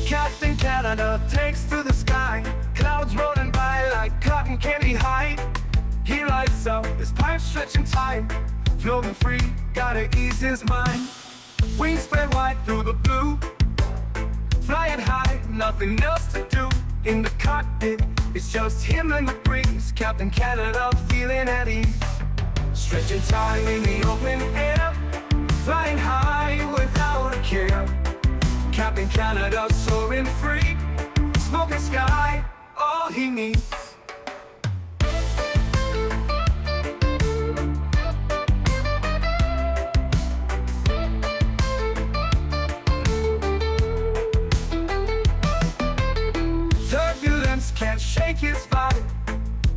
Captain Canada takes to the sky, clouds rolling by like cotton candy high. He lights up, his pipes stretching time, floating free, gotta ease his mind. Wings spread wide through the blue, flying high, nothing else to do. In the cockpit, it's just him and the breeze, Captain Canada feeling at ease. Stretching time in the open air, flying high without a care. Captain Canada soaring free, smoking sky, all he needs. Turbulence can't shake his vibe,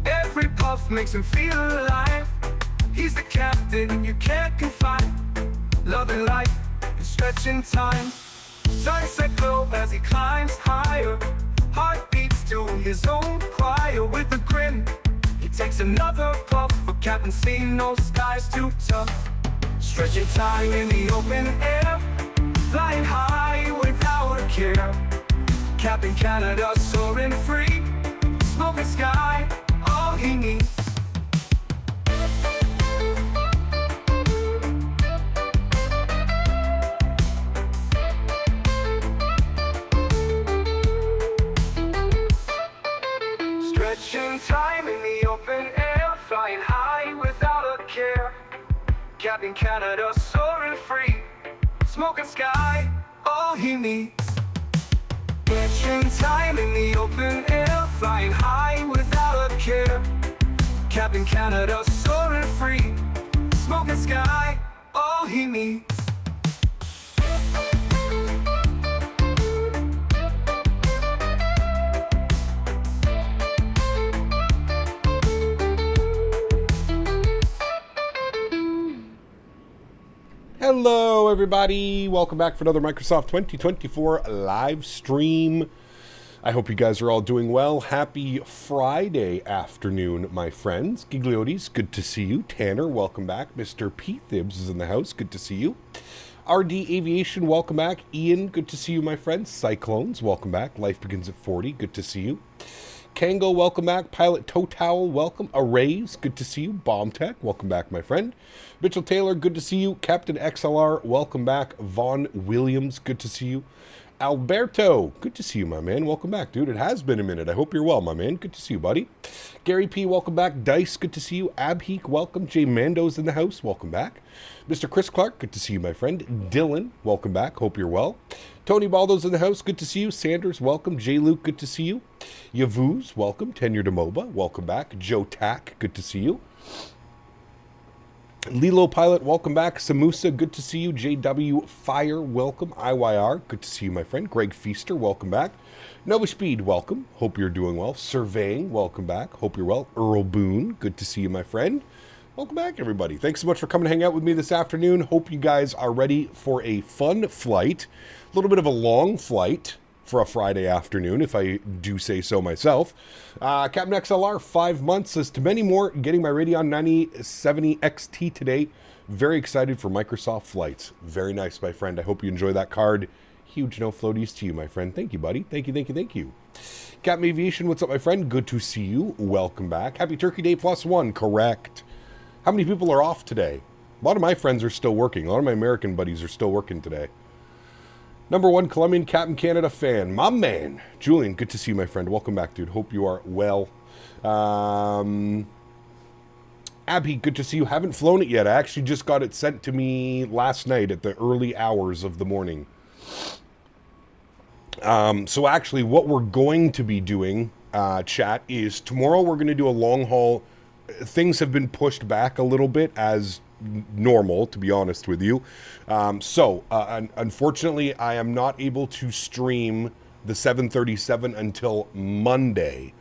every puff makes him feel alive. He's the captain you can't confide, loving life and stretching time. Sunset glow as he climbs higher, heart beats to his own choir. With a grin, he takes another puff, but Captain seen no skies too tough. Stretching time in the open air, flying high without a care. Captain Canada soaring free, smoking sky, all he needs. Stretching time in the open air, flying high without a care. Captain Canada soaring free, smoking sky, all he needs. Stretching time in the open air, flying high without a care. Captain Canada soaring free, smoking sky, all he needs. Hello everybody, welcome back for another Microsoft 2024 live stream. I hope you guys are all doing well. Happy Friday afternoon, my friends. Gigliotis, good to see you. Tanner, welcome back. Mr. P. Thibs is in the house, good to see you. RD Aviation, welcome back. Ian, good to see you, my friends. Cyclones, welcome back. Life Begins at 40, good to see you. Kango, welcome back. Pilot Toe Towel, welcome. Arrays, good to see you. Bomb Tech, welcome back, my friend. Mitchell Taylor, good to see you. Captain XLR, welcome back. Vaughn Williams, good to see you. Alberto, good to see you, my man. Welcome back, dude. It has been a minute. I hope you're well, my man. Good to see you, buddy. Gary P, welcome back. Dice, good to see you. Abheek, welcome. Jay Mando's in the house. Welcome back. Mr. Chris Clark, good to see you, my friend. Dylan, welcome back. Hope you're well. AntoniBaldo's in the house. Good to see you. Sanders, welcome. J. Luke, good to see you. Yavuz, welcome. Tenure to MOBA, welcome back. Joe Tack, good to see you. Lilo Pilot, welcome back. Samusa, good to see you. JW Fire, welcome. IYR, good to see you, my friend. Greg Feaster, welcome back. Nova Speed, welcome. Hope you're doing well. Surveying, welcome back. Hope you're well. Earl Boone, good to see you, my friend. Welcome back, everybody. Thanks so much for coming to hang out with me this afternoon. Hope you guys are ready for a fun flight. A little bit of a long flight for a Friday afternoon, if I do say so myself. Captain XLR, 5 months, says to many more, getting my Radeon 9070 XT today. Very excited for Microsoft flights. Very nice, my friend. I hope you enjoy that card. Huge no floaties to you, my friend. Thank you, buddy. Thank you, thank you, thank you. Captain Aviation, what's up, my friend? Good to see you. Welcome back. Happy Turkey Day +1. Correct. How many people are off today? A lot of my friends are still working. A lot of my American buddies are still working today. Number 1 Colombian Captain Canada fan, my man. Julian, good to see you, my friend. Welcome back, dude. Hope you are well. Abby, good to see you. Haven't flown it yet. I actually just got it sent to me last night at the early hours of the morning. So actually what we're going to be doing, chat, is tomorrow we're going to do a long haul. Things have been pushed back a little bit as normal, to be honest with you. Unfortunately, I am not able to stream the 737 until Monday.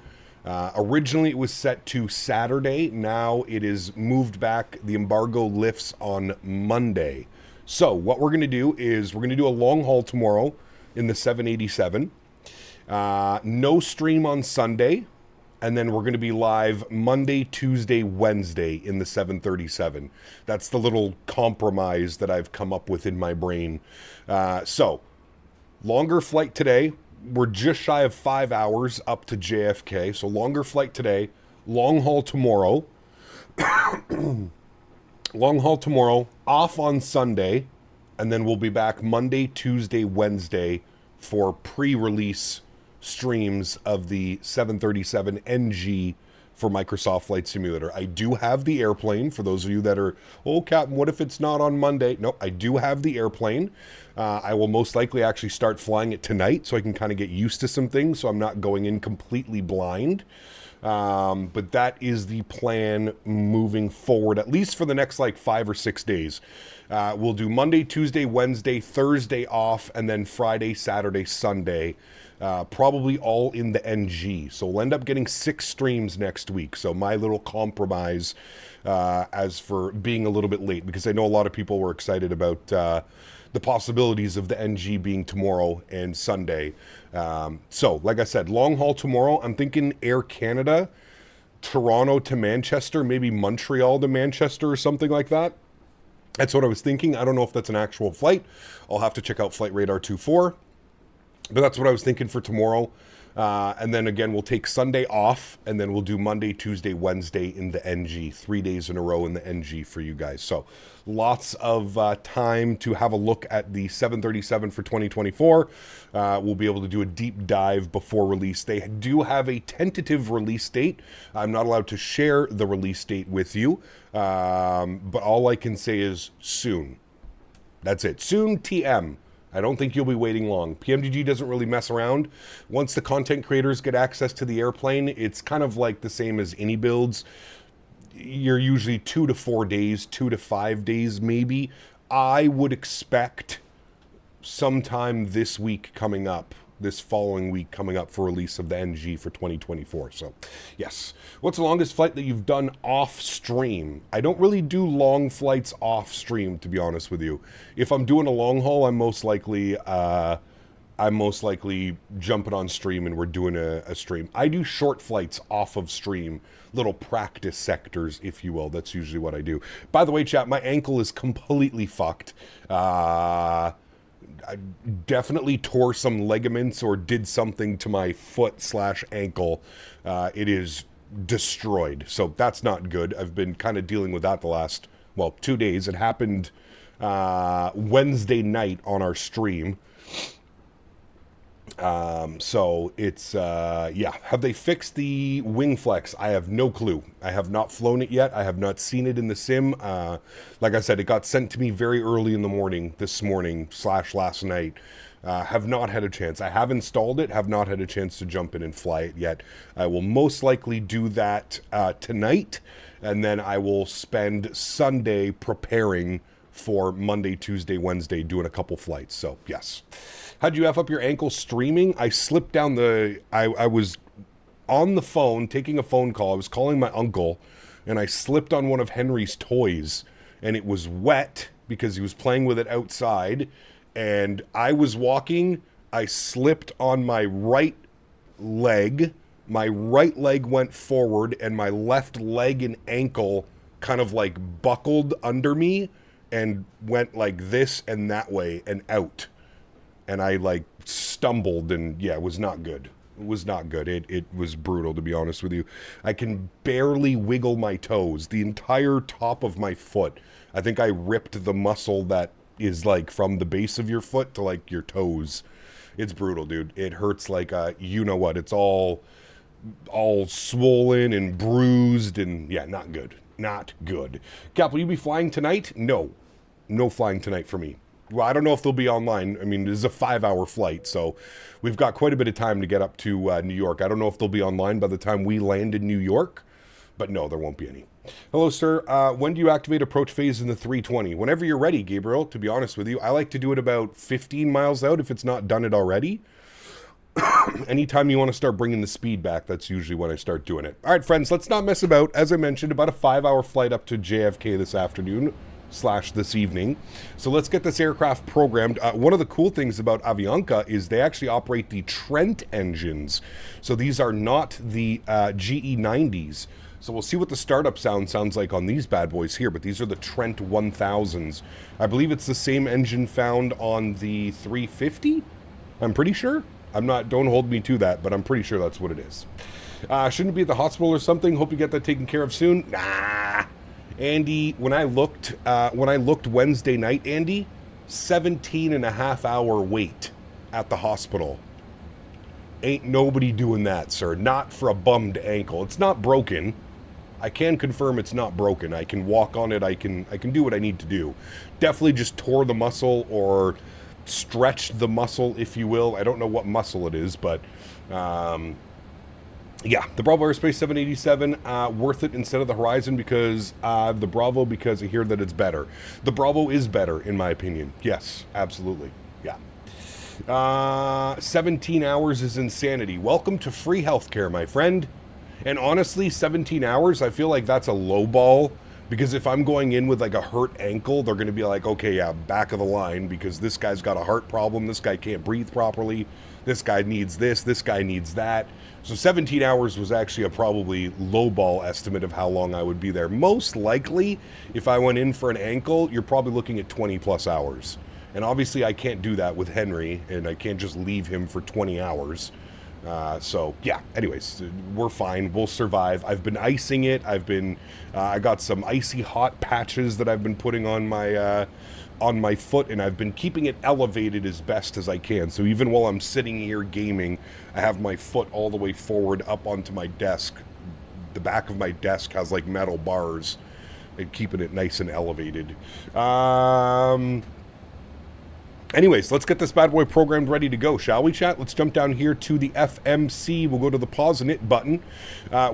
Originally, it was set to Saturday. Now it is moved back. The embargo lifts on Monday. So what we're going to do is we're going to do a long haul tomorrow in the 787. No stream on Sunday. And then we're going to be live Monday, Tuesday, Wednesday in the 737. That's the little compromise that I've come up with in my brain. So, longer flight today. we're just shy of 5 hours up to JFK, so longer flight today, long haul tomorrow. Long haul tomorrow, off on Sunday, and then we'll be back Monday, Tuesday, Wednesday for pre-release streams of the 737 NG for Microsoft Flight Simulator. I do have the airplane, for those of you that are, oh, Captain, what if it's not on Monday? No, I do have the airplane. I will most likely actually start flying it tonight so I can kind of get used to some things so I'm not going in completely blind. But that is the plan moving forward, at least for the next like 5 or 6 days. We'll do Monday, Tuesday, Wednesday, Thursday off, and then Friday, Saturday, Sunday. Probably all in the NG. So we'll end up getting 6 streams next week. So my little compromise as for being a little bit late, because I know a lot of people were excited about the possibilities of the NG being tomorrow and Sunday. So, like I said, long haul tomorrow. I'm thinking Air Canada, Toronto to Manchester, maybe Montreal to Manchester or something like that. That's what I was thinking. I don't know if that's an actual flight. I'll have to check out Flight Radar 24. But that's what I was thinking for tomorrow. And then again, we'll take Sunday off, and then we'll do Monday, Tuesday, Wednesday in the NG. 3 days in a row in the NG for you guys. So lots of time to have a look at the 737 for 2024. We'll be able to do a deep dive before release. They do have a tentative release date. I'm not allowed to share the release date with you, but all I can say is soon. That's it. Soon, TM. I don't think you'll be waiting long. PMDG doesn't really mess around. Once the content creators get access to the airplane, it's kind of like the same as any builds. You're usually 2 to 4 days, 2 to 5 days maybe. I would expect sometime this week coming up, this following week coming up for release of the NG for 2024. So, yes. What's the longest flight that you've done off stream? I don't really do long flights off stream, to be honest with you. If I'm doing a long haul, I'm most likely jumping on stream and we're doing a stream. I do short flights off of stream, little practice sectors, if you will. That's usually what I do. By the way, chat, my ankle is completely fucked. I definitely tore some ligaments or did something to my foot/ankle. It is destroyed. So that's not good. I've been kind of dealing with that the last, 2 days. It happened Wednesday night on our stream. So it's, Have they fixed the wing flex? I have no clue. I have not flown it yet. I have not seen it in the sim. Like I said, it got sent to me very early in the morning, this morning / last night. Have not had a chance. I have installed it, have not had a chance to jump in and fly it yet. I will most likely do that tonight, and then I will spend Sunday preparing for Monday, Tuesday, Wednesday, doing a couple flights. So, yes. How'd you F up your ankle streaming? I slipped down I was on the phone, taking a phone call. I was calling my uncle, and I slipped on one of Henry's toys, and it was wet because he was playing with it outside, and I was walking. I slipped on my right leg. My right leg went forward, and my left leg and ankle kind of like buckled under me and went like this and that way and out. And I like stumbled, and it was not good. It was not good. It was brutal, to be honest with you. I can barely wiggle my toes. The entire top of my foot. I think I ripped the muscle that is like from the base of your foot to like your toes. It's brutal, dude. It hurts like you know what. It's all swollen and bruised, and not good. Not good. Cap, will you be flying tonight? No flying tonight for me. Well, I don't know if they'll be online. I mean, this is a 5-hour flight, so we've got quite a bit of time to get up to New York. I don't know if they'll be online by the time we land in New York, but no, there won't be any. Hello, sir. When do you activate approach phase in the 320? Whenever you're ready, Gabriel, to be honest with you. I like to do it about 15 miles out if it's not done it already. Anytime you want to start bringing the speed back, that's usually when I start doing it. All right, friends, let's not mess about. As I mentioned, about a 5-hour flight up to JFK this afternoon / this evening. So let's get this aircraft programmed. One of the cool things about Avianca is they actually operate the Trent engines. So these are not the GE90s. So we'll see what the startup sounds like on these bad boys here, but these are the Trent 1000s. I believe it's the same engine found on the 350. I'm pretty sure. don't hold me to that, but I'm pretty sure that's what it is. Shouldn't be at the hospital or something. Hope you get that taken care of soon. Nah. Andy, when I looked Wednesday night, Andy, 17 and a half hour wait at the hospital. Ain't nobody doing that, sir. Not for a bummed ankle. It's not broken. I can confirm it's not broken. I can walk on it. I can do what I need to do. Definitely just tore the muscle or stretched the muscle, if you will. I don't know what muscle it is, but yeah, the BravoAirspace 787, worth it instead of the Horizon because the Bravo, because I hear that it's better. The Bravo is better, in my opinion. Yes, absolutely. Yeah. 17 hours is insanity. Welcome to free healthcare, my friend. And honestly, 17 hours, I feel like that's a low ball. Because if I'm going in with like a hurt ankle, they're going to be like, okay, yeah, back of the line because this guy's got a heart problem. This guy can't breathe properly. This guy needs this. This guy needs that. So 17 hours was actually a probably low ball estimate of how long I would be there. Most likely, if I went in for an ankle, you're probably looking at 20 plus hours. And obviously I can't do that with Henry, and I can't just leave him for 20 hours. So yeah, anyways, we're fine. We'll survive. I've been icing it. I got some icy hot patches that I've been putting on my foot, and I've been keeping it elevated as best as I can. So even while I'm sitting here gaming, I have my foot all the way forward up onto my desk. The back of my desk has like metal bars and keeping it nice and elevated. Anyways, let's get this bad boy programmed ready to go, shall we, chat? Let's jump down here to the FMC. We'll go to the pause and it button.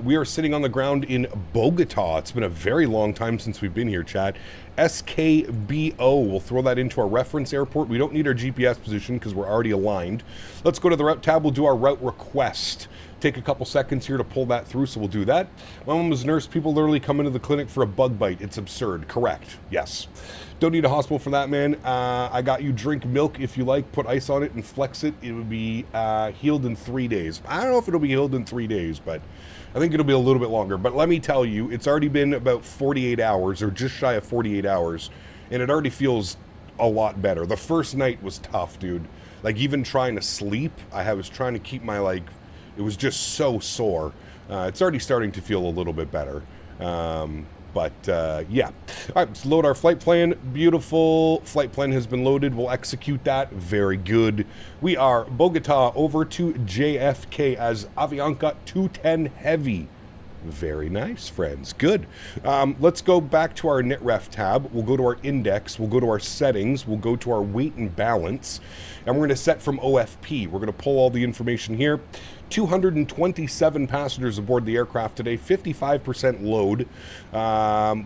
We are sitting on the ground in Bogota. It's been a very long time since we've been here, chat. SKBO. We'll throw that into our reference airport. We don't need our GPS position because we're already aligned. Let's go to the route tab. We'll do our route request. Take a couple seconds here to pull that through, so we'll do that. My mom was a nurse. People literally come into the clinic for a bug bite. It's absurd. Correct. Yes. Don't need a hospital for that, man. I got you. Drink milk if you like. Put ice on it and flex it. It would be healed in 3 days. I don't know if it'll be healed in 3 days, but I think it'll be a little bit longer. But let me tell you, it's already been about 48 hours or just shy of 48 hours, and it already feels a lot better. The first night was tough, dude. Like, even trying to sleep, I was trying to keep my, like, it was just so sore. It's already starting to feel a little bit better. Yeah. All right, let's load our flight plan. Beautiful. Flight plan has been loaded. We'll execute that. Very good. We are Bogota over to JFK as Avianca 210 Heavy. Very nice, friends. Good. Let's go back to our NetRef tab. We'll go to our index. We'll go to our settings. We'll go to our weight and balance. And we're going to set from OFP. We're going to pull all the information here. 227 passengers aboard the aircraft today, 55% load.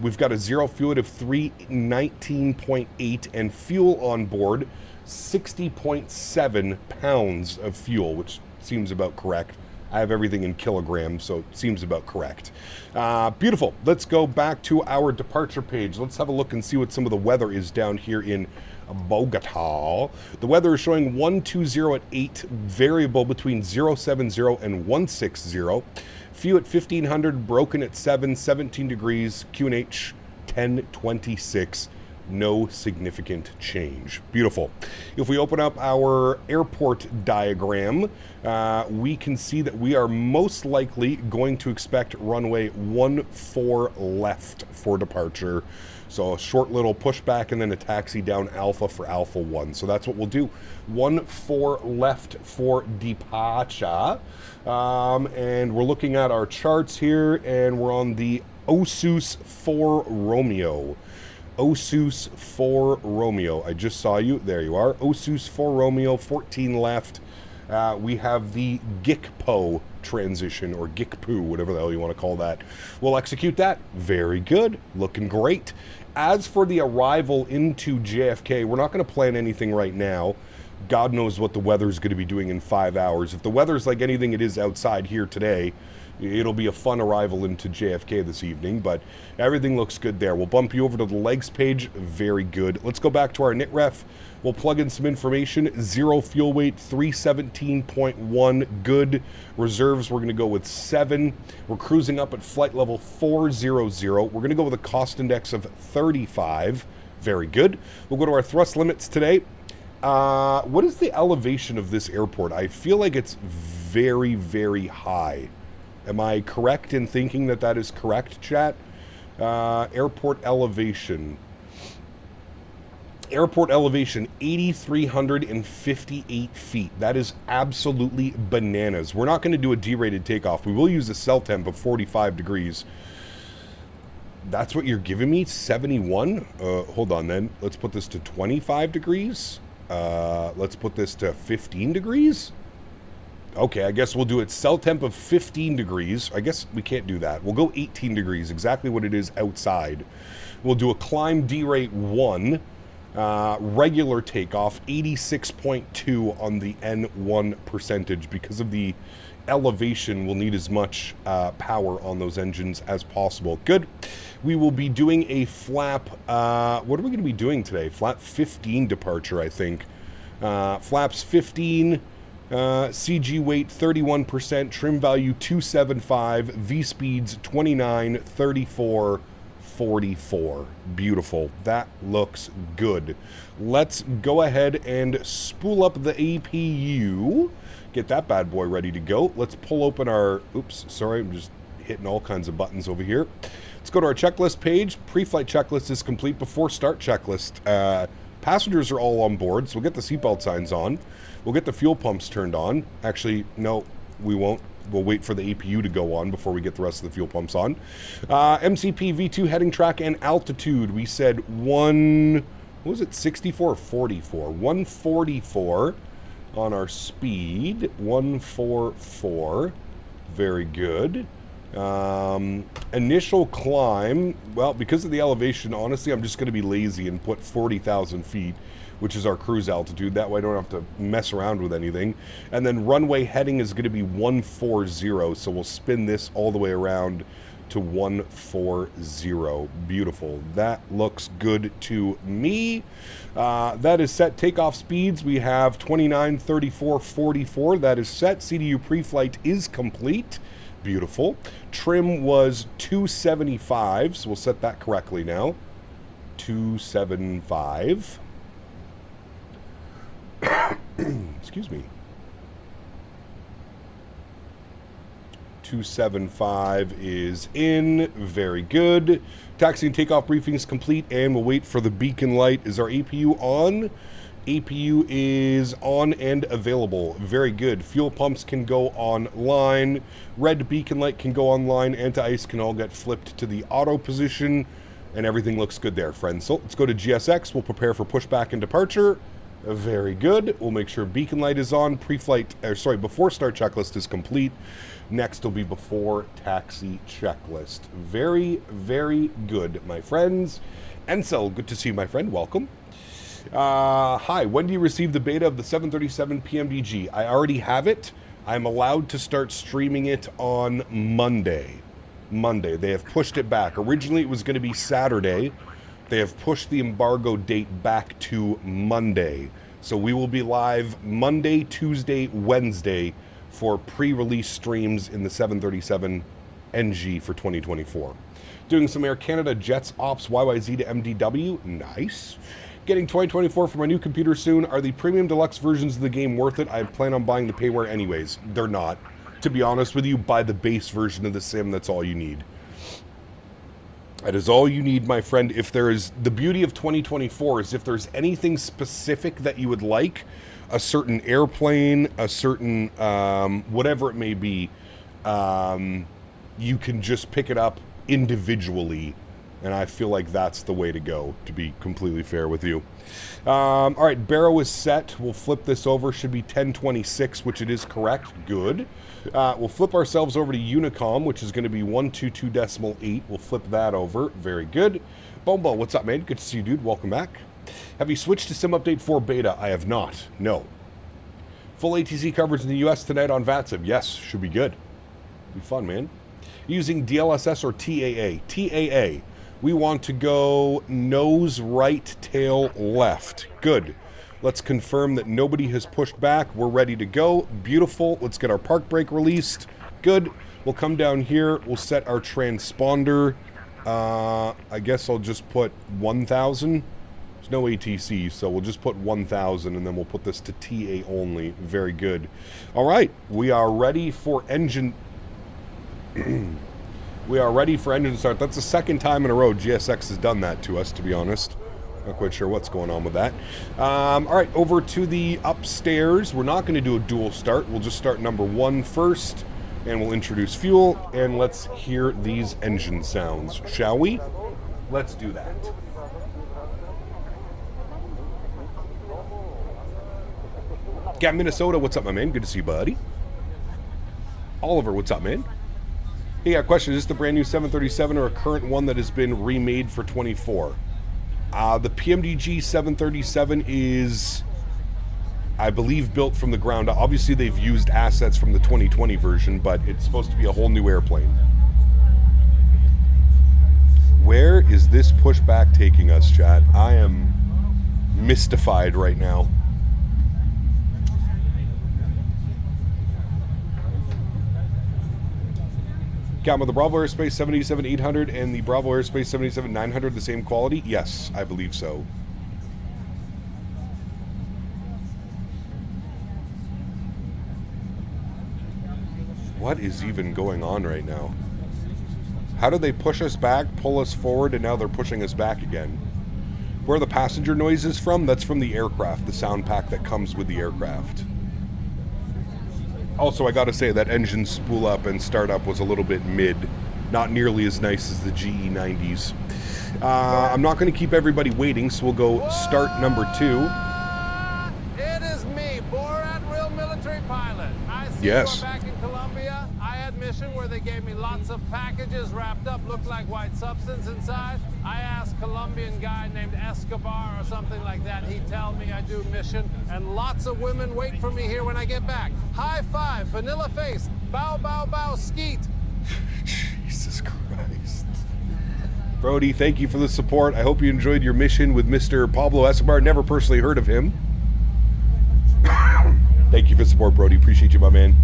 We've got a zero fuel of 319.8 and fuel on board 60.7 pounds of fuel, which seems about correct. I have everything in kilograms, so it seems about correct. Beautiful. Let's go back to our departure page. Let's have a look and see what some of the weather is down here in Bogota. The weather is showing 120 at 8, variable between 070 and 160. Few at 1500, broken at 7, 17 degrees, QNH 1026. No significant change. Beautiful. If we open up our airport diagram, we can see that we are most likely going to expect runway 14 left for departure. So a short little pushback and then a taxi down Alpha for Alpha 1. So that's what we'll do. 14 left for departure. And we're looking at our charts here, and we're on the Osus 4 Romeo. Osus 4 Romeo. I just saw you. There you are. Osus 4 Romeo, 14 left. We have the GICPO transition, or GICPO, whatever the hell you want to call that. We'll execute that. Very good. Looking great. As for the arrival into JFK, we're not going to plan anything right now. God knows what the weather's going to be doing in 5 hours. If the weather's like anything it is outside here today, it'll be a fun arrival into JFK this evening, but everything looks good there. We'll bump you over to the legs page. Very good. Let's go back to our NitRef. We'll plug in some information. 0 fuel weight, 317.1. Good. Reserves, we're going to go with 7. We're cruising up at flight level 400. We're going to go with a cost index of 35. Very good. We'll go to our thrust limits today. What is the elevation of this airport? I feel like it's very, very high. Am I correct in thinking that that is correct, chat? Airport elevation. Airport elevation, 8,358 feet. That is absolutely bananas. We're not going to do a derated takeoff. We will use a cell temp of 45 degrees. That's what you're giving me? 71? Hold on then. Let's put this to 25 degrees. Let's put this to 15 degrees. Okay, I guess we'll do it cell temp of 15 degrees. I guess we can't do that. We'll go 18 degrees, exactly what it is outside. We'll do a climb derate 1. Regular takeoff, 86.2 on the N1 percentage. Because of the elevation, we'll need as much power on those engines as possible. Good. We will be doing a flap, what are we going to be doing today? Flap 15 departure, I think. Flaps 15, CG weight 31%, trim value 275, V speeds 29, 34, 44. Beautiful. That looks good. Let's go ahead and spool up the APU. Get that bad boy ready to go. Let's pull open our... Oops, sorry, I'm just hitting all kinds of buttons over here. Let's go to our checklist page. Pre-flight checklist is complete. Before start checklist. Passengers are all on board, so we'll get the seatbelt signs on. We'll get the fuel pumps turned on. Actually, no, we won't. We'll wait for the APU to go on before we get the rest of the fuel pumps on. MCP, V2, heading track, and altitude. We said what was it, 64 or 44? 144 on our speed. 144. Very good. Initial climb, well, because of the elevation, honestly, I'm just going to be lazy and put 40,000 feet, which is our cruise altitude. That way I don't have to mess around with anything. And then runway heading is going to be 140, so we'll spin this all the way around to 140. Beautiful. That looks good to me. That is set. Takeoff speeds, we have 29, 34, 44. That is set. CDU pre-flight is complete. Beautiful. Trim was 275, so we'll set that correctly now. 275. Excuse me. 275 is in. Very good. Taxi and takeoff briefing is complete, and we'll wait for the beacon light. Is our APU on? APU is on and available. Very good. Fuel pumps can go online. Red beacon light can go online. Anti-ice can all get flipped to the auto position, and everything looks good there, friends. So let's go to GSX. We'll prepare for pushback and departure. Very good. We'll make sure beacon light is on. Before start checklist is complete. Next will be before taxi checklist. Very, very good, my friends. Ansel, good to see you, my friend. Welcome. Hi, when do you receive the beta of the 737 PMDG? I already have it. I'm allowed to start streaming it on Monday. They have pushed it back. Originally, it was going to be Saturday. They have pushed the embargo date back to Monday. So we will be live Monday, Tuesday, Wednesday for pre-release streams in the 737 NG for 2024. Doing some Air Canada Jets Ops YYZ to MDW. Nice. Getting 2024 for my new computer soon. Are the premium deluxe versions of the game worth it? I plan on buying the payware anyways. They're not. To be honest with you, buy the base version of the sim. That's all you need. That is all you need, my friend. If there is, the beauty of 2024 is if there's anything specific that you would like, a certain airplane, a certain whatever it may be, you can just pick it up individually. And I feel like that's the way to go, to be completely fair with you. All right, Barrow is set. We'll flip this over. Should be 1026, which it is correct. Good. We'll flip ourselves over to Unicom, which is going to be 122.8. We'll flip that over. Very good. Bombo, what's up, man? Good to see you, dude. Welcome back. Have you switched to Sim Update 4 Beta? I have not. No. Full ATC coverage in the U.S. tonight on VATSIM. Yes, should be good. Be fun, man. Using DLSS or TAA? TAA. We want to go nose right, tail left. Good. Let's confirm that nobody has pushed back. We're ready to go. Beautiful. Let's get our park brake released. Good. We'll come down here. We'll set our transponder. I guess I'll just put 1,000. There's no ATC, so we'll just put 1,000 and then we'll put this to TA only. Very good. All right, we are ready for engine... we are ready for engine start. That's the second time in a row GSX has done that to us, to be honest. Not quite sure what's going on with that. All right, over to the upstairs. We're not going to do a dual start. We'll just start number 1 first, and we'll introduce fuel, and let's hear these engine sounds, shall we? Let's do that. Got Minnesota, what's up, my man? Good to see you, buddy. Oliver, what's up, man? Hey, got a question. Is this the brand new 737 or a current one that has been remade for 24? The PMDG 737 is, I believe, built from the ground up. Obviously, they've used assets from the 2020 version, but it's supposed to be a whole new airplane. Where is this pushback taking us, chat? I am mystified right now. Got with the BravoAirspace 787-800 and the BravoAirspace 787-900 the same quality? Yes, I believe so. What is even going on right now? How do they push us back, pull us forward, and now they're pushing us back again? Where are the passenger noises from? That's from the aircraft, the sound pack that comes with the aircraft. Also, I gotta say, that engine spool up and start up was a little bit mid. Not nearly as nice as the GE90s. I'm not gonna keep everybody waiting, so we'll go start number 2. It is me, Borat, real military pilot. I see Yes. you're back in Colombia. I had mission where they gave me lots of packages wrapped up, looked like white substance inside. I asked Colombian guy named Escobar or something like that. He tell me I do mission, and lots of women wait for me here when I get back. High five, vanilla face, bow, bow, bow, skeet. Jesus Christ. Brody, thank you for the support. I hope you enjoyed your mission with Mr. Pablo Escobar. Never personally heard of him. Thank you for the support, Brody. Appreciate you, my man.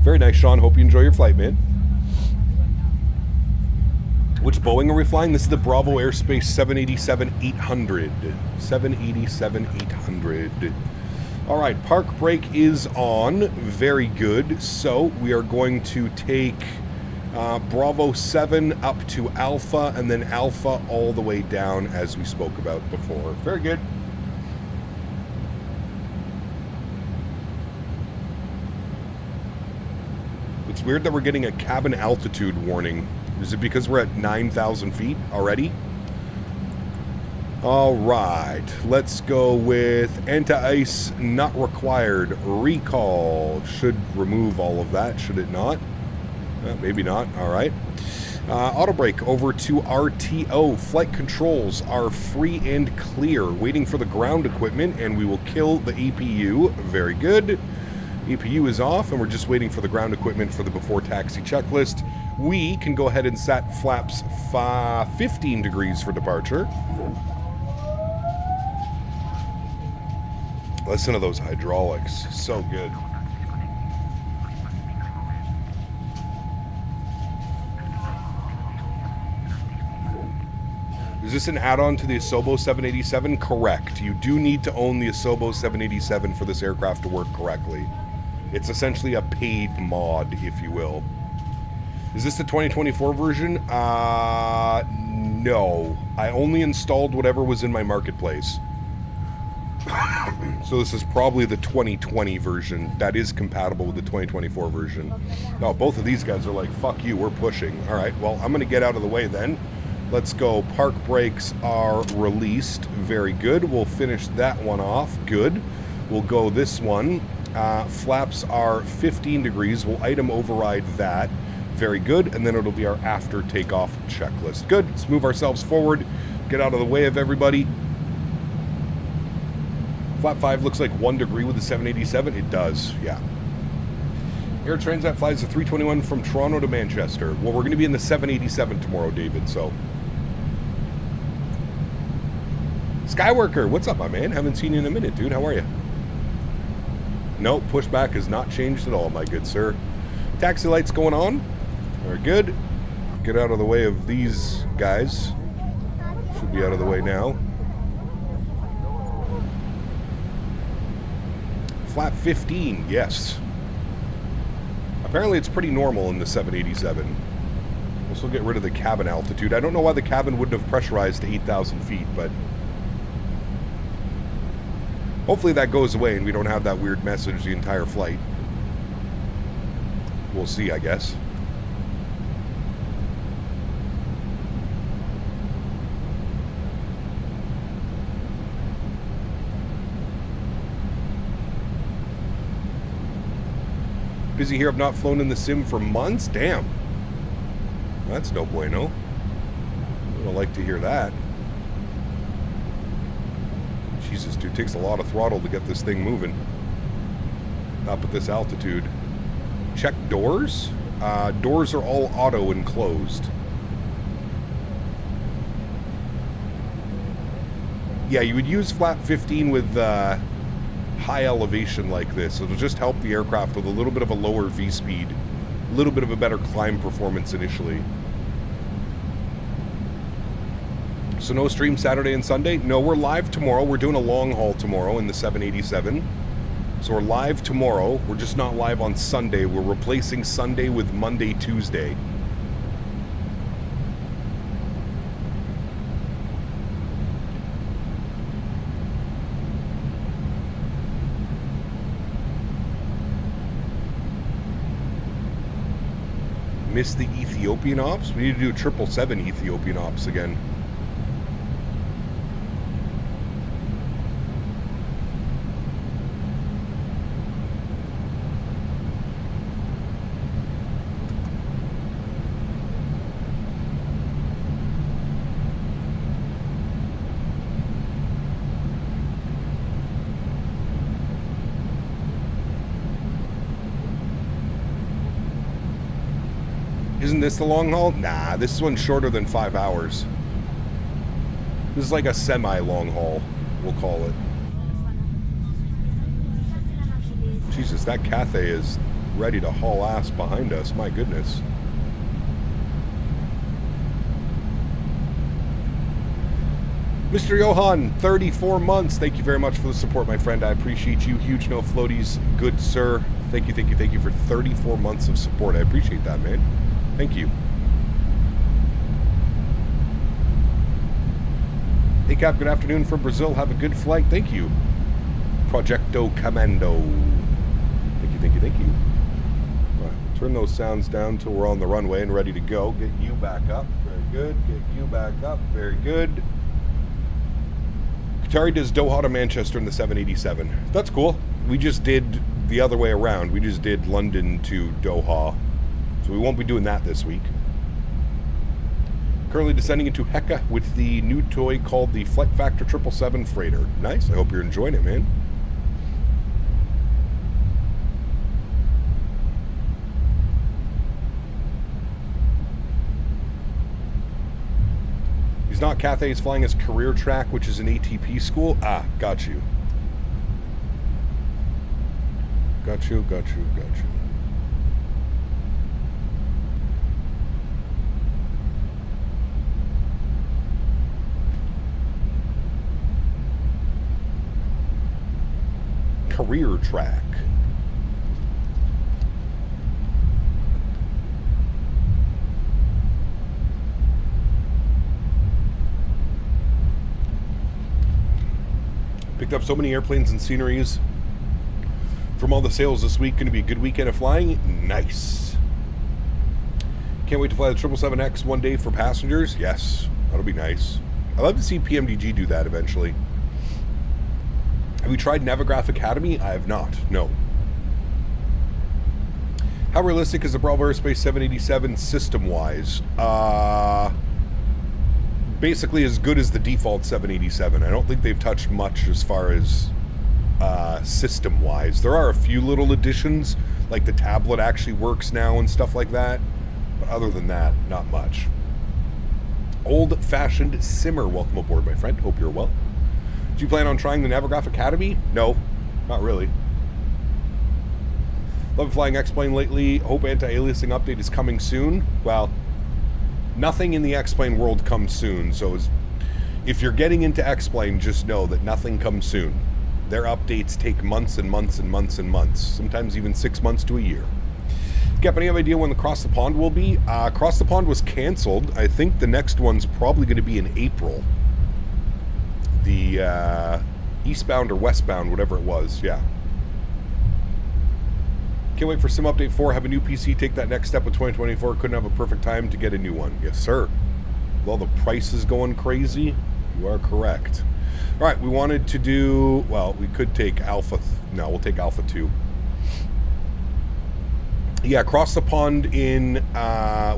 Very nice, Sean. Hope you enjoy your flight, man. Which Boeing are we flying? This is the BravoAirspace 787-800. 787-800. All right, park brake is on. Very good. So we are going to take Bravo 7 up to Alpha, and then Alpha all the way down as we spoke about before. Very good. It's weird that we're getting a cabin altitude warning. Is it because we're at 9,000 feet already? All right, let's go with anti-ice not required. Recall should remove all of that, should it not? Maybe not. All right. Auto brake over to RTO. Flight controls are free and clear. Waiting for the ground equipment, and we will kill the APU. Very good. APU is off, and we're just waiting for the ground equipment for the before taxi checklist. We can go ahead and set flaps 15 degrees for departure. Listen to those hydraulics. So good. Is this an add-on to the Asobo 787? Correct. You do need to own the Asobo 787 for this aircraft to work correctly. It's essentially a paid mod, if you will. Is this the 2024 version? No. I only installed whatever was in my marketplace. So this is probably the 2020 version. That is compatible with the 2024 version. No, both of these guys are like, fuck you, we're pushing. All right, well, I'm going to get out of the way then. Let's go. Park brakes are released. Very good. We'll finish that one off. Good. We'll go this one. Flaps are 15 degrees. We'll item override that. Very good. And then it'll be our after takeoff checklist. Good. Let's move ourselves forward. Get out of the way of everybody. Flap 5 looks like 1 degree with the 787. It does, yeah. Air Transat flies the 321 from Toronto to Manchester. Well, we're going to be in the 787 tomorrow, David, so. Skyworker, what's up, my man? Haven't seen you in a minute, dude. How are you? No, pushback has not changed at all, my good sir. Taxi lights going on. Very good. Get out of the way of these guys. Should be out of the way now. Flap 15, yes. Apparently it's pretty normal in the 787. We'll still get rid of the cabin altitude. I don't know why the cabin wouldn't have pressurized to 8,000 feet, but hopefully that goes away and we don't have that weird message the entire flight. We'll see, I guess. Busy here. I've not flown in the sim for months. Damn. That's no bueno. I don't like to hear that. Jesus, dude, it takes a lot of throttle to get this thing moving. Up at this altitude. Check doors. Doors are all auto enclosed. Yeah, you would use flap 15 with high elevation like this. It'll just help the aircraft with a little bit of a lower V-speed, a little bit of a better climb performance initially. So no stream Saturday and Sunday? No, we're live tomorrow. We're doing a long haul tomorrow in the 787. So we're live tomorrow. We're just not live on Sunday. We're replacing Sunday with Monday, Tuesday. Missed the Ethiopian ops? We need to do 777 Ethiopian ops again. Isn't this the long haul? Nah, this one's shorter than 5 hours. This is like a semi-long haul, we'll call it. Jesus, that Cathay is ready to haul ass behind us. My goodness. Mr. Johan, 34 months. Thank you very much for the support, my friend. I appreciate you. Huge no floaties. Good sir. Thank you, thank you, thank you for 34 months of support. I appreciate that, man. Thank you. Hey Cap, good afternoon from Brazil. Have a good flight. Thank you. Projecto Commando. Thank you, thank you, thank you. Right, turn those sounds down till we're on the runway and ready to go. Get you back up. Very good. Get you back up. Very good. Qatari does Doha to Manchester in the 787. That's cool. We just did the other way around. We just did London to Doha. So we won't be doing that this week. Currently descending into Heka with the new toy called the Flight Factor 777 Freighter. Nice. I hope you're enjoying it, man. He's not Cathay. He's flying his career track, which is an ATP school. Ah, got you. Got you, got you, got you. Career track. Picked up so many airplanes and sceneries from all the sales this week. Going to be a good weekend of flying. Nice. Can't wait to fly the 777X one day for passengers. Yes, that'll be nice. I'd love to see PMDG do that eventually. Have you tried Navigraph Academy? I have not, no. How realistic is the BravoAirspace 787 system-wise? Basically as good as the default 787. I don't think they've touched much as far as system-wise. There are a few little additions, like the tablet actually works now and stuff like that. But other than that, not much. Old-fashioned simmer, welcome aboard, my friend. Hope you're well. Do you plan on trying the Navigraph Academy? No, not really. Love flying X-Plane lately. Hope anti-aliasing update is coming soon. Well, nothing in the X-Plane world comes soon. So if you're getting into X-Plane, just know that nothing comes soon. Their updates take months and months and months and months, sometimes even 6 months to a year. Gep, any idea when the Cross the Pond will be? Cross the Pond was canceled. I think the next one's probably going to be in April. The eastbound or westbound, whatever it was, yeah. Can't wait for Sim Update 4. Have a new PC. Take that next step with 2024. Couldn't have a perfect time to get a new one. Yes, sir. With all the prices going crazy, you are correct. All right, we wanted to do, well, we could take Alpha. No, we'll take Alpha 2. Yeah, Cross the Pond in,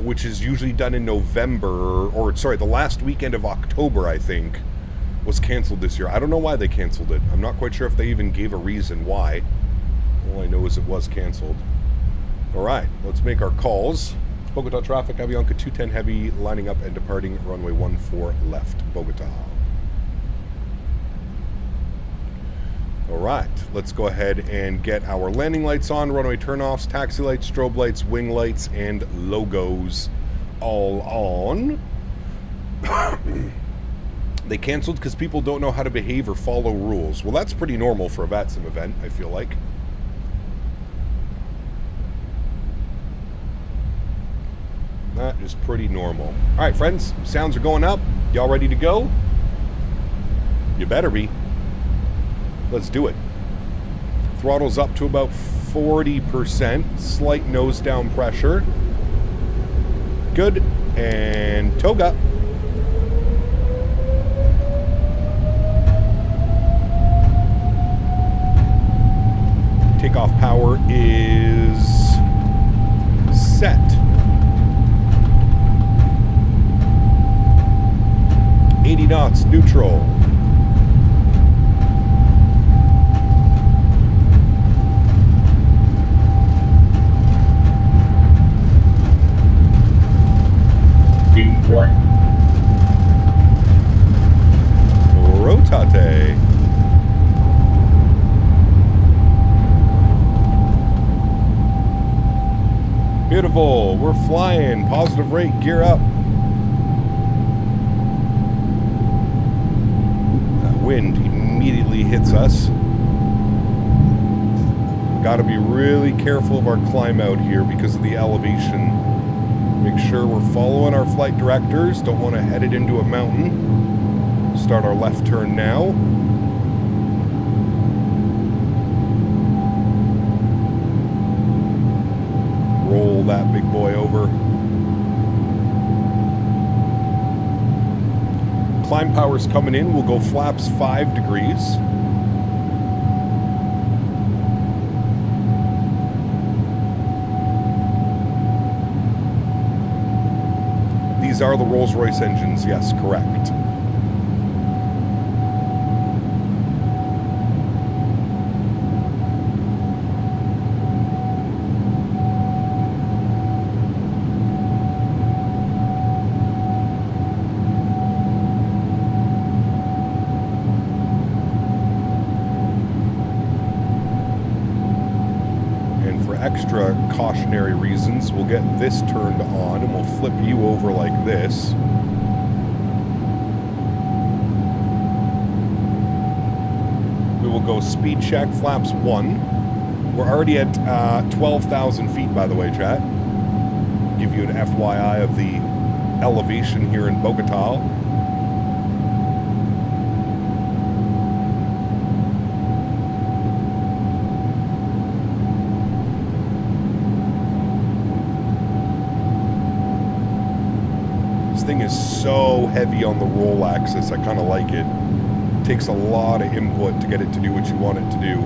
which is usually done in November, or sorry, the last weekend of October, I think, was canceled this year. I don't know why they canceled it. I'm not quite sure if they even gave a reason why. All I know is it was canceled. All right, let's make our calls. Bogota traffic, Avianca 210 heavy, lining up and departing runway 14 left, Bogota. All right, let's go ahead and get our landing lights on, runway turnoffs, taxi lights, strobe lights, wing lights, and logos all on. They canceled because people don't know how to behave or follow rules. Well, that's pretty normal for a VATSIM event, I feel like. That is pretty normal. All right, friends, sounds are going up. Y'all ready to go? You better be. Let's do it. Throttle's up to about 40%. Slight nose down pressure. Good. And toga. Takeoff power is set. .80 knots, neutral. Rotate. Beautiful. We're flying. Positive rate. Gear up. That wind immediately hits us. Got to be really careful of our climb out here because of the elevation. Make sure we're following our flight directors. Don't want to head it into a mountain. Start our left turn now. Roll that big boy over. Climb power's coming in. We'll go flaps 5 degrees. These are the Rolls-Royce engines, yes, correct. Extra cautionary reasons, we'll get this turned on and we'll flip you over like this. We will go speed check, flaps 1. We're already at 12,000 feet, by the way, chat. Give you an FYI of the elevation here in Bogota. Thing is so heavy on the roll axis. I kind of like it. Takes a lot of input to get it to do what you want it to do.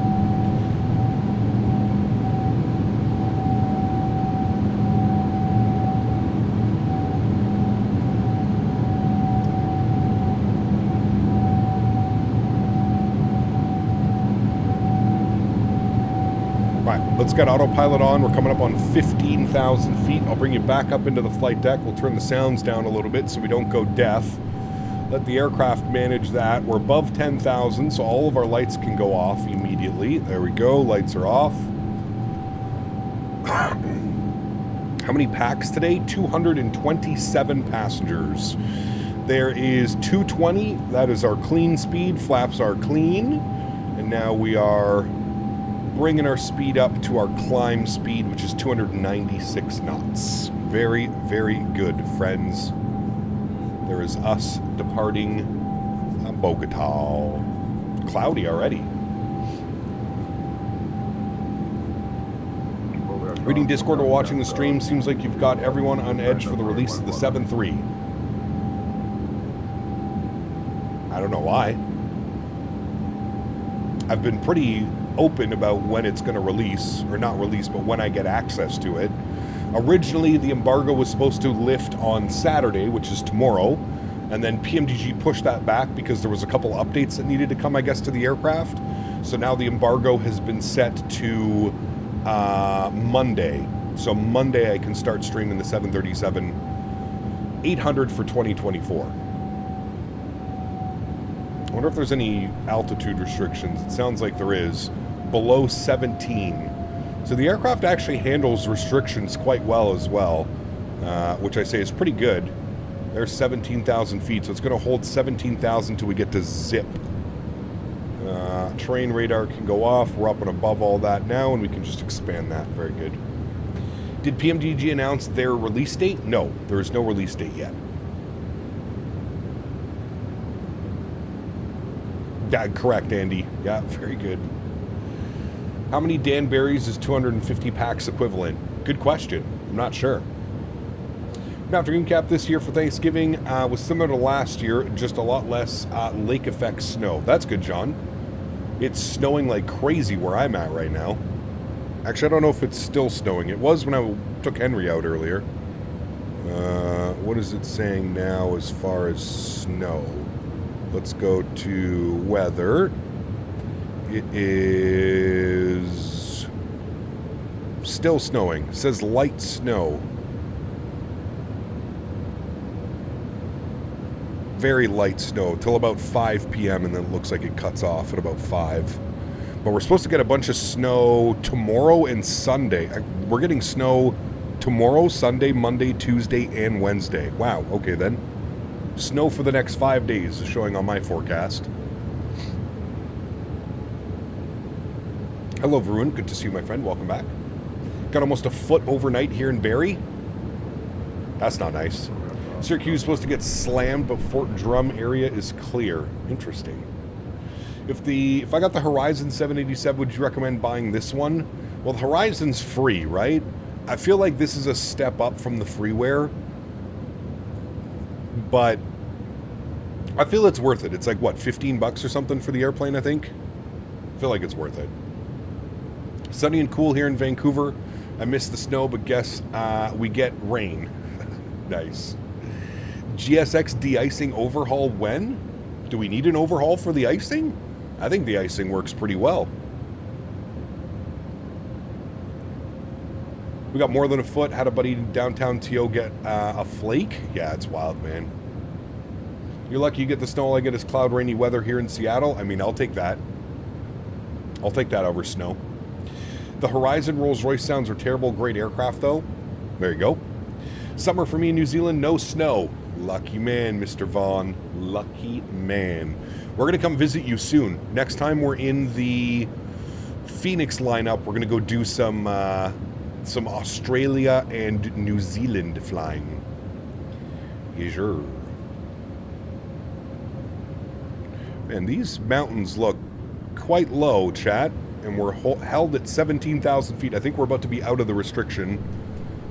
Let's get autopilot on. We're coming up on 15,000 feet. I'll bring you back up into the flight deck. We'll turn the sounds down a little bit so we don't go deaf. Let the aircraft manage that. We're above 10,000, so all of our lights can go off immediately. There we go. Lights are off. How many packs today? 227 passengers. There is 220. That is our clean speed. Flaps are clean. And now we are bringing our speed up to our climb speed, which is 296 knots. Very, very good, friends. There is us departing Bogota. Cloudy already. Reading Discord or watching the stream, seems like you've got everyone on edge for the release of the 7.3. I don't know why. I've been pretty open about when it's going to release, or not release, but when I get access to it. Originally, the embargo was supposed to lift on Saturday, which is tomorrow, and then PMDG pushed that back because there was a couple updates that needed to come, I guess, to the aircraft. So now the embargo has been set to Monday. So Monday I can start streaming the 737-800 for 2024. I wonder if there's any altitude restrictions. It sounds like there is. Below 17. So the aircraft actually handles restrictions quite well as well, which I say is pretty good. There's 17,000 feet, so it's going to hold 17,000 till we get to zip. Terrain radar can go off. We're up and above all that now, and we can just expand that. Very good. Did PMDG announce their release date? No, there is no release date yet. Yeah, correct, Andy. Yeah, very good. How many Danberries is 250 packs equivalent? Good question. I'm not sure. After Cap this year for Thanksgiving was similar to last year, just a lot less lake effect snow. That's good, John. It's snowing like crazy where I'm at right now. Actually, I don't know if it's still snowing. It was when I took Henry out earlier. What is it saying now as far as snow? Let's go to weather. It is still snowing. It says light snow. Very light snow till about 5 p.m. and then it looks like it cuts off at about 5. But we're supposed to get a bunch of snow tomorrow and Sunday. We're getting snow tomorrow, Sunday, Monday, Tuesday, and Wednesday. Wow, okay then. Snow for the next 5 days is showing on my forecast. Hello, Varun. Good to see you, my friend. Welcome back. Got almost a foot overnight here in Barrie. That's not nice. Syracuse is supposed to get slammed, but Fort Drum area is clear. Interesting. If I got the Horizon 787, would you recommend buying this one? Well, the Horizon's free, right? I feel like this is a step up from the freeware, but I feel it's worth it. It's like, what, 15 bucks or something for the airplane, I think? I feel like it's worth it. Sunny and cool here in Vancouver. I miss the snow, but guess we get rain. Nice. GSX de-icing overhaul when? Do we need an overhaul for the icing? I think the icing works pretty well. We got more than a foot. Had a buddy downtown TO get a flake. Yeah, it's wild, man. You're lucky you get the snow. All I get is cloud, rainy weather here in Seattle. I mean, I'll take that. I'll take that over snow. The Horizon Rolls-Royce sounds are terrible. Great aircraft, though. There you go. Summer for me in New Zealand, no snow. Lucky man, Mr. Vaughn. Lucky man. We're going to come visit you soon. Next time we're in the Phoenix lineup, we're going to go do some Australia and New Zealand flying. Yes, sir. Man, these mountains look quite low, chat. And we're held at 17,000 feet. I think we're about to be out of the restriction.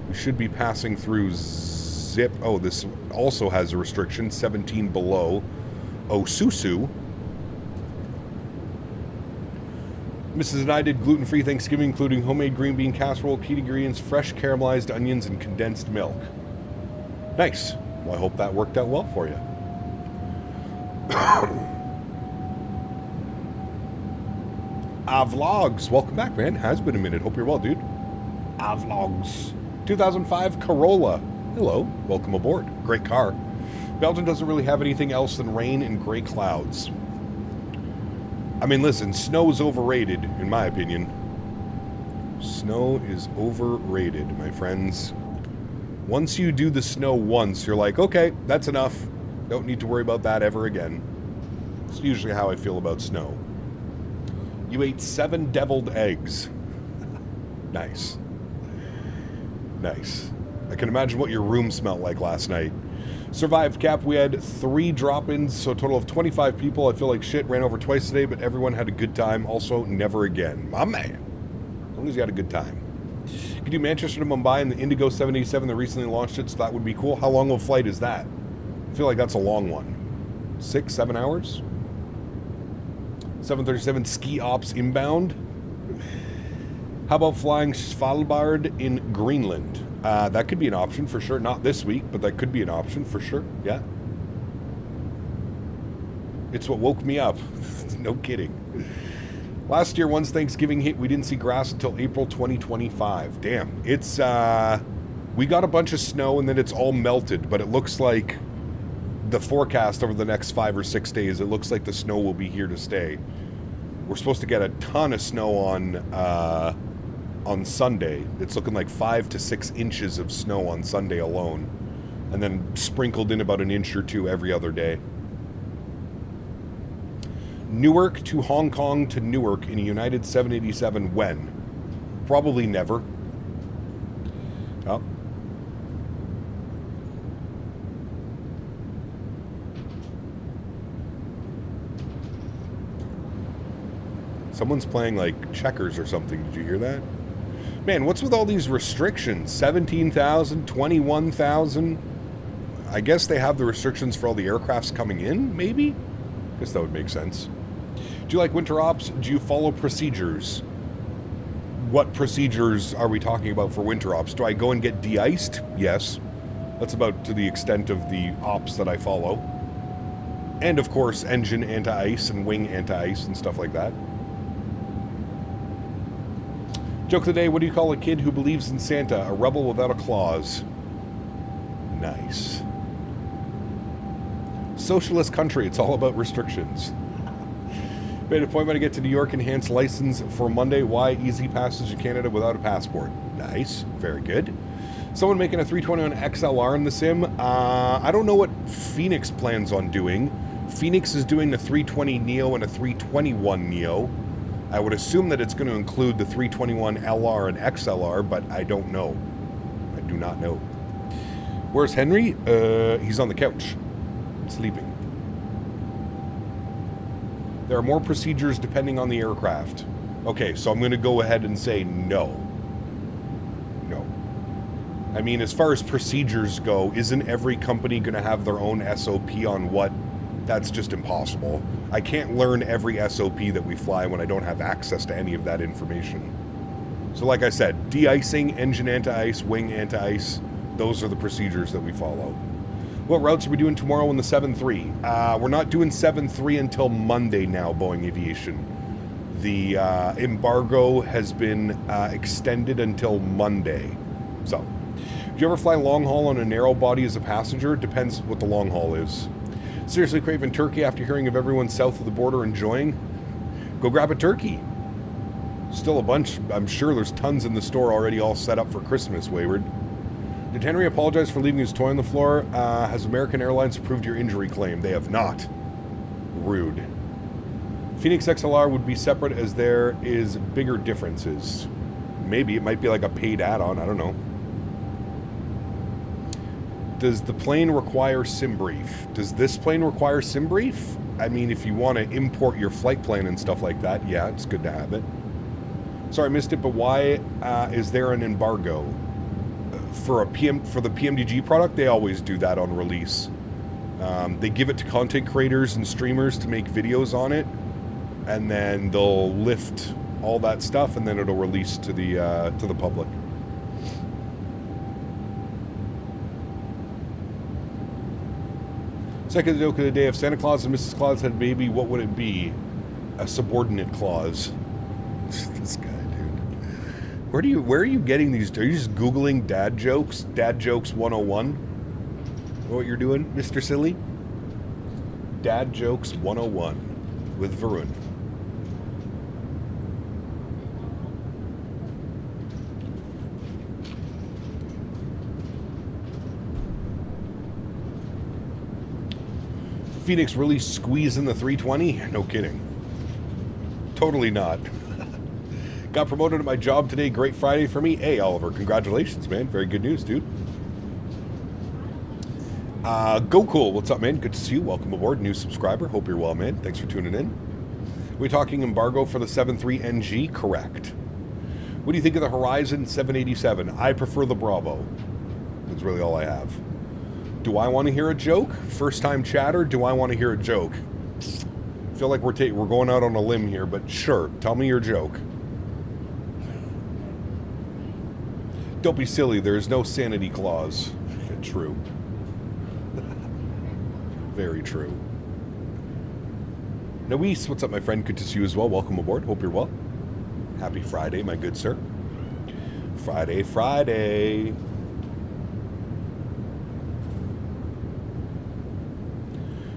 We should be passing through zip. Oh, this also has a restriction, 17 below. Osusu. Mrs. and I did gluten-free Thanksgiving, including homemade green bean casserole, key ingredients, fresh caramelized onions, and condensed milk. Nice. Well, I hope that worked out well for you. Vlogs, welcome back, man. Has been a minute. Hope you're well, dude. Vlogs. 2005 Corolla. Hello. Welcome aboard. Great car. Belgium doesn't really have anything else than rain and gray clouds. I mean, listen, snow is overrated, in my opinion. Snow is overrated, my friends. Once you do the snow once, you're like, okay, that's enough. Don't need to worry about that ever again. It's usually how I feel about snow. You ate 7 deviled eggs. Nice. Nice. I can imagine what your room smelled like last night. Survived, Cap. We had 3 drop-ins, so a total of 25 people. I feel like shit. Ran over twice today, but everyone had a good time. Also, never again. My man. As long as you had a good time. You could do Manchester to Mumbai and the Indigo 787 that recently launched it, so that would be cool. How long of a flight is that? I feel like that's a long one. 6, 7 hours? 737 ski ops inbound. How about flying Svalbard in Greenland? That could be an option for sure. Not this week, but that could be an option for sure. Yeah. It's what woke me up. No kidding. Last year, once Thanksgiving hit, we didn't see grass until April 2025. Damn. It's, we got a bunch of snow and then it's all melted, but it looks like the forecast over the next 5 or 6 days, it looks like the snow will be here to stay. We're supposed to get a ton of snow on Sunday. It's looking like 5 to 6 inches of snow on Sunday alone, and then sprinkled in about an inch or 2 every other day. Newark to Hong Kong to Newark in a United 787 when? Probably never. Oh. Someone's playing like checkers or something. Did you hear that? Man, what's with all these restrictions? 17,000, 21,000. I guess they have the restrictions for all the aircrafts coming in, maybe? I guess that would make sense. Do you like winter ops? Do you follow procedures? What procedures are we talking about for winter ops? Do I go and get de-iced? Yes. That's about to the extent of the ops that I follow. And of course, engine anti-ice and wing anti-ice and stuff like that. Joke of the day, what do you call a kid who believes in Santa? A rebel without a clause. Nice. Socialist country, it's all about restrictions. Made an appointment to get to New York, enhanced license for Monday. Why? Easy passage to Canada without a passport. Nice. Very good. Someone making a 321 XLR in the sim. I don't know what Phoenix plans on doing. Phoenix is doing a 320 Neo and a 321 Neo. I would assume that it's going to include the 321 LR and XLR, but I don't know. I do not know. Where's Henry? He's on the couch, sleeping. There are more procedures depending on the aircraft. Okay, so I'm going to go ahead and say no. No. I mean, as far as procedures go, isn't every company going to have their own SOP on what? That's just impossible. I can't learn every SOP that we fly when I don't have access to any of that information. So like I said, de-icing, engine anti-ice, wing anti-ice, those are the procedures that we follow. What routes are we doing tomorrow in the 7-3? We're not doing 7-3 until Monday now, Boeing Aviation. The embargo has been extended until Monday. So, do you ever fly long haul on a narrow body as a passenger? Depends what the long haul is. Seriously craving turkey after hearing of everyone south of the border enjoying? Go grab a turkey. Still a bunch. I'm sure there's tons in the store already all set up for Christmas, Wayward. Did Henry apologize for leaving his toy on the floor? Has American Airlines approved your injury claim? They have not. Rude. Phoenix XLR would be separate as there is bigger differences. Maybe it might be like a paid add-on. I don't know. Does the plane require sim brief? Does this plane require sim brief? I mean, if you want to import your flight plan and stuff like that, yeah, it's good to have it. Sorry, I missed it, but why is there an embargo? For the PMDG product, they always do that on release. They give it to content creators and streamers to make videos on it, and then they'll lift all that stuff, and then it'll release to the public. Second joke of the day: if Santa Claus and Mrs. Claus had a baby, what would it be? A subordinate clause. This guy, dude. Where are you getting these? Are you just Googling dad jokes? Dad jokes 101? What you're doing, Mr. Silly? Dad jokes 101 with Varun. Phoenix really squeezing the 320? No kidding. Totally not. Got promoted at my job today. Great Friday for me. Hey, Oliver, congratulations, man. Very good news, dude. Go Cool. What's up, man? Good to see you. Welcome aboard. New subscriber. Hope you're well, man. Thanks for tuning in. We're talking embargo for the 7.3 NG? Correct. What do you think of the Horizon 787? I prefer the Bravo. That's really all I have. Do I want to hear a joke? First time chatter, do I want to hear a joke? I feel like we're going out on a limb here, but sure, tell me your joke. Don't be silly, there is no sanity clause. True. Very true. Noise, what's up, my friend? Good to see you as well. Welcome aboard. Hope you're well. Happy Friday, my good sir. Friday, Friday.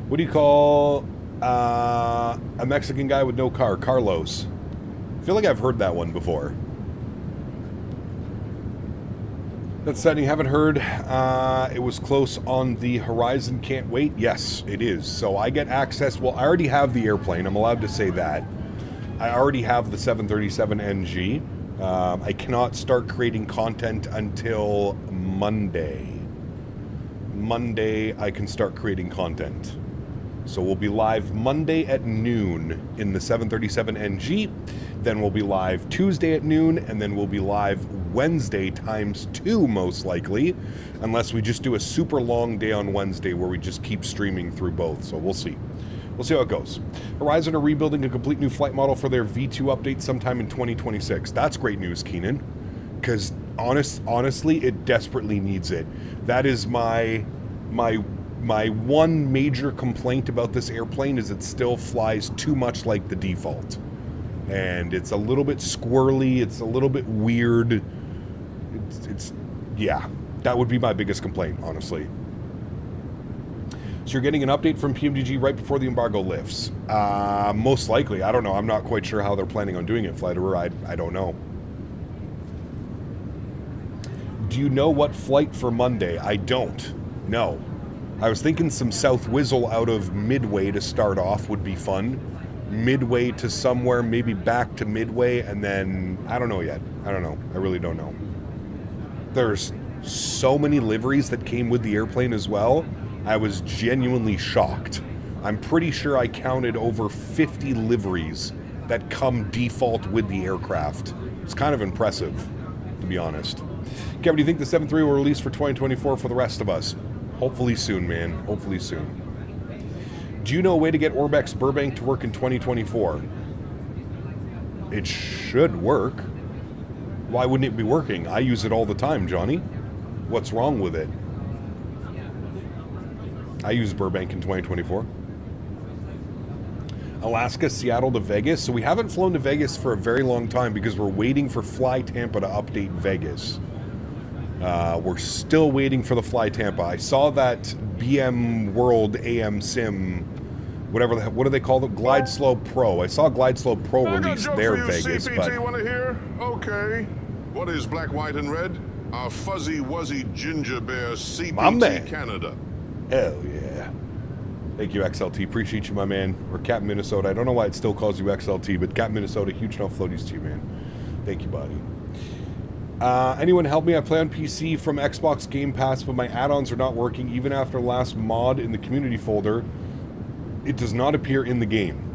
What do you call a Mexican guy with no car? Carlos. I feel like I've heard that one before. That's something you haven't heard. It was close on the Horizon. Can't wait. Yes, it is. So I get access. Well, I already have the airplane. I'm allowed to say that. I already have the 737 NG. I cannot start creating content until Monday. Monday, I can start creating content. So we'll be live Monday at noon in the 737 NG. Then we'll be live Tuesday at noon, and then we'll be live Wednesday ×2 most likely, unless we just do a super long day on Wednesday where we just keep streaming through both. So we'll see. We'll see how it goes. Horizon are rebuilding a complete new flight model for their V2 update sometime in 2026. That's great news, Keenan, because honestly, it desperately needs it. That is my one major complaint about this airplane is it still flies too much like the default. And it's a little bit squirrely, it's a little bit weird. Yeah, that would be my biggest complaint, honestly. So you're getting an update from PMDG right before the embargo lifts? Most likely, I don't know. I'm not quite sure how they're planning on doing it, Fliterer. I don't know. Do you know what flight for Monday? I don't. No. I was thinking some South Whizzle out of Midway to start off would be fun. Midway to somewhere, maybe back to Midway, and then, I don't know yet. I don't know. I really don't know. There's so many liveries that came with the airplane as well. I was genuinely shocked. I'm pretty sure I counted over 50 liveries that come default with the aircraft. It's kind of impressive, to be honest. Kevin, do you think the 7.3 will release for 2024 for the rest of us? Hopefully soon, man. Hopefully soon. Do you know a way to get Orbex Burbank to work in 2024? It should work. Why wouldn't it be working? I use it all the time, Johnny. What's wrong with it? I use Burbank in 2024. Alaska, Seattle to Vegas. So we haven't flown to Vegas for a very long time because we're waiting for Fly Tampa to update Vegas. We're still waiting for the Fly Tampa. I saw that BM World AM Sim, whatever what do they call it? Glide Slow Pro. I saw Glide Slow Pro release their Vegas, CPT, but want to hear? Okay. What is black, white, and red? Our fuzzy, wuzzy ginger bear CPT Canada. Hell yeah. Thank you, XLT. Appreciate you, my man. Or Cap Minnesota. I don't know why it still calls you XLT, but Cap Minnesota, huge enough floaties to you, man. Thank you, buddy. Anyone help me? I play on PC from Xbox Game Pass, but my add-ons are not working. Even after last mod in the community folder, it does not appear in the game.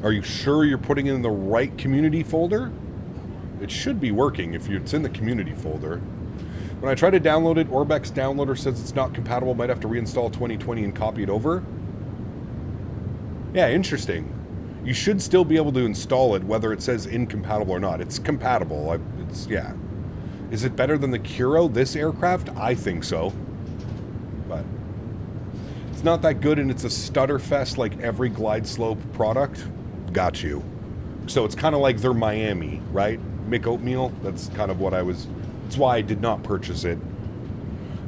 Are you sure you're putting it in the right community folder? It should be working if it's in the community folder. When I try to download it, Orbex Downloader says it's not compatible. Might have to reinstall 2020 and copy it over. Yeah, interesting. You should still be able to install it, whether it says incompatible or not. It's compatible. Yeah. Is it better than the Kuro, this aircraft? I think so. But it's not that good, and it's a stutter fest like every glide slope product. Got you. So it's kind of like their Miami, right? Mick Oatmeal. That's kind of what I was... That's why I did not purchase it.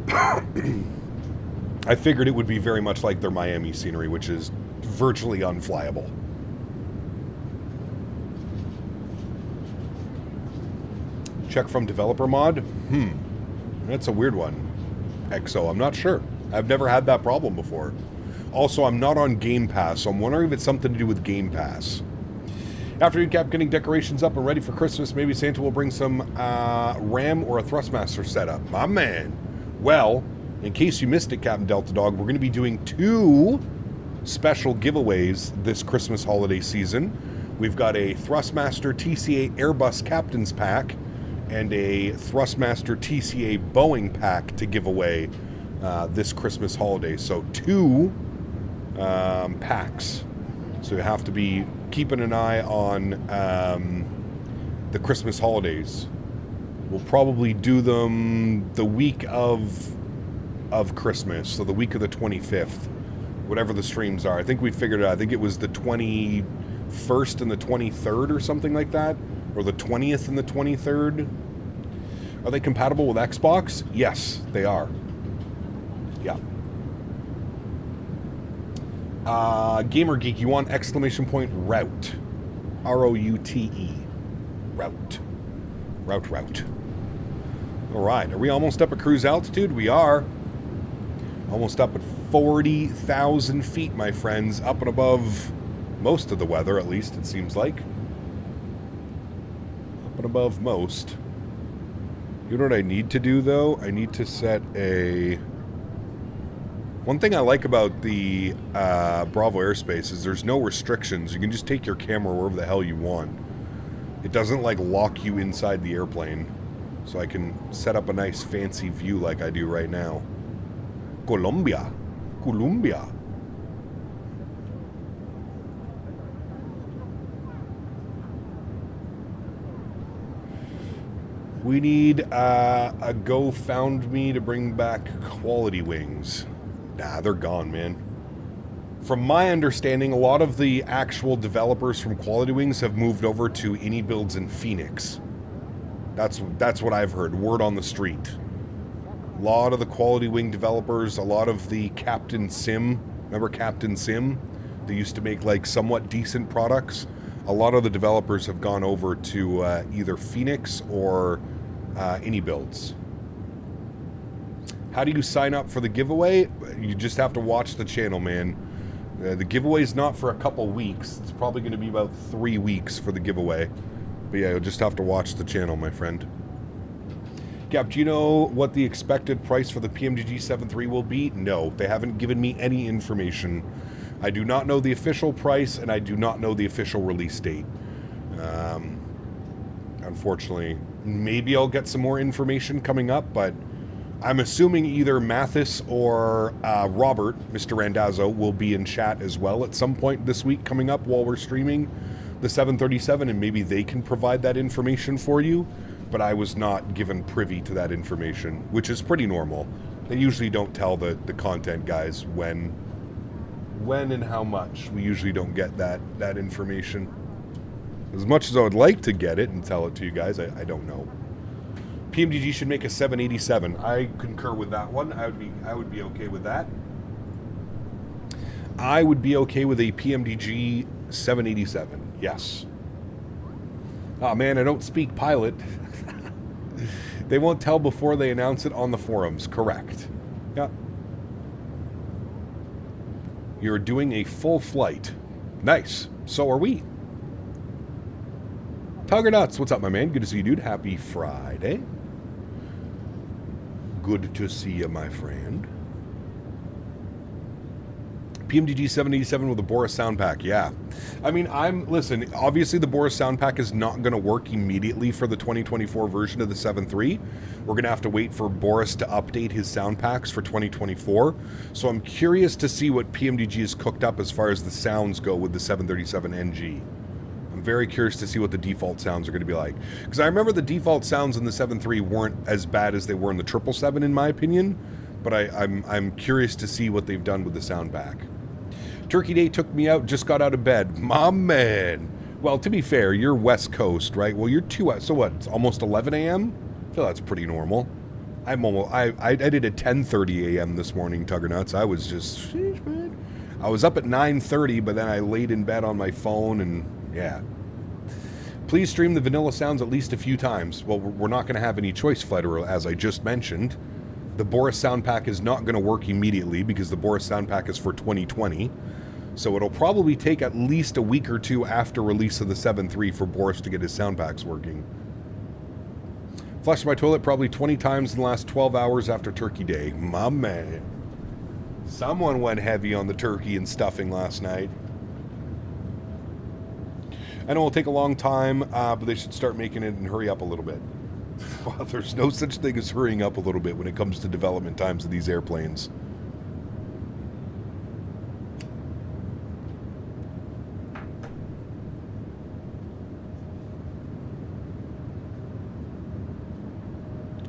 I figured it would be very much like their Miami scenery, which is virtually unflyable. Check from developer mod? That's a weird one. EXO, I'm not sure. I've never had that problem before. Also, I'm not on Game Pass, so I'm wondering if it's something to do with Game Pass. Afternoon, Cap, getting decorations up and ready for Christmas. Maybe Santa will bring some RAM or a Thrustmaster setup. My man. Well, in case you missed it, Captain Delta Dog, we're going to be doing 2 special giveaways this Christmas holiday season. We've got a Thrustmaster TCA Airbus Captain's Pack and a Thrustmaster TCA Boeing Pack to give away this Christmas holiday. So 2 packs. So you have to be keeping an eye on the Christmas holidays. We'll probably do them the week of Christmas, so the week of the 25th, whatever the streams are. I think we figured it out. I think it was the 21st and the 23rd or something like that, or the 20th and the 23rd. Are they compatible with Xbox? Yes, they are. Yeah. Gamer Geek, you want exclamation point route. R-O-U-T-E. Route. Route. All right. Are we almost up at cruise altitude? We are. Almost up at 40,000 feet, my friends. Up and above most of the weather, at least, it seems like. Up and above most. You know what I need to do, though? I need to set a... One thing I like about the BravoAirspace is there's no restrictions. You can just take your camera wherever the hell you want. It doesn't, like, lock you inside the airplane. So I can set up a nice fancy view like I do right now. Colombia. We need a GoFundMe to bring back quality wings. Nah, they're gone, man. From my understanding, a lot of the actual developers from Quality Wings have moved over to AnyBuilds in Phoenix. That's what I've heard. Word on the street. A lot of the Quality Wing developers, a lot of the Captain Sim, remember Captain Sim? They used to make like somewhat decent products. A lot of the developers have gone over to either Phoenix or AnyBuilds. How do you sign up for the giveaway? You just have to watch the channel, man. The giveaway's not for a couple weeks. It's probably going to be about 3 weeks for the giveaway. But yeah, you'll just have to watch the channel, my friend. Gap, do you know what the expected price for the PMDG 7.3 will be? No, they haven't given me any information. I do not know the official price, and I do not know the official release date. Unfortunately, maybe I'll get some more information coming up, but I'm assuming either Mathis or Robert, Mr. Randazzo, will be in chat as well at some point this week coming up while we're streaming the 737, and maybe they can provide that information for you. But I was not given privy to that information, which is pretty normal. They usually don't tell the content guys when and how much. We usually don't get that information. As much as I would like to get it and tell it to you guys, I don't know. PMDG should make a 787. I concur with that one. I would be okay with that. I would be okay with a PMDG 787. Yes. Oh man, I don't speak pilot. They won't tell before they announce it on the forums. Correct. Yeah. You're doing a full flight. Nice. So are we. Tugger Nuts, what's up, my man? Good to see you, dude. Happy Friday. Good to see you, my friend. PMDG 787 with a Boris sound pack. Yeah. I mean, listen, obviously the Boris sound pack is not going to work immediately for the 2024 version of the 7.3. We're going to have to wait for Boris to update his sound packs for 2024. So I'm curious to see what PMDG has cooked up as far as the sounds go with the 737 NG. I'm very curious to see what the default sounds are going to be like. Because I remember the default sounds in the 7.3 weren't as bad as they were in the 777, in my opinion. But I'm curious to see what they've done with the sound pack. Turkey Day took me out, just got out of bed. My man. Well, to be fair, you're West Coast, right? Well, you're 2 hours. So what? It's almost 11 a.m.? I feel that's pretty normal. I did at 10:30 a.m. this morning, Tugger Nuts. I was just... sheesh, man. I was up at 9:30, but then I laid in bed on my phone and... yeah. Please stream the vanilla sounds at least a few times. Well, we're not going to have any choice, Flite, as I just mentioned. The Boris sound pack is not going to work immediately because the Boris sound pack is for 2020. So it'll probably take at least a week or two after release of the 7.3 for Boris to get his sound packs working. Flushed my toilet probably 20 times in the last 12 hours after Turkey Day. My man. Someone went heavy on the turkey and stuffing last night. I know it'll take a long time, but they should start making it and hurry up a little bit. Well, there's no such thing as hurrying up a little bit when it comes to development times of these airplanes.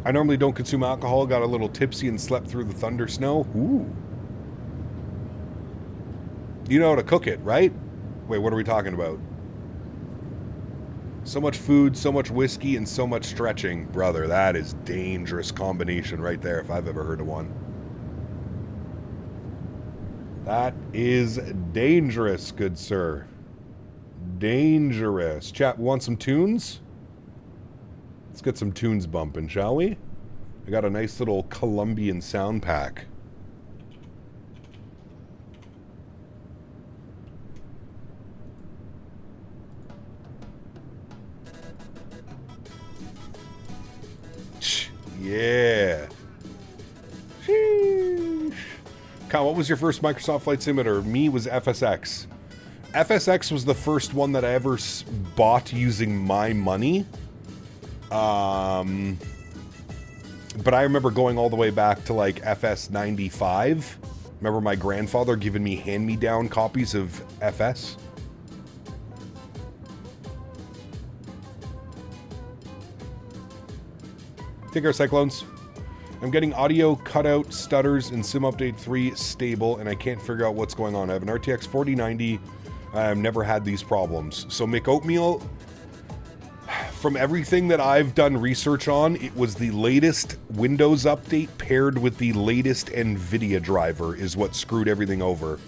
I normally don't consume alcohol, got a little tipsy and slept through the thunder snow. Ooh. You know how to cook it, right? Wait, what are we talking about? So much food, so much whiskey, and so much stretching. Brother, that is dangerous combination right there if I've ever heard of one. That is dangerous, good sir. Dangerous. Chat, want some tunes? Let's get some tunes bumping, shall we? I got a nice little Colombian sound pack. Yeah. Sheesh. Kyle, what was your first Microsoft Flight Simulator? Me was FSX. FSX was the first one that I ever bought using my money. But I remember going all the way back to like FS95. Remember my grandfather giving me hand-me-down copies of FS? Take care, Cyclones. I'm getting audio cutout, stutters, and Sim Update 3 stable, and I can't figure out what's going on. I have an RTX 4090. I've never had these problems. So McOatmeal, from everything that I've done research on, it was the latest Windows update paired with the latest NVIDIA driver is what screwed everything over.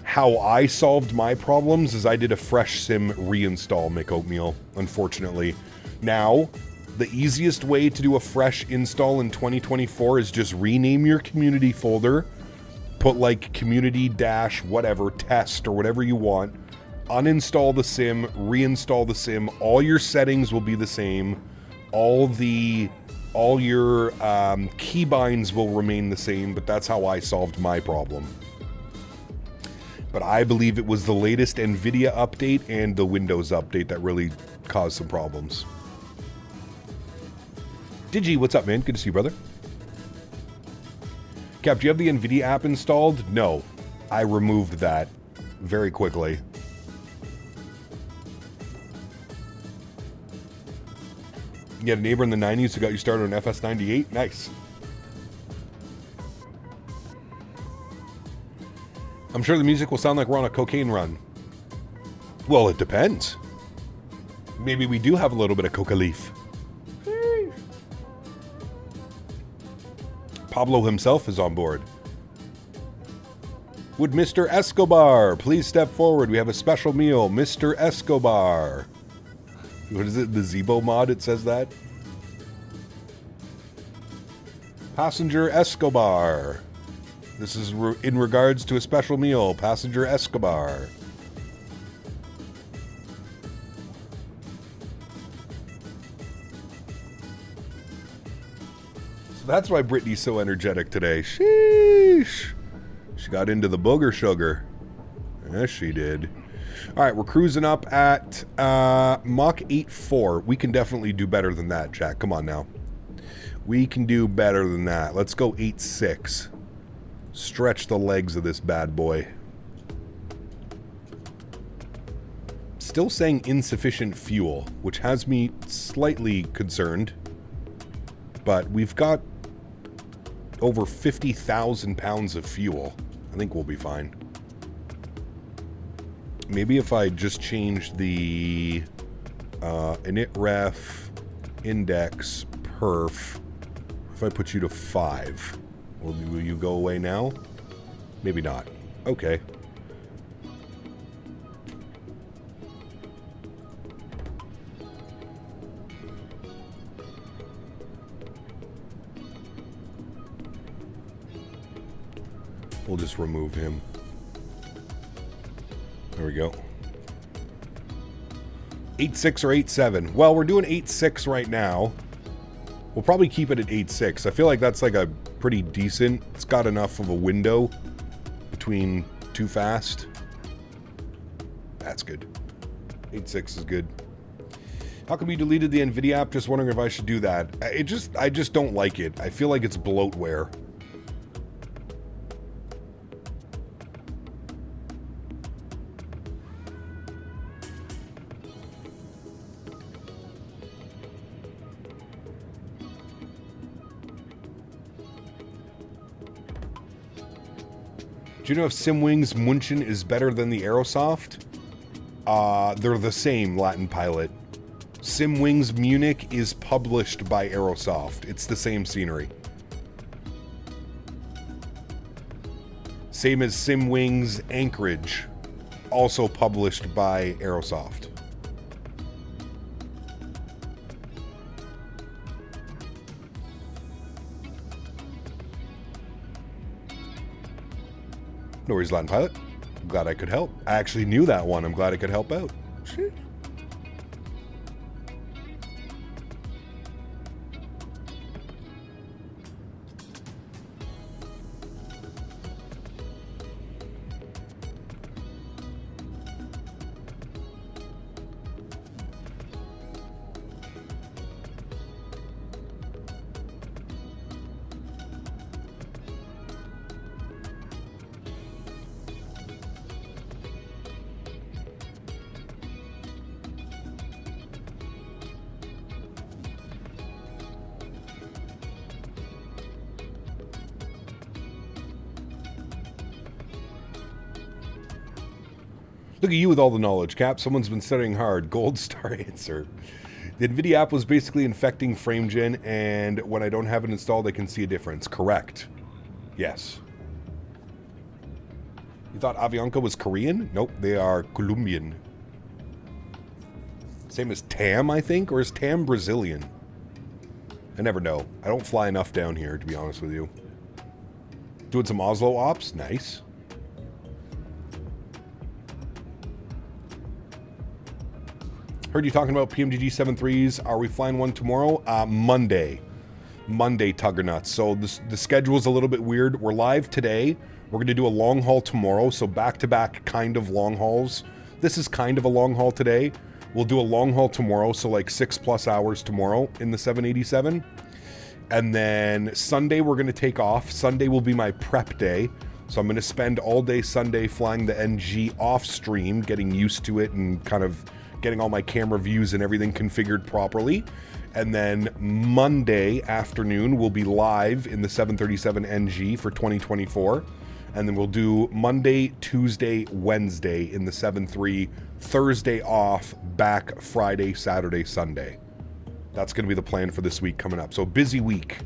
How I solved my problems is I did a fresh sim reinstall, McOatmeal, unfortunately. Now, the easiest way to do a fresh install in 2024 is just rename your community folder, put like community dash whatever, test or whatever you want, uninstall the sim, reinstall the sim, all your settings will be the same, all your keybinds will remain the same, but that's how I solved my problem. But I believe it was the latest NVIDIA update and the Windows update that really caused some problems. Digi, what's up, man? Good to see you, brother. Cap, do you have the NVIDIA app installed? No. I removed that very quickly. You had a neighbor in the 90s who got you started on FS98? Nice. I'm sure the music will sound like we're on a cocaine run. Well, it depends. Maybe we do have a little bit of coca leaf. Pablo himself is on board. Would Mr. Escobar please step forward? We have a special meal. Mr. Escobar. What is it? The Zebo mod, it says that? Passenger Escobar. This is in regards to a special meal. Passenger Escobar. So that's why Brittany's so energetic today. Sheesh. She got into the booger sugar. Yes, she did. All right, we're cruising up at Mach 8.4. We can definitely do better than that, Jack. Come on now. We can do better than that. Let's go 8.6. Stretch the legs of this bad boy. Still saying insufficient fuel, which has me slightly concerned. But we've got over 50,000 pounds of fuel. I think we'll be fine. Maybe if I just change the init ref, index, perf, if I put you to 5, will you go away now? Maybe not. Okay. We'll just remove him. There we go. 8.6 or 8.7. Well, we're doing 8.6 right now. We'll probably keep it at 8.6. I feel like that's like a pretty decent. It's got enough of a window between too fast. That's good. 8.6 is good. How come you deleted the NVIDIA app? Just wondering if I should do that. I just don't like it. I feel like it's bloatware. Do you know if Simwings Munchen is better than the Aerosoft? They're the same, Latin Pilot. Simwings Munich is published by Aerosoft. It's the same scenery. Same as Simwings Anchorage, also published by Aerosoft. No worries, Latin Pilot. I'm glad I could help. I actually knew that one. I'm glad I could help out. Look at you with all the knowledge, Cap. Someone's been studying hard. Gold star answer. The NVIDIA app was basically infecting FrameGen, and when I don't have it installed, I can see a difference. Correct. Yes. You thought Avianca was Korean? Nope, they are Colombian. Same as Tam, I think? Or is Tam Brazilian? I never know. I don't fly enough down here, to be honest with you. Doing some Oslo ops? Nice. Heard you talking about PMGG 7.3s. Are we flying one tomorrow? Monday. Monday, Tuggernuts. So the schedule's a little bit weird. We're live today. We're going to do a long haul tomorrow. So back-to-back kind of long hauls. This is kind of a long haul today. We'll do a long haul tomorrow. So like 6+ hours tomorrow in the 787. And then Sunday we're going to take off. Sunday will be my prep day. So I'm going to spend all day Sunday flying the NG off stream, getting used to it and kind of getting all my camera views and everything configured properly. And then Monday afternoon, we'll be live in the 737 NG for 2024. And then we'll do Monday, Tuesday, Wednesday in the 7.3, Thursday off, back Friday, Saturday, Sunday. That's going to be the plan for this week coming up. So busy week.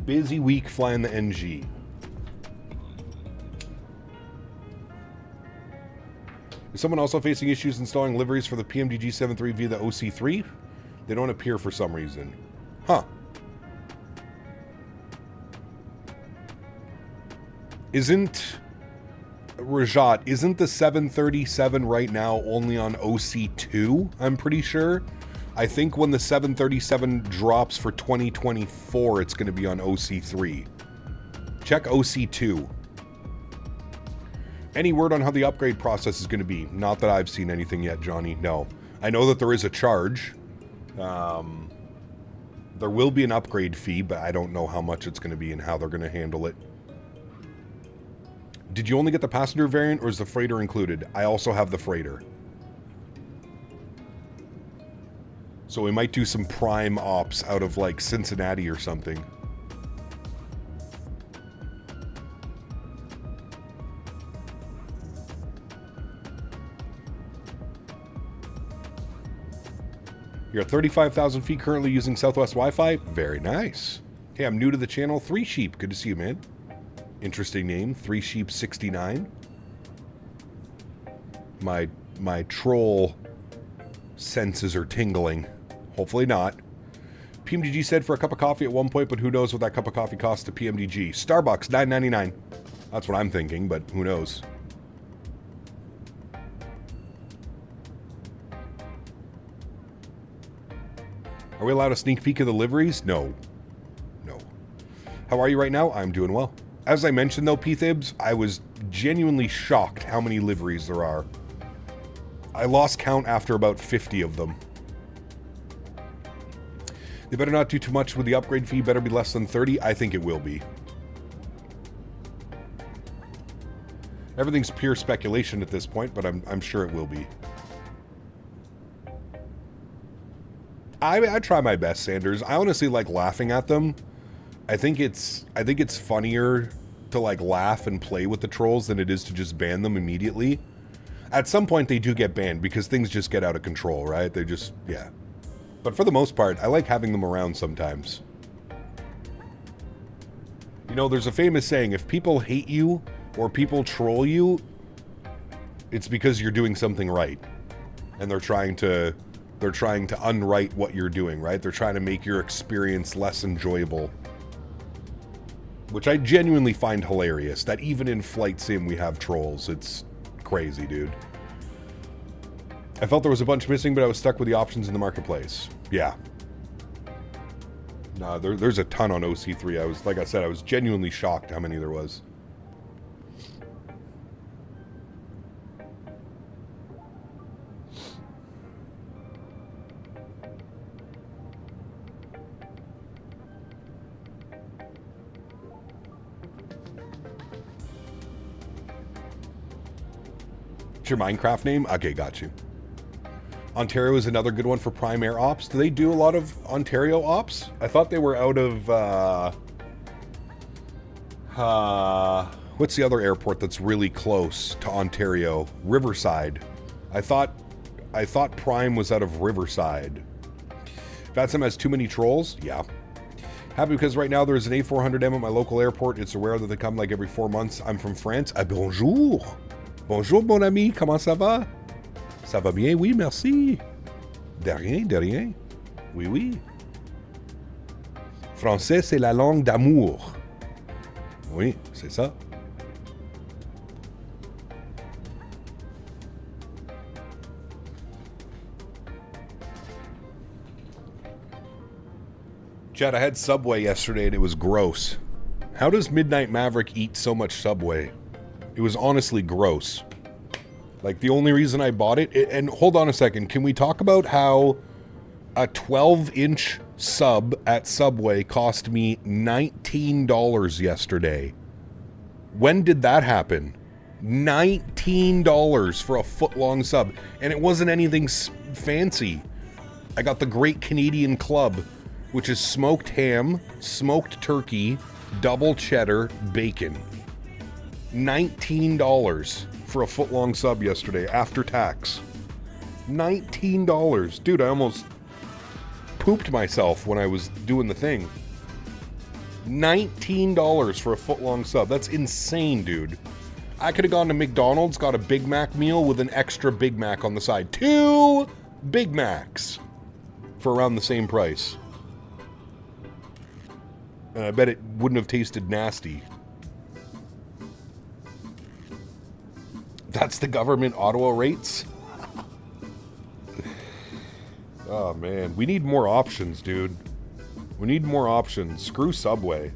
Busy week flying the NG. Is someone also facing issues installing liveries for the PMDG 7.3 via the OC3? They don't appear for some reason. Huh. Isn't the 737 right now only on OC2? I'm pretty sure. I think when the 737 drops for 2024, it's going to be on OC3. Check OC2. Any word on how the upgrade process is going to be? Not that I've seen anything yet, Johnny. No. I know that there is a charge. There will be an upgrade fee, but I don't know how much it's going to be and how they're going to handle it. Did you only get the passenger variant, or is the freighter included? I also have the freighter. So we might do some prime ops out of, like, Cincinnati or something. You're at 35,000 feet currently using Southwest Wi-Fi? Very nice. Hey, I'm new to the channel. 3 Sheep. Good to see you, man. Interesting name. 3 Sheep 69. My troll senses are tingling. Hopefully not. PMDG said for a cup of coffee at one point, but who knows what that cup of coffee costs to PMDG. Starbucks, $9.99. That's what I'm thinking, but who knows? Are we allowed a sneak peek of the liveries? No. No. How are you right now? I'm doing well. As I mentioned, though, P-Thibs, I was genuinely shocked how many liveries there are. I lost count after about 50 of them. They better not do too much with the upgrade fee. Better be less than 30. I think it will be. Everything's pure speculation at this point, but I'm sure it will be. I try my best, Sanders. I honestly like laughing at them. I think it's funnier to like laugh and play with the trolls than it is to just ban them immediately. At some point they do get banned because things just get out of control, right? They just, yeah. But for the most part, I like having them around sometimes. You know, there's a famous saying, if people hate you or people troll you, it's because you're doing something right. And they're trying to unwrite what you're doing, right? They're trying to make your experience less enjoyable. Which I genuinely find hilarious, that even in Flight Sim we have trolls. It's crazy, dude. I felt there was a bunch missing, but I was stuck with the options in the marketplace. Yeah. No, there's a ton on OC3. Like I said, I was genuinely shocked how many there was. Your Minecraft name? Okay, got you. Ontario is another good one for Prime Air Ops. Do they do a lot of Ontario ops? I thought they were out of what's the other airport that's really close to Ontario? Riverside. I thought Prime was out of Riverside. Fatsum has too many trolls? Yeah. Happy because right now there's an A400M at my local airport. It's rare that they come like every 4 months. I'm from France. Ah, bonjour. Bonjour, mon ami, comment ça va? Ça va bien? Oui, merci. De rien, de rien. Oui, oui. Français, c'est la langue d'amour. Oui, c'est ça. Chad, I had Subway yesterday and it was gross. How does Midnight Maverick eat so much Subway? It was honestly gross. Like, the only reason I bought it... And hold on a second. Can we talk about how a 12-inch sub at Subway cost me $19 yesterday? When did that happen? $19 for a foot-long sub. And it wasn't anything fancy. I got the Great Canadian Club, which is smoked ham, smoked turkey, double cheddar, bacon. $19 for a foot-long sub yesterday, after tax. $19. Dude, I almost pooped myself when I was doing the thing. $19 for a foot-long sub. That's insane, dude. I could have gone to McDonald's, got a Big Mac meal with an extra Big Mac on the side. 2 Big Macs for around the same price. And I bet it wouldn't have tasted nasty. That's the government Ottawa rates? Oh, man. We need more options, dude. We need more options. Screw Subway.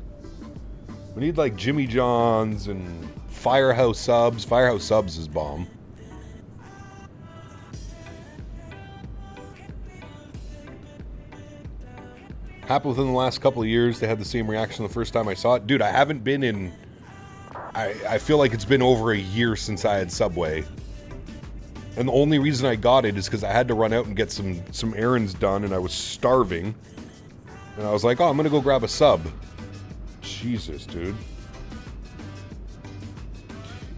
We need, like, Jimmy John's and Firehouse Subs. Firehouse Subs is bomb. Happened within the last couple of years. They had the same reaction the first time I saw it. Dude, I haven't been in... I feel like it's been over a year since I had Subway. And the only reason I got it is because I had to run out and get some errands done, and I was starving. And I was like, oh, I'm going to go grab a sub. Jesus, dude.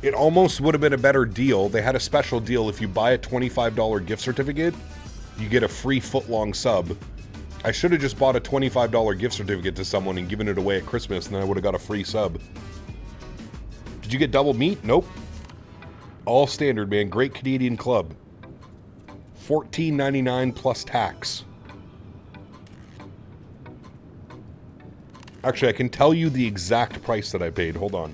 It almost would have been a better deal. They had a special deal. If you buy a $25 gift certificate, you get a free foot-long sub. I should have just bought a $25 gift certificate to someone and given it away at Christmas, and then I would have got a free sub. Did you get double meat? Nope. All standard, man. Great Canadian Club. $14.99 plus tax. Actually, I can tell you the exact price that I paid. Hold on.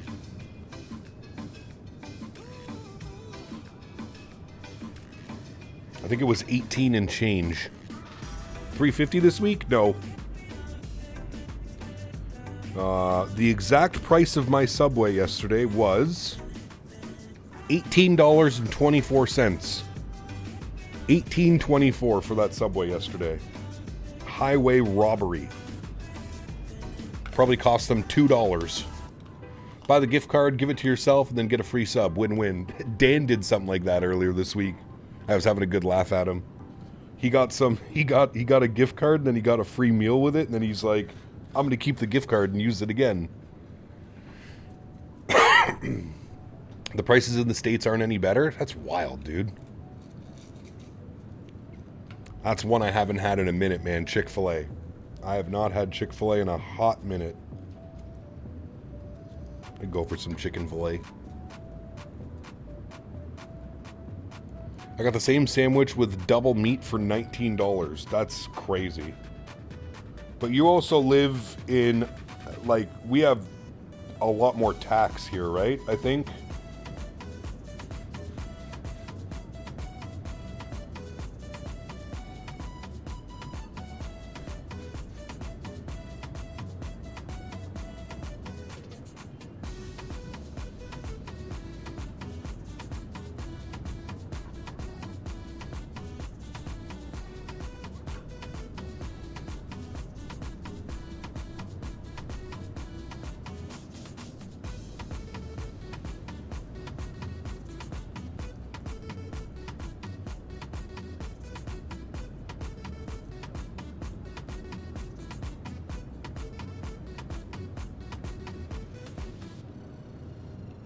I think it was 18 and change. $3.50 this week? No. The exact price of my Subway yesterday was $18.24. $18.24 for that Subway yesterday. Highway robbery. Probably cost them $2. Buy the gift card, give it to yourself, and then get a free sub. Win-win. Dan did something like that earlier this week. I was having a good laugh at him. He got a gift card, and then he got a free meal with it, and then he's like, I'm going to keep the gift card and use it again. The prices in the States aren't any better? That's wild, dude. That's one I haven't had in a minute, man. Chick-fil-A. I have not had Chick-fil-A in a hot minute. I'd go for some chicken fillet. I got the same sandwich with double meat for $19. That's crazy. But you also live in, like, we have a lot more tax here, right? I think.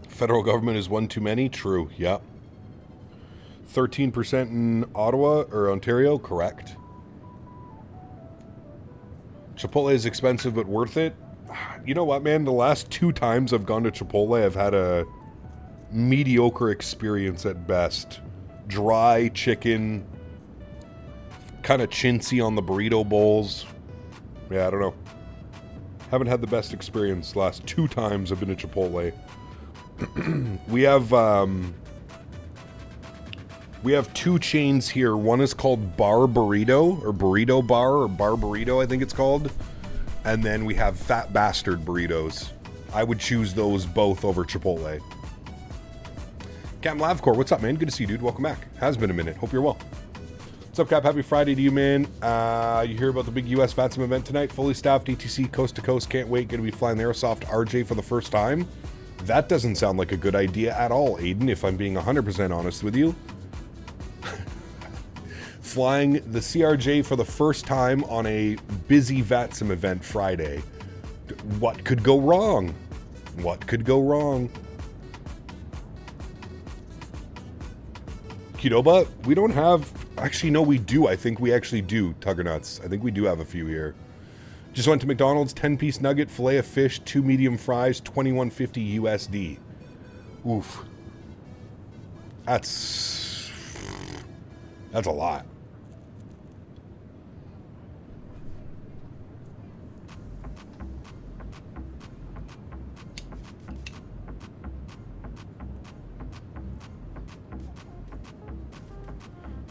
Federal government is one too many? True, yeah. 13% in Ottawa or Ontario? Correct. Chipotle is expensive but worth it? You know what, man? The last 2 times I've gone to Chipotle, I've had a mediocre experience at best. Dry chicken, kind of chintzy on the burrito bowls. Yeah, I don't know. Haven't had the best experience the last 2 times I've been to Chipotle. We have 2 chains here. One is called Bar Burrito, or Burrito Bar, or Bar Burrito, I think it's called. And then we have Fat Bastard Burritos. I would choose those both over Chipotle. Cam Lavcore, what's up, man? Good to see you, dude. Welcome back. Has been a minute. Hope you're well. What's up, Cap? Happy Friday to you, man. You hear about the big US VATSIM event tonight? Fully staffed ATC, coast to coast. Can't wait. Going to be flying the Aerosoft RJ for the first time. That doesn't sound like a good idea at all, Aiden, if I'm being 100% honest with you. Flying the CRJ for the first time on a busy VATSIM event Friday. What could go wrong? What could go wrong? Qdoba, we don't have... Actually, no, we do. I think we actually do, Tuggernuts. I think we do have a few here. Just went to McDonald's, 10-piece nugget, filet of fish, 2 medium fries, $21.50 USD. Oof. That's a lot.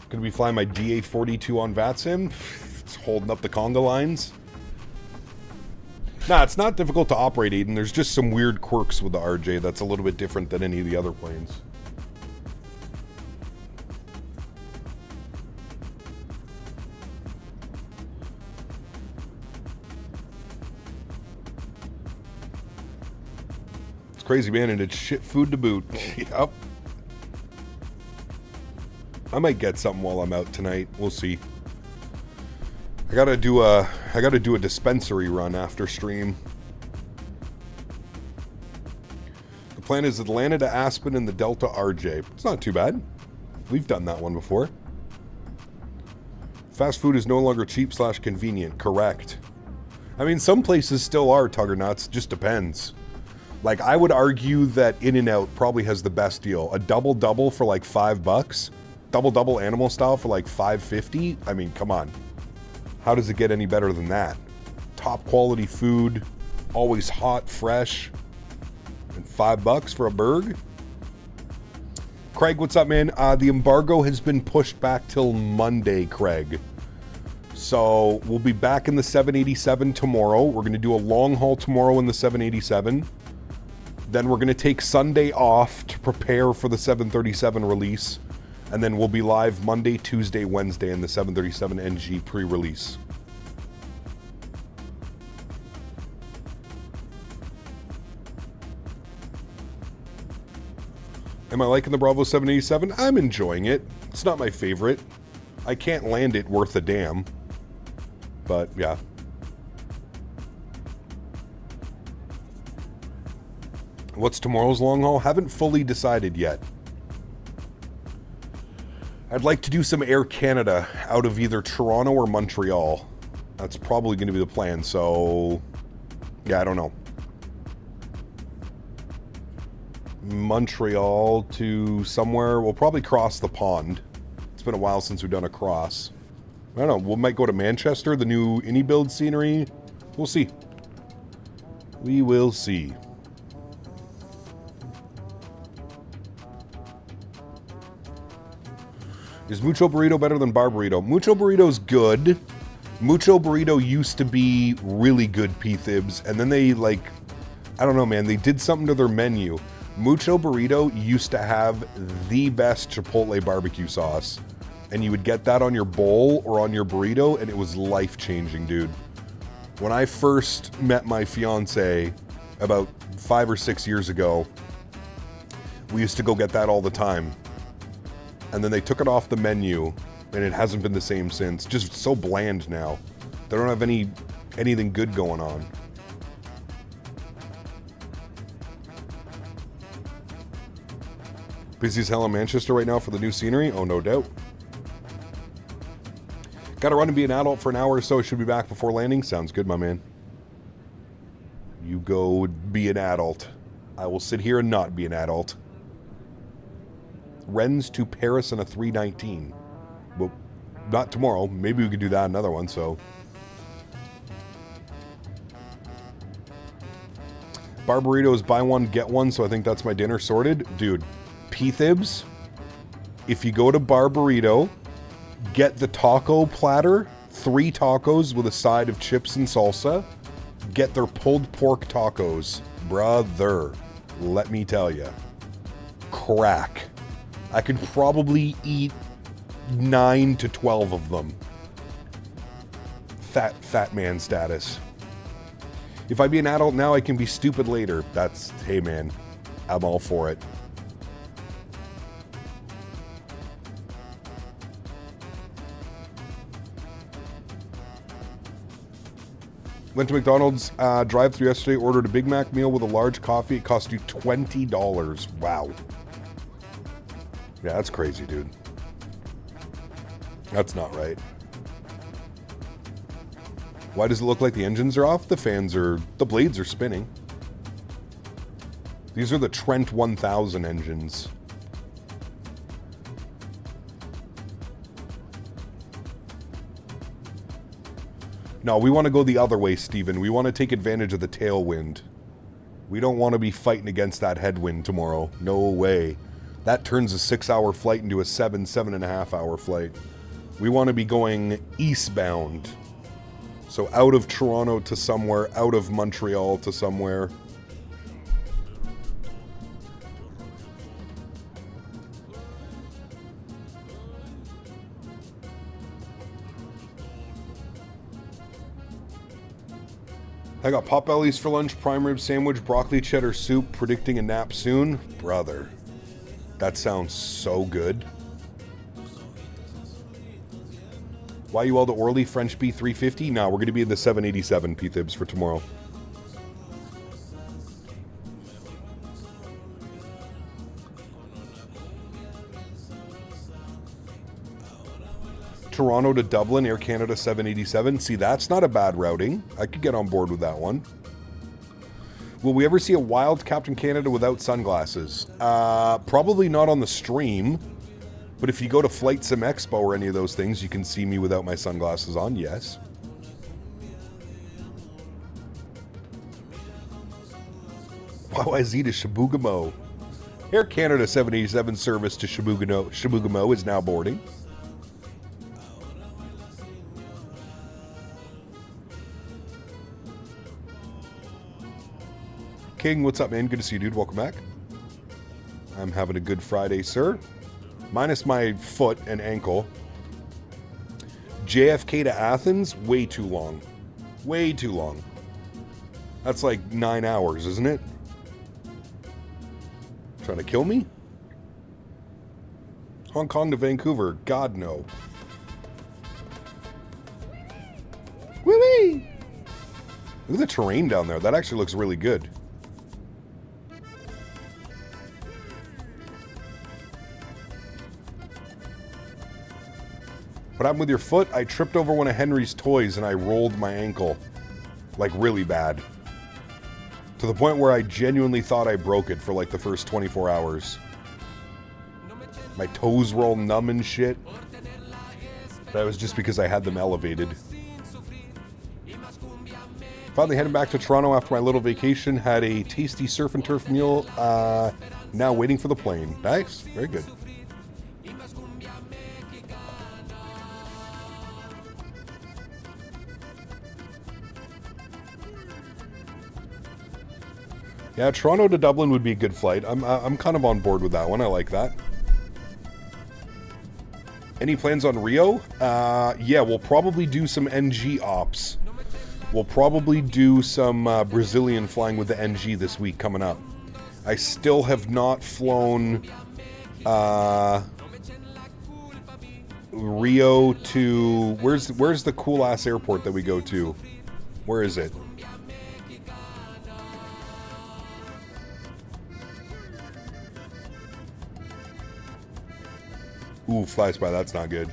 Gonna be flying my DA-42 on VATSIM. It's holding up the conga lines. Nah, it's not difficult to operate, Aiden. There's just some weird quirks with the RJ that's a little bit different than any of the other planes. It's crazy, man, and it's shit food to boot. Yep. I might get something while I'm out tonight. We'll see. I gotta do a dispensary run after stream. The plan is Atlanta to Aspen and the Delta RJ. It's not too bad. We've done that one before. Fast food is no longer cheap / convenient. Correct. I mean, some places still are, Tuggernuts. Just depends. Like, I would argue that In-N-Out probably has the best deal. A double-double for like $5. Double-double animal style for like $5.50. I mean, come on. How does it get any better than that? Top quality food, Always hot, fresh, and $5 for a burg. Craig, what's up, man? The embargo has been pushed back till Monday, Craig. So we'll be back in the 787 tomorrow. We're going to do a long haul tomorrow in the 787. Then we're going to take Sunday off to prepare for the 737 release. And then we'll be live Monday, Tuesday, Wednesday in the 737 NG pre-release. Am I liking the Bravo 787? I'm enjoying it. It's not my favorite. I can't land it worth a damn. But, yeah. What's tomorrow's long haul? Haven't fully decided yet. I'd like to do some Air Canada out of either Toronto or Montreal. That's probably going to be the plan, so... yeah, I don't know. Montreal to somewhere. We'll probably cross the pond. It's been a while since we've done a cross. I don't know. We might go to Manchester, the new build scenery. We'll see. We will see. Is Mucho Burrito better than Bar Burrito? Mucho Burrito's good. Mucho Burrito used to be really good, P-Thibs. And then they, like, I don't know, man. They did something to their menu. Mucho Burrito used to have the best Chipotle barbecue sauce. And you would get that on your bowl or on your burrito, and it was life-changing, dude. When I first met my fiance about 5 or 6 years ago, we used to go get that all the time. And then they took it off the menu, and it hasn't been the same since. Just so bland now. They don't have anything good going on. Busy as hell in Manchester right now for the new scenery? Oh, no doubt. Gotta run and be an adult for an hour or so. Should be back before landing. Sounds good, my man. You go be an adult. I will sit here and not be an adult. Rennes to Paris in a 319. Well, not tomorrow. Maybe we could do that another one, so. Bar burritos, buy one, get one, so I think that's my dinner sorted. Dude, P-Thibs, if you go to Bar Burrito, get the taco platter, 3 tacos with a side of chips and salsa. Get their pulled pork tacos. Brother, let me tell you. Crack. I could probably eat 9 to 12 of them. Fat man status. If I be an adult now, I can be stupid later. That's, hey man, I'm all for it. Went to McDonald's drive-thru yesterday, ordered a Big Mac meal with a large coffee. It cost you $20. Wow. Yeah, that's crazy, dude. That's not right. Why does it look like the engines are off? The blades are spinning. These are the Trent 1000 engines. No, we want to go the other way, Steven. We want to take advantage of the tailwind. We don't want to be fighting against that headwind tomorrow. No way. That turns a 6-hour flight into a 7.5-hour flight. We want to be going eastbound. So out of Toronto to somewhere, out of Montreal to somewhere. I got Potbellies for lunch, prime rib sandwich, broccoli cheddar soup, predicting a nap soon. Brother, that sounds so good. Why you all the Orly French B350? No, we're going to be in the 787 P-Thibs for tomorrow. Toronto to Dublin, Air Canada 787. See, that's not a bad routing. I could get on board with that one. Will we ever see a wild Captain Canada without sunglasses? Probably not on the stream. But if you go to Flight Sim Expo or any of those things, you can see me without my sunglasses on, yes. YYZ to Shibugamo. Air Canada 787 service to Shibugamo is now boarding. King, what's up, man? Good to see you, dude. Welcome back. I'm having a good Friday, sir. Minus my foot and ankle. JFK to Athens, way too long. Way too long. That's like 9 hours, isn't it? Trying to kill me? Hong Kong to Vancouver, God no. Whee! Look at the terrain down there. That actually looks really good. What happened with your foot? I tripped over one of Henry's toys and I rolled my ankle. Like really bad. To the point where I genuinely thought I broke it for like the first 24 hours. My toes were all numb and shit. That was just because I had them elevated. Finally heading back to Toronto after my little vacation. Had a tasty surf and turf meal. Now waiting for the plane. Nice. Very good. Yeah, Toronto to Dublin would be a good flight. I'm kind of on board with that one. I like that. Any plans on Rio? Yeah, we'll probably do some NG ops. We'll probably do some Brazilian flying with the NG this week coming up. I still have not flown Rio to... Where's the cool-ass airport that we go to? Where is it? Ooh, flies by, that's not good.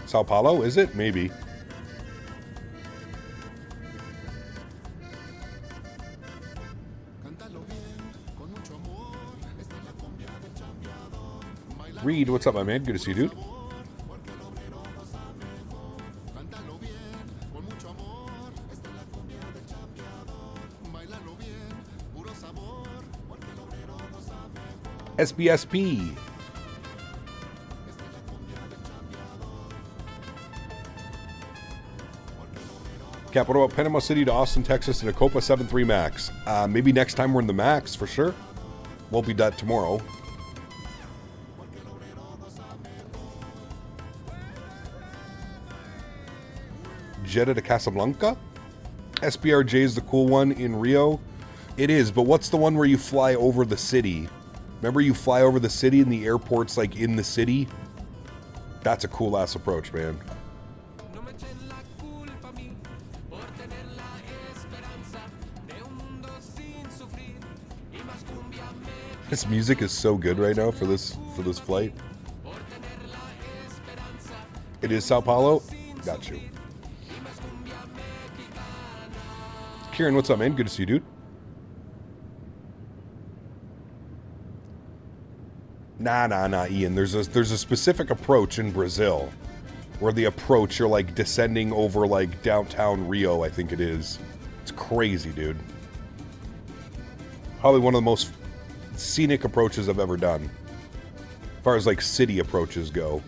Sao Paulo, is it? Maybe. Reed, what's up, my man? Good to see you, dude. SBSP. Cap, what about Panama City to Austin, Texas in a Copa 7.3 Max? Maybe next time we're in the Max, for sure. Won't be that tomorrow. Jeddah to Casablanca. SBRJ is the cool one in Rio. It is, but what's the one where you fly over the city? Remember you fly over the city and the airport's like in the city? That's a cool ass approach, man. This music is so good right now for this flight. It is Sao Paulo? Got you. Kieran, what's up, man? Good to see you, dude. Nah, Ian. There's a specific approach in Brazil where the approach, you're like descending over like downtown Rio, I think it is. It's crazy, dude. Probably one of the most scenic approaches I've ever done. As far as like city approaches go.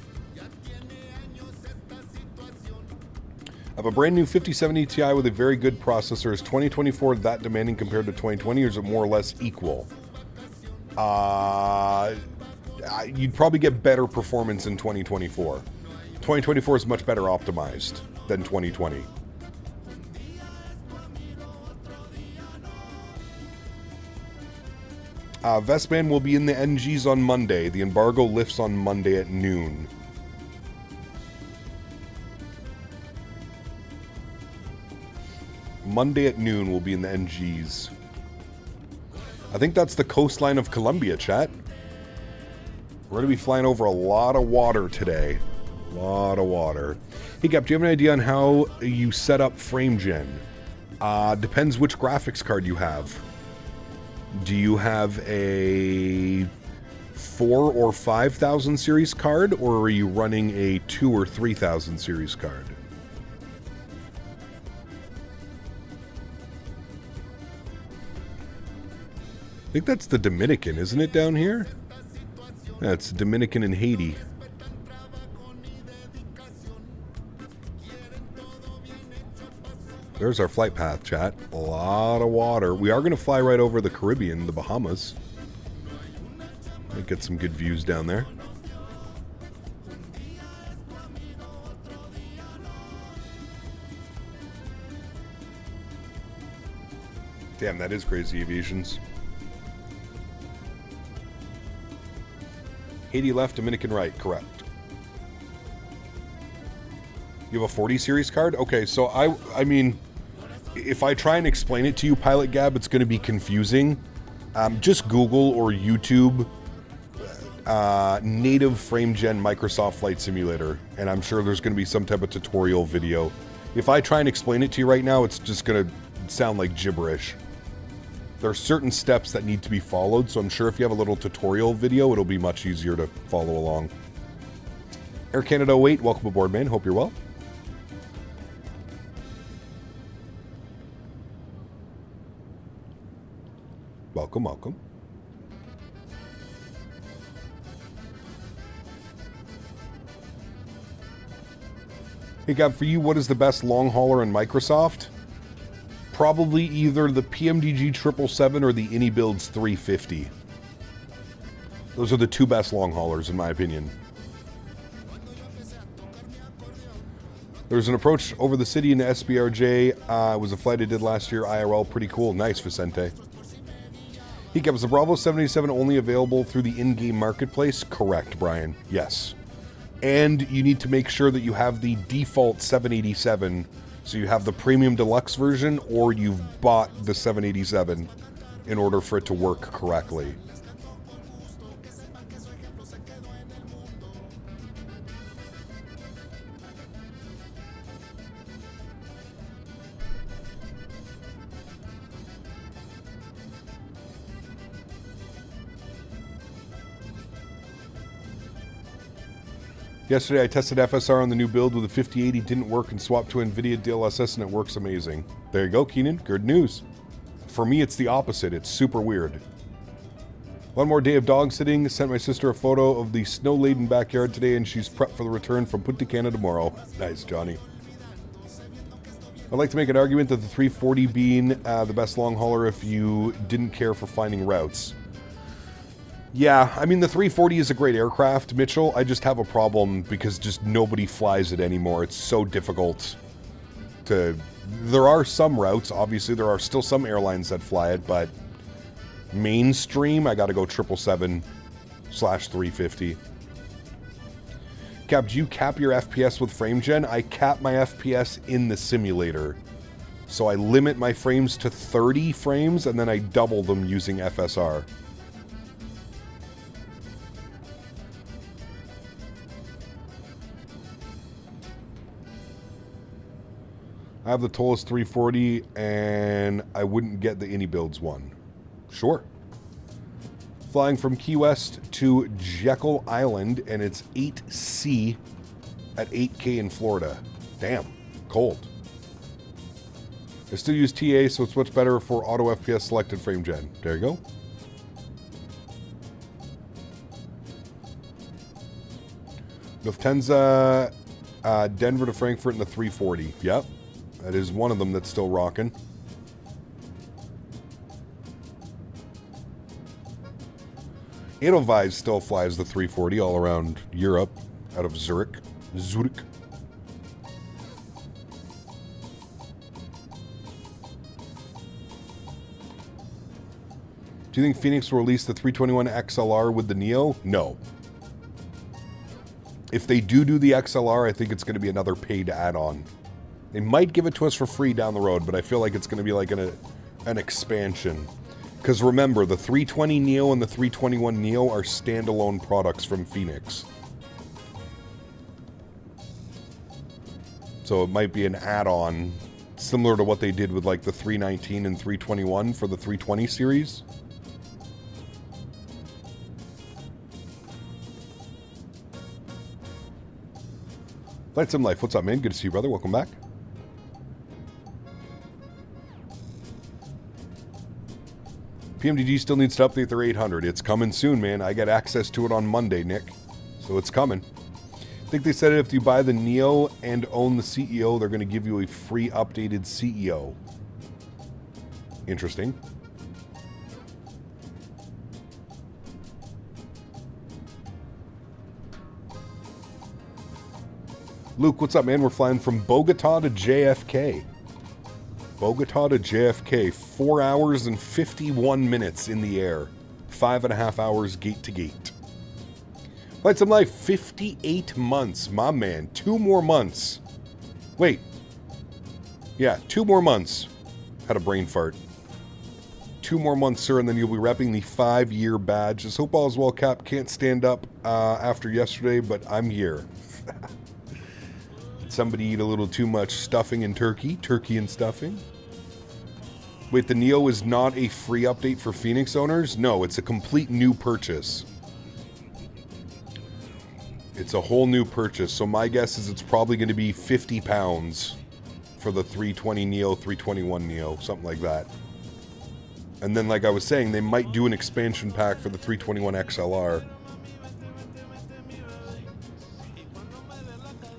I have a brand new 5070 Ti with a very good processor. Is 2024 that demanding compared to 2020, or is it more or less equal? You'd probably get better performance in 2024. 2024 is much better optimized than 2020. Vestman will be in the NGs on Monday. The embargo lifts on Monday at noon. Monday at noon will be in the NGs. I think that's the coastline of Colombia, chat. We're going to be flying over a lot of water today. A lot of water. Hey, Cap, do you have an idea on how you set up frame gen? Depends which graphics card you have. Do you have a 4 or 5,000 series card, or are you running a 2 or 3,000 series card? I think that's the Dominican, isn't it, down here? That's Dominican and Haiti. There's our flight path, chat. A lot of water. We are going to fly right over the Caribbean, the Bahamas. Might get some good views down there. Damn, that is Crazy Aviations. Haiti left, Dominican right, correct. You have a 40 series card? Okay, so I mean, if I try and explain it to you, Pilot Gab, it's going to be confusing. Just Google or YouTube native frame gen Microsoft Flight Simulator, and I'm sure there's going to be some type of tutorial video. If I try and explain it to you right now, it's just going to sound like gibberish. There are certain steps that need to be followed, so I'm sure if you have a little tutorial video, it'll be much easier to follow along. Air Canada 08, welcome aboard, man. Hope you're well. Welcome, welcome. Hey, Gab, for you, what is the best long hauler in Microsoft? Probably either the PMDG 777 or the AnyBuilds 350. Those are the two best long haulers, in my opinion. There's an approach over the city in the SBRJ. It was a flight I did last year, IRL. Pretty cool. Nice, Vicente. He kept the Bravo 787 only available through the in-game marketplace? Correct, Brian. Yes. And you need to make sure that you have the default 787. So you have the premium deluxe version, or you've bought the 787 in order for it to work correctly. Yesterday I tested FSR on the new build with a 5080, didn't work, and swapped to NVIDIA DLSS and it works amazing. There you go, Keenan. Good news. For me, it's the opposite. It's super weird. One more day of dog sitting. Sent my sister a photo of the snow-laden backyard today, and she's prepped for the return from Punta Cana tomorrow. Nice, Johnny. I'd like to make an argument that the 340 being the best long hauler if you didn't care for finding routes. Yeah, I mean, the 340 is a great aircraft, Mitchell. I just have a problem because just nobody flies it anymore. It's so difficult to... There are some routes, obviously. There are still some airlines that fly it, but mainstream, I gotta go 777/350. Cap, do you cap your FPS with frame gen? I cap my FPS in the simulator. So I limit my frames to 30 frames, and then I double them using FSR. I have the Tollus 340, and I wouldn't get the AnyBuilds one. Sure. Flying from Key West to Jekyll Island, and it's 8C at 8K in Florida. Damn, cold. I still use TA, so it's much better for auto FPS selected frame gen. There you go. Lufthansa, Denver to Frankfurt in the 340. Yep. That is one of them that's still rocking. Edelweiss still flies the 340 all around Europe, out of Zurich. Zurich. Do you think Phoenix will release the 321 XLR with the Neo? No. If they do the XLR, I think it's going to be another paid add-on. They might give it to us for free down the road, but I feel like it's going to be like an expansion. Because remember, the 320 Neo and the 321 Neo are standalone products from Phoenix. So it might be an add-on similar to what they did with like the 319 and 321 for the 320 series. Light some life. What's up, man? Good to see you, brother. Welcome back. PMDG still needs to update their 800. It's coming soon, man. I get access to it on Monday, Nick. So it's coming. I think they said if you buy the Neo and own the CEO, they're going to give you a free updated CEO. Interesting. Luke, what's up, man? We're flying from Bogota to JFK. Bogota to JFK. 4 hours and 51 minutes in the air. 5.5 hours gate to gate. Flight Some Life, 58 months. My man, 2 more months. Wait. Yeah, 2 more months. Had a brain fart. 2 more months, sir, and then you'll be repping the 5-year badge. Just hope all is well, Cap. Can't stand up after yesterday, but I'm here. Somebody eat a little too much stuffing and turkey and stuffing. Wait, the Neo is not a free update for Phoenix owners? No, it's a complete new purchase. It's a whole new purchase, so my guess is it's probably going to be 50 pounds for the 320 Neo, 321 Neo, something like that. And then, like I was saying, they might do an expansion pack for the 321 XLR.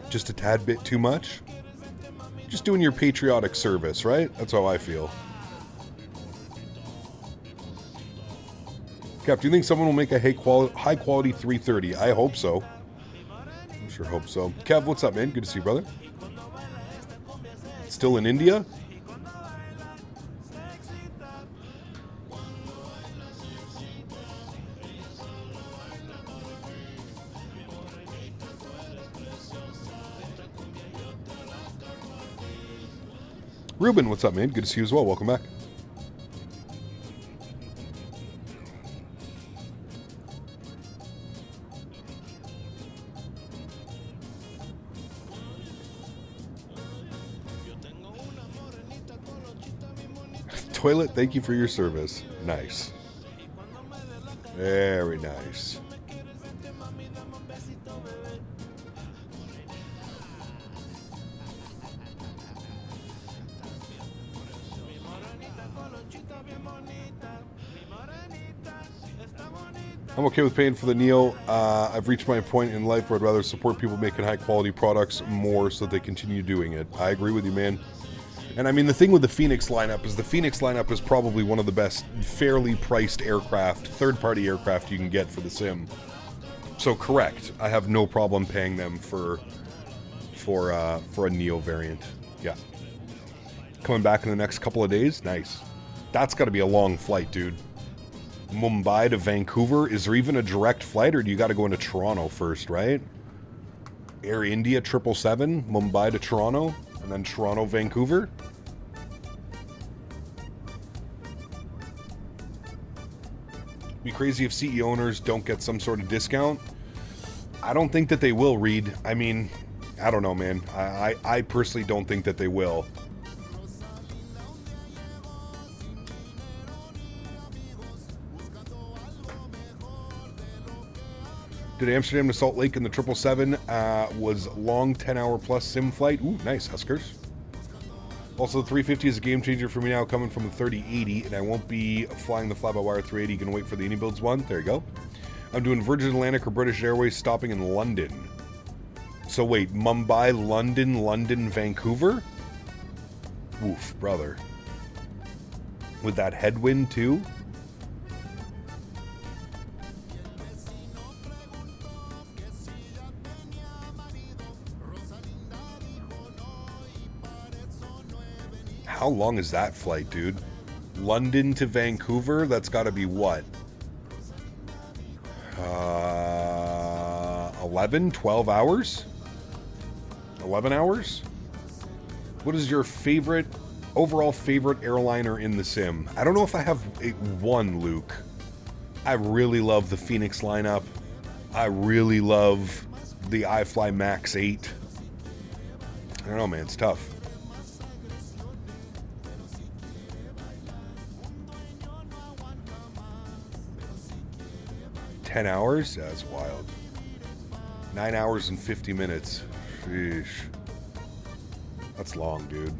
Just a tad bit too much? Just doing your patriotic service, right? That's how I feel. Cap, do you think someone will make a high quality 330? I hope so. I sure hope so. Kev, what's up, man? Good to see you, brother. Still in India? Ruben, what's up, man? Good to see you as well. Welcome back. Toilet, thank you for your service. Nice. Very nice. I'm okay with paying for the Neo. I've reached my point in life where I'd rather support people making high quality products more so that they continue doing it. I agree with you, man. And I mean, the thing with the Phoenix lineup is probably one of the best fairly priced aircraft, third-party aircraft you can get for the sim. So correct, I have no problem paying them for a Neo variant. Yeah. Coming back in the next couple of days, nice. That's got to be a long flight, dude. Mumbai to Vancouver? Is there even a direct flight, or do you got to go into Toronto first, right? Air India 777, Mumbai to Toronto, and then Toronto, Vancouver? Be crazy if CEO owners don't get some sort of discount. I don't think that they will, Reed. I mean, I don't know, man. I personally don't think that they will. Did Amsterdam to Salt Lake in the 777 was long 10-hour plus sim flight. Ooh, nice, Huskers. Also, the 350 is a game changer for me now, coming from the 3080, and I won't be flying the fly-by-wire 380. Gonna wait for the Anybuilds one. There you go. I'm doing Virgin Atlantic or British Airways, stopping in London. So wait, Mumbai, London, Vancouver? Oof, brother. With that headwind too? How long is that flight, dude? London to Vancouver? That's got to be what? 11, 12 hours? 11 hours? What is your overall favorite airliner in the sim? I don't know if I have one, Luke. I really love the Phoenix lineup. I really love the iFly Max 8. I don't know, man. It's tough. 10 hours? Yeah, that's wild. 9 hours and 50 minutes. Sheesh. That's long, dude.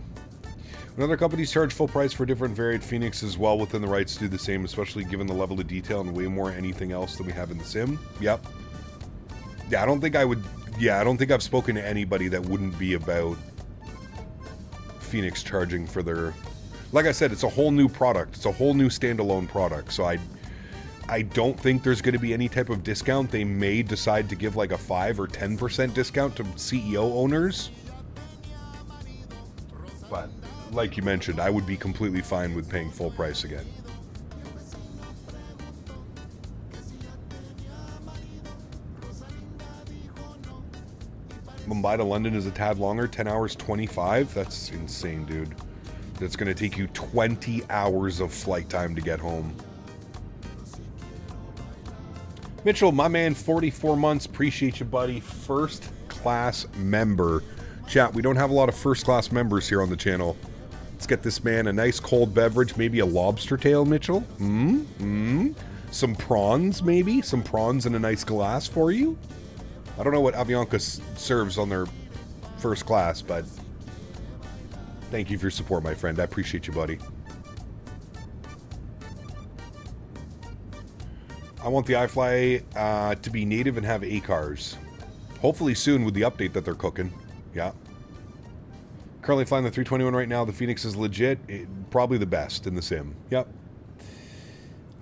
When other companies charge full price for different varied Phoenix as well within the rights to do the same, especially given the level of detail and way more anything else than we have in the sim. Yep. Yeah, I don't think I would... Yeah, I don't think I've spoken to anybody that wouldn't be about Phoenix charging for their... Like I said, it's a whole new product. It's a whole new standalone product. So I don't think there's going to be any type of discount. They may decide to give like a 5 or 10% discount to CEO owners. But like you mentioned, I would be completely fine with paying full price again. Mumbai to London is a tad longer, 10 hours 25. That's insane, dude. That's going to take you 20 hours of flight time to get home. Mitchell, my man, 44 months. Appreciate you, buddy. First class member. Chat, we don't have a lot of first class members here on the channel. Let's get this man a nice cold beverage, maybe a lobster tail, Mitchell. Some prawns, maybe. Some prawns in a nice glass for you. I don't know what Avianca serves on their first class, but thank you for your support, my friend. I appreciate you, buddy. I want the iFly to be native and have ACARs. Hopefully soon with the update that they're cooking. Yeah. Currently flying the 321 right now. The Phoenix is legit. Probably the best in the sim. Yep.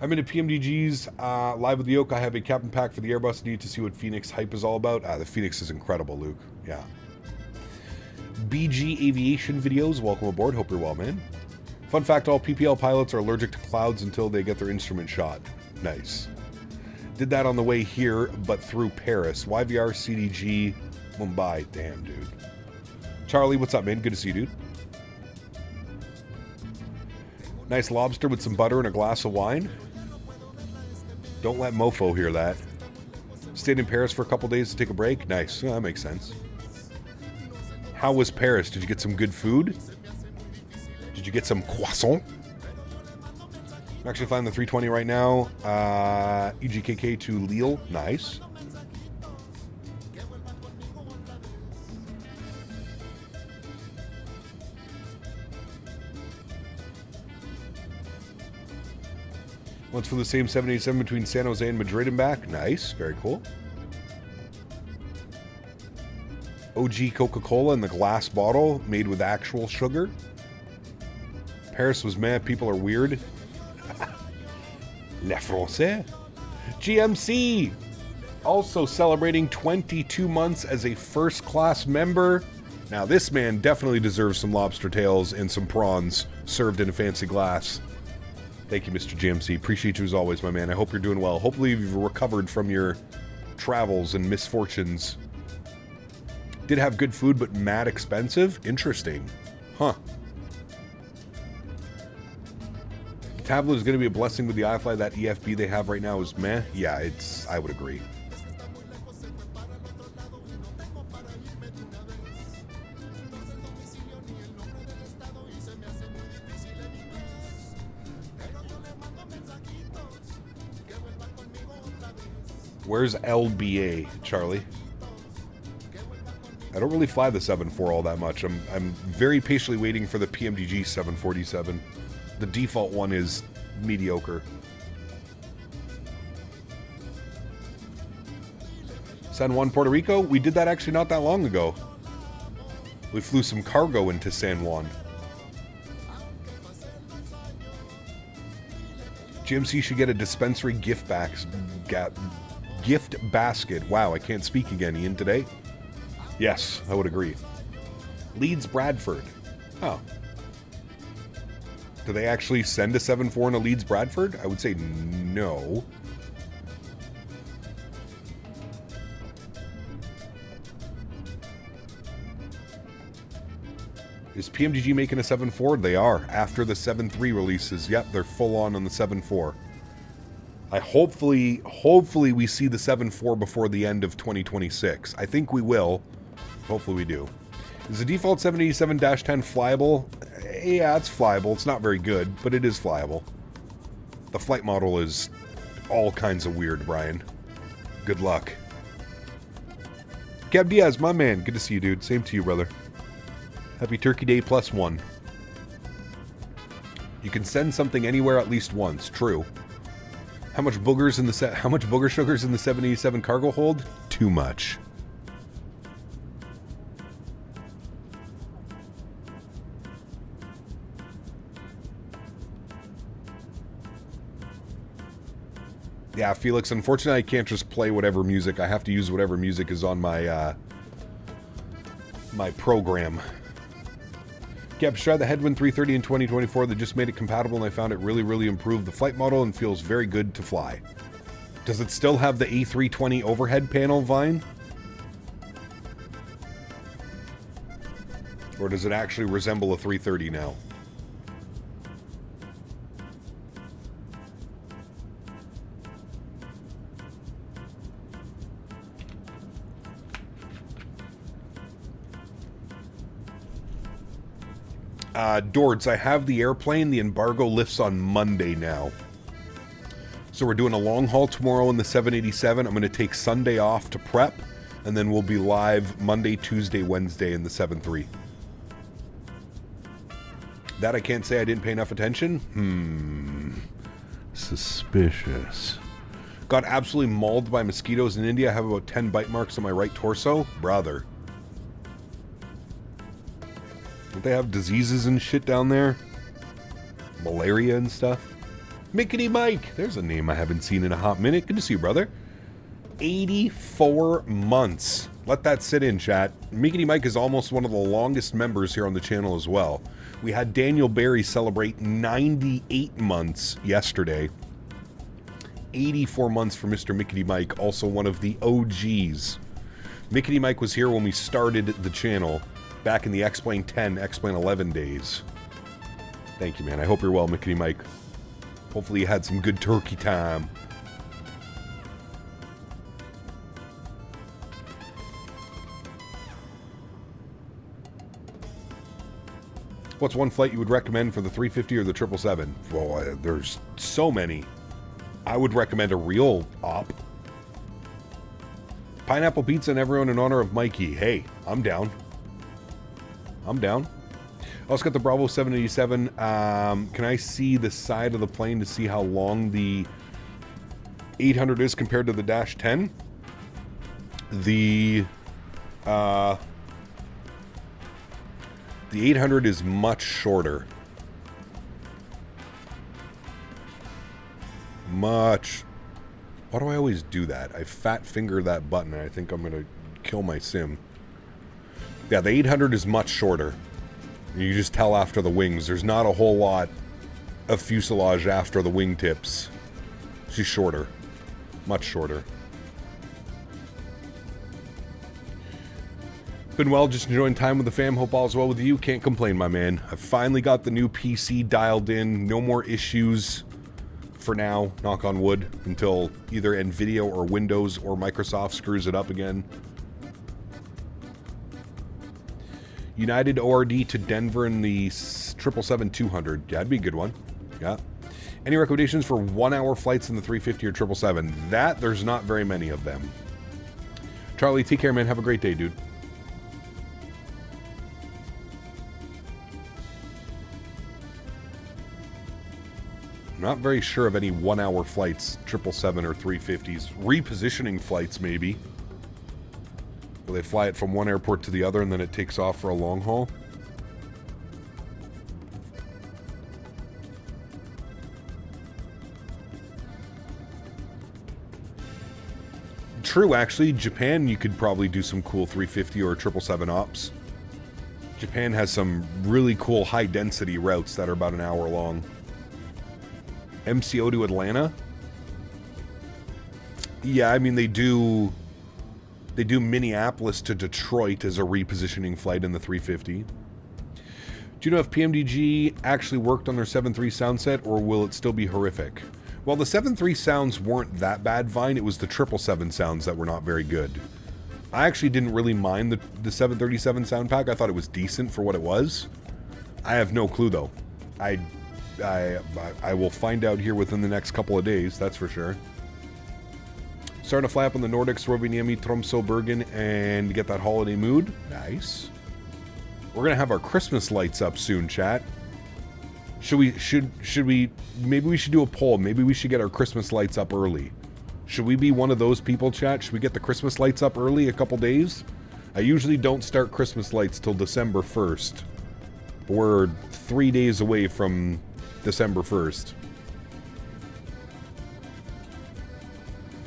I'm into PMDG's live with the Yoke. I have a captain pack for the Airbus. Need to see what Phoenix hype is all about. The Phoenix is incredible, Luke. Yeah. BG Aviation videos. Welcome aboard. Hope you're well, man. Fun fact, all PPL pilots are allergic to clouds until they get their instrument shot. Nice. Did that on the way here, but through Paris. YVR, CDG, Mumbai. Damn, dude. Charlie, what's up, man? Good to see you, dude. Nice lobster with some butter and a glass of wine. Don't let Mofo hear that. Stayed in Paris for a couple days to take a break. Nice. Oh, that makes sense. How was Paris? Did you get some good food? Did you get some croissant? I'm actually flying the 320 right now. EGKK to Lille. Nice. Once for the same 787 between San Jose and Madrid and back. Nice. Very cool. OG Coca-Cola in the glass bottle made with actual sugar. Paris was mad. People are weird. Les Français. GMC. Also celebrating 22 months as a first-class member. Now, this man definitely deserves some lobster tails and some prawns served in a fancy glass. Thank you, Mr. GMC. Appreciate you as always, my man. I hope you're doing well. Hopefully you've recovered from your travels and misfortunes. Did have good food, but mad expensive? Interesting. Huh. The tablet is going to be a blessing with the iFly. That EFB they have right now is meh. Yeah, I would agree. Where's LBA, Charlie? I don't really fly the 747 all that much. I'm very patiently waiting for the PMDG 747. The default one is mediocre. San Juan, Puerto Rico? We did that actually not that long ago. We flew some cargo into San Juan. GMC should get a dispensary gift basket. Wow, I can't speak again, Ian, today. Yes, I would agree. Leeds Bradford. Oh. Do they actually send a 7-4 in a Leeds Bradford? I would say no. Is PMDG making a 7-4? They are. After the 7-3 releases. Yep, they're full on the 7-4. Hopefully we see the 7-4 before the end of 2026. I think we will. Hopefully we do. Is the default 787-10 flyable? Yeah, it's flyable. It's not very good, but it is flyable. The flight model is all kinds of weird, Brian. Good luck. Gab Diaz, my man. Good to see you, dude. Same to you, brother. Happy Turkey Day +1. You can send something anywhere at least once. True. How much boogers in the how much booger sugars in the 787 cargo hold? Too much. Yeah, Felix, unfortunately I can't just play whatever music. I have to use whatever music is on my my program. Gab, tried the Headwind 330 in 2024 that just made it compatible, and I found it really improved the flight model and feels very good to fly. Does it still have the A320 overhead panel, Vine? Or does it actually resemble a 330 now? Dords, I have the airplane. The embargo lifts on Monday now. So we're doing a long haul tomorrow in the 787. I'm going to take Sunday off to prep, and then we'll be live Monday, Tuesday, Wednesday in the 73. That I can't say I didn't pay enough attention? Suspicious. Got absolutely mauled by mosquitoes in India. I have about 10 bite marks on my right torso. Brother. Don't they have diseases and shit down there? Malaria and stuff? Mickety Mike! There's a name I haven't seen in a hot minute. Good to see you, brother. 84 months. Let that sit in, chat. Mickety Mike is almost one of the longest members here on the channel as well. We had Daniel Barry celebrate 98 months yesterday. 84 months for Mr. Mickety Mike, also one of the OGs. Mickety Mike was here when we started the channel. Back in the X-Plane 10, X-Plane 11 days. Thank you, man. I hope you're well, Mickety Mike. Hopefully you had some good turkey time. What's one flight you would recommend for the 350 or the 777? Well, there's so many. I would recommend a real op. Pineapple pizza and everyone in honor of Mikey. Hey, I'm down. I'm down. I also got the Bravo 787. Can I see the side of the plane to see how long the 800 is compared to the Dash 10? The 800 is much shorter. Much. Why do I always do that? I fat finger that button and I think I'm going to kill my sim. Yeah, the 800 is much shorter. You just tell after the wings. There's not a whole lot of fuselage after the wingtips. She's shorter. Much shorter. Been well, just enjoying time with the fam. Hope all's well with you. Can't complain, my man. I finally got the new PC dialed in. No more issues for now, knock on wood, until either NVIDIA or Windows or Microsoft screws it up again. United ORD to Denver in the 777-200. Yeah, that'd be a good one. Yeah. Any recommendations for 1-hour flights in the 350 or 777? That, there's not very many of them. Charlie, take care, man. Have a great day, dude. Not very sure of any 1-hour flights, 777 or 350s. Repositioning flights, maybe. Where they fly it from one airport to the other and then it takes off for a long haul. True, actually. Japan, you could probably do some cool 350 or 777 ops. Japan has some really cool high-density routes that are about an hour long. MCO to Atlanta? Yeah, I mean, they do Minneapolis to Detroit as a repositioning flight in the 350. Do you know if PMDG actually worked on their 7.3 sound set, or will it still be horrific? Well, the 7.3 sounds weren't that bad, Vine. It was the 777 sounds that were not very good. I actually didn't really mind the 737 sound pack. I thought it was decent for what it was. I have no clue, though. I will find out here within the next couple of days, that's for sure. Starting to fly up in the Nordics, Rovaniemi, Tromsø, Bergen, and get that holiday mood. Nice. We're gonna have our Christmas lights up soon, chat. Should we, maybe we should do a poll. Maybe we should get our Christmas lights up early. Should we be one of those people, chat? Should we get the Christmas lights up early, a couple days? I usually don't start Christmas lights till December 1st. But we're 3 days away from December 1st.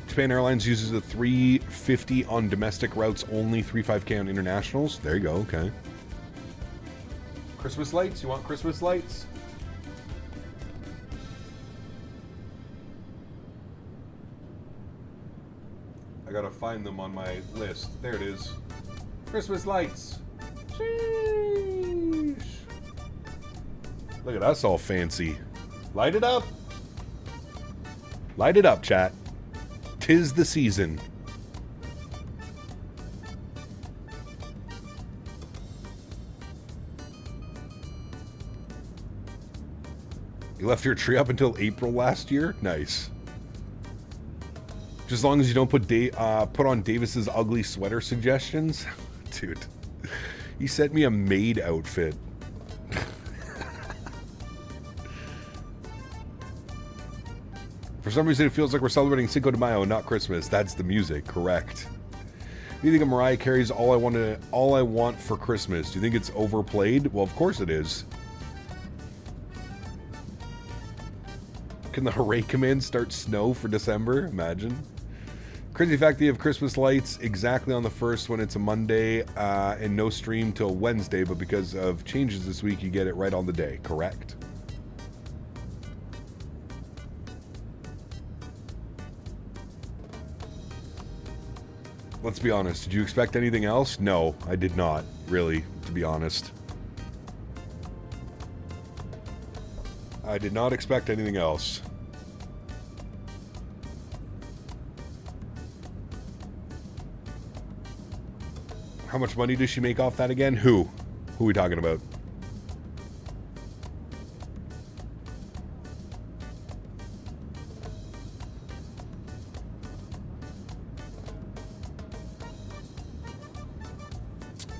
Japan Airlines uses a 350 on domestic routes only, 35K on internationals. There you go, okay. Christmas lights? You want Christmas lights? I gotta find them on my list. There it is. Christmas lights. Sheesh. Look at us all fancy. Light it up. Light it up, chat. 'Tis the season. You left your tree up until April last year? Nice. Just as long as you don't put on Davis's ugly sweater suggestions. Dude, he sent me a maid outfit. For some reason, it feels like we're celebrating Cinco de Mayo, not Christmas. That's the music, correct. Do you think of Mariah Carey's All I Want for Christmas? Do you think it's overplayed? Well, of course it is. Can the Hooray command start snow for December? Imagine. Crazy fact that you have Christmas lights exactly on the 1st when it's a Monday and no stream till Wednesday, but because of changes this week, you get it right on the day. Correct. Let's be honest. Did you expect anything else? No, I did not, really, to be honest. I did not expect anything else. How much money does she make off that again? Who? Who are we talking about?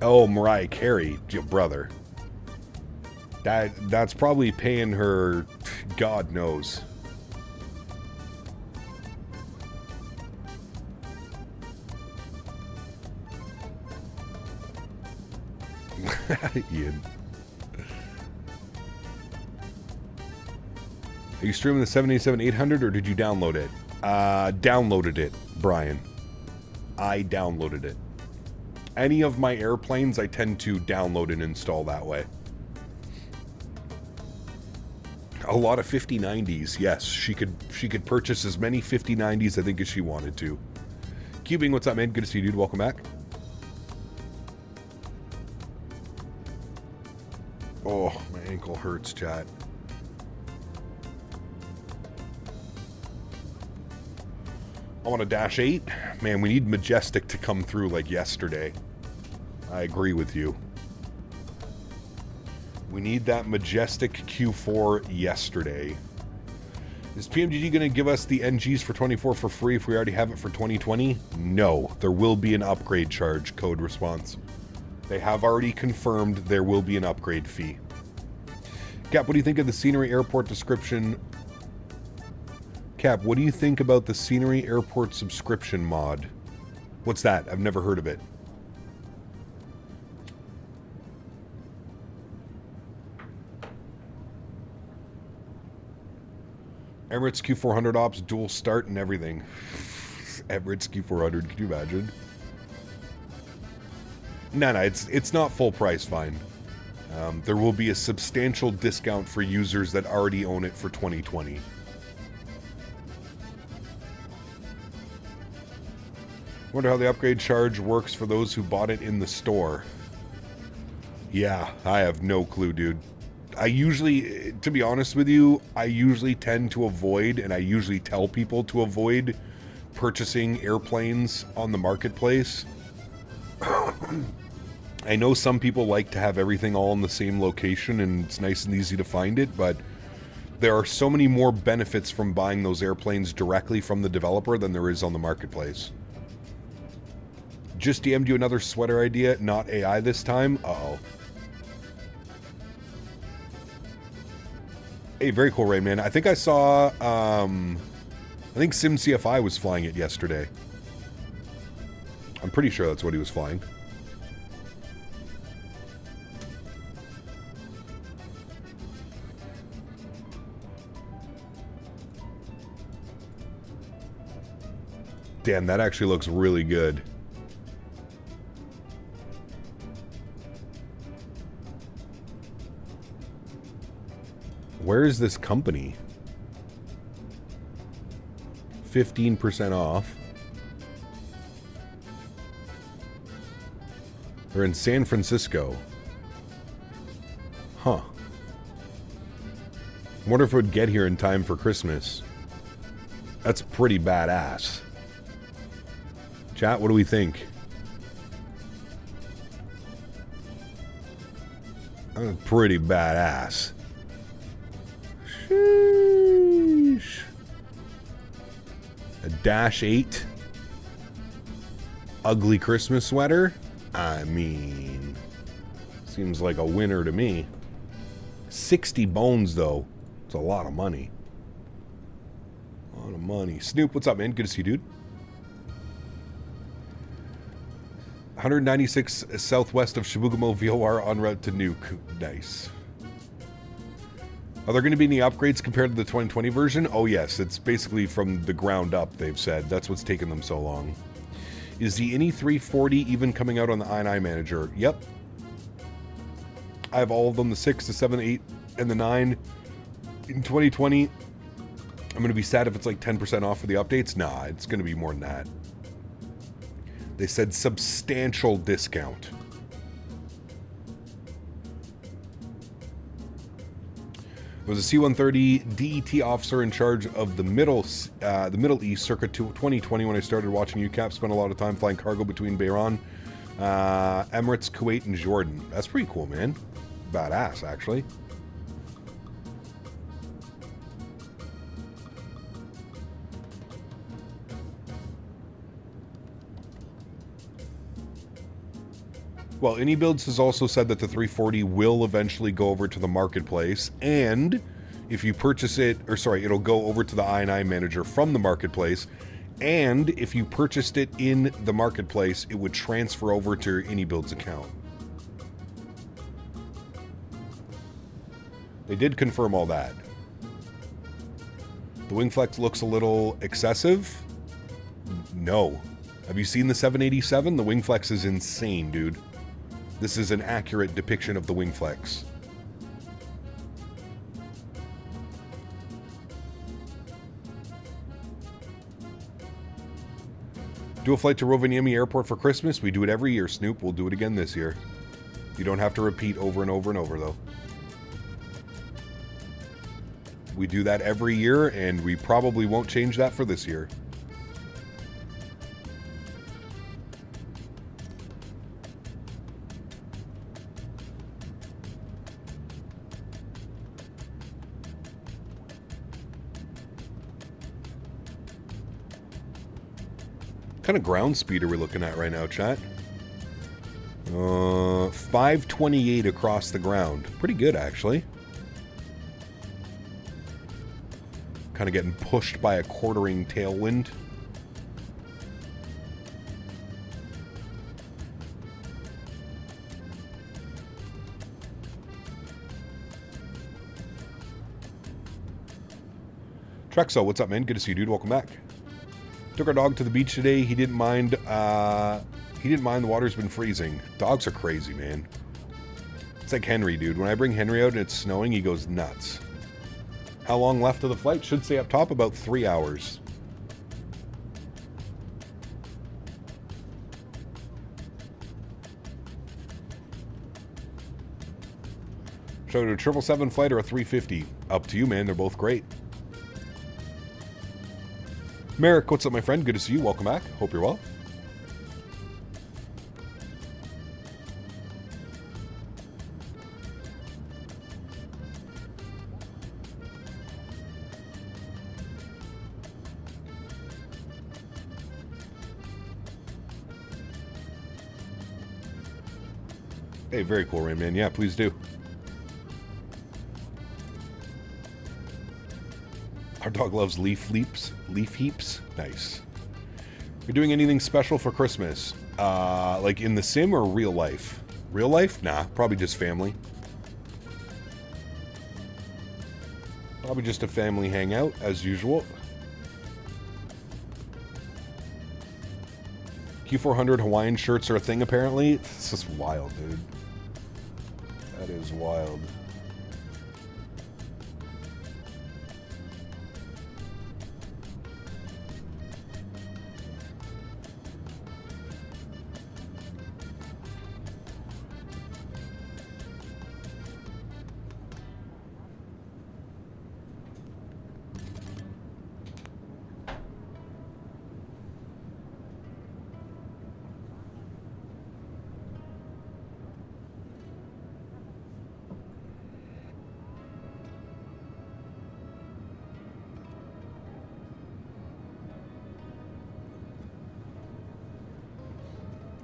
Oh, Mariah Carey, your brother. That's probably paying her, God knows. Ian. Are you streaming the 787-800 or did you download it? Downloaded it, Brian. I downloaded it. Any of my airplanes I tend to download and install that way. A lot of 5090s, yes. She could purchase as many 5090s I think as she wanted to. Cubing, what's up, man? Good to see you, dude. Welcome back. Oh, my ankle hurts, chat. I want a Dash 8. Man, we need Majestic to come through like yesterday. I agree with you. We need that Majestic Q4 yesterday. Is PMGG going to give us the NGs for 24 for free if we already have it for 2020? No. There will be an upgrade charge, code response. They have already confirmed there will be an upgrade fee. Cap, what do you think of the scenery airport description? Cap, what do you think about the scenery airport subscription mod? What's that? I've never heard of it. Emirates Q400 ops, dual start and everything. Emirates Q400, can you imagine? No, it's not full price, fine. There will be a substantial discount for users that already own it for 2020. Wonder how the upgrade charge works for those who bought it in the store. Yeah, I have no clue, dude. I usually, to be honest with you, I usually tend to avoid, and I usually tell people to avoid purchasing airplanes on the marketplace. I know some people like to have everything all in the same location and it's nice and easy to find it, but There are so many more benefits from buying those airplanes directly from the developer than there is on the marketplace. Just DM'd you another sweater idea, not AI this time. Uh-oh. Hey, very cool, Ray, man. I think I saw, I think SimCFI was flying it yesterday. I'm pretty sure that's what he was flying. Damn, that actually looks really good. Where is this company? 15% off. They're in San Francisco. Huh. Wonder if it would get here in time for Christmas. That's pretty badass. Chat, what do we think? That's pretty badass. Sheesh. A Dash 8 ugly Christmas sweater? I mean, seems like a winner to me. 60 bones, though. It's a lot of money. A lot of money. Snoop, what's up, man? Good to see you, dude. 196 southwest of Shibugamo VOR en route to Nuke. Nice. Are there going to be any upgrades compared to the 2020 version? Oh yes, it's basically from the ground up, they've said. That's what's taken them so long. Is the INI 340 even coming out on the I&I Manager? Yep. I have all of them, the 6, the 7, 8, and the 9. In 2020, I'm going to be sad if it's like 10% off for the updates. Nah, it's going to be more than that. They said substantial discount. I was a C-130 DET officer in charge of the Middle East circa 2020 when I started watching UCAP. Spent a lot of time flying cargo between Bahrain, Emirates, Kuwait, and Jordan. That's pretty cool, man. Badass, actually. Well, AnyBuilds has also said that the 340 will eventually go over to the marketplace, and if you purchase it, or sorry, it'll go over to the I&I Manager from the marketplace, and if you purchased it in the marketplace, it would transfer over to your AnyBuilds account. They did confirm all that. The Wingflex looks a little excessive. No. Have you seen the 787? The Wingflex is insane, dude. This is an accurate depiction of the Wingflex. Do a flight to Rovaniemi Airport for Christmas. We do it every year, Snoop. We'll do it again this year. You don't have to repeat over and over and over, though. We do that every year, and we probably won't change that for this year. What kind of ground speed are we looking at right now, chat? 528 across the ground. Pretty good, actually. Kind of getting pushed by a quartering tailwind. Trexo, what's up, man? Good to see you, dude. Welcome back. Took our dog to the beach today. He didn't mind. The water's been freezing. Dogs are crazy, man. It's like Henry, dude. When I bring Henry out and it's snowing, he goes nuts. How long left of the flight? Should say up top about 3 hours. Should I do a 777 flight or a 350? Up to you, man. They're both great. Merrick, what's up, my friend? Good to see you. Welcome back. Hope you're well. Hey, very cool, Rain Man. Yeah, please do. Our dog loves leaf heaps. Nice. You're doing anything special for Christmas? Like in the sim or real life? Real life? Nah, probably just family. Probably just a family hangout, as usual. Q400 Hawaiian shirts are a thing, apparently. It's just wild, dude. That is wild.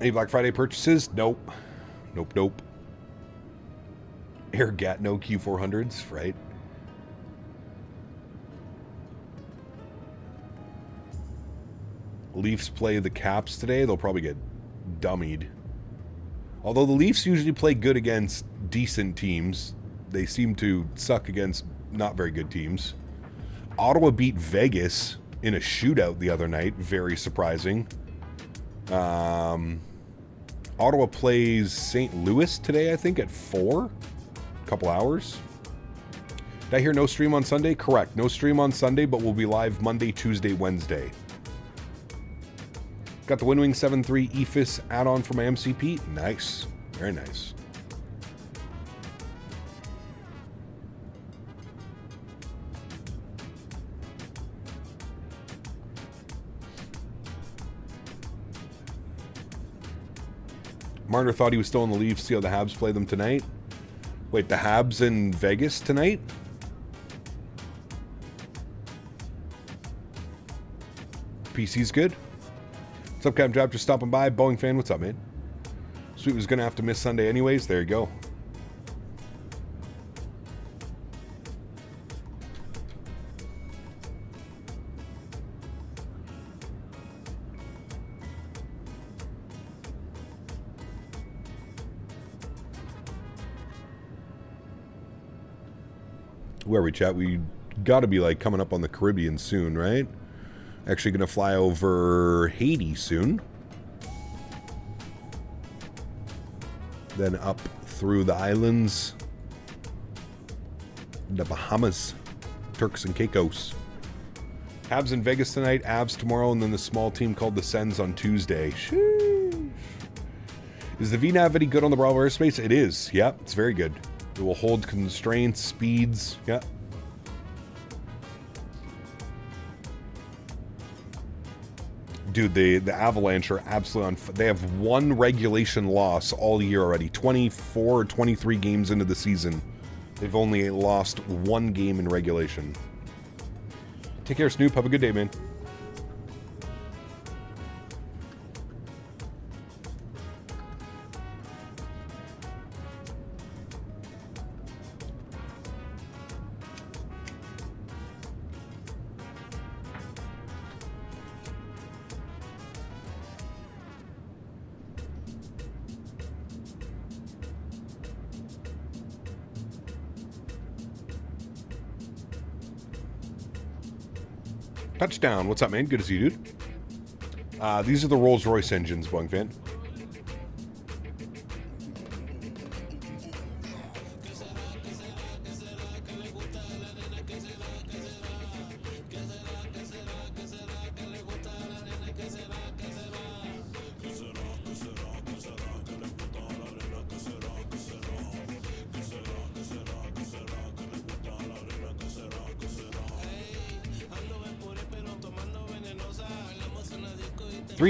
Any Black Friday purchases? Nope. Nope. Air Gatno Q400s, right? Leafs play the Caps today. They'll probably get dummied. Although the Leafs usually play good against decent teams, they seem to suck against not very good teams. Ottawa beat Vegas in a shootout the other night. Very surprising. Ottawa plays St. Louis today, I think, at 4. A couple hours. Did I hear no stream on Sunday? Correct. No stream on Sunday, but we'll be live Monday, Tuesday, Wednesday. Got the Windwing 7.3 EFIS add-on for my MCP. Nice. Very nice. Marner thought he was still in the Leafs. See how the Habs play them tonight? Wait, the Habs in Vegas tonight? PC's good. What's up, Captain Drop? Just stopping by. Boeing fan, what's up, man? Sweet was going to have to miss Sunday anyways. There you go. Where are we, chat? We got to be like coming up on the Caribbean soon, right? Actually going to fly over Haiti soon. Then up through the islands. The Bahamas. Turks and Caicos. Habs in Vegas tonight, Avs tomorrow, and then the small team called the Sens on Tuesday. Sheesh. Is the VNav any good on the BravoAirspace? It is. Yeah, it's very good. It will hold constraints, speeds. Yeah. Dude, the Avalanche are absolutely on. They have one regulation loss all year already. 24 or 23 games into the season. They've only lost one game in regulation. Take care, Snoop. Have a good day, man. Touchdown. What's up, man? Good to see you, dude. These are the Rolls-Royce engines, Boeing fan.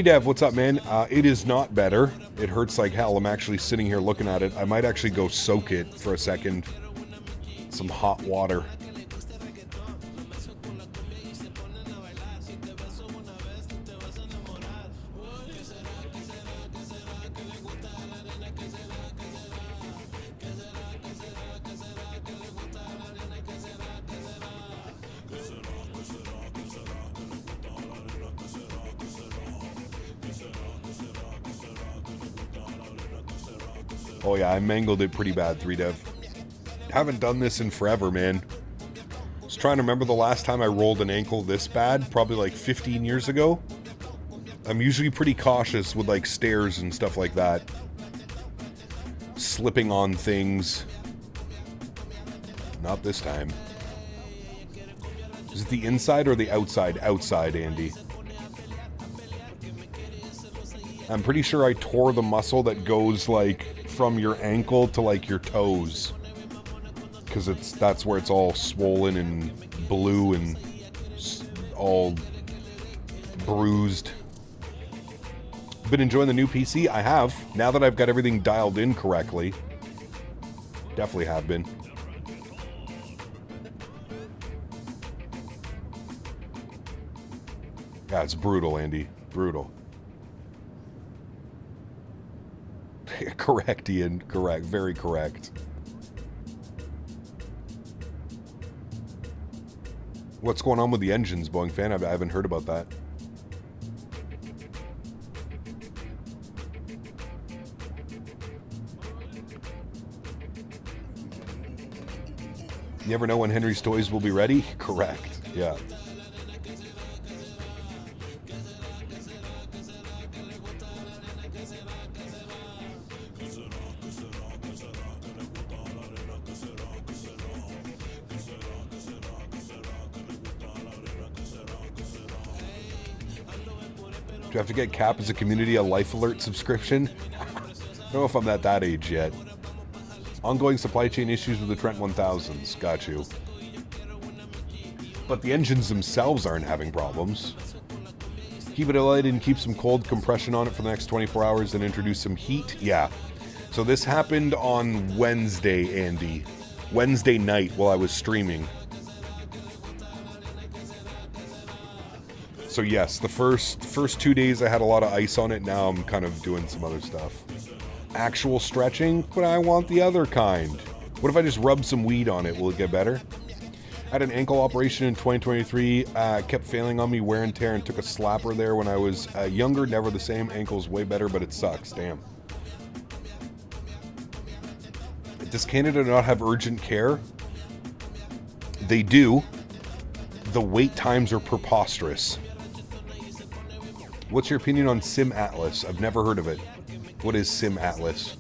Dev, what's up, man? It is not better. It hurts like hell. I'm actually sitting here looking at it. I might actually go soak it for a second. Some hot water. Oh yeah, I mangled it pretty bad, 3Dev. Haven't done this in forever, man. I was trying to remember the last time I rolled an ankle this bad, probably like 15 years ago. I'm usually pretty cautious with like stairs and stuff like that. Slipping on things. Not this time. Is it the inside or the outside? Outside, Andy. I'm pretty sure I tore the muscle that goes like from your ankle to like your toes. Because that's where it's all swollen and blue and all bruised. Been enjoying the new PC? I have. Now that I've got everything dialed in correctly. Definitely have been. Yeah, it's brutal, Andy. Brutal. Correct, Ian. Correct. Very correct. What's going on with the engines, Boeing fan? I haven't heard about that. You never know when Henry's toys will be ready? Correct. Yeah. Do I have to get Cap as a community a Life Alert subscription? I don't know if I'm at that age yet. Ongoing supply chain issues with the Trent 1000s. Got you. But the engines themselves aren't having problems. Keep it light and keep some cold compression on it for the next 24 hours and introduce some heat. Yeah. So this happened on Wednesday, Andy. Wednesday night while I was streaming. So yes, the first 2 days I had a lot of ice on it. Now I'm kind of doing some other stuff. Actual stretching, but I want the other kind. What if I just rub some weed on it? Will it get better? I had an ankle operation in 2023. Kept failing on me, wear and tear, and took a slapper there when I was younger. Never the same. Ankle's way better, but it sucks. Damn. Does Canada not have urgent care? They do. The wait times are preposterous. What's your opinion on Sim Atlas? I've never heard of it. What is Sim Atlas?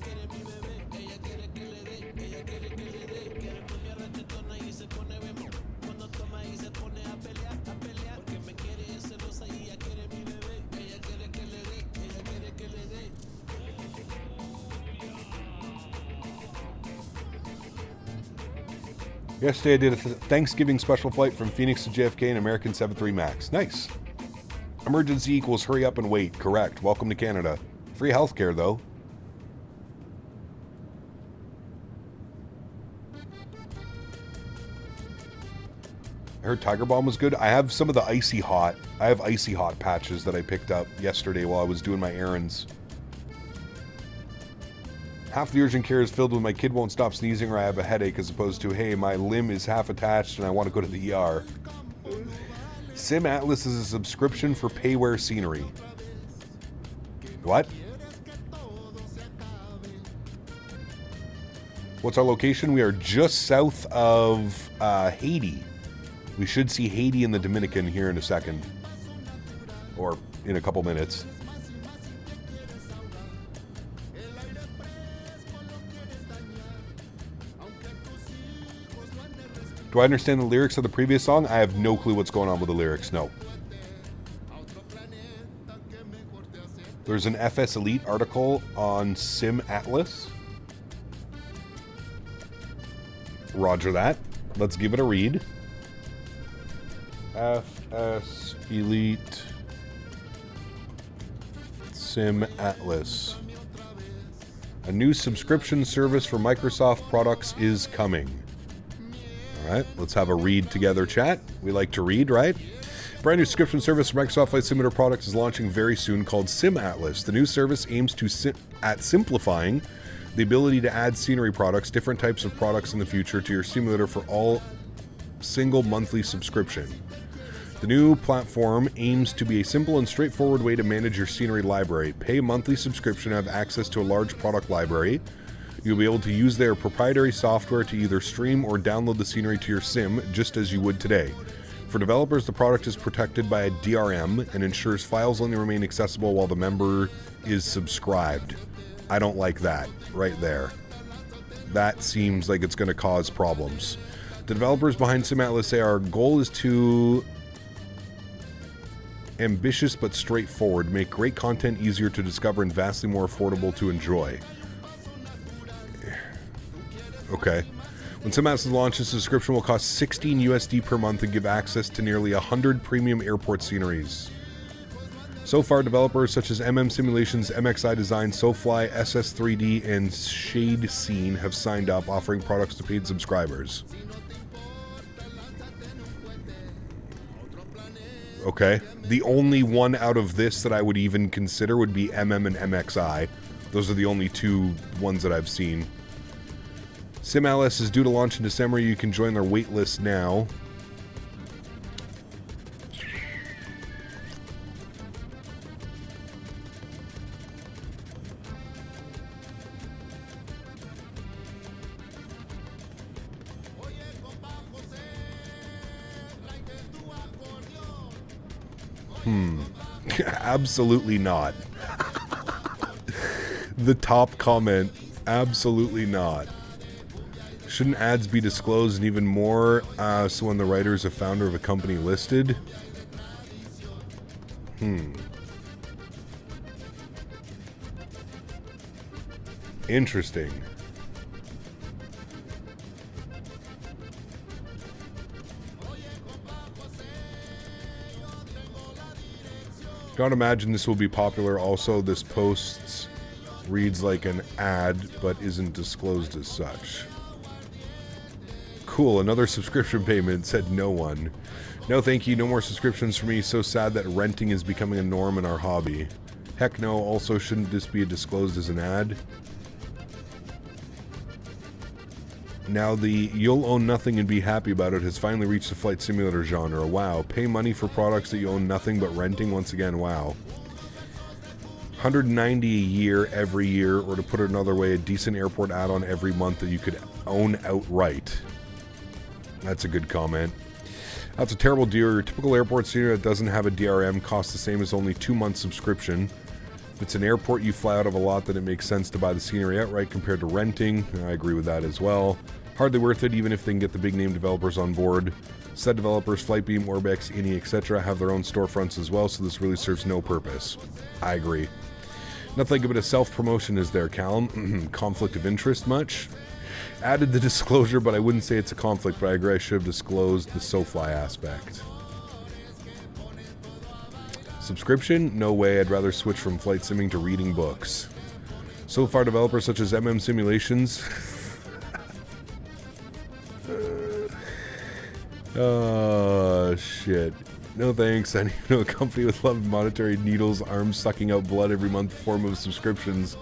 Yesterday I did a Thanksgiving special flight from Phoenix to JFK in American 73 Max. Nice. Emergency equals hurry up and wait. Correct. Welcome to Canada. Free healthcare, though. I heard Tiger Balm was good. I have some of the Icy Hot. I have Icy Hot patches that I picked up yesterday while I was doing my errands. Half the urgent care is filled with my kid won't stop sneezing or I have a headache, as opposed to, hey, my limb is half attached and I want to go to the ER. Sim Atlas is a subscription for pay-wear scenery. What? What's our location? We are just south of Haiti. We should see Haiti and the Dominican here in a second. Or in a couple minutes. Do I understand the lyrics of the previous song? I have no clue what's going on with the lyrics, no. There's an FS Elite article on Sim Atlas. Roger that. Let's give it a read. FS Elite Sim Atlas. A new subscription service for Microsoft products is coming. All right, let's have a read together, chat. We like to read, right? Brand new subscription service for Microsoft Flight Simulator products is launching very soon called Sim Atlas. The new service aims to simplifying the ability to add scenery products, different types of products in the future to your simulator for all single monthly subscription. The new platform aims to be a simple and straightforward way to manage your scenery library. Pay a monthly subscription and have access to a large product library. You'll be able to use their proprietary software to either stream or download the scenery to your sim, just as you would today. For developers, the product is protected by a DRM and ensures files only remain accessible while the member is subscribed. I don't like that right there. That seems like it's going to cause problems. The developers behind SimAtlas say our goal is to ambitious but straightforward, make great content easier to discover and vastly more affordable to enjoy. Okay. When SimAtlas launches, the subscription will cost 16 USD per month and give access to nearly 100 premium airport sceneries. So far, developers such as MM Simulations, MXI Design, SoFly, SS3D, and Shade Scene have signed up, offering products to paid subscribers. Okay. The only one out of this that I would even consider would be MM and MXI. Those are the only two ones that I've seen. SimAtlas is due to launch in December. You can join their waitlist now. Absolutely not. The top comment, absolutely not. Shouldn't ads be disclosed, and even more so when the writer is a founder of a company listed? Interesting. Don't imagine this will be popular. Also, this post reads like an ad, but isn't disclosed as such. Cool, another subscription payment, said no one. No thank you, no more subscriptions for me. So sad that renting is becoming a norm in our hobby. Heck no, also shouldn't this be disclosed as an ad? Now the you'll own nothing and be happy about it has finally reached the flight simulator genre. Wow, pay money for products that you own nothing but renting once again, wow. $190 a year every year, or to put it another way, a decent airport add-on every month that you could own outright. That's a good comment. That's a terrible deal. Your typical airport scenery that doesn't have a DRM costs the same as only 2 months subscription. If it's an airport you fly out of a lot, then it makes sense to buy the scenery outright compared to renting. I agree with that as well. Hardly worth it, even if they can get the big name developers on board. Said developers, Flightbeam, Orbex, Ini, etc. have their own storefronts as well, so this really serves no purpose. I agree. Nothing of a self-promotion is there, Callum. Conflict of interest much? Added the disclosure, but I wouldn't say it's a conflict, but I agree I should have disclosed the SoFly aspect. Subscription? No way, I'd rather switch from flight simming to reading books. So far, developers such as MM Simulations... Oh, shit. No thanks, I need to know a company with love monetary needles, arms sucking out blood every month form of subscriptions,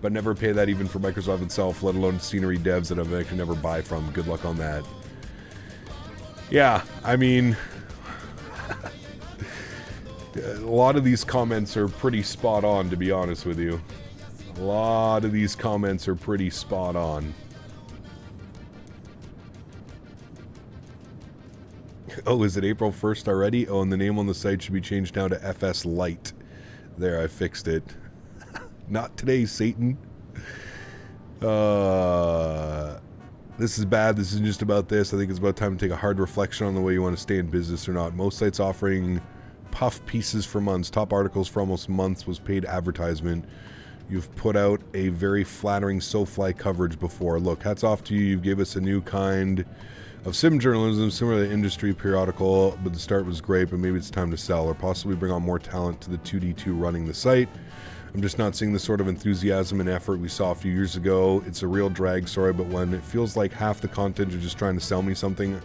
but never pay that even for Microsoft itself, let alone scenery devs that I actually never buy from. Good luck on that. Yeah, I mean... a lot of these comments are pretty spot on, to be honest with you. A lot of these comments are pretty spot on. Oh, is it April 1st already? Oh, and the name on the site should be changed now to FS Lite. There, I fixed it. Not today, Satan. This is bad. This isn't just about this. I think it's about time to take a hard reflection on the way you want to stay in business or not. Most sites offering puff pieces for months, top articles for almost months was paid advertisement. You've put out a very flattering SoFly coverage before. Look, hats off to you. You gave us a new kind of sim journalism, similar to industry periodical, but the start was great, but maybe it's time to sell or possibly bring on more talent to the 2D2 running the site. I'm just not seeing the sort of enthusiasm and effort we saw a few years ago. It's a real drag, sorry, but when it feels like half the content are just trying to sell me something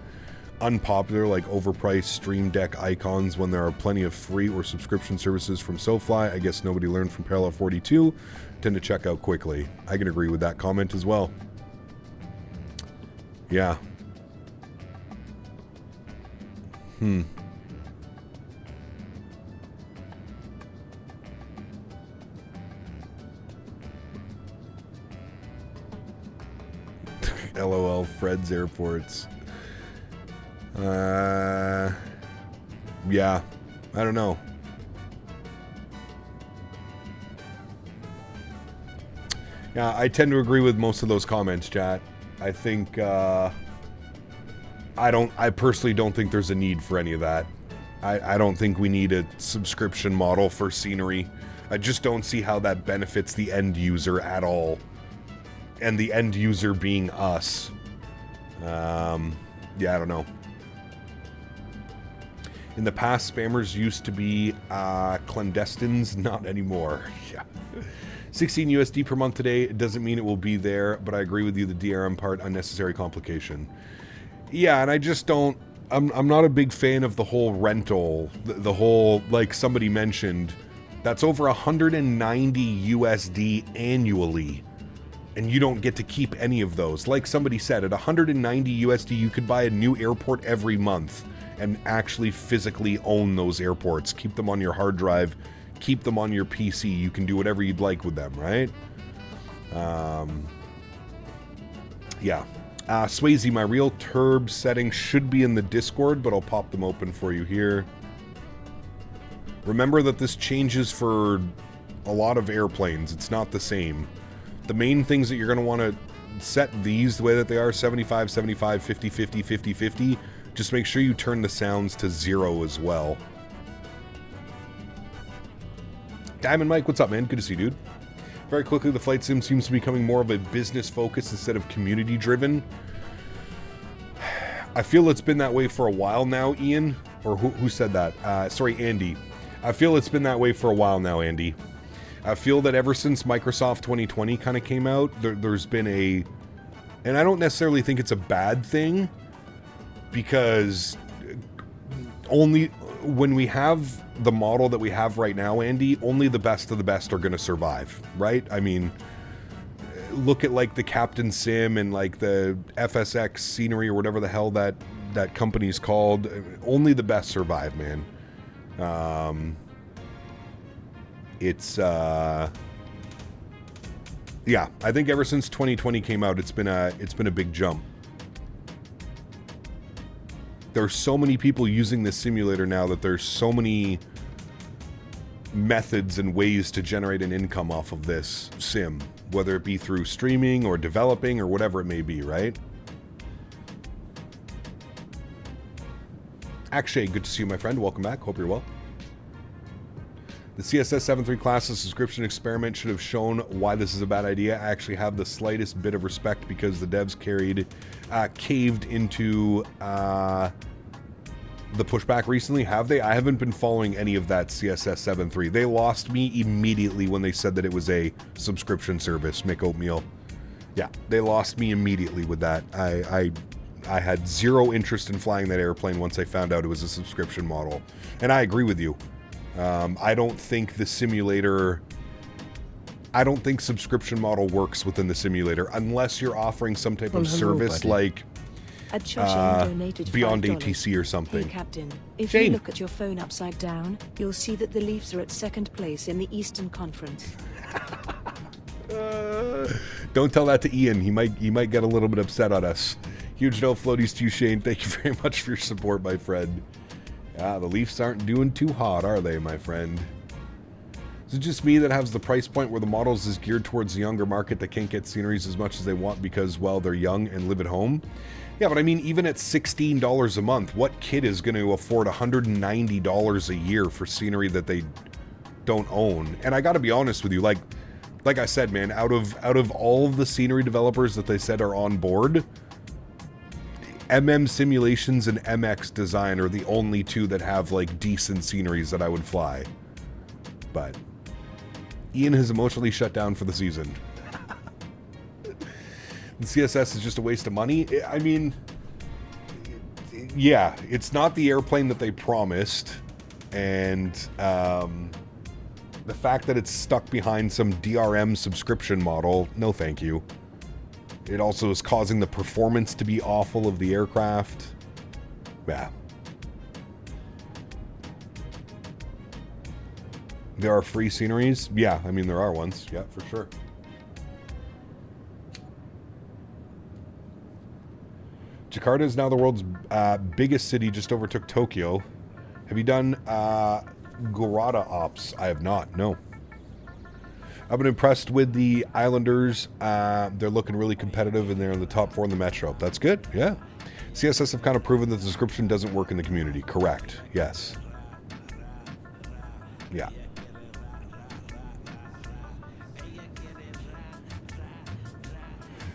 unpopular like overpriced Stream Deck icons when there are plenty of free or subscription services from SoFly, I guess nobody learned from Parallel 42, tend to check out quickly. I can agree with that comment as well. Yeah. LOL, Fred's Airports. Yeah, I don't know. Yeah, I tend to agree with most of those comments, chat. I think, I personally don't think there's a need for any of that. I don't think we need a subscription model for scenery. I just don't see how that benefits the end user at all. And the end user being us. Yeah, I don't know. In the past, spammers used to be clandestines, not anymore. Yeah. 16 USD per month today. It doesn't mean it will be there, but I agree with you, the DRM part, unnecessary complication. Yeah, and I just don't, I'm not a big fan of the whole rental, the whole, like somebody mentioned, that's over 190 USD annually, and you don't get to keep any of those. Like somebody said, at 190 USD, you could buy a new airport every month and actually physically own those airports. Keep them on your hard drive, keep them on your PC. You can do whatever you'd like with them, right? Yeah. Swayze, my real turb settings should be in the Discord, but I'll pop them open for you here. Remember that this changes for a lot of airplanes. It's not the same. The main things that you're going to want to set these the way that they are, 75, 75, 50, 50, 50, 50. Just make sure you turn the sounds to 0 as well. Diamond Mike, what's up, man? Good to see you, dude. Very quickly, the flight sim seems to be becoming more of a business focus instead of community driven. I feel it's been that way for a while now, Ian. Or who said that? Sorry, Andy. I feel it's been that way for a while now, Andy. I feel that ever since Microsoft 2020 kind of came out, there's been a... And I don't necessarily think it's a bad thing, because only when we have the model that we have right now, Andy, only the best of the best are going to survive, right? I mean, look at like the Captain Sim and like the FSX scenery or whatever the hell that company's called. Only the best survive, man. Yeah, I think ever since 2020 came out, it's been a big jump. There's so many people using this simulator now that there's so many methods and ways to generate an income off of this sim, whether it be through streaming or developing or whatever it may be, right? Akshay, good to see you, my friend. Welcome back. Hope you're well. The CSS 7.3 classes subscription experiment should have shown why this is a bad idea. I actually have the slightest bit of respect because the devs caved into the pushback recently. Have they? I haven't been following any of that CSS 7.3. They lost me immediately when they said that it was a subscription service, Mick Oatmeal. Yeah, they lost me immediately with that. I had zero interest in flying that airplane once I found out it was a subscription model. And I agree with you. I don't think the simulator... I don't think subscription model works within the simulator unless you're offering some type of service like Beyond ATC or something. Hey, Captain, if Shane. you look at your phone upside down, you'll see that the Leafs are at second place in the Eastern Conference. Don't tell that to Ian. He might get a little bit upset on us. Huge no floaties to you, Shane. Thank you very much for your support, my friend. The Leafs aren't doing too hot, are they, my friend? Is it just me that has the price point where the models is geared towards the younger market that can't get sceneries as much as they want because, well, they're young and live at home? Yeah, but I mean, even at $16 a month, what kid is going to afford $190 a year for scenery that they don't own? And I got to be honest with you, like I said, man, out of all of the scenery developers that they said are on board, MM Simulations and MX Design are the only two that have like decent sceneries that I would fly. But Ian has emotionally shut down for the season. The CSS is just a waste of money. I mean, yeah, it's not the airplane that they promised, and the fact that it's stuck behind some DRM subscription model, no thank you. It also is causing the performance to be awful of the aircraft. Yeah. There are free sceneries? Yeah, I mean, there are ones. Yeah, for sure. Jakarta is now the world's biggest city, just overtook Tokyo. Have you done Gorada Ops? I have not, no. I've been impressed with the Islanders. They're looking really competitive, and they're in the top 4 in the Metro. That's good, yeah. CSS have kind of proven that the description doesn't work in the community. Correct, yes. Yeah.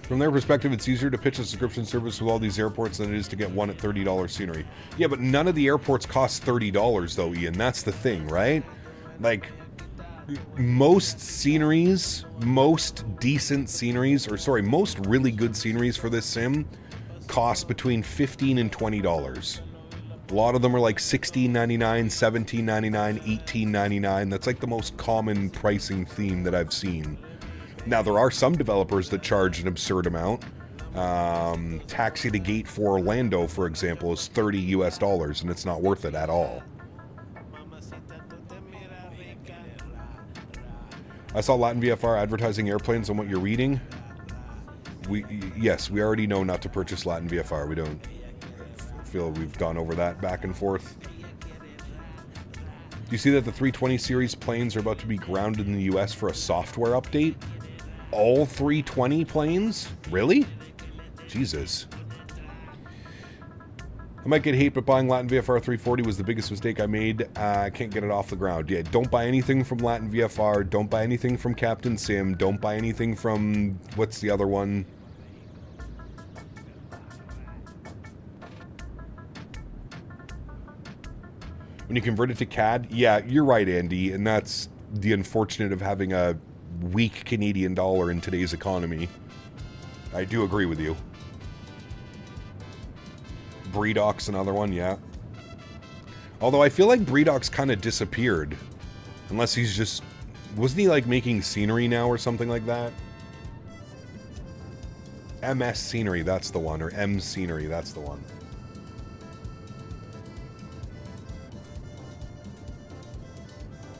From their perspective, it's easier to pitch a subscription service with all these airports than it is to get one at $30 scenery. Yeah, but none of the airports cost $30 though, Ian. That's the thing, right? Like, most sceneries, most decent sceneries, or sorry, most really good sceneries for this sim cost between $15 and $20. A lot of them are like $16.99, $17.99, $18.99. That's like the most common pricing theme that I've seen. Now, there are some developers that charge an absurd amount. Taxi to Gate for Orlando, for example, is $30 US, and it's not worth it at all. I saw Latin VFR advertising airplanes on what you're reading. Yes, we already know not to purchase Latin VFR. We don't. I feel we've gone over that back and forth. Do you see that the 320 series planes are about to be grounded in the US for a software update? All 320 planes? Really? Jesus. I might get hate, but buying Latin VFR 340 was the biggest mistake I made. I can't get it off the ground. Yeah, don't buy anything from Latin VFR. Don't buy anything from Captain Sim. Don't buy anything from... What's the other one? When you convert it to CAD? Yeah, you're right, Andy. And that's the unfortunate of having a weak Canadian dollar in today's economy. I do agree with you. Breedoc's another one, yeah. Although I feel like Breedoc's kind of disappeared. Unless he's just... Wasn't he like making scenery now or something like that? MS Scenery, that's the one. Or M Scenery, that's the one.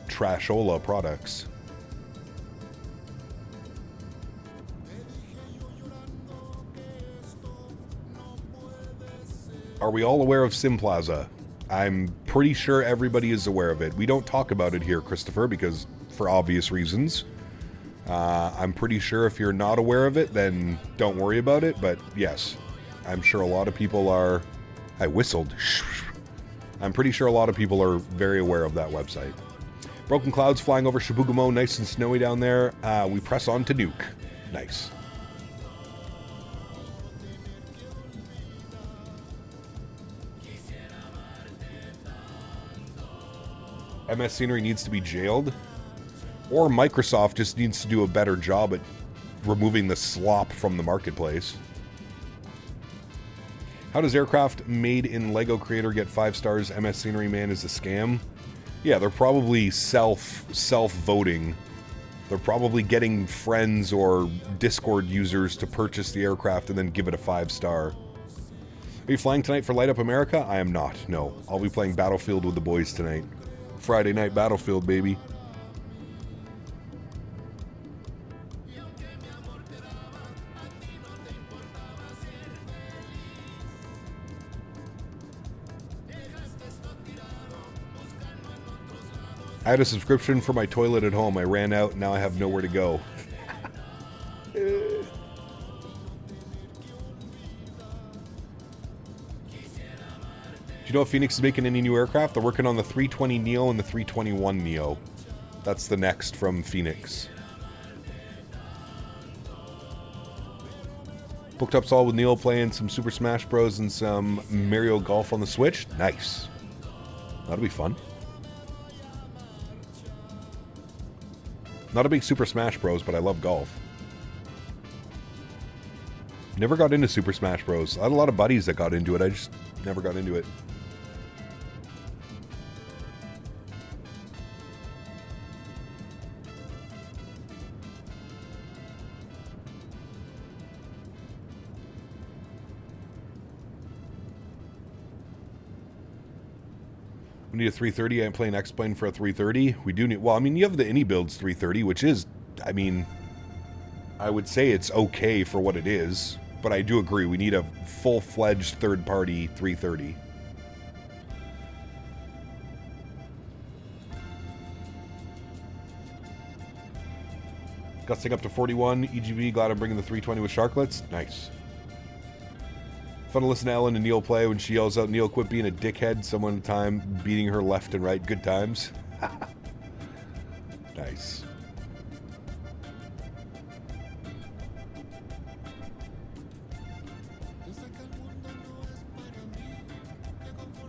Trashola Products. Are we all aware of Sim Plaza? I'm pretty sure everybody is aware of it. We don't talk about it here, Christopher, because for obvious reasons. I'm pretty sure if you're not aware of it, then don't worry about it. But yes, I'm sure a lot of people are... I whistled. I'm pretty sure a lot of people are very aware of that website. Broken clouds flying over Shibugamo, nice and snowy down there. We press on to Nuke. Nice. MS Scenery needs to be jailed, or Microsoft just needs to do a better job at removing the slop from the marketplace. How does aircraft made in Lego Creator get 5 stars? MS Scenery Man is a scam. Yeah, they're probably self-voting. They're probably getting friends or Discord users to purchase the aircraft and then give it a 5-star. Are you flying tonight for Light Up America? I am not, no. I'll be playing Battlefield with the boys tonight. Friday night Battlefield, baby. I had a subscription for my toilet at home. I ran out, and now I have nowhere to go. Do you know if Phoenix is making any new aircraft? They're working on the 320 Neo and the 321 Neo. That's the next from Phoenix. Booked up Sol with Neil playing some Super Smash Bros. And some Mario Golf on the Switch. Nice. That'll be fun. Not a big Super Smash Bros, but I love golf. Never got into Super Smash Bros. I had a lot of buddies that got into it. I just never got into it. We need a 330. I'm playing X-Plane for a 330. We do need... Well, I mean, you have the AnyBuilds 330, which is... I mean... I would say it's okay for what it is. but I do agree we need a full-fledged third-party 330. Gusting up to 41. EGB, glad I'm bringing the 320 with sharklets. Nice. Fun to listen to Ellen and Neil play when she yells out, Neil, quit being a dickhead, someone at a time, beating her left and right. Good times. Nice.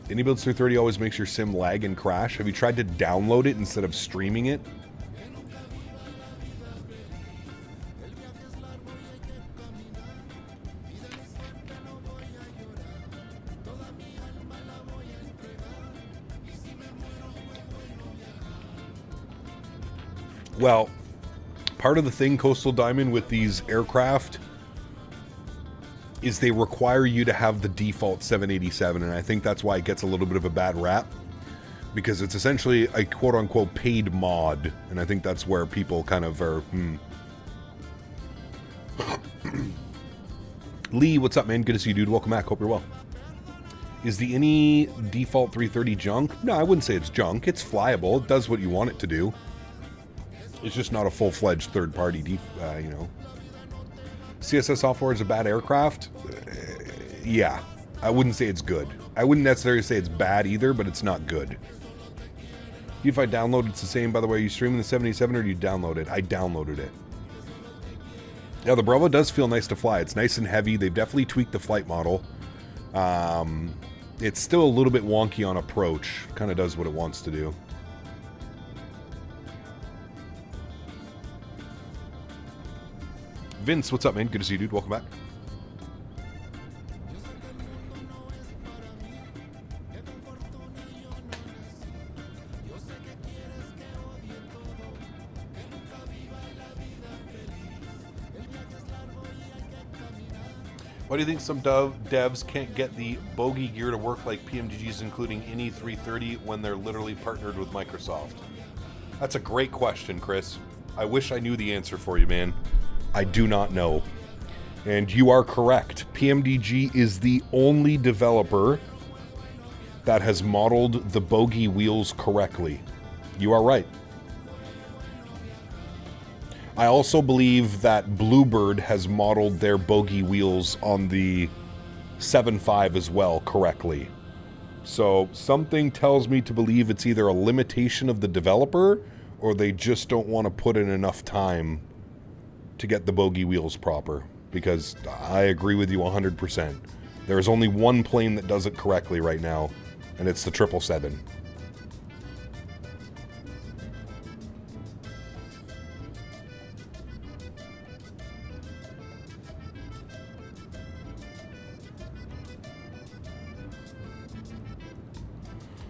AnyBuilds 330 always makes your sim lag and crash. Have you tried to download it instead of streaming it? Well, part of the thing, Coastal Diamond, with these aircraft is they require you to have the default 787, and I think that's why it gets a little bit of a bad rap, because it's essentially a quote-unquote paid mod, and I think that's where people kind of are, Lee, what's up, man? Good to see you, dude. Welcome back. Hope you're well. Is the any default 330 junk? No, I wouldn't say it's junk. It's flyable. It does what you want it to do. It's just not a full-fledged third-party, you know. CSS software is a bad aircraft? Yeah. I wouldn't say it's good. I wouldn't necessarily say it's bad either, but it's not good. If I download, it's the same, by the way. Are you streaming the 77 or do you download it? I downloaded it. Yeah, the Bravo does feel nice to fly. It's nice and heavy. They've definitely tweaked the flight model. It's still a little bit wonky on approach. Kind of does what it wants to do. Vince, what's up, man? Good to see you, dude. Welcome back. Why do you think some devs can't get the bogey gear to work like PMDGs, including any 330, when they're literally partnered with Microsoft? That's a great question, Chris. I wish I knew the answer for you, man. I do not know. And you are correct. PMDG is the only developer that has modeled the bogey wheels correctly. You are right. I also believe that Bluebird has modeled their bogey wheels on the 7.5 as well correctly. So something tells me to believe it's either a limitation of the developer or they just don't want to put in enough time to get the bogey wheels proper, because I agree with you 100%. There is only one plane that does it correctly right now, and it's the 777.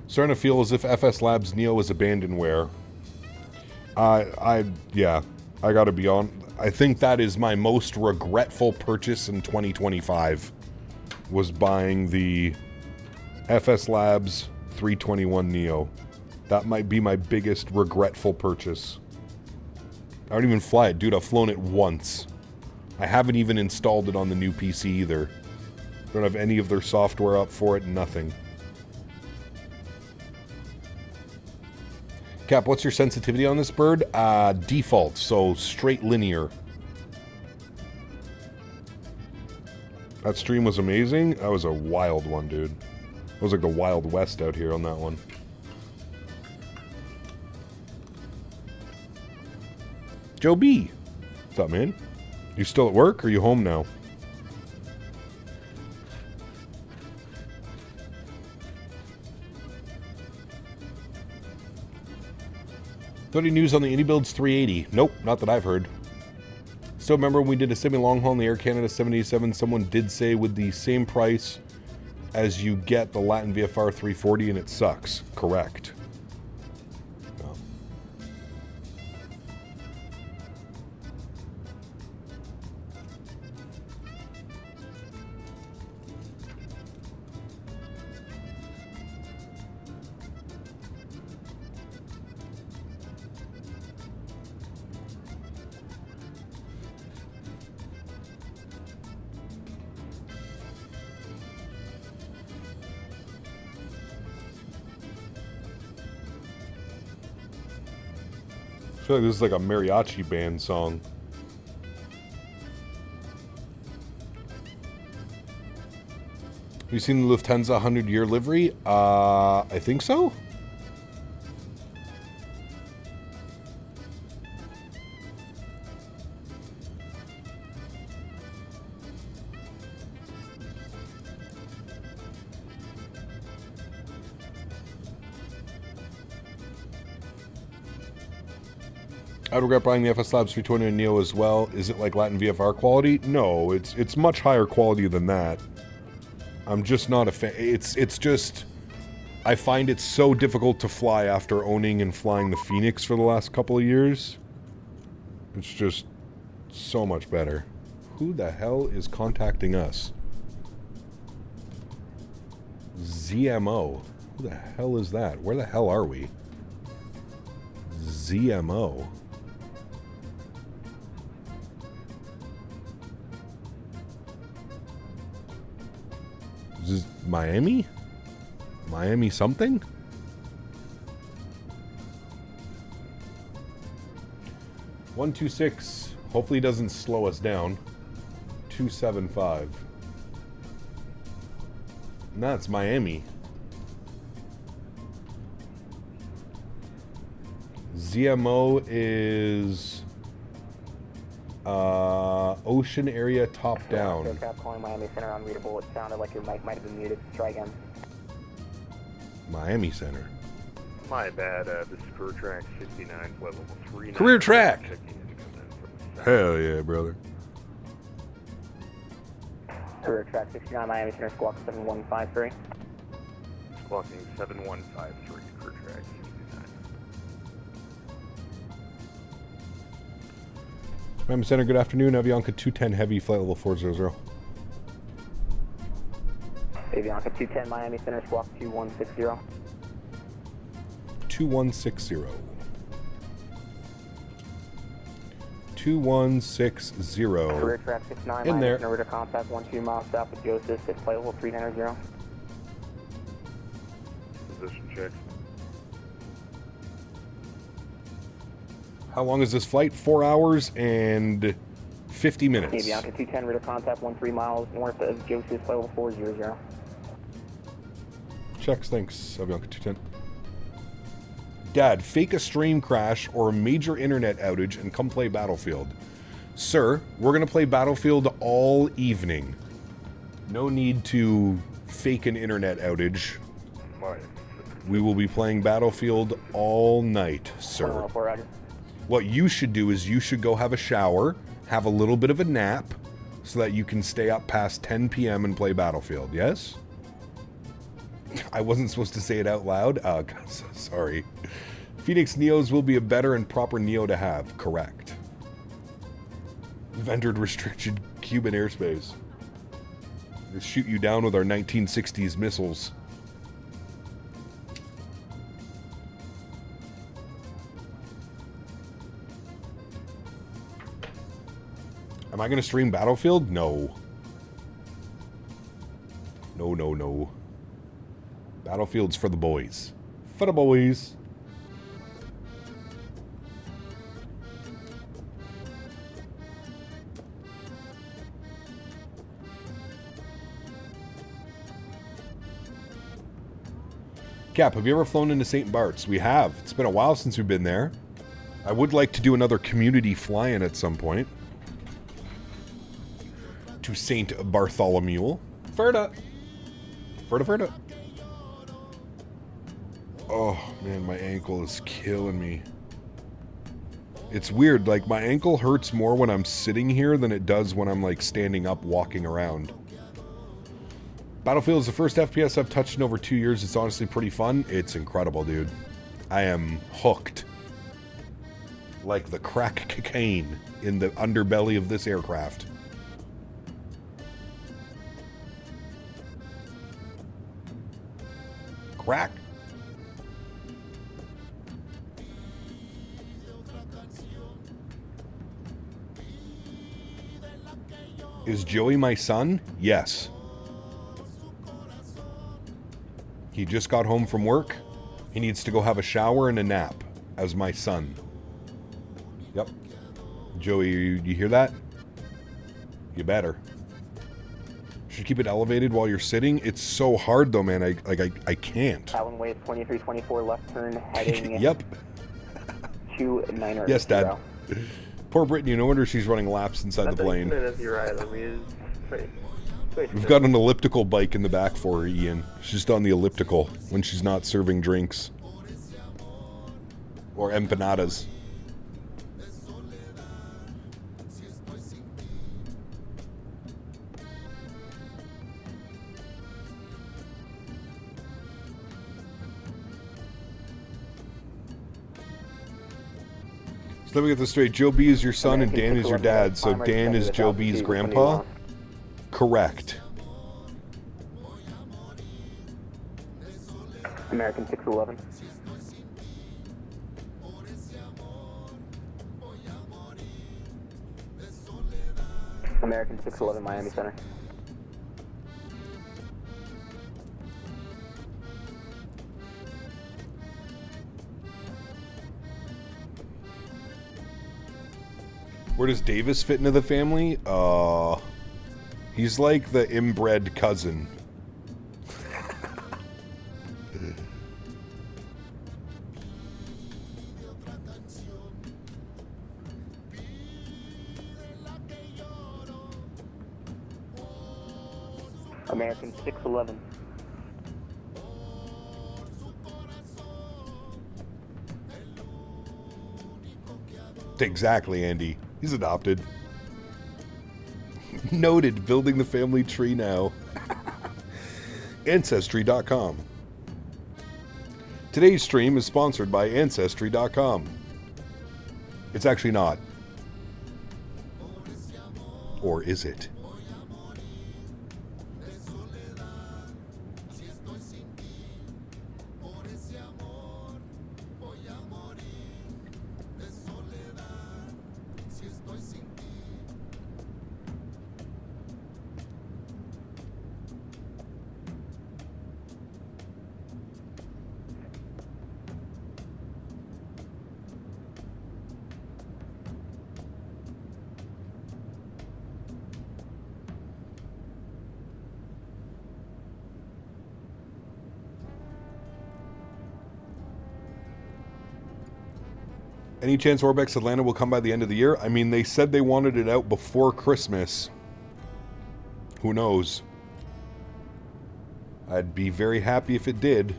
Starting to feel as if FS Labs Neo is abandonware. Yeah, I gotta be on. I think that is my most regretful purchase in 2025, was buying the FS Labs 321 Neo. That might be my biggest regretful purchase. I don't even fly it, dude. I've flown it once. I haven't even installed it on the new PC either. Don't have any of their software up for it, nothing. Cap, what's your sensitivity on this bird? Default, so straight linear. That stream was amazing. That was a wild one, dude. It was like the Wild West out here on that one. Joe B. What's up, man? You still at work or are you home now? Any news on the AnyBuilds 380? Nope, not that I've heard. Still remember when we did a semi-long haul in the Air Canada 787, someone did say with the same price as you get the Latin VFR 340 and it sucks. Correct. No. feel like this is like a mariachi band song. Have you seen the Lufthansa 100-year livery? I think so. I would regret buying the FS Labs 320 and Neo as well. Is it like Latin VFR quality? No, it's much higher quality than that. I'm just not a fan. It's just, I find it so difficult to fly after owning and flying the Phoenix for the last couple of years. It's just so much better. Who the hell is contacting us? ZMO. Who the hell is that? Where the hell are we? ZMO. Is this Miami? Miami something? $126. Hopefully it doesn't slow us down. 275. No, it's Miami. ZMO is ocean area top down. Aircraft calling Miami Center unreadable. It sounded like your mic might have been muted. Try again. Miami Center. My bad, this is career track 69, flight level 3. Career track! Hell yeah, brother. Career track 69, Miami Center, squawk 7153. Squawking 7153, career track 69. Miami Center, good afternoon. Avianca 210 Heavy, flight level 400. Avianca 210, Miami Center, squawk 2160. 2160. 2160. Career track 69, In Miami there. Center, radar contact 12 miles south of Joseph, at flight level 390. Position check. How long is this flight? 4 hours and 50 minutes. Avianca 210, radar contact 13 miles north of Joseph, flight level 400. Checks, thanks, Avianca 210. Dad, fake a stream crash or a major internet outage and come play Battlefield. Sir, we're going to play Battlefield all evening. No need to fake an internet outage. We will be playing Battlefield all night, sir. What you should do is you should go have a shower, have a little bit of a nap, so that you can stay up past 10 p.m. and play Battlefield, yes? I wasn't supposed to say it out loud. God, so sorry. Phoenix Neos will be a better and proper Neo to have. Correct. We've entered restricted Cuban airspace. We'll shoot you down with our 1960s missiles. Am I going to stream Battlefield? No. No, no, no. Battlefield's for the boys. For the boys. Cap, have you ever flown into St. Bart's? We have. It's been a while since we've been there. I would like to do another community fly-in at some point. To St. Bartholomew. Ferda. Ferda. Oh, man, my ankle is killing me. It's weird, like, my ankle hurts more when I'm sitting here than it does when I'm, like, standing up walking around. Battlefield is the first FPS I've touched in over 2 years. It's honestly pretty fun. It's incredible, dude. I am hooked. Like the crack cocaine in the underbelly of this aircraft. Crack. Is Joey my son? Yes. He just got home from work. He needs to go have a shower and a nap as my son. Yep. Joey, you hear that? You better. Should keep it elevated while you're sitting. It's so hard though, man. I can't. Island Wave 2324 left turn heading. Yep. To 9er. Yes, Dad. Poor Brittany. No wonder she's running laps inside the plane. We've got an elliptical bike in the back for her, Ian. She's just on the elliptical when she's not serving drinks. Or empanadas. So let me get this straight. Joe B is your son and Dan is your dad. So Dan is Joe B's grandpa? Correct. American 611. American 611 Miami Center. Where does Davis fit into the family? He's like the inbred cousin. American 611. Exactly, Andy. He's adopted. Noted. Building the family tree now. Ancestry.com. Today's stream is sponsored by Ancestry.com. It's actually not. Or is it? Any chance Orbex Atlanta will come by the end of the year? I mean, they said they wanted it out before Christmas. Who knows? I'd be very happy if it did.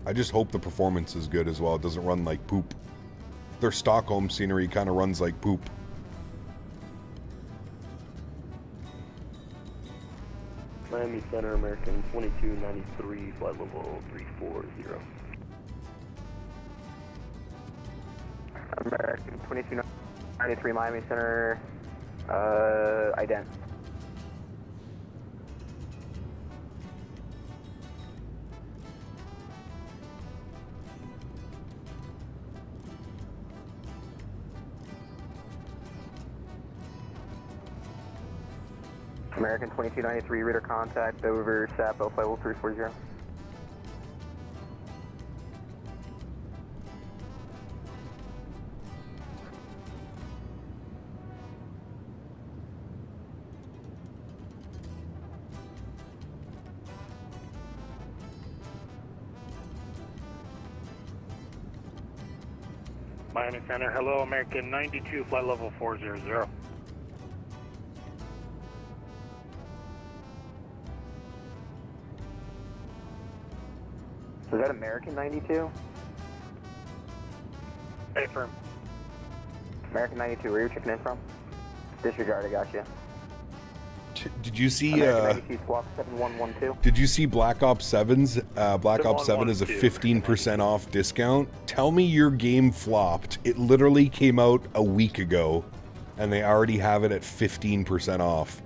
I just hope the performance is good as well. It doesn't run like poop. Their Stockholm scenery kind of runs like poop. Miami Center, American 2293, flight level 340. American 2293, Miami Center, ident. American 2293, radar contact over Sapo, flight level 340. Miami Center, hello, American 92, flight level 400. Is that American 92? Hey, firm. American 92, where are you checking in from? Disregard, I got you. Did you see American 92, squawk 7112. Did you see Black Ops 7's Black Ops 7 is a 15% off discount? Tell me your game flopped. It literally came out a week ago and they already have it at 15% off.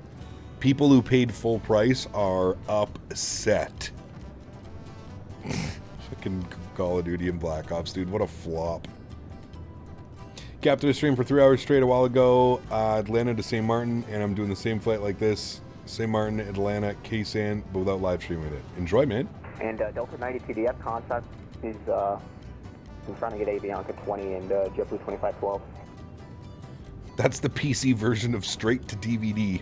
People who paid full price are upset. Fucking Call of Duty and Black Ops, dude. What a flop. Captain a stream for 3 hours straight a while ago. Atlanta to St. Martin, and I'm doing the same flight like this. St. Martin, Atlanta, K-San, but without live streaming it. Enjoy, man. And Delta 92, do you have contact? He's trying to get Avianca 20 and JetBlue 2512. That's the PC version of straight to DVD.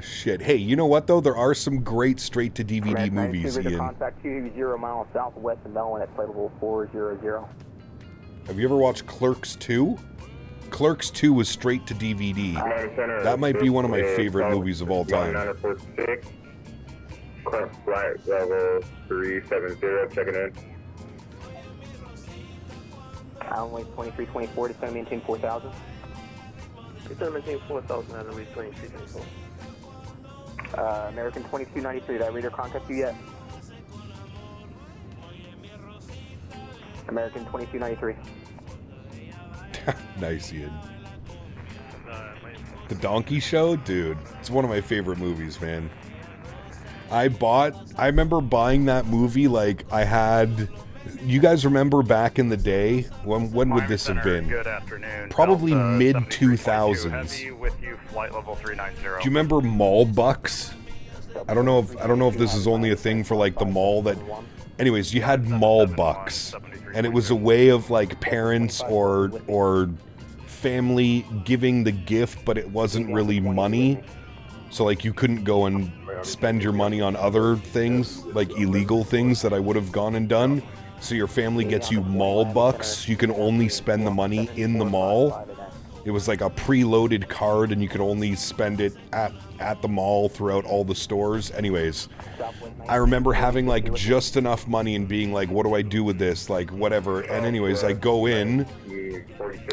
Shit. Hey, you know what, though? There are some great straight to DVD movies, Ian. Contact 20 miles southwest of Melbourne at flight level 400. Have you ever watched Clerks 2? Clerks 2 was straight to DVD. That might be one of my favorite movies of all time. Flight level 370, checking in. Airways 2324 to maintain 4000. It's going to maintain 4,000 Airways 2324. American 2293, did I read or contact you yet? American 2293. Nice, Ian. The Donkey Show? Dude, it's one of my favorite movies, man. I remember buying that movie like I had... You guys remember back in the day? When would this have been? Good afternoon. Probably mid-2000s. Do you remember mall bucks? I don't know if this is only a thing for like the mall that... Anyways, you had mall bucks. And it was a way of like parents or family giving the gift, but it wasn't really money. So like you couldn't go and spend your money on other things, like illegal things that I would have gone and done. So your family gets you mall bucks. You can only spend the money in the mall. It was like a preloaded card and you could only spend it at the mall throughout all the stores. Anyways, I remember having like just enough money and being like, what do I do with this? Like whatever. And anyways, I go in.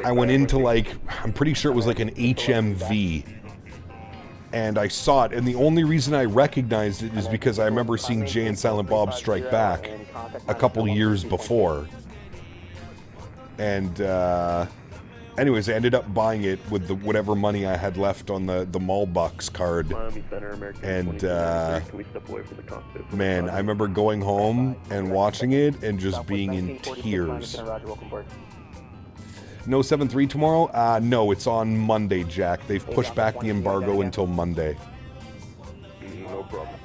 I went into like, I'm pretty sure it was like an HMV. And I saw it, and the only reason I recognized it is because I remember seeing Jay and Silent Bob Strike Back a couple years before. And, anyways, I ended up buying it with the whatever money I had left on the Mall Bucks card. And, man, I remember going home and watching it and just being in tears. No 7-3 tomorrow? No, it's on Monday, Jack. They've pushed back the embargo until Monday. No problem.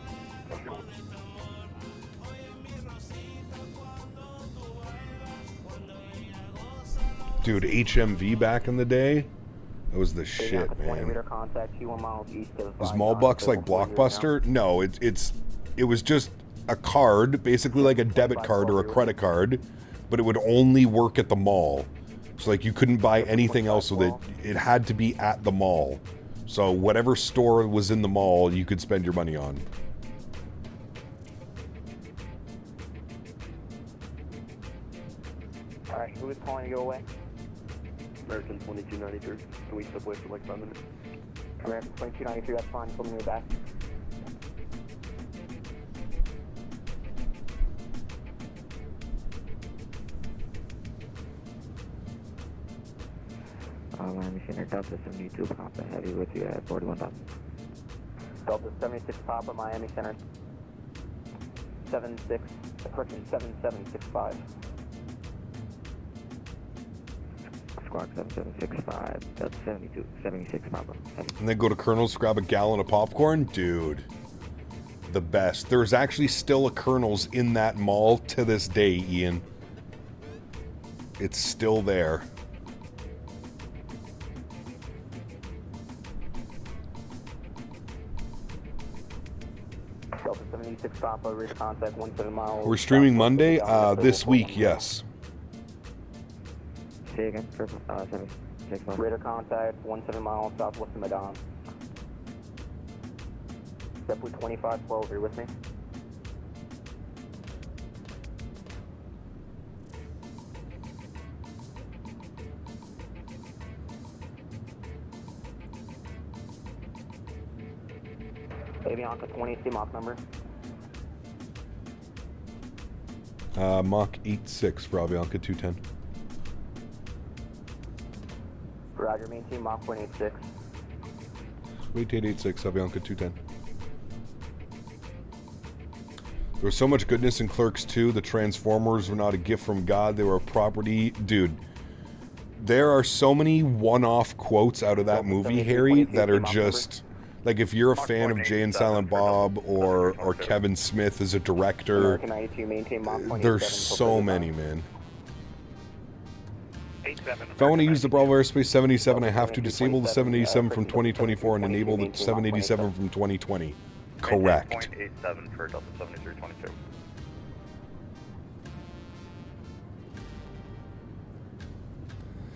Dude, HMV back in the day? That was the shit, man. Was Mall Bucks like Blockbuster? No, it was just a card, basically like a debit card or a credit card, but it would only work at the mall. So, like, you couldn't buy anything else with it. It had to be at the mall. So, whatever store was in the mall, you could spend your money on. Alright, who is calling to go away? American 2293. Can we step away for like 5 minutes? American 2293, that's fine. Put me back. Miami Center, Delta 72 Papa, heavy with you at 41,000. Delta 76 Papa, Miami Center. 7765. Squawk 7765, Delta 76 Papa. Heavy. And then go to Colonel's, grab a gallon of popcorn? Dude, the best. There's actually still a Colonel's in that mall to this day, Ian. It's still there. Delta 76 Papa, reach contact 17 miles. We're streaming Monday? This week, yes. Say again, for 76 Papa. Radar contact 17 miles southwest of Medan. JetBlue 2512, are you with me? Avianca 20, see Mach number. Mach 86 for Avianca 210. Roger, maintain Mach 186. Wait 886, Avianca 210. There was so much goodness in Clerks 2. The Transformers were not a gift from God. They were a property. Dude, there are so many one-off quotes out of that movie, Harry, that are just... Like if you're a fan of Jay and Silent Bob or Kevin Smith as a director, American 92, maintain Mach 187 there's till so 35. many, man. If I want to use the BravoAirspace 787, I have to disable the 787 from 2024 and enable the 787 from 2020. Correct. 0.87 for Delta 7322.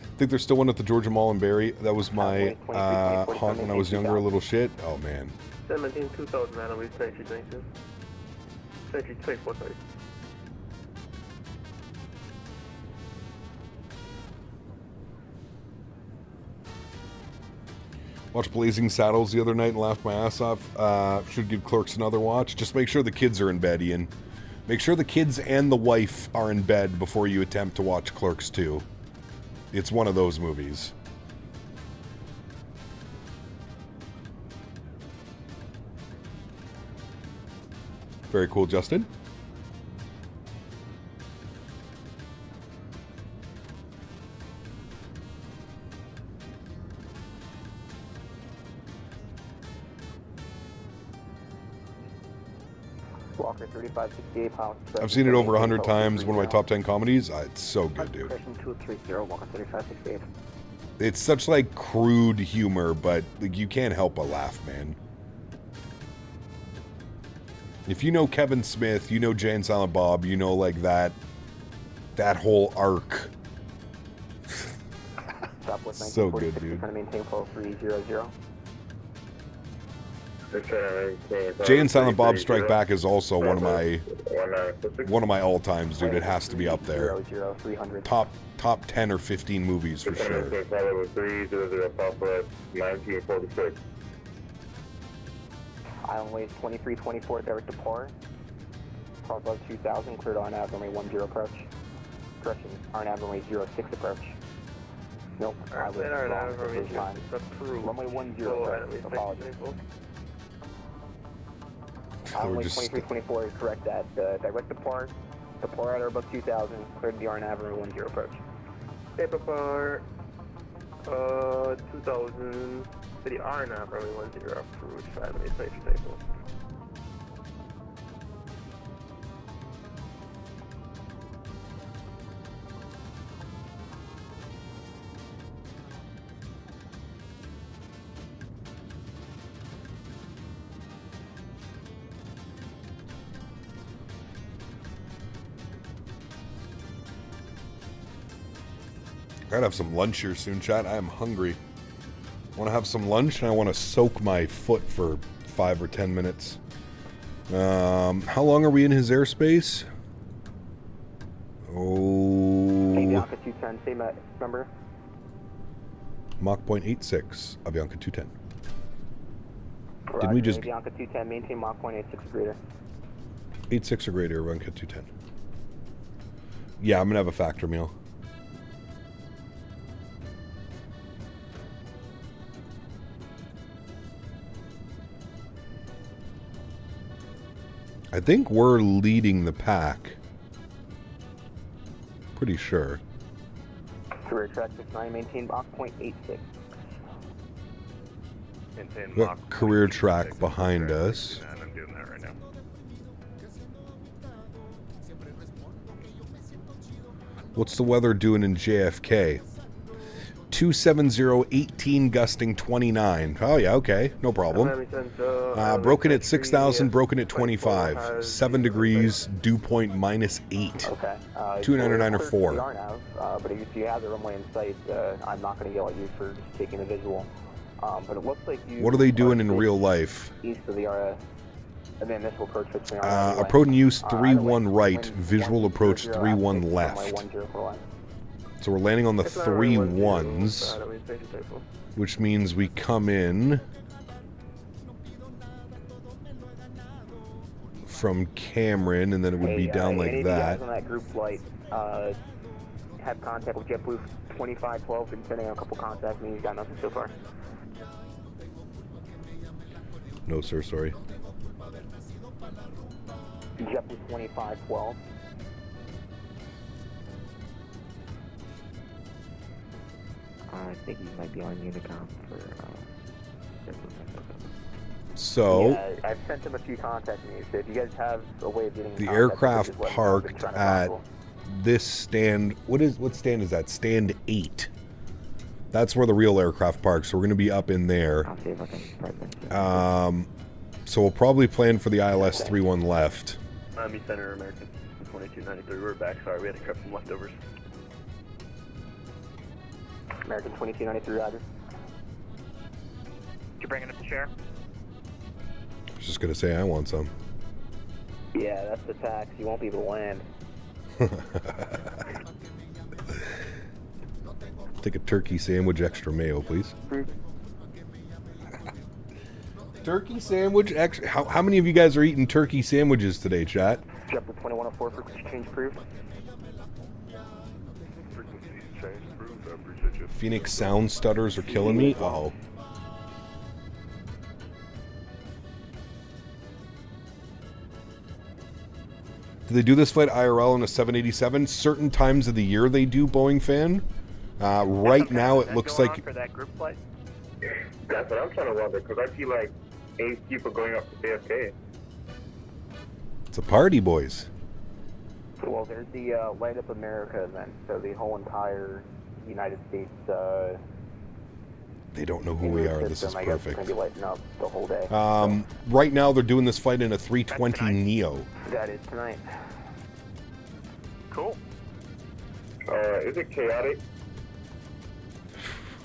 I think there's still one at the Georgia Mall in Barrie. That was my haunt when I was younger, a little shit. Oh, man. 17 2000, man. We say you think this. Say you take what they. Watched Blazing Saddles the other night and laughed my ass off. Should give Clerks another watch. Just make sure the kids are in bed, Ian. Make sure the kids and the wife are in bed before you attempt to watch Clerks 2. It's one of those movies. Very cool, Justin. Walker 3568 pounds. I've seen it over 100 times. One of my top 10 comedies. It's so good, dude. Question 230, Walker 3568. It's such like crude humor, but like, you can't help but laugh, man. If you know Kevin Smith, you know Jay and Silent Bob, you know like that whole arc. So good, dude. Maintain flow 300. Jay and Silent Bob Strike Back is also one of my all times, dude. It has to be up there. Top 10 or 15 movies for sure. 1946. Island Ways 2324, direct to par. Par above 2000, cleared on runway 10 approach. Correction, RNAV runway 06 approach. Nope, I was wrong the first time. Runway 10 approach, apologies. Island Ways 2324 is correct at direct to par at or above 2000, cleared the RNAV runway 10 approach. Paper par, 2000. The RNAV runway 10 approach, family safety table. Gotta have some lunch here soon, chat. I am hungry. I want to have some lunch, and I want to soak my foot for 5 or 10 minutes. How long are we in his airspace? Oh... Avianca 210, same number. Mach 0.86, Avianca 210. Roger, Didn't we just... Avianca 210, maintain Mach 0.86 or greater. 86 or greater, Avianca 210. Yeah, I'm going to have a factor meal. I think we're leading the pack. Pretty sure. Career track 69, maintain Mach 0.86. We've got career track behind us. I'm doing that right now. What's the weather doing in JFK? 270-18 gusting 29. Oh yeah, okay, no problem. Broken at 6,000, broken at 25. 7 degrees, dew point -8. Okay. 299 or 4. But if you have the runway in sight, I'm not going to yell at you for just taking a visual. But it looks like you... What are they doing in real life? East of the initial approach. Approach and use 3-1 right, visual approach 3-1 left. So we're landing on the 3 1s, which means we come in from Cameron, and then it would be down like that. On that group flight, had contact with JetBlue 2512, been sending out a couple contacts, and he's got nothing so far. No, sir, sorry. JetBlue 2512. I think you might be on Unicom for So Yeah, I've sent him a few contacting me, so if you guys have a way of getting in the contact, aircraft just let me know. I've been parked trying to at tackle. this stand. What stand is that? Stand 8. That's where the real aircraft parks. So we're going to be up in there. I'll see if I can present. So we'll probably plan for the ILS 31 left. Miami Center, American 2293. We're back. Sorry, we had to cut some leftovers. American 2293, Roger. You bringing up the share? I was just going to say I want some. Yeah, that's the tax. You won't be able to land. Take a turkey sandwich, extra mayo, please. Turkey sandwich, extra. How many of you guys are eating turkey sandwiches today, chat? Jump to 2104 for change approved. Frequencies change approved. I appreciate you. Phoenix sound stutters are killing me. Uh-oh. Do they do this flight IRL in a 787? Certain times of the year they do, Boeing fan. Right now it looks like... For that group flight? That's what I'm trying to wonder, because I see like 8 people going up to JFK. It's a party, boys. Well, there's the Light Up America event, so the whole entire United States... They don't know who we are. This is I guess perfect. It's going to be lighting up the whole day. Right now they're doing this flight in a 320 Neo. That is tonight. Cool. Is it chaotic?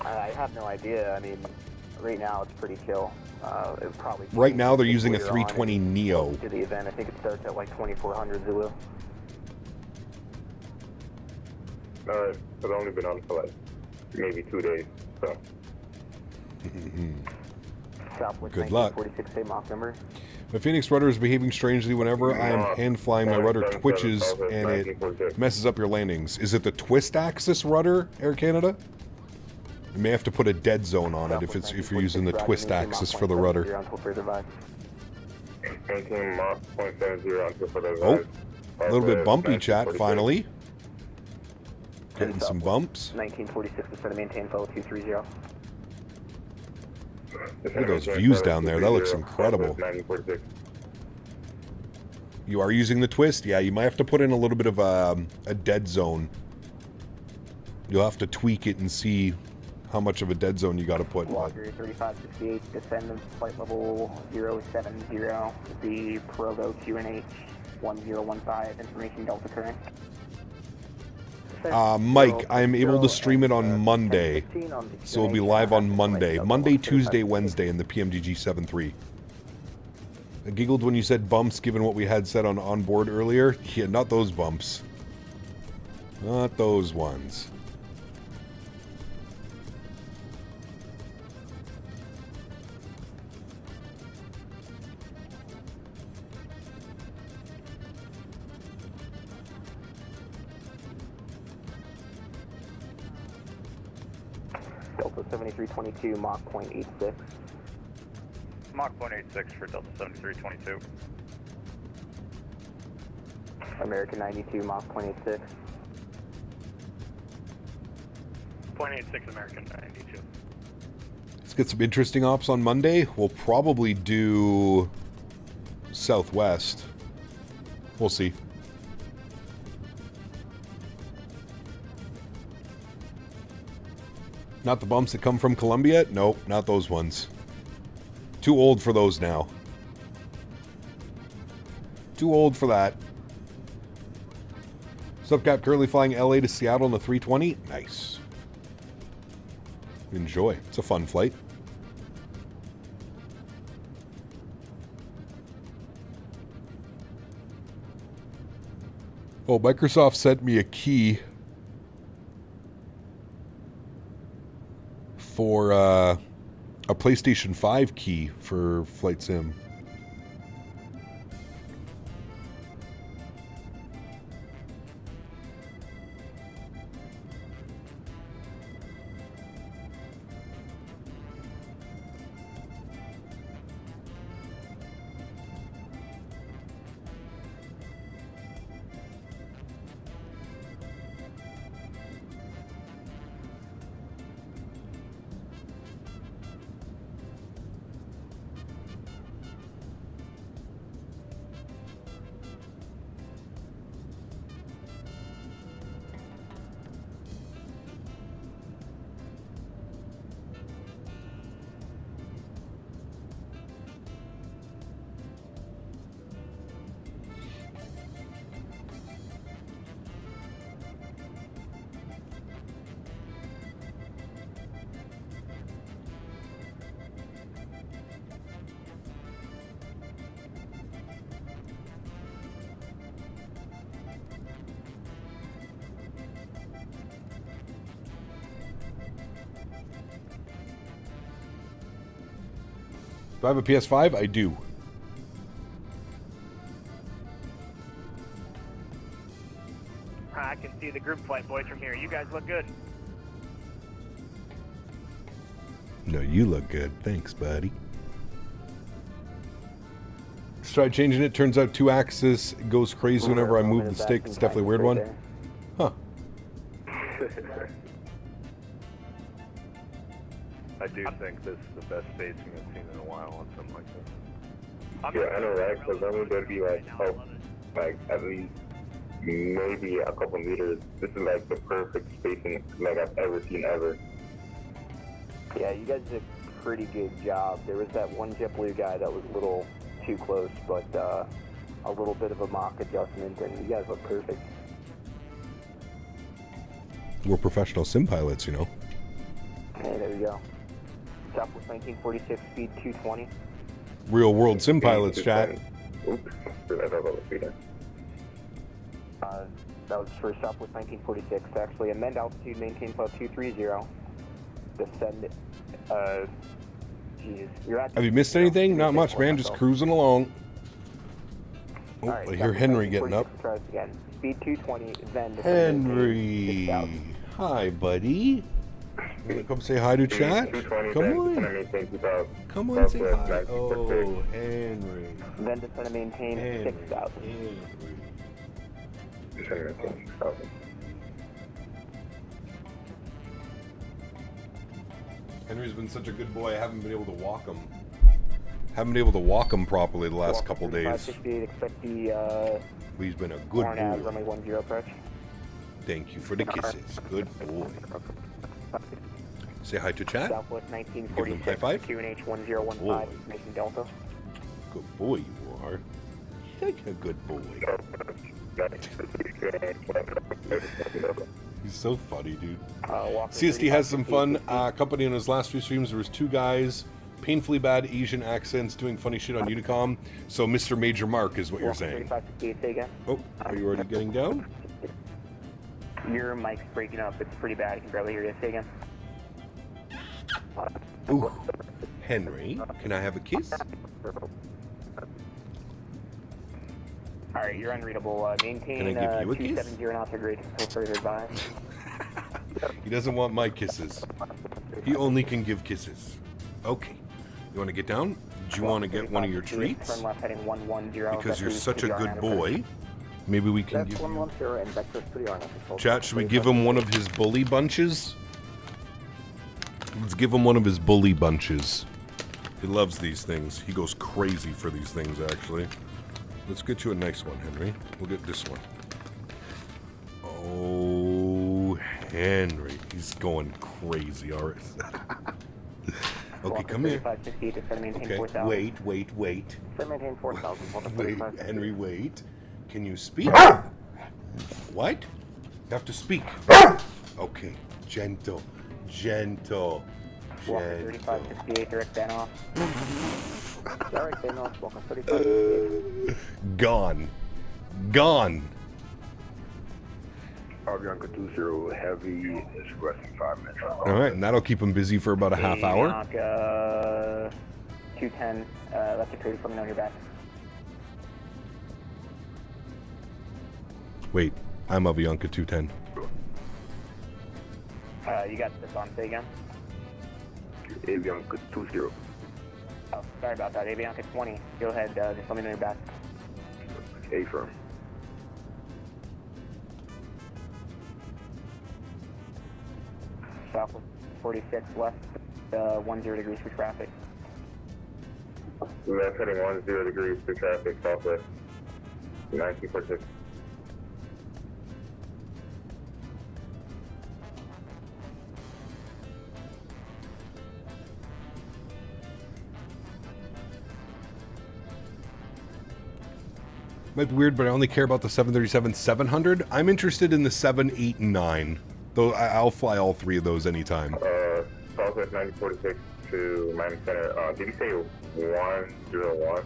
I have no idea. I mean, right now it's pretty chill. It would probably Right now they're using a later on 320 Neo. to the event. I think it starts at like 2400 Zulu. I've only been on for like maybe 2 days, so. Southwest Good luck. 1946 state Mach number. My Phoenix rudder is behaving strangely whenever I am hand flying. My rudder twitches and it messes up your landings. Is it the twist axis rudder, Air Canada? You may have to put a dead zone on it if you're using the twist axis for the rudder. 19 Mach 0.70 until for the Oh, a little bit bumpy, chat. Finally, getting some bumps. 1946 to set maintain fellow 230. Look at those views down there. That looks incredible. You are using the twist? Yeah, you might have to put in a little bit of a dead zone. You'll have to tweak it and see how much of a dead zone you got to put. Walker 3568, descend of flight level 070, the Provo QNH 1015, information Delta current. Mike, I'm able to stream it on Monday, so it'll be live on Monday. Monday, Tuesday, Wednesday in the PMDG 7.3. I giggled when you said bumps, given what we had said on onboard earlier. Yeah, not those bumps. Not those ones. Delta 7322, Mach 0.86. Mach 0.86 for Delta 7322. American 92, Mach 0.86. 0.86 American 92. Let's get some interesting ops on Monday. We'll probably do Southwest. We'll see. Not the bumps that come from Columbia? Nope, not those ones. Too old for those now. Too old for that. Subcap currently flying LA to Seattle in a 320. Nice. Enjoy. It's a fun flight. Oh, Microsoft sent me a key for a PlayStation 5 key for Flight Sim. Do I have a PS5? I do. I can see the group flight, boys, from here. You guys look good. No, you look good. Thanks, buddy. Just tried changing it. Turns out 2-axis goes crazy whenever I move the stick. It's definitely a weird one. Huh. I do think this is the best spacing I've seen in a while on something like this. Yeah, I know, right? Because I'm going to be like at least maybe a couple meters. This is like the perfect spacing like I've ever seen ever. Yeah, you guys did a pretty good job. There was that one JetBlue guy that was a little too close, but a little bit of a mock adjustment, and you guys look perfect. We're professional sim pilots, you know. Hey, there you go. Southwest 1946, speed 220. Real world sim pilots, chat. Oops. That was for Southwest 1946. Actually, amend altitude, maintain flight 230. Descend. Jeez, you're at. Have you missed anything? Not much, man. Just cruising along. Oh, Right, I hear Henry getting up. Tries again. Speed 220, then. Henry. Hi, buddy. You wanna come say hi to chat? Come on. Come on, say hi. Oh, Henry. Then descend and maintain 6,000. Henry's been such a good boy, I haven't been able to walk him. Haven't been able to walk him properly the last couple days. 568, expect the, He's been a good boy. runway 10 approach. Thank you for the kisses. Good boy. Say hi to chat. Southwest Give 1946, them high five. QNH 1015, making Delta. Good boy you are. Such a good boy. He's so funny, dude. CSD has some fun. Company on his last few streams, there was 2 guys, painfully bad Asian accents, doing funny shit on Unicom. So Mr. Major Mark is what you're saying. Oh, are you already getting down? Your mic's breaking up. It's pretty bad. I can barely hear you. Say again. Ooh. Henry, can I have a kiss? Alright, you're unreadable. Maintain Can I give you a kiss? 270 knots or greater until further advice. He doesn't want my kisses. He only can give kisses. Okay. You want to get down? Do you want to get one of your treats? Turn left heading 110. Because you're such a good boy. Maybe we can give you... and vector 3 on Chat, should we give him one of his bully bunches? Let's give him one of his bully bunches. He loves these things. He goes crazy for these things, actually. Let's get you a nice one, Henry. We'll get this one. Oh, Henry. He's going crazy, all right. Okay, come here. Okay, wait. Wait, Henry, wait. Can you speak? What? You have to speak. Okay, gentle. 3568, direct Dan off. Direct Dan off, welcome 3568. Gone. Bianca 20, heavy, is resting 5 minutes. Alright, and that'll keep him busy for about a half hour. 210, left to clear, let me know you're back. Wait, I'm Avianca 210. You got this on, say again. Avianca 20. Oh, sorry about that, Avianca 20. Go ahead, just let me know you're back. A-firm. Southwest 46, left 10 degrees for traffic. Left heading 10 degrees for traffic, southwest 1946. Might be weird, but I only care about the 737-700. I'm interested in the 7, 8, and 9. Though I'll fly all 3 of those anytime. Southwest 1946 to Miami Center. Did you say 101?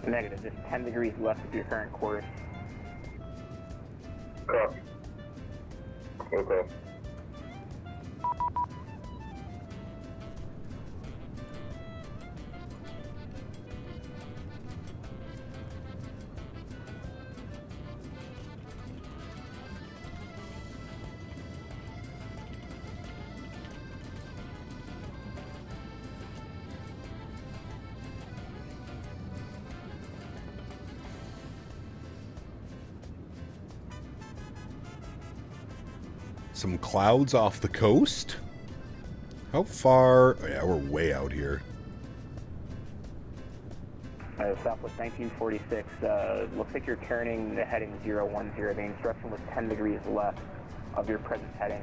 Negative, just 10 degrees left of your current course. Copy. Okay. some clouds off the coast. How far? Oh, yeah, we're way out here. Southwest 1946, looks like you're turning the heading 010. The instruction was 10 degrees left of your present heading.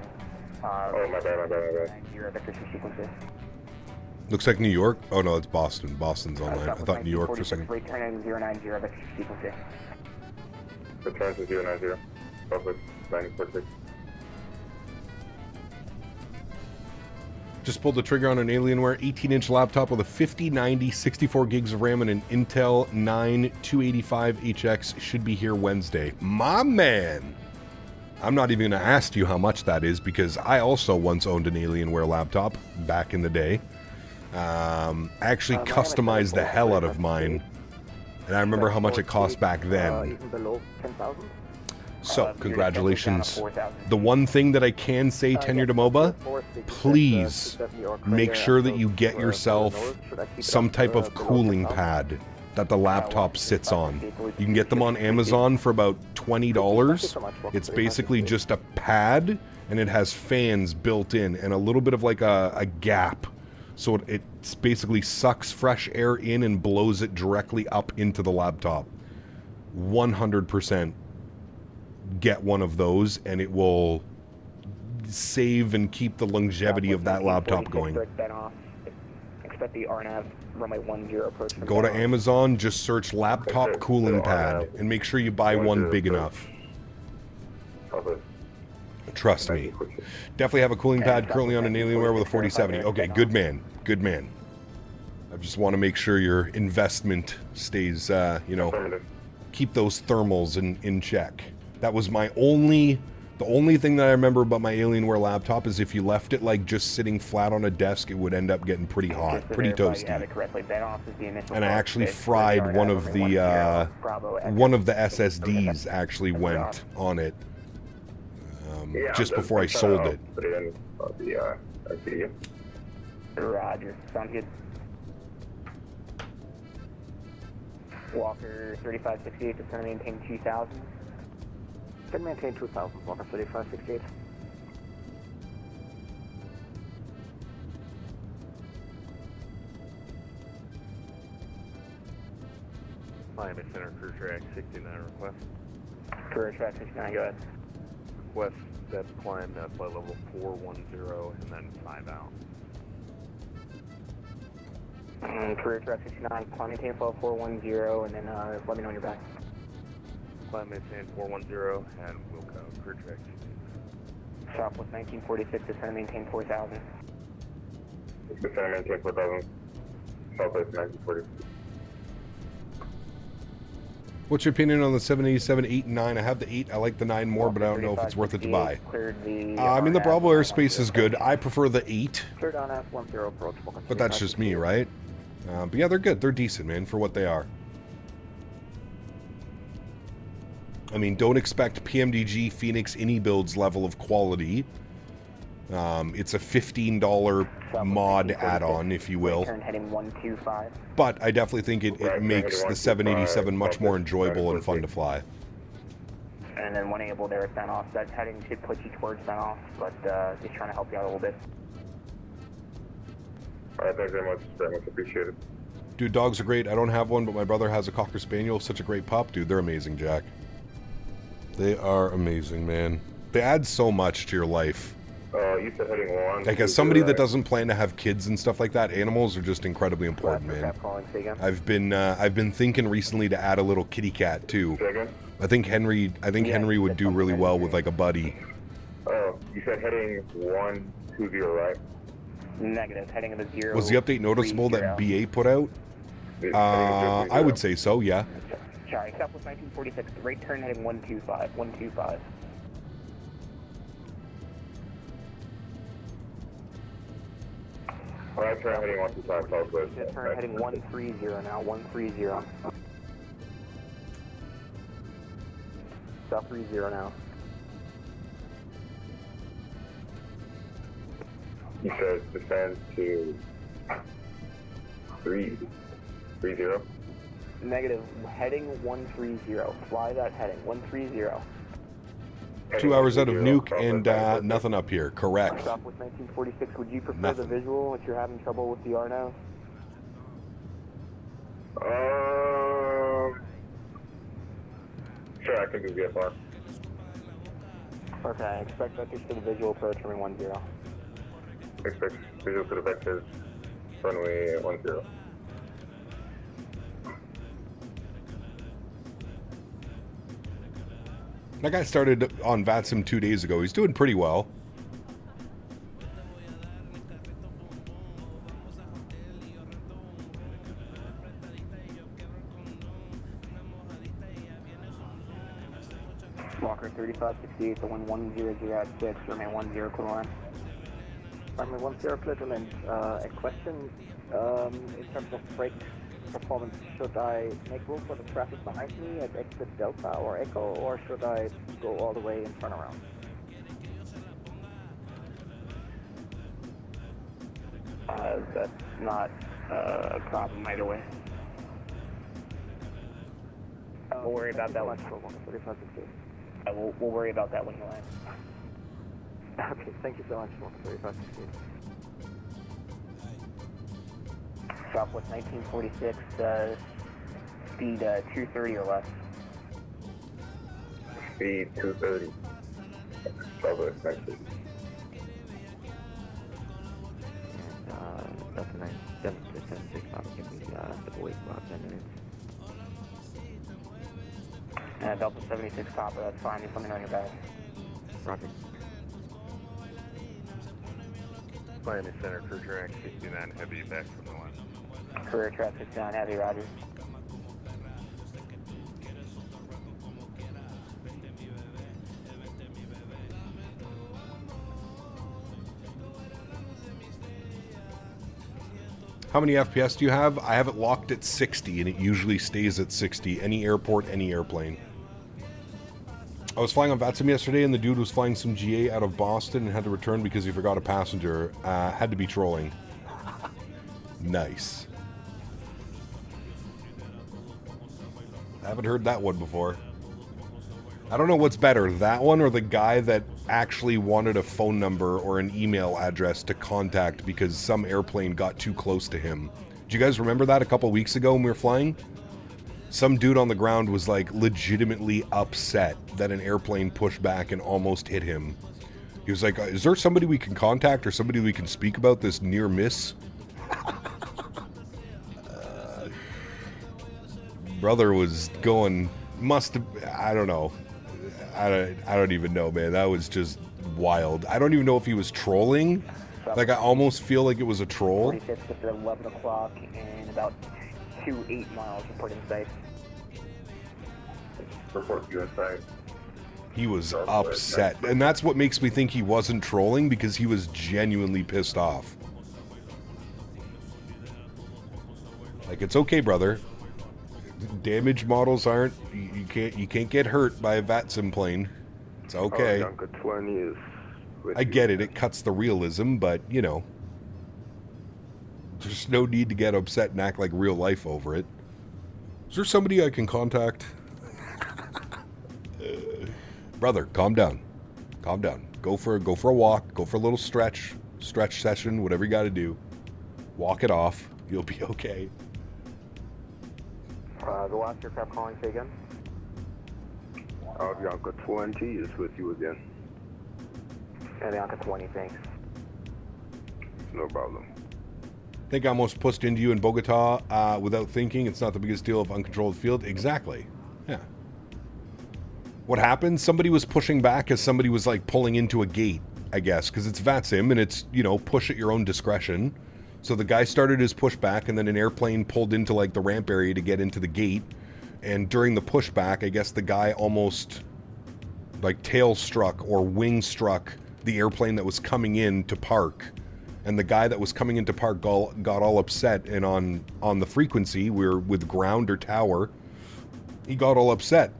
Oh, my bad. 90 Victor sequences. Looks like New York. Oh, no, it's Boston. Boston's online. I thought New York for a second. Right turn heading 090 Victor sequences. Return to 090. Southwest 1946. Just pulled the trigger on an Alienware 18-inch laptop with a 5090, 64 gigs of RAM, and an Intel 9 285HX. Should be here Wednesday. My man! I'm not even going to ask you how much that is because I also once owned an Alienware laptop back in the day. I actually customized the hell out of mine, and I remember how much it cost back then. Even below 10,000? So, congratulations. The one thing that I can say, Tenure to MOBA, please make sure that you get yourself some type of cooling pad that the laptop sits on. You can get them on Amazon for about $20. It's basically just a pad, and it has fans built in and a little bit of like a gap. So it basically sucks fresh air in and blows it directly up into the laptop. 100%. Get one of those and it will save and keep the longevity of that laptop going. Expect the RNAV runway 10 approach. Go to Amazon, just search laptop cooling pad and make sure you buy one big enough. Trust me. Definitely have a cooling pad currently on an Alienware with a 4070. Okay, good man. Good man. I just want to make sure your investment stays, you know, keep those thermals in check. That was the only thing that I remember about my Alienware laptop is if you left it like just sitting flat on a desk, it would end up getting pretty hot, pretty toasty. And I actually fried one of the SSDs actually went on it just before I sold it. Roger, sounds good. Walker 3568 is going to maintain 2000. Can maintain 2000, Walker 3568. Miami Center crew track 69 request. Crew track 69, go ahead. Request that climb at flight level 410 and then 5 out. Career track 69, climb maintain flight 410 and then let me know when you're back. Climb maintain 410 and we'll go crew track 69. Southwest 1946, descend maintain 4000. Descend maintain 4000. Southwest 1946. What's your opinion on the 787, 8, and 9? I have the 8. I like the 9 more, but I don't know if it's worth it to buy. I mean, the BravoAirspace is good. I prefer the 8. But that's just me, right? But yeah, they're good. They're decent, man, for what they are. I mean, don't expect PMDG Phoenix AnyBuilds level of quality. It's a $15 mod add-on, if you will. But I definitely think it makes the 787 much more enjoyable and fun to fly. And then when able there at San Off, that heading should put you towards San Off, but just trying to help you out a little bit. Alright, thanks very much appreciated. Dude, dogs are great. I don't have one, but my brother has a Cocker Spaniel. Such a great pup. Dude, they're amazing, Jack. They are amazing, man. They add so much to your life. You said heading 1. Like, as somebody that doesn't plan to have kids and stuff like that, animals are just incredibly important, man. I've been thinking recently to add a little kitty cat too. I think Henry would do really well with like a buddy. Oh, you said heading 120, right? Negative, heading of the 0. Was the update noticeable that BA put out? I would say so, yeah. Sorry, Southwest 1946, right turn heading 125, 125. Alright, turn heading 125, Southwest. Turn heading 130 now, 130. South 30 now. You said descend to 330? Negative, heading 130. Fly that heading, 130. 2 hours out of Nuke and nothing up here. Correct. Stop with 1946. Would you prefer the visual if you're having trouble with the RNO? Sure, I can do VFR. Okay, expect vectors for the visual approach, runway 10. Expect visual to the vectors, runway 10. That guy started on VATSIM 2 days ago. He's doing pretty well. Walker 3568 to 110 at 6, runway 10 clear line. Runway 10 clear to land. A question in terms of brake performance, should I make room for the traffic behind me at exit Delta or Echo, or should I go all the way and turn around? That's not a problem either way. We'll worry about that one. We'll worry about that when you land. Okay, thank you so much. 3568. Southwest 1946, speed 230 or less. Speed 230. Southwest 19. That's a nice 7-6 copy. Give me the wait for about 10 minutes. Delta 76 copper, that's fine. Just let me know on your back. Roger. Miami Center, crew track 69 heavy back from the west. Career track 69 heavy, roger. How many FPS do you have? I have it locked at 60, and it usually stays at 60. Any airport, any airplane. I was flying on VATSIM yesterday, and the dude was flying some GA out of Boston and had to return because he forgot a passenger. Had to be trolling. Nice. I haven't heard that one before. I don't know what's better, that one or the guy that actually wanted a phone number or an email address to contact because some airplane got too close to him. Do you guys remember that a couple weeks ago when we were flying? Some dude on the ground was like legitimately upset that an airplane pushed back and almost hit him. He was like, is there somebody we can contact or somebody we can speak about this near miss? Brother was going, I don't know. I don't even know, man. That was just wild. I don't even know if he was trolling. Like, I almost feel like it was a troll. 46 at 11 o'clock and about 2.8 miles reporting safe. Report US side. He was upset. And that's what makes me think he wasn't trolling, because he was genuinely pissed off. Like, it's okay, brother. Damage models aren't, you can't get hurt by a VATSIM plane. It's okay. I get it, it cuts the realism, but you know, there's no need to get upset and act like real life over it. Is there somebody I can contact? Brother, calm down. Calm down. Go for a walk, go for a little stretch session, whatever you gotta do. Walk it off. You'll be okay. The last aircraft calling, say again. Bianca 20 is with you again. Bianca 20, thanks. No problem. I think I almost pushed into you in Bogota without thinking. It's not the biggest deal of uncontrolled field. Exactly. Yeah. What happened? Somebody was pushing back as somebody was like pulling into a gate, I guess, because it's VATSIM and it's, you know, push at your own discretion. So the guy started his pushback, and then an airplane pulled into like the ramp area to get into the gate. And during the pushback, I guess the guy almost like tail struck or wing struck the airplane that was coming in to park. And the guy that was coming into park got all upset, and on the frequency, we're with ground or tower, he got all upset.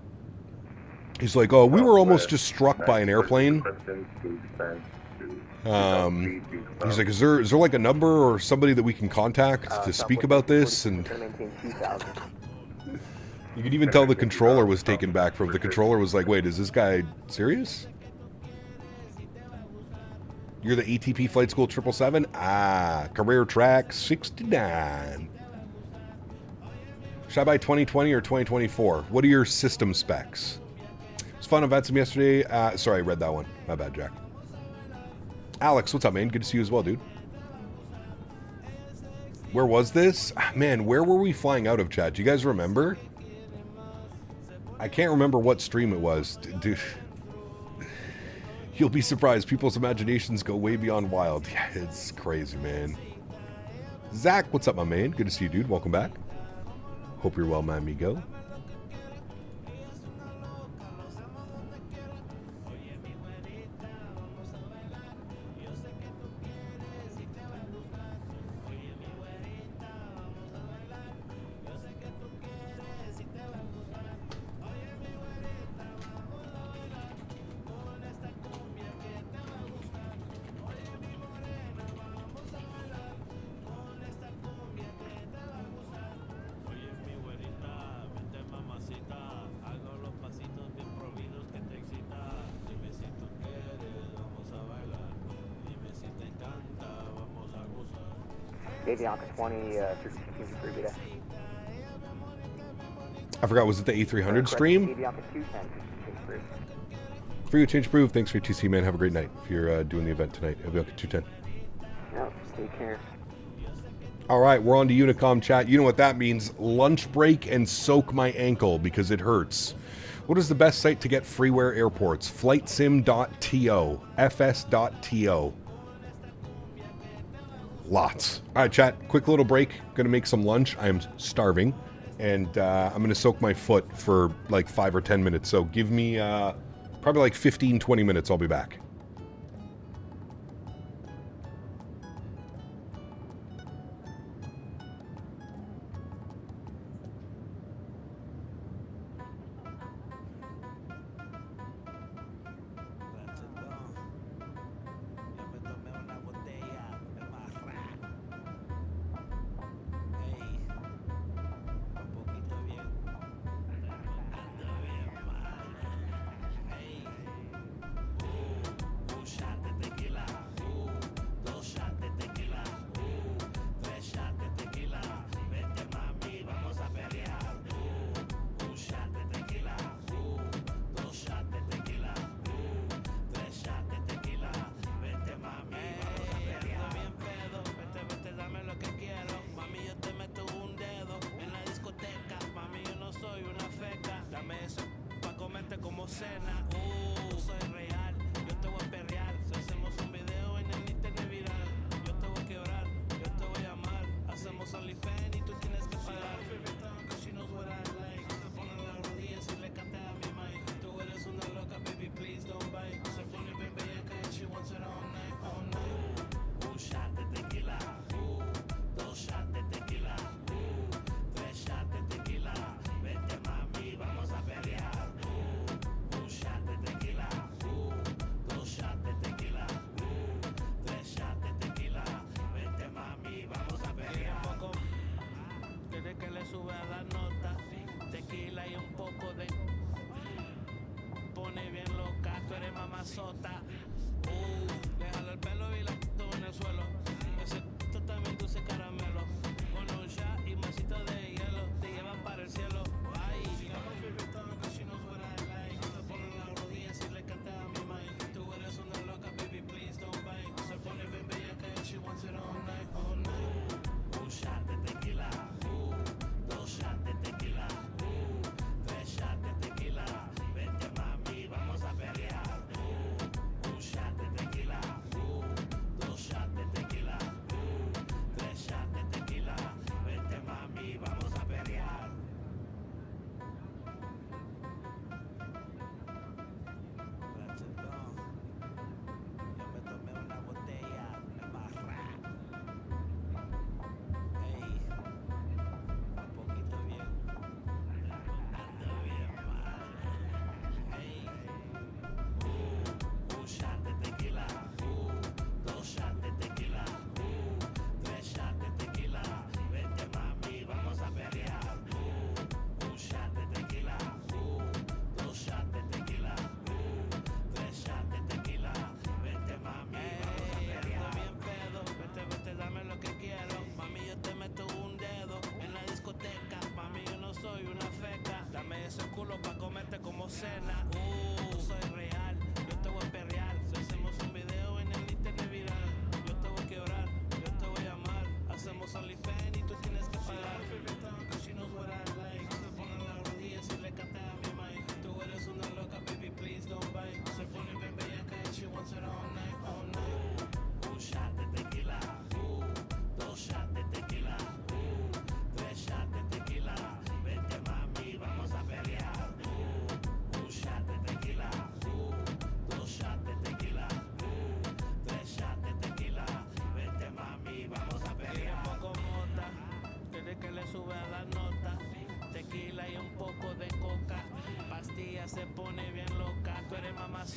He's like, oh, we were almost just struck by an airplane. He's like, is there like a number or somebody that we can contact to speak about this? And you could even tell the controller was taken back from it. The controller was like, wait, is this guy serious? You're the ATP Flight School 777? Ah, career track 69. Should I buy 2020 or 2024? What are your system specs? It was fun. I've had some yesterday. Sorry, I read that one. My bad, Jack. Alex, what's up, man? Good to see you as well, dude. Where was this? Man, where were we flying out of, chat? Do you guys remember? I can't remember what stream it was. Dude, you'll be surprised. People's imaginations go way beyond wild. Yeah, it's crazy, man. Zach, what's up, my man? Good to see you, dude. Welcome back. Hope you're well, my amigo. Bianca 20, I forgot, was it the A300 stream? For you, change proof. Thanks for your TC, man. Have a great night. If you're doing the event tonight, Bianca 210. Yep, take care. All right, we're on to Unicom chat. You know what that means. Lunch break and soak my ankle because it hurts. What is the best site to get freeware airports? Flightsim.to, fs.to. Lots. All right, chat. Quick little break. Gonna make some lunch. I am starving. And I'm gonna soak my foot for like 5 or 10 minutes. So give me probably like 15, 20 minutes. I'll be back.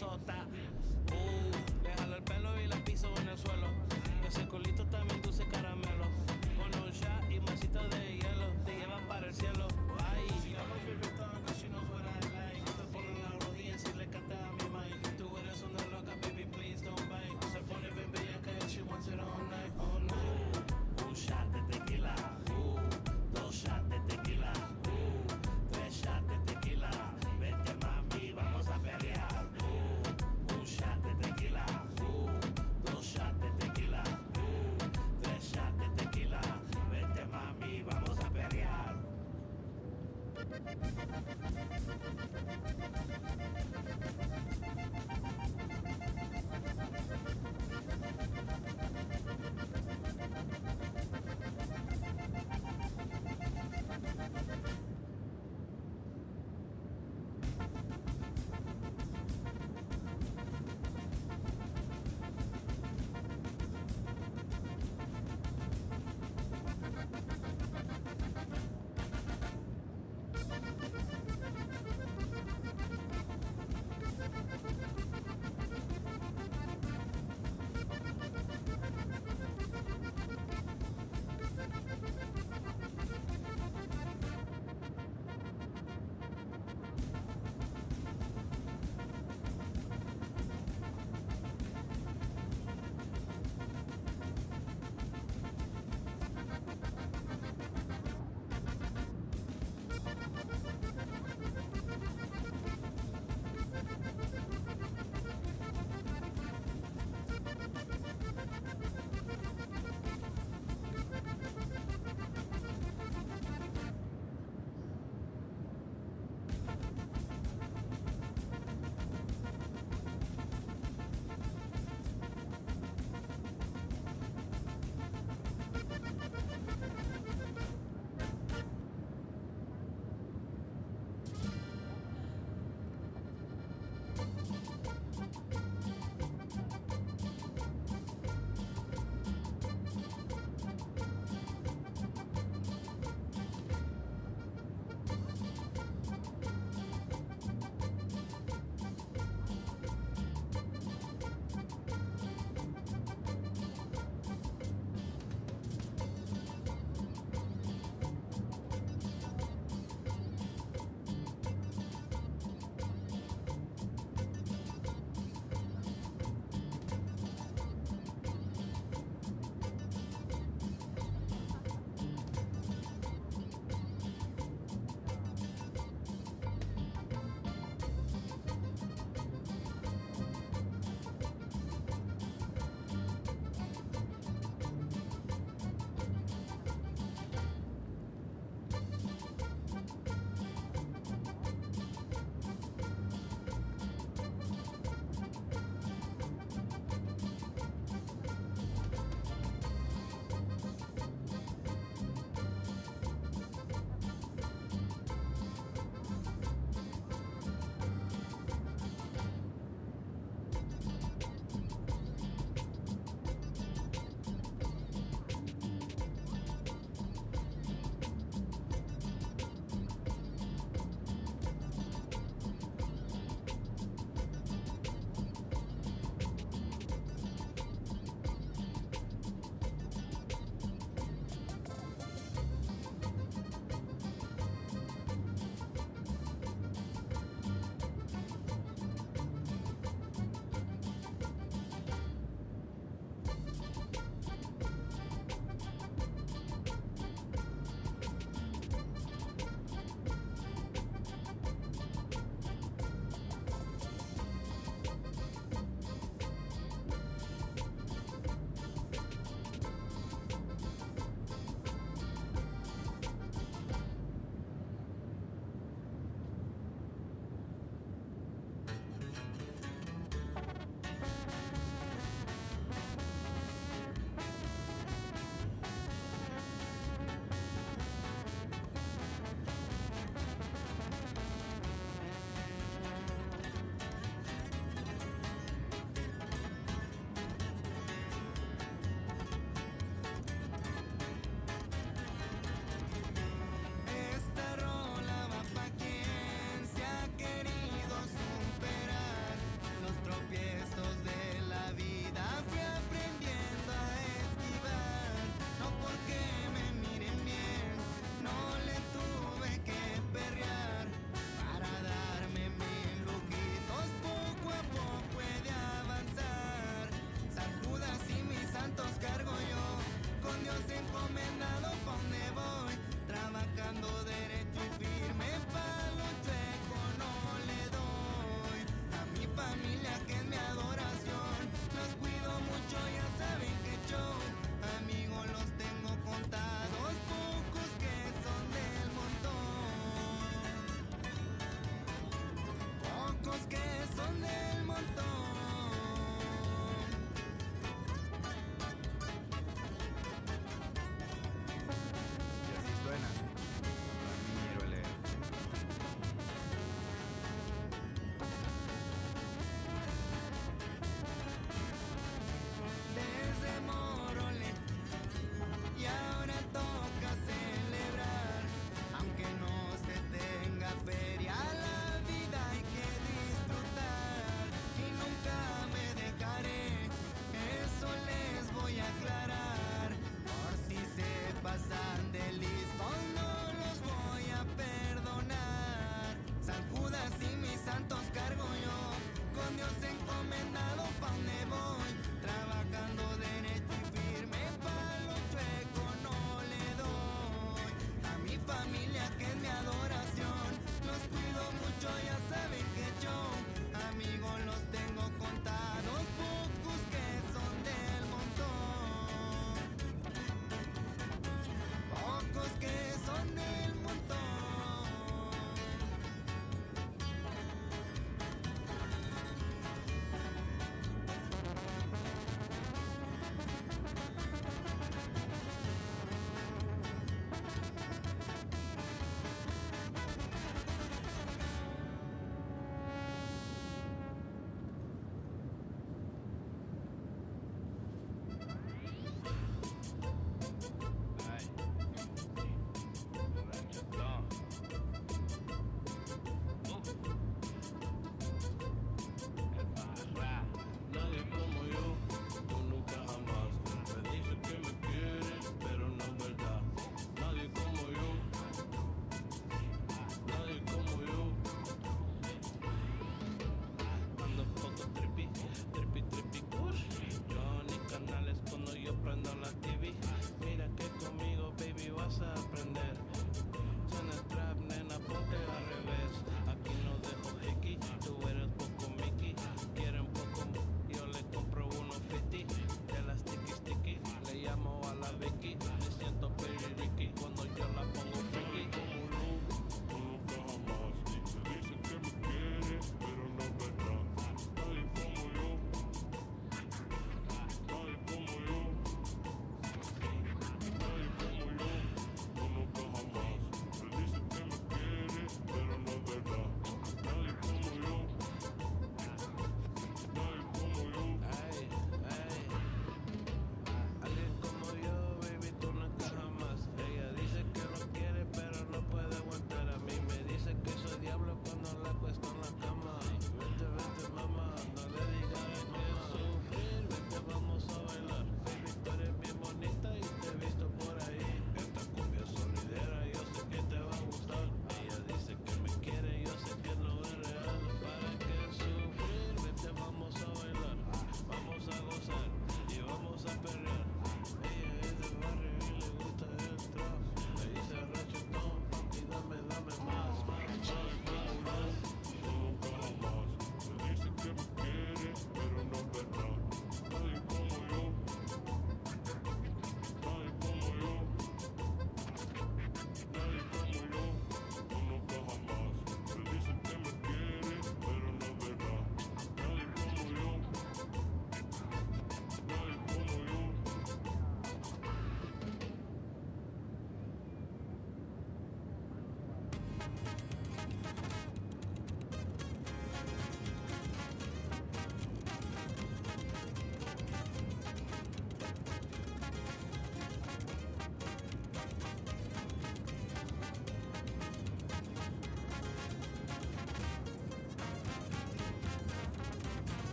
sota. Le jalo el pelo y la piso en el suelo. Ese culito también dulce caramelo. Con un shot y masito de hielo. Te llevan para el cielo. Ay, si la mujer está, que si no fuera el like. Se pone la rodilla si le canta a mi mind. Tú eres una loca, baby, please don't bite. Se pone bien bella que she wants it all night, all night. Un shot de tequila. Dos shots de tequila. Tres shots de tequila. Vete mami, vamos a pelear. Un shot de tequila. Dos shots de tequila.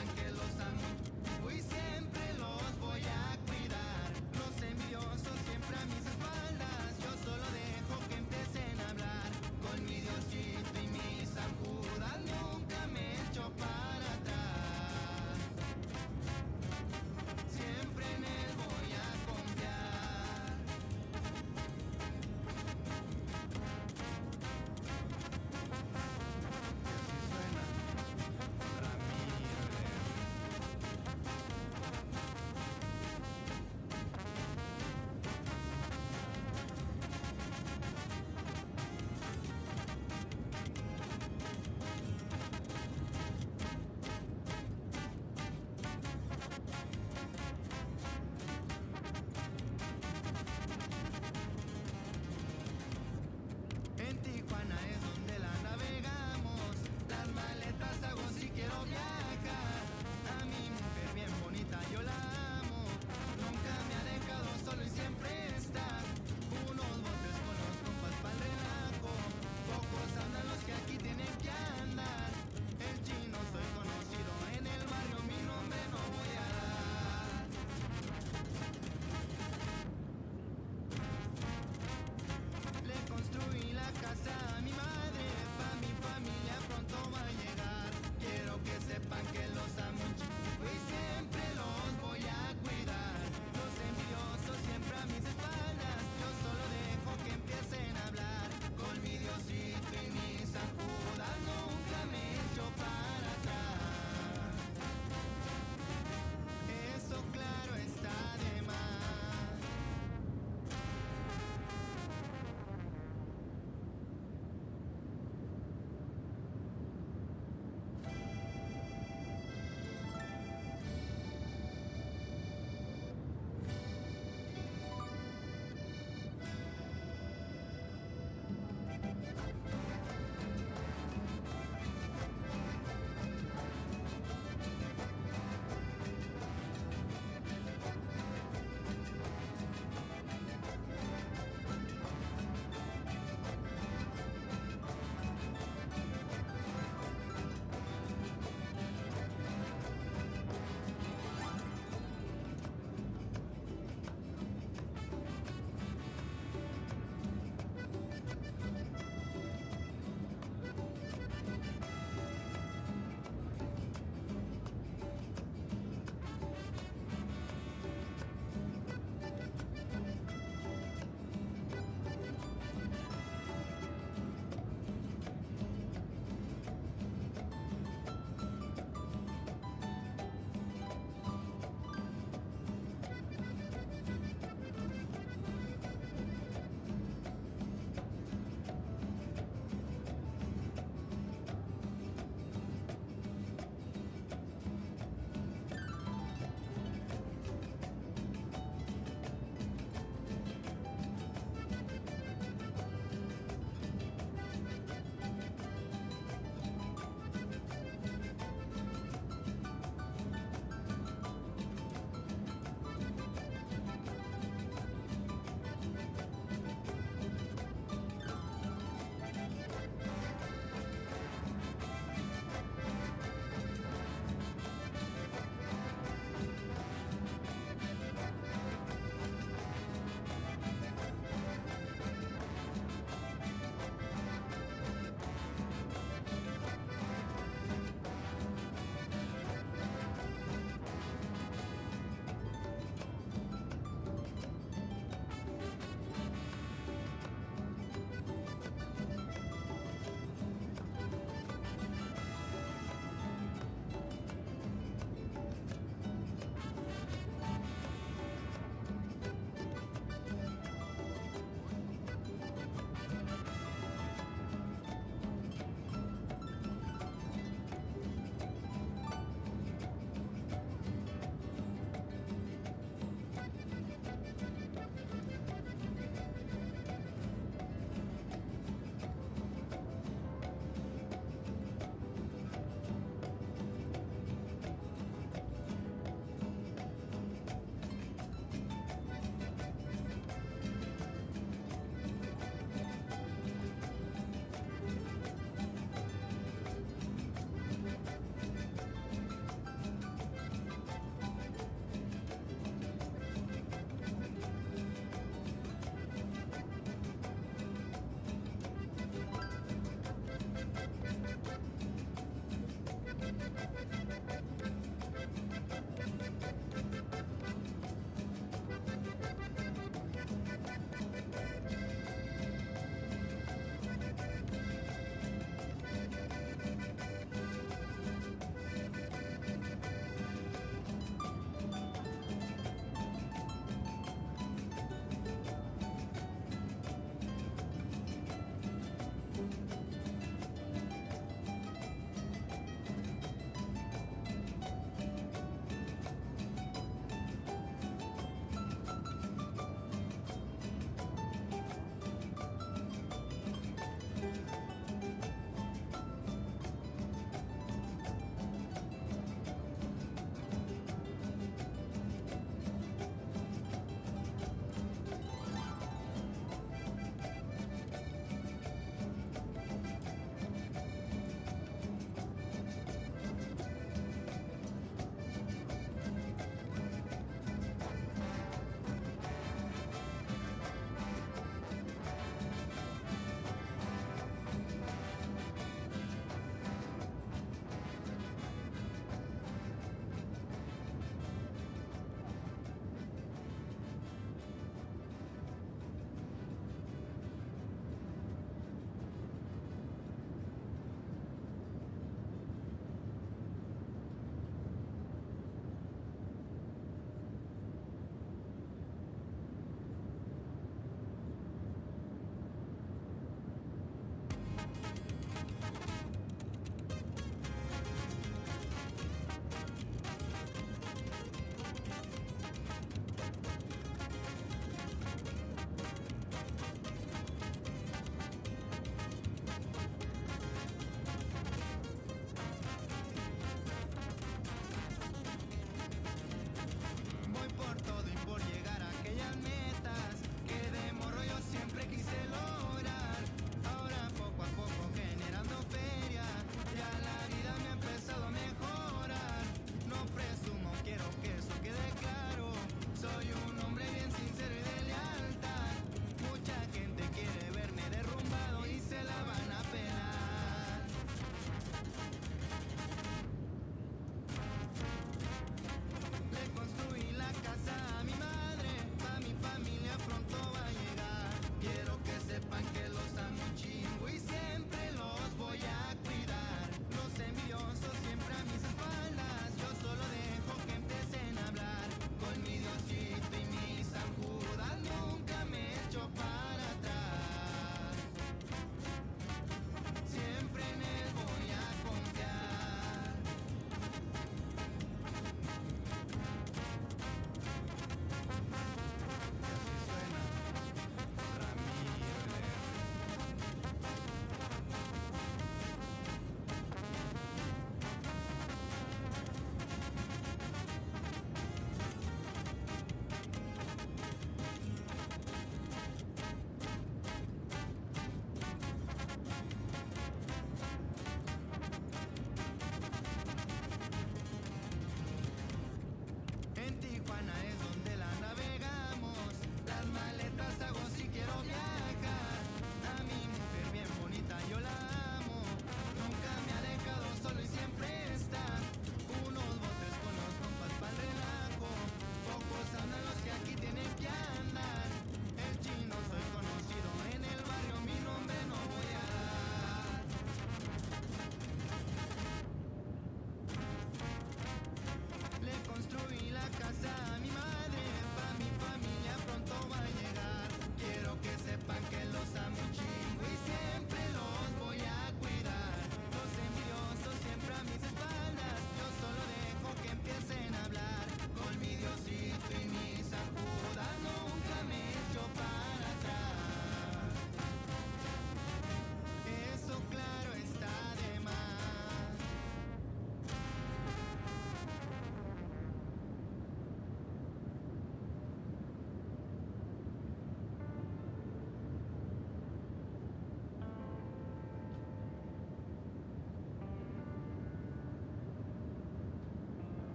sepan que los amo y siempre los voy a cuidar. Los envidiosos siempre a mis espaldas, yo solo dejo que empiecen a hablar. Con mi Diosito y mi San Judas nunca me echo para atrás. Siempre en él voy a confiar. Y así suena Ramírez.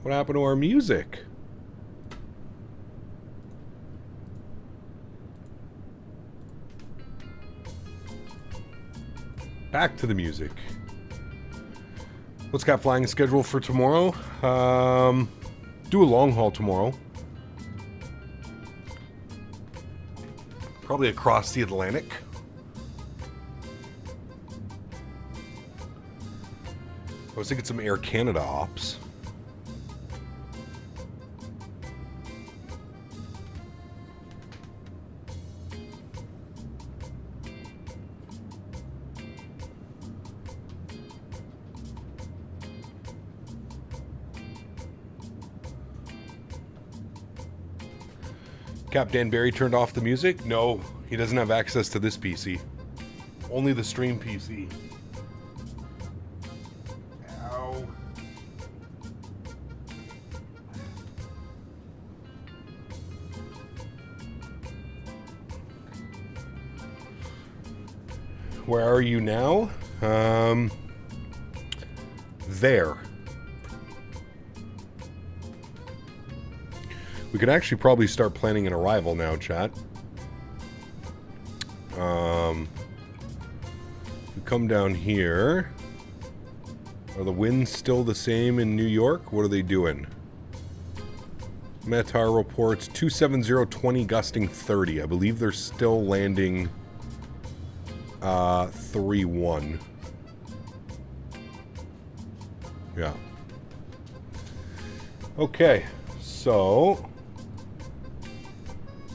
What happened to our music? Back to the music. What's got flying schedule for tomorrow? Do a long haul tomorrow. Probably across the Atlantic. I was thinking some Air Canada ops. Cap Danbury turned off the music? No, he doesn't have access to this PC. Only the stream PC. Ow. Where are you now? There. We could actually probably start planning an arrival now, chat. We come down here. Are the winds still the same in New York? What are they doing? Metar reports 270-20 gusting 30. I believe they're still landing 3-1. Yeah. Okay, so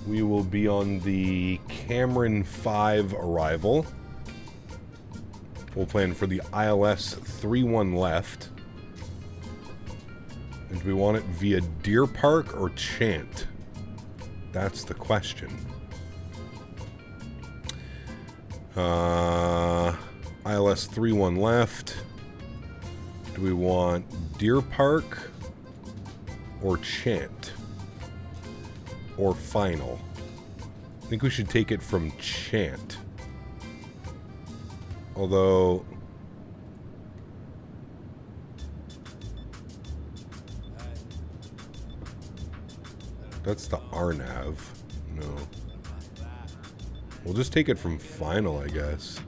we will be on the Cameron 5 arrival. We'll plan for the ILS 31 left. And do we want it via Deer Park or Chant? That's the question. ILS 31 left. Do we want Deer Park or Chant? Or Final? I think we should take it from Chant. Although... that's the RNAV. No. We'll just take it from Final, I guess.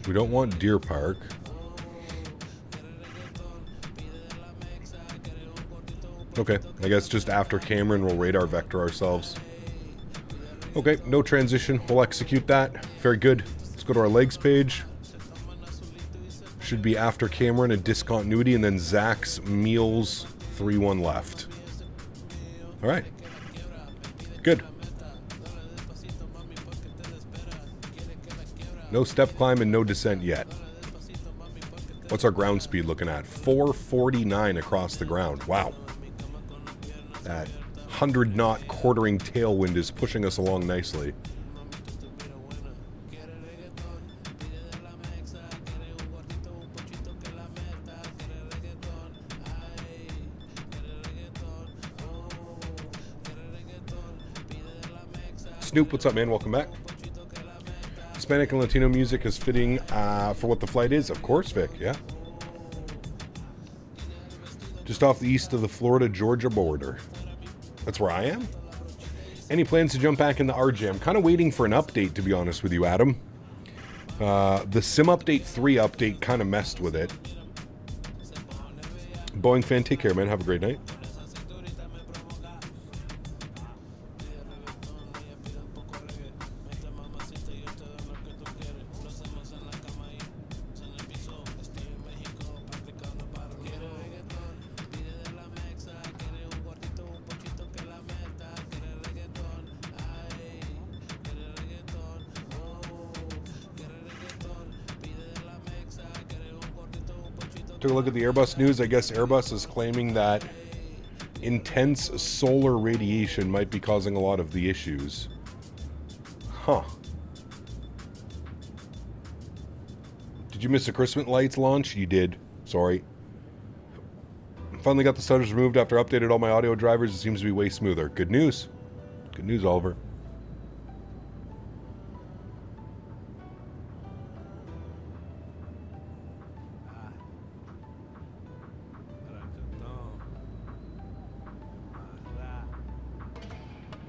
We don't want Deer Park. Okay, I guess just after Cameron, we'll radar vector ourselves. Okay, no transition. We'll execute that. Very good. Let's go to our legs page. Should be after Cameron, a discontinuity, and then Zach's Meals 3-1 left. All right. Good. No step climb and no descent yet. What's our ground speed looking at? 449 across the ground. Wow. That 100-knot quartering tailwind is pushing us along nicely. Snoop, what's up, man? Welcome back. Hispanic and Latino music is fitting for what the flight is. Of course, Vic, yeah. Just off the east of the Florida-Georgia border. That's where I am. Any plans to jump back in the RJ? I'm kind of waiting for an update, to be honest with you, Adam. The Sim Update 3 update kind of messed with it. Boeing fan, take care, man. Have a great night. Took a look at the Airbus news. I guess Airbus is claiming that intense solar radiation might be causing a lot of the issues. Huh. Did you miss the Christmas lights launch? You did. Sorry. Finally got the stutters removed after I updated all my audio drivers. It seems to be way smoother. Good news. Good news, Oliver.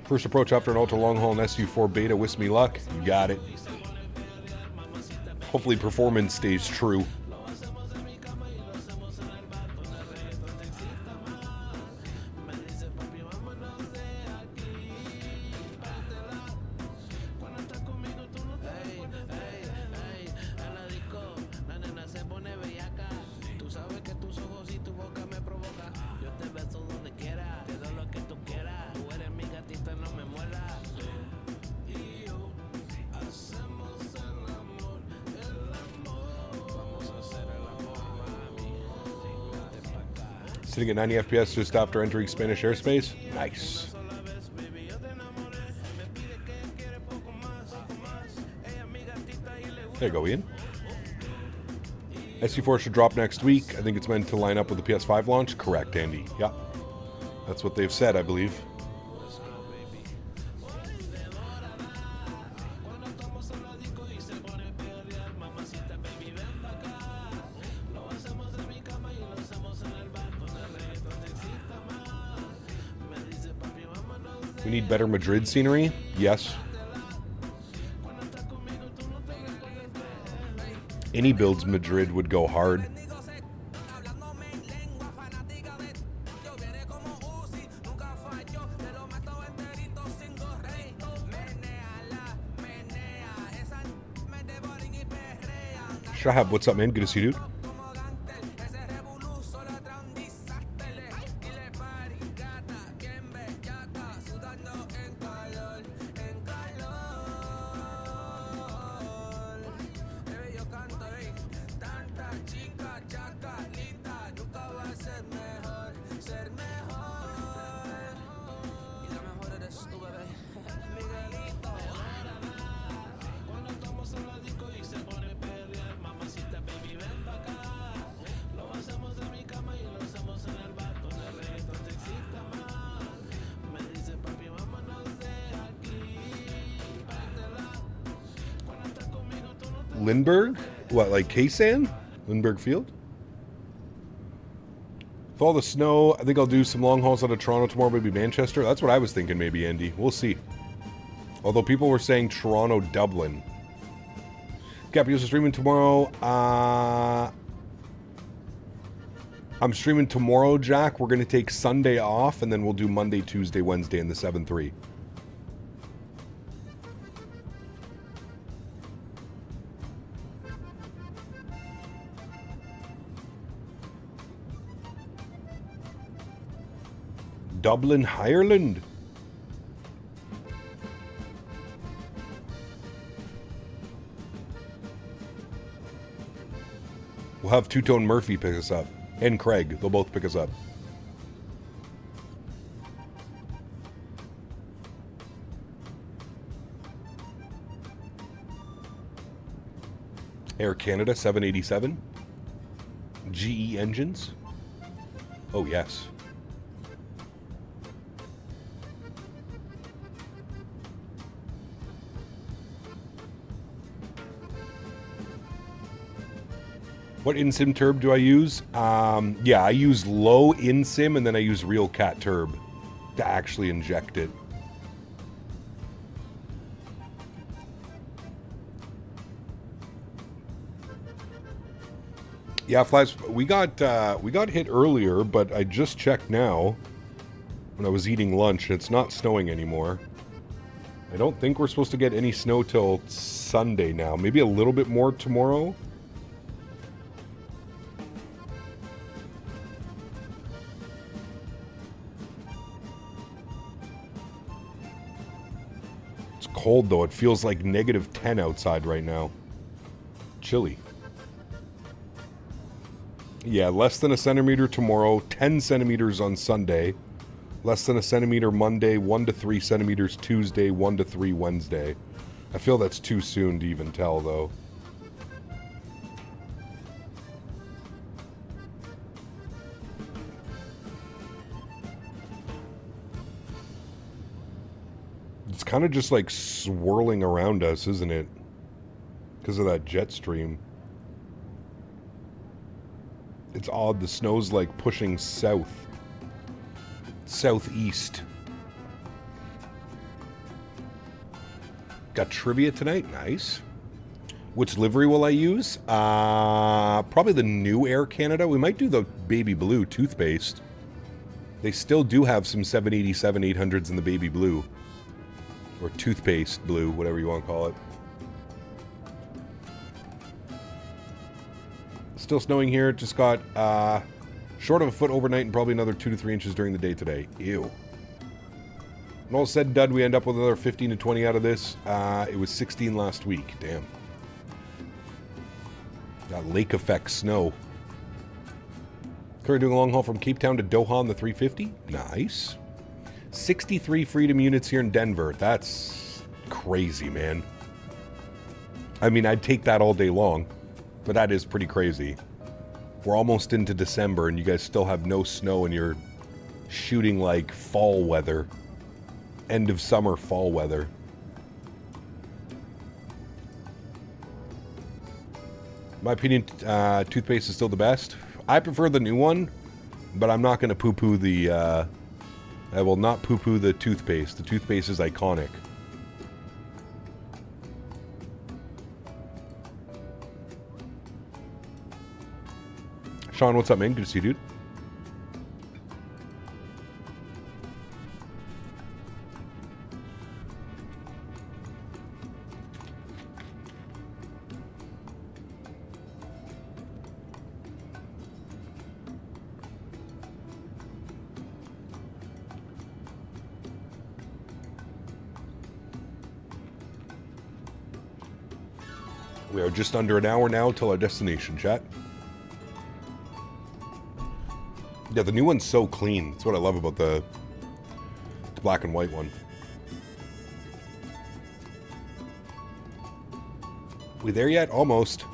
First approach after an ultra long haul and SU4 beta. Wish me luck. You got it. Hopefully performance stays true. Sitting at 90 FPS just after entering Spanish airspace. Nice. There you go, Ian. SU4 should drop next week. I think it's meant to line up with the PS5 launch. Correct, Andy. Yeah. That's what they've said, I believe. We need better Madrid scenery. Yes. Any builds Madrid would go hard. Shahab, what's up, man? Good to see you, dude. Lindbergh? What, like Kaysan? Lindbergh Field? With all the snow, I think I'll do some long hauls out of Toronto tomorrow, maybe Manchester. That's what I was thinking, maybe, Andy. We'll see. Although people were saying Toronto, Dublin. Gappy, streaming tomorrow. I'm streaming tomorrow, Jack. We're going to take Sunday off, and then we'll do Monday, Tuesday, Wednesday in the 7-3. Dublin, Ireland. We'll have Two-Tone Murphy pick us up. And Craig. They'll both pick us up. Air Canada 787. GE engines. Oh, yes. What in-sim turb do I use? Yeah, I use low in-sim and then I use real cat turb to actually inject it. Yeah, Flies, we got hit earlier, but I just checked now when I was eating lunch and it's not snowing anymore. I don't think we're supposed to get any snow till Sunday now. Maybe a little bit more tomorrow. Cold though. It feels like -10 outside right now. Chilly. Yeah, less than a centimeter tomorrow, 10 centimeters on Sunday, less than a centimeter Monday, 1 to 3 centimeters Tuesday, 1 to 3 Wednesday. I feel that's too soon to even tell though. It's kind of just like swirling around us, isn't it? Because of that jet stream. It's odd, the snow's like pushing south. Southeast. Got trivia tonight. Nice. Which livery will I use? Probably the new Air Canada. We might do the baby blue toothpaste. They still do have some 787 800s in the baby blue. Or toothpaste blue, whatever you want to call it. Still snowing here. Just got short of a foot overnight and probably another 2 to 3 inches during the day today. Ew. When all said and done, we end up with another 15 to 20 out of this. It was 16 last week. Damn. Got lake effect snow. Currently doing a long haul from Cape Town to Doha on the 350. Nice. 63 Freedom units here in Denver. That's crazy, man. I mean, I'd take that all day long. But that is pretty crazy. We're almost into December and you guys still have no snow and you're shooting like fall weather. End of summer fall weather. In my opinion, toothpaste is still the best. I prefer the new one, but I'm not going to poo-poo the... I will not poo-poo the toothpaste. The toothpaste is iconic. Sean, what's up, man? Good to see you, dude. We are just under an hour now till our destination, chat. Yeah, the new one's so clean. That's what I love about the black and white one. We there yet? Almost.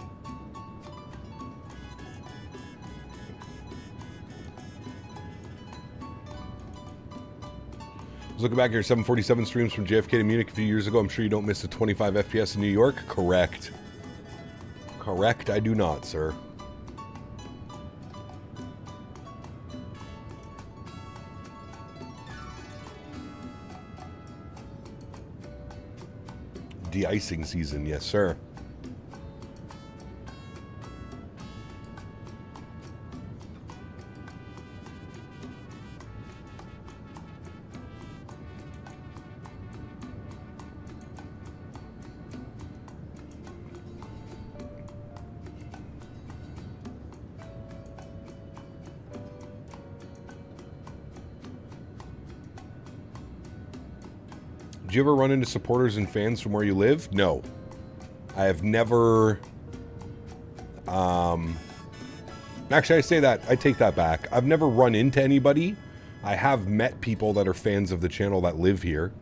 I was looking back at your 747 streams from JFK to Munich a few years ago. I'm sure you don't miss the 25 FPS in New York. Correct. Correct, I do not, sir. De-icing season, yes, sir. Do you ever run into supporters and fans from where you live? No. I have never... Actually, I say that. I take that back. I've never run into anybody. I have met people that are fans of the channel that live here.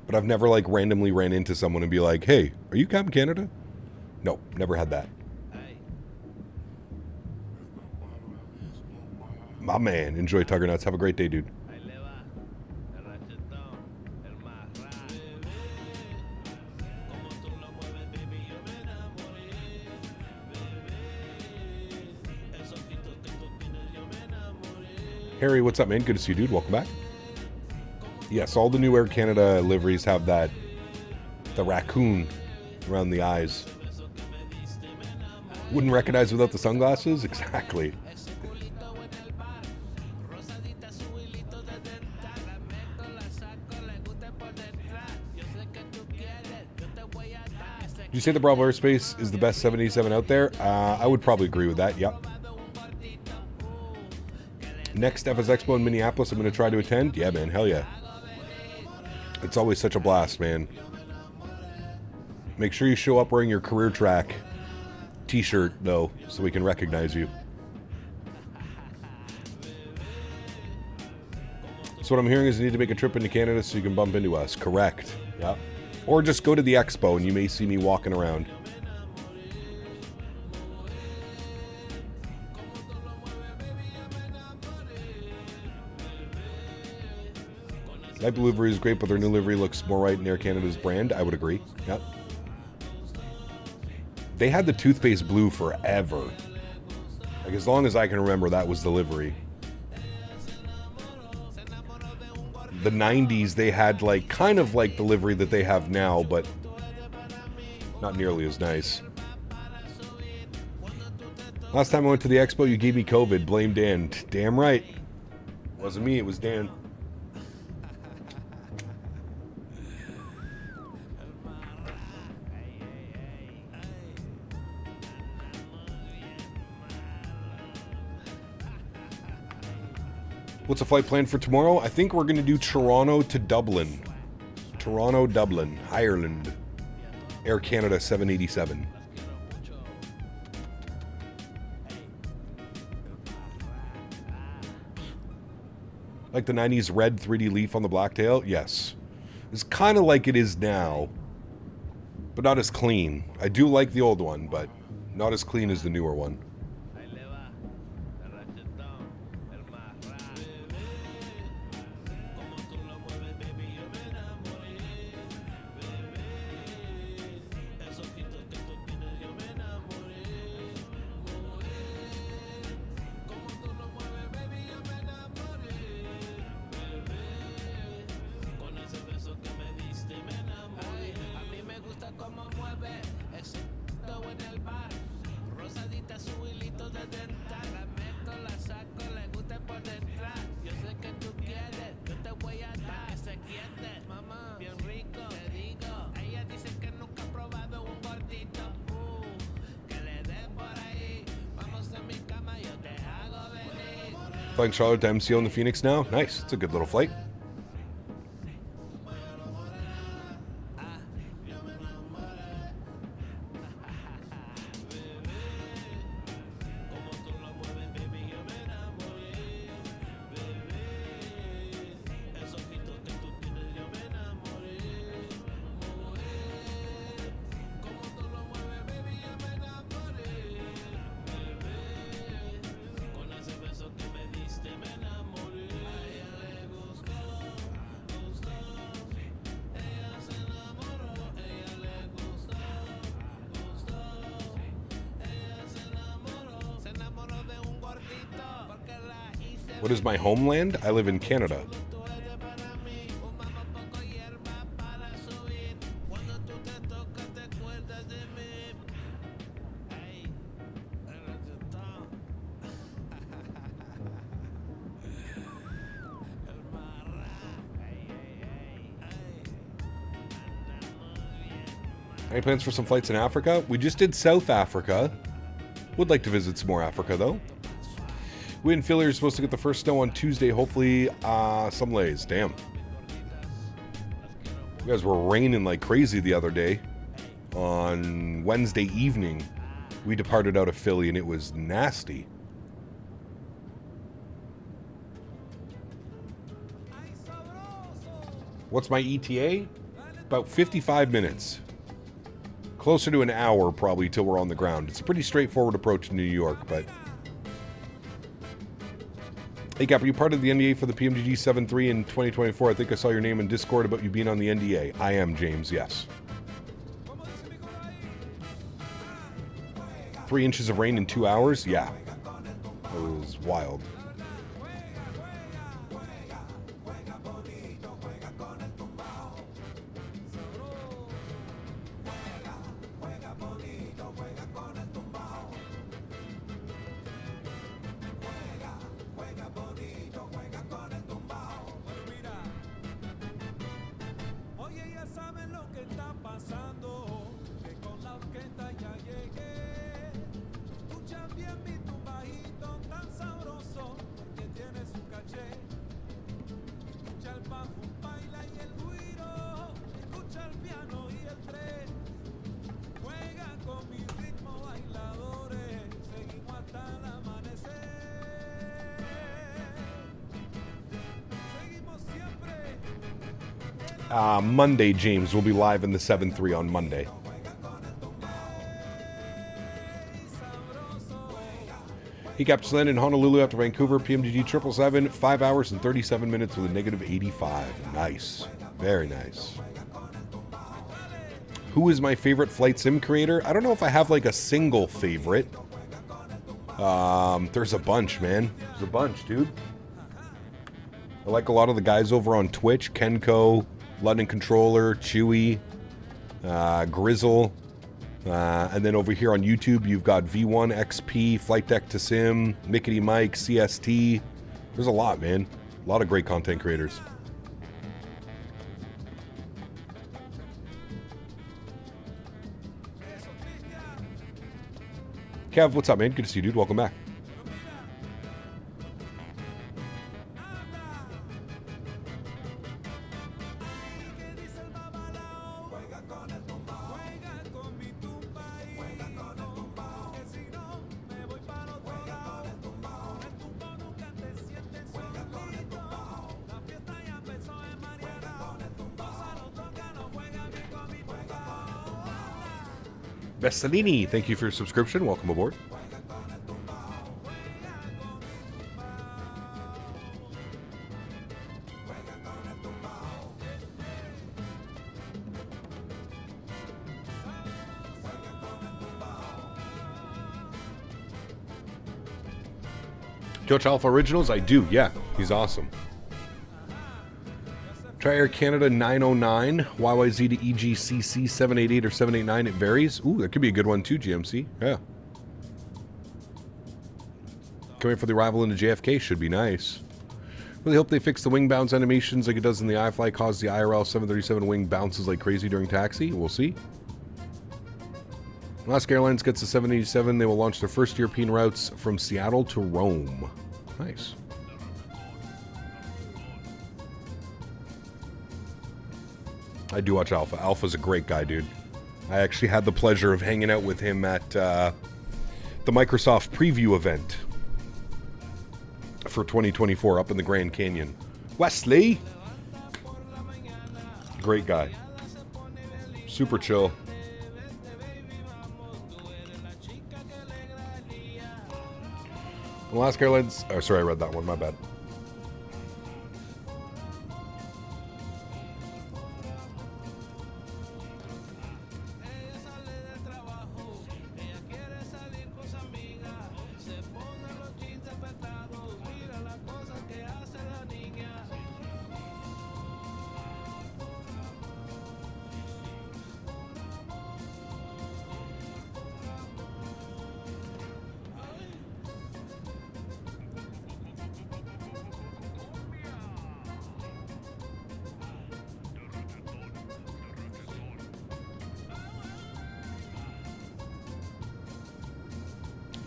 But I've never, like, randomly ran into someone and be like, hey, are you Captain Canada? No, never had that. My man. Enjoy Tugger Nuts. Have a great day, dude. Harry, what's up, man? Good to see you, dude. Welcome back. Yes, all the new Air Canada liveries have that, the raccoon around the eyes. Wouldn't recognize without the sunglasses? Exactly. Did you say the BravoAirspace is the best 787 out there? I would probably agree with that, yep. Next FS Expo in Minneapolis, I'm going to try to attend. Yeah, man, hell yeah. It's always such a blast, man. Make sure you show up wearing your career track t-shirt, though, so we can recognize you. So what I'm hearing is you need to make a trip into Canada so you can bump into us. Correct. Yep. Or just go to the expo and you may see me walking around. That blue livery is great, but their new livery looks more right in Air Canada's brand. I would agree. Yep. They had the toothpaste blue forever. Like, as long as I can remember, that was the livery. The 90s, they had, like, kind of like the livery that they have now, but Not nearly as nice. Last time I went to the expo, you gave me COVID. Blame Dan. Damn right. Wasn't me, it was Dan. What's the flight plan for tomorrow? I think we're going to do Toronto to Dublin. Toronto, Dublin, Ireland. Air Canada 787. Like the 90s red 3D leaf on the blacktail? Yes. It's kind of like it is now, but not as clean. I do like the old one, but not as clean as the newer one. Flying Charlotte to MCO in the Phoenix now. Nice. It's a good little flight. What is my homeland? I live in Canada. Any plans for some flights in Africa? We just did South Africa. Would like to visit some more Africa, though. We in Philly are supposed to get the first snow on Tuesday. Hopefully, some lays. Damn. You guys were raining like crazy the other day. On Wednesday evening, we departed out of Philly, and it was nasty. What's my ETA? About 55 minutes. Closer to an hour, probably, till we're on the ground. It's a pretty straightforward approach to New York, but... Hey, Cap, are you part of the NDA for the PMGG 7.3 in 2024? I think I saw your name in Discord about you being on the NDA. I am, James, yes. 3 inches of rain in 2 hours? Yeah. It was wild. Monday, James. We'll be live in the 7.3 on Monday. He caps land in Honolulu after Vancouver, PMGG 777, 5 hours and 37 minutes with a negative 85. Nice. Very nice. Who is my favorite flight sim creator? I don't know if I have like a single favorite. There's a bunch, man. There's a bunch, dude. I like a lot of the guys over on Twitch. Kenko, London Controller, Chewy, Grizzle. And then over here on YouTube, you've got V1, XP, Flight Deck to Sim, Mickety Mike, CST. There's a lot, man. A lot of great content creators. Kev, what's up, man? Good to see you, dude. Welcome back. Bessalini, thank you for your subscription. Welcome aboard. Coach Alpha Originals, I do, yeah. He's awesome. Try Air Canada 909, YYZ to EGCC 788 or 789, it varies. Ooh, that could be a good one too, GMC. Yeah. Coming for the arrival into JFK should be nice. Really hope they fix the wing bounce animations like it does in the iFly, cause the IRL 737 wing bounces like crazy during taxi. We'll see. Alaska Airlines gets the 787. They will launch their first European routes from Seattle to Rome. Nice. I do watch Alpha. Alpha's a great guy, dude. I actually had the pleasure of hanging out with him at the Microsoft preview event for 2024 up in the Grand Canyon. Wesley! Great guy. Super chill. Alaska Airlines... Oh, sorry, I read that one. My bad.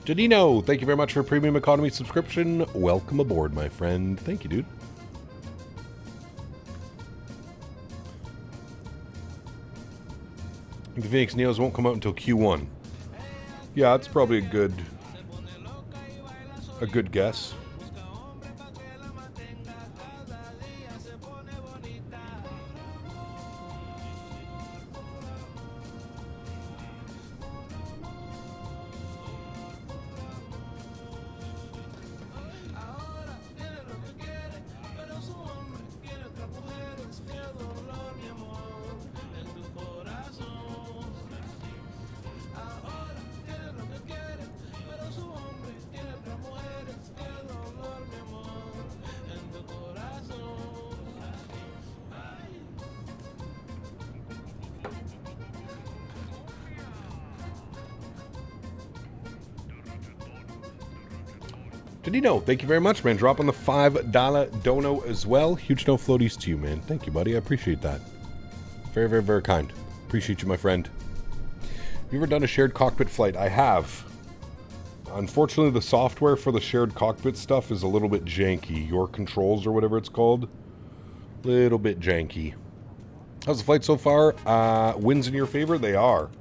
Janino, thank you very much for a premium economy subscription. Welcome aboard, my friend. Thank you, dude. The Phoenix Neos won't come out until Q1. Yeah, that's probably a good guess. Dino, thank you very much, man. Dropping the $5 dono as well. Huge no floaties to you, man. Thank you, buddy. I appreciate that. Very, very, very kind. Appreciate you, my friend. Have you ever done a shared cockpit flight? I have. Unfortunately, the software for the shared cockpit stuff is a little bit janky. Your controls or whatever it's called. Little bit janky. How's the flight so far? Winds in your favor? They are.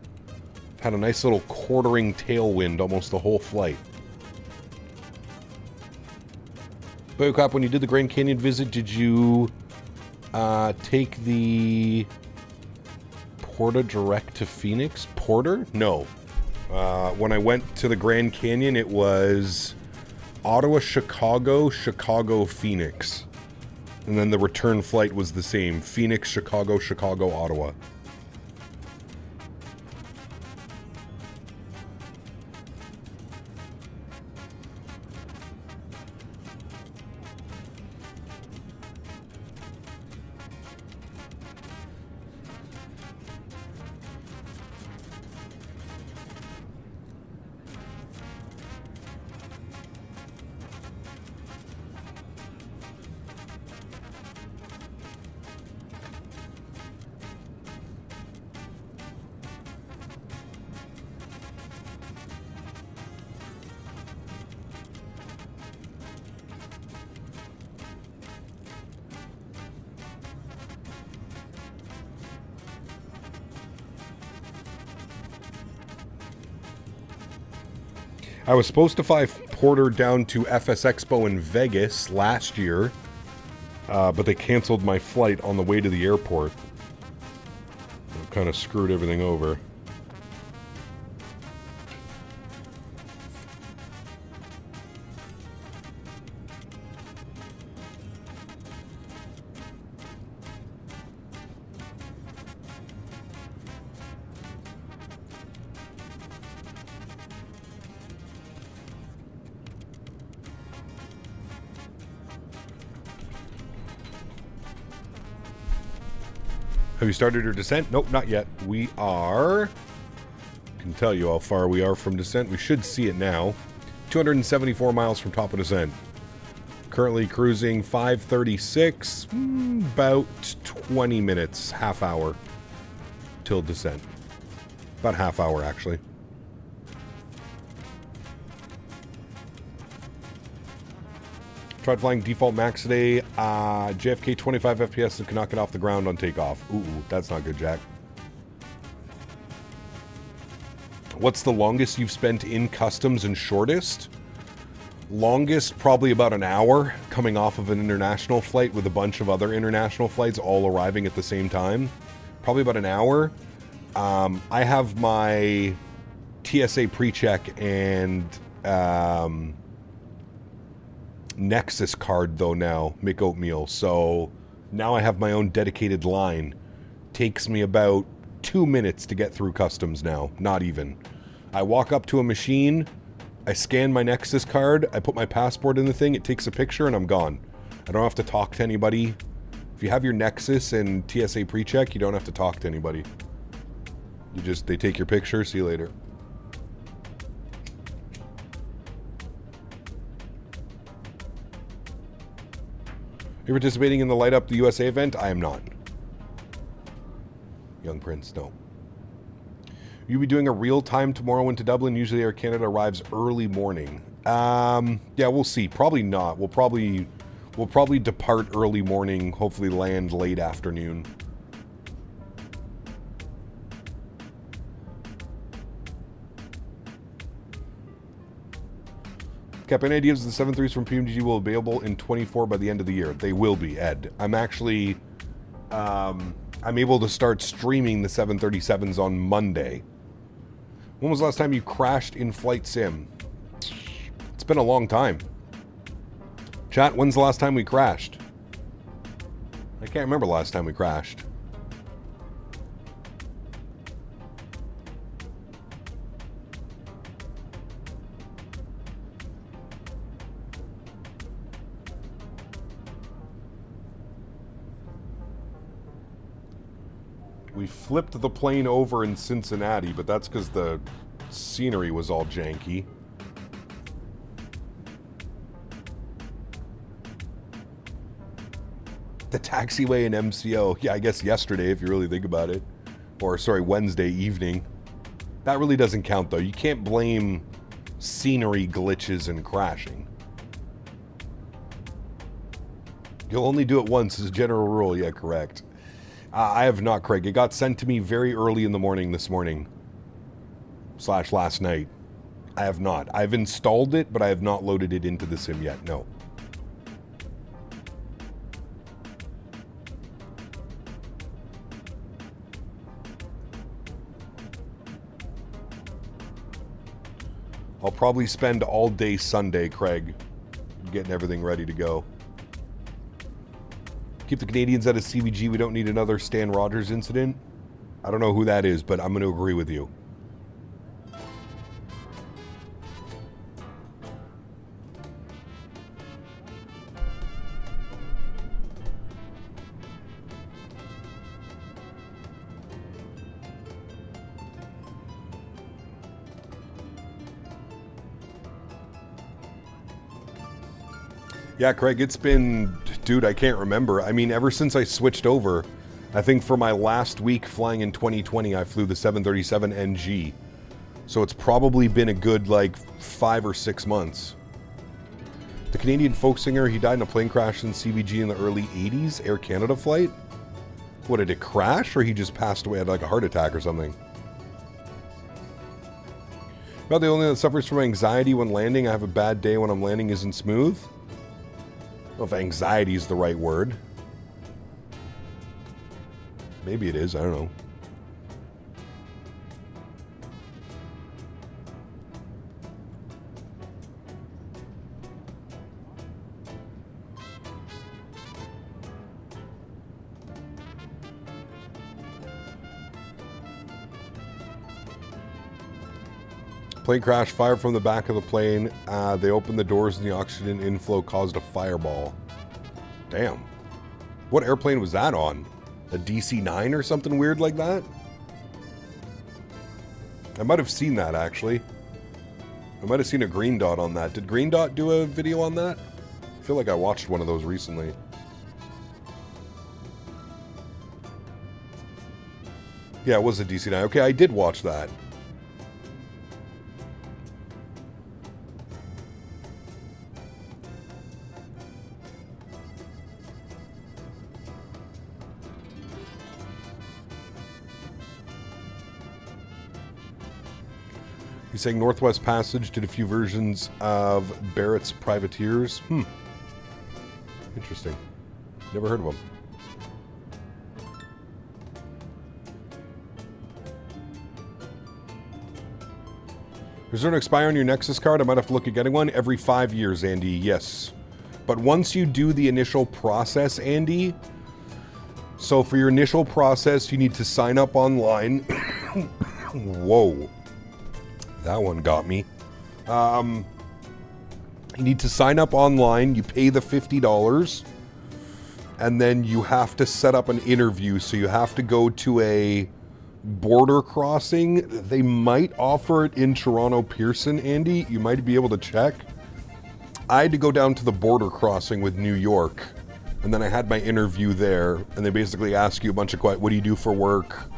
Had a nice little quartering tailwind almost the whole flight. Boycott, when you did the Grand Canyon visit, did you take the Porta direct to Phoenix? Porter? No. When I went to the Grand Canyon, it was Ottawa, Chicago, Chicago, Phoenix. And then the return flight was the same. Phoenix, Chicago, Chicago, Ottawa. I was supposed to fly Porter down to FS Expo in Vegas last year, but they canceled my flight on the way to the airport. It kind of screwed everything over. Have you started your descent? Nope, not yet. We are... I can tell you how far we are from descent. We should see it now. 274 miles from top of descent. Currently cruising 536. About 20 minutes, half hour till descent. About half hour, actually. Tried flying default max today. JFK 25 FPS and cannot get off the ground on takeoff. Ooh, that's not good, Jack. What's the longest you've spent in customs and shortest? Longest, probably about an hour, coming off of an international flight with a bunch of other international flights all arriving at the same time. Probably about an hour. I have my TSA pre-check and Nexus card though now, Mick Oatmeal, so now I have my own dedicated line. Takes me about 2 minutes to get through customs now, not even. I walk up to a machine, I scan my Nexus card, I put my passport in the thing, it takes a picture and I'm gone. I don't have to talk to anybody. If you have your Nexus and TSA pre-check, you don't have to talk to anybody. They take your picture, see you later. You're participating in the Light Up the USA event? I am not. Young Prince, no. You'll be doing a real time tomorrow into Dublin. Usually Air Canada arrives early morning. Yeah, we'll see. Probably not. We'll probably depart early morning, hopefully land late afternoon. Cap, any ideas the 7.3s from PMG will be available in 24 by the end of the year? They will be, Ed. I'm actually, I'm able to start streaming the 737s on Monday. When was the last time you crashed in Flight Sim? It's been a long time. Chat, when's the last time we crashed? I can't remember the last time we crashed. We flipped the plane over in Cincinnati, but that's because the scenery was all janky. The taxiway in MCO. Yeah, I guess yesterday, if you really think about it. Or, sorry, Wednesday evening. That really doesn't count, though. You can't blame scenery glitches and crashing. You'll only do it once as a general rule. Yeah, correct. I have not, Craig. It got sent to me very early in the morning this morning. / last night. I have not. I've installed it, but I have not loaded it into the sim yet. No. I'll probably spend all day Sunday, Craig, getting everything ready to go. Keep the Canadians out of CVG. We don't need another Stan Rogers incident. I don't know who that is, but I'm going to agree with you. Yeah, Craig, it's been... Dude, I can't remember. I mean, ever since I switched over, I think for my last week flying in 2020, I flew the 737NG. So it's probably been a good, like, 5 or 6 months. The Canadian folk singer, he died in a plane crash in CVG in the early 80s, Air Canada flight? What, did it crash, or he just passed away, had like a heart attack or something? About the only one that suffers from anxiety when landing. I have a bad day when I'm landing isn't smooth. I don't know if anxiety is the right word. Maybe it is, I don't know. Plane crash, fire from the back of the plane. They opened the doors and the oxygen inflow caused a fireball. Damn. What airplane was that on? A DC-9 or something weird like that? I might have seen that, actually. I might have seen a Green Dot on that. Did Green Dot do a video on that? I feel like I watched one of those recently. Yeah, it was a DC-9. Okay, I did watch that. He's saying Northwest Passage did a few versions of Barrett's Privateers. Interesting. Never heard of them. Is there an expire on your Nexus card? I might have to look at getting one. Every 5 years, Andy. Yes. But once you do the initial process, Andy, so for your initial process, you need to sign up online. Whoa. That one got me. You need to sign up online. You pay the $50. And then you have to set up an interview. So you have to go to a border crossing. They might offer it in Toronto Pearson, Andy. You might be able to check. I had to go down to the border crossing with New York. And then I had my interview there. And they basically ask you a bunch of questions. What do you do for work?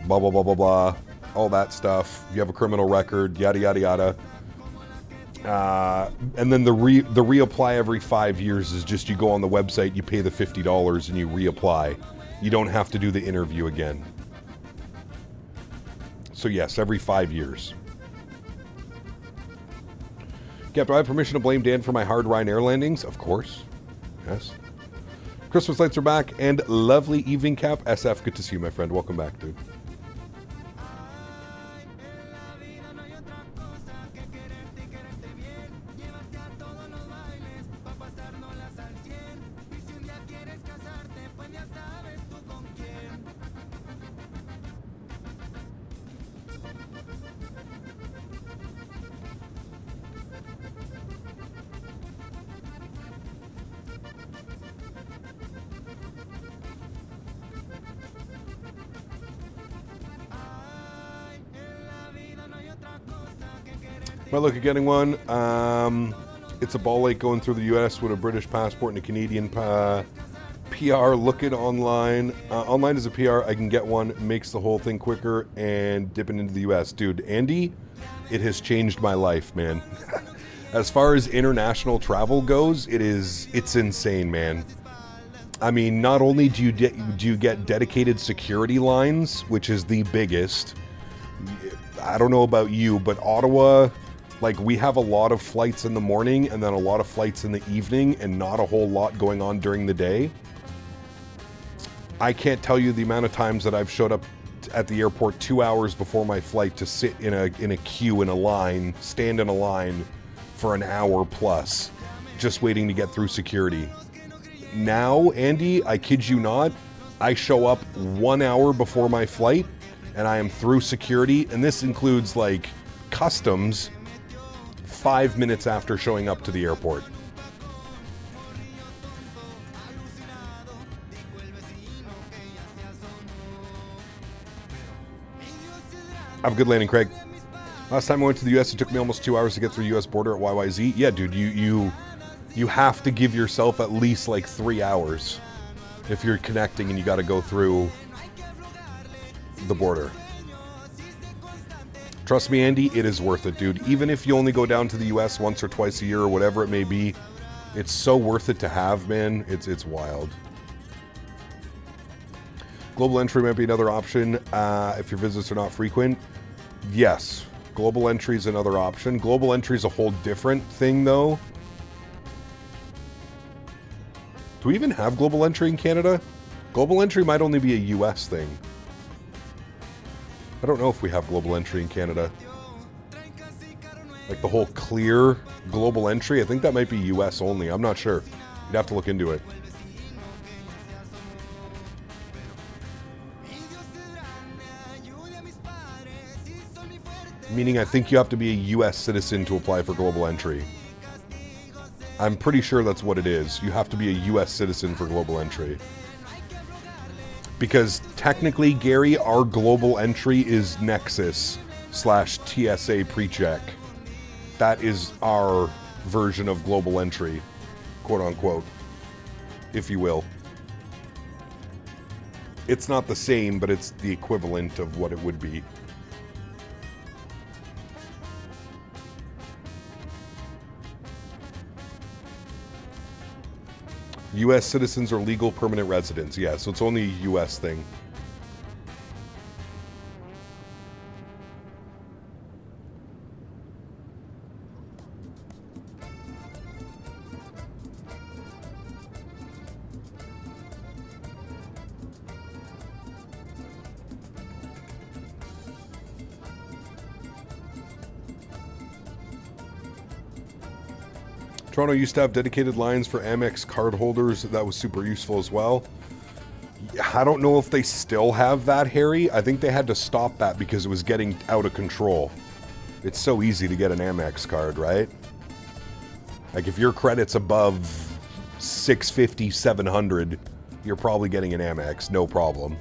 Blah, blah, blah, blah, blah. All that stuff. You have a criminal record, yada, yada, yada. And then the reapply every 5 years is just you go on the website, you pay the $50 and you reapply. You don't have to do the interview again. So yes, every 5 years. Cap, do I have permission to blame Dan for my hard Ryanair air landings? Of course. Yes. Christmas lights are back and lovely evening, Cap. SF, good to see you, my friend. Welcome back, dude. Might look at getting one. It's a ball lake going through the U.S. with a British passport and a Canadian PR. Look it online. Online as a PR, I can get one. Makes the whole thing quicker and dipping into the U.S. Dude, Andy, it has changed my life, man. As far as international travel goes, it's insane, man. I mean, not only do you get dedicated security lines, which is the biggest. I don't know about you, but Ottawa, like, we have a lot of flights in the morning and then a lot of flights in the evening and not a whole lot going on during the day. I can't tell you the amount of times that I've showed up at the airport 2 hours before my flight to sit in a queue in a line, stand in a line for an hour plus, just waiting to get through security. Now, Andy, I kid you not, I show up 1 hour before my flight and I am through security, and this includes like customs 5 minutes after showing up to the airport. Have a good landing, Craig. Last time I went to the US, it took me almost 2 hours to get through US border at YYZ. Yeah, dude, you have to give yourself at least like 3 hours if you're connecting and you got to go through the border. Trust me, Andy, it is worth it, dude. Even if you only go down to the US once or twice a year or whatever it may be, it's so worth it to have, man. It's wild. Global entry might be another option if your visits are not frequent. Yes, Global entry is another option. Global entry is a whole different thing, though. Do we even have global entry in Canada? Global entry might only be a US thing. I don't know if we have global entry in Canada. Like the whole clear global entry, I think that might be US only. I'm not sure. You'd have to look into it. Meaning I think you have to be a US citizen to apply for global entry. I'm pretty sure that's what it is. You have to be a US citizen for global entry. Because technically, Gary, our global entry is Nexus/TSA pre-check. That is our version of global entry, quote unquote, if you will. It's not the same, but it's the equivalent of what it would be. U.S. citizens are legal permanent residents. Yeah, so it's only a U.S. thing. Toronto used to have dedicated lines for Amex card holders. That was super useful as well. I don't know if they still have that, Harry. I think they had to stop that because it was getting out of control. It's so easy to get an Amex card, right? Like if your credit's above 650, 700, you're probably getting an Amex, no problem.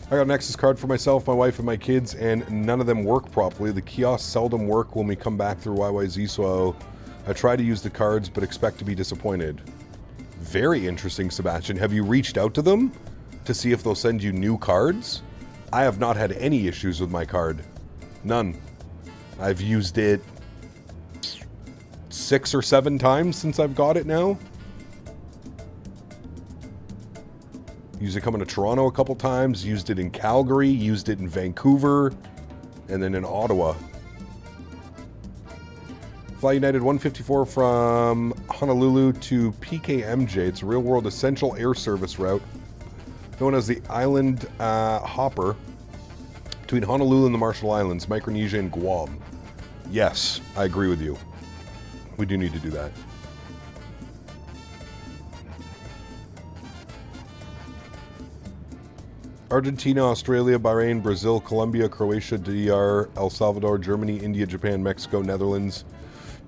I got a Nexus card for myself, my wife, and my kids, and none of them work properly. The kiosks seldom work when we come back through YYZ, so I try to use the cards, but expect to be disappointed. Very interesting, Sebastian. Have you reached out to them to see if they'll send you new cards? I have not had any issues with my card. None. I've used it 6 or 7 times since I've got it now. Used it coming to Toronto a couple times, used it in Calgary, used it in Vancouver, and then in Ottawa. Fly United 154 from Honolulu to PKMJ. It's a real-world essential air service route known as the Island Hopper between Honolulu and the Marshall Islands, Micronesia, and Guam. Yes, I agree with you. We do need to do that. Argentina, Australia, Bahrain, Brazil, Colombia, Croatia, DR, El Salvador, Germany, India, Japan, Mexico, Netherlands,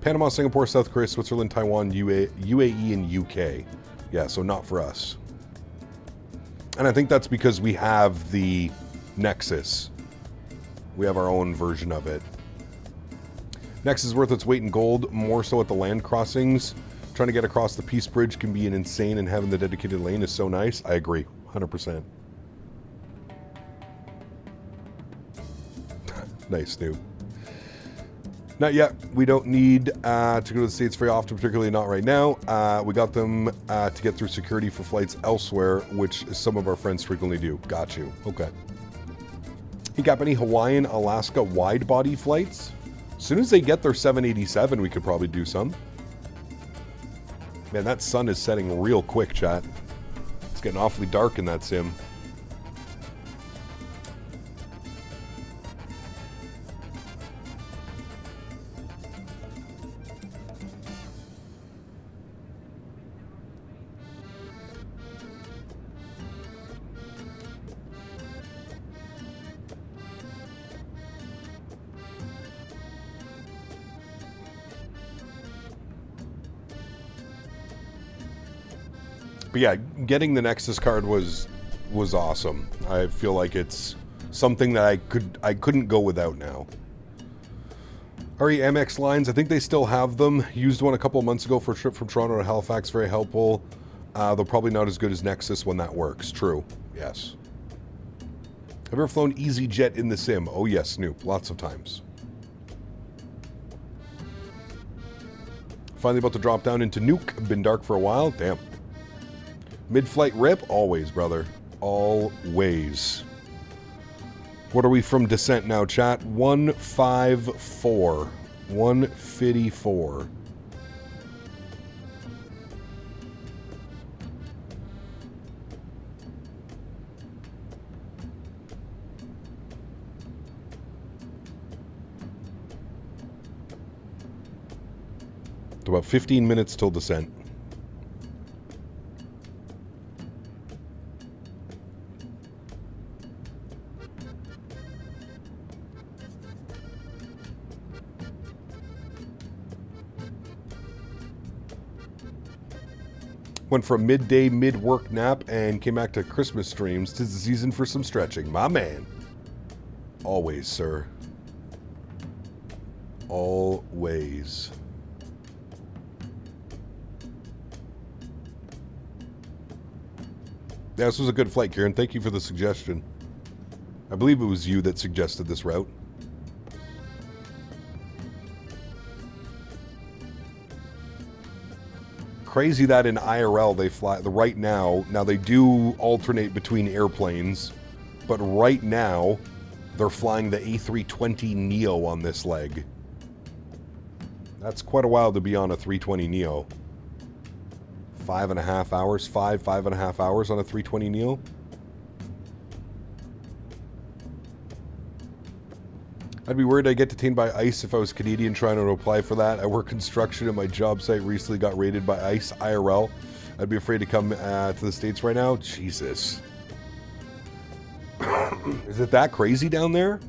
Panama, Singapore, South Korea, Switzerland, Taiwan, UAE, and UK. Yeah, so not for us. And I think that's because we have the Nexus. We have our own version of it. Nexus is worth its weight in gold, more so at the land crossings. Trying to get across the Peace Bridge can be an insane, and having the dedicated lane is so nice. I agree, 100%. Nice, Snoop. Not yet. We don't need to go to the States very often, particularly not right now. We got them to get through security for flights elsewhere, which some of our friends frequently do. Got you. Okay. You got any Hawaiian, Alaska wide-body flights? As soon as they get their 787, we could probably do some. Man, that sun is setting real quick, chat. It's getting awfully dark in that sim. But yeah, getting the Nexus card was awesome. I feel like it's something that I couldn't go without now. RE MX lines, I think they still have them. Used one a couple of months ago for a trip from Toronto to Halifax. Very helpful. They're probably not as good as Nexus when that works. True. Yes. Have you ever flown EasyJet in the sim? Oh yes, Snoop. Lots of times. Finally about to drop down into Nuke. Been dark for a while. Damn. Mid-flight rip? Always, brother. Always. What are we from descent now, chat? 154. 154. About 15 minutes till descent. Went for a midday mid-work nap and came back to Christmas streams. 'Tis the season for some stretching. My man. Always, sir. Always. Yeah, this was a good flight, Kieran. Thank you for the suggestion. I believe it was you that suggested this route. Crazy that in IRL they fly right now. Now they do alternate between airplanes, but right now they're flying the A320neo on this leg. That's quite a while to be on a 320neo. 5.5 hours, 5.5 hours on a 320neo. I'd be worried I'd get detained by ICE if I was Canadian trying to apply for that. I work construction and my job site recently got raided by ICE IRL. I'd be afraid to come to the States right now. Jesus. Is it that crazy down there?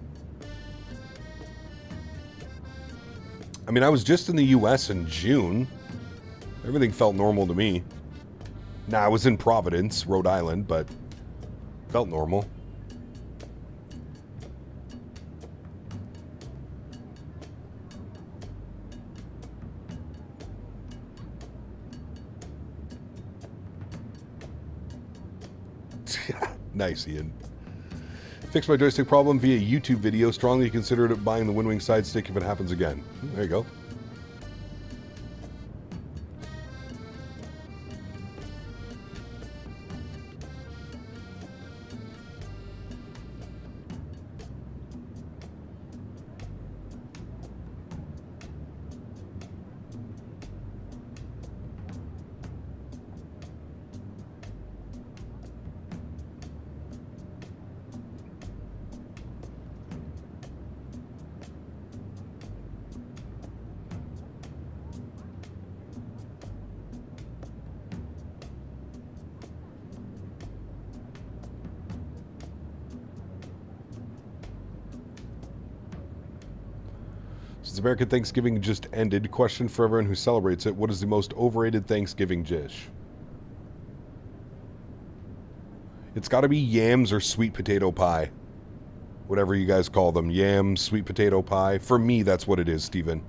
I mean, I was just in the US in June. Everything felt normal to me. Nah, I was in Providence, Rhode Island, but felt normal. Nice, Ian. Fix my joystick problem via YouTube video. Strongly considered buying the Windwing side stick if it happens again. There you go. Since American Thanksgiving just ended, question for everyone who celebrates it, what is the most overrated Thanksgiving dish? It's got to be yams or sweet potato pie. Whatever you guys call them. Yams, sweet potato pie. For me, that's what it is, Steven.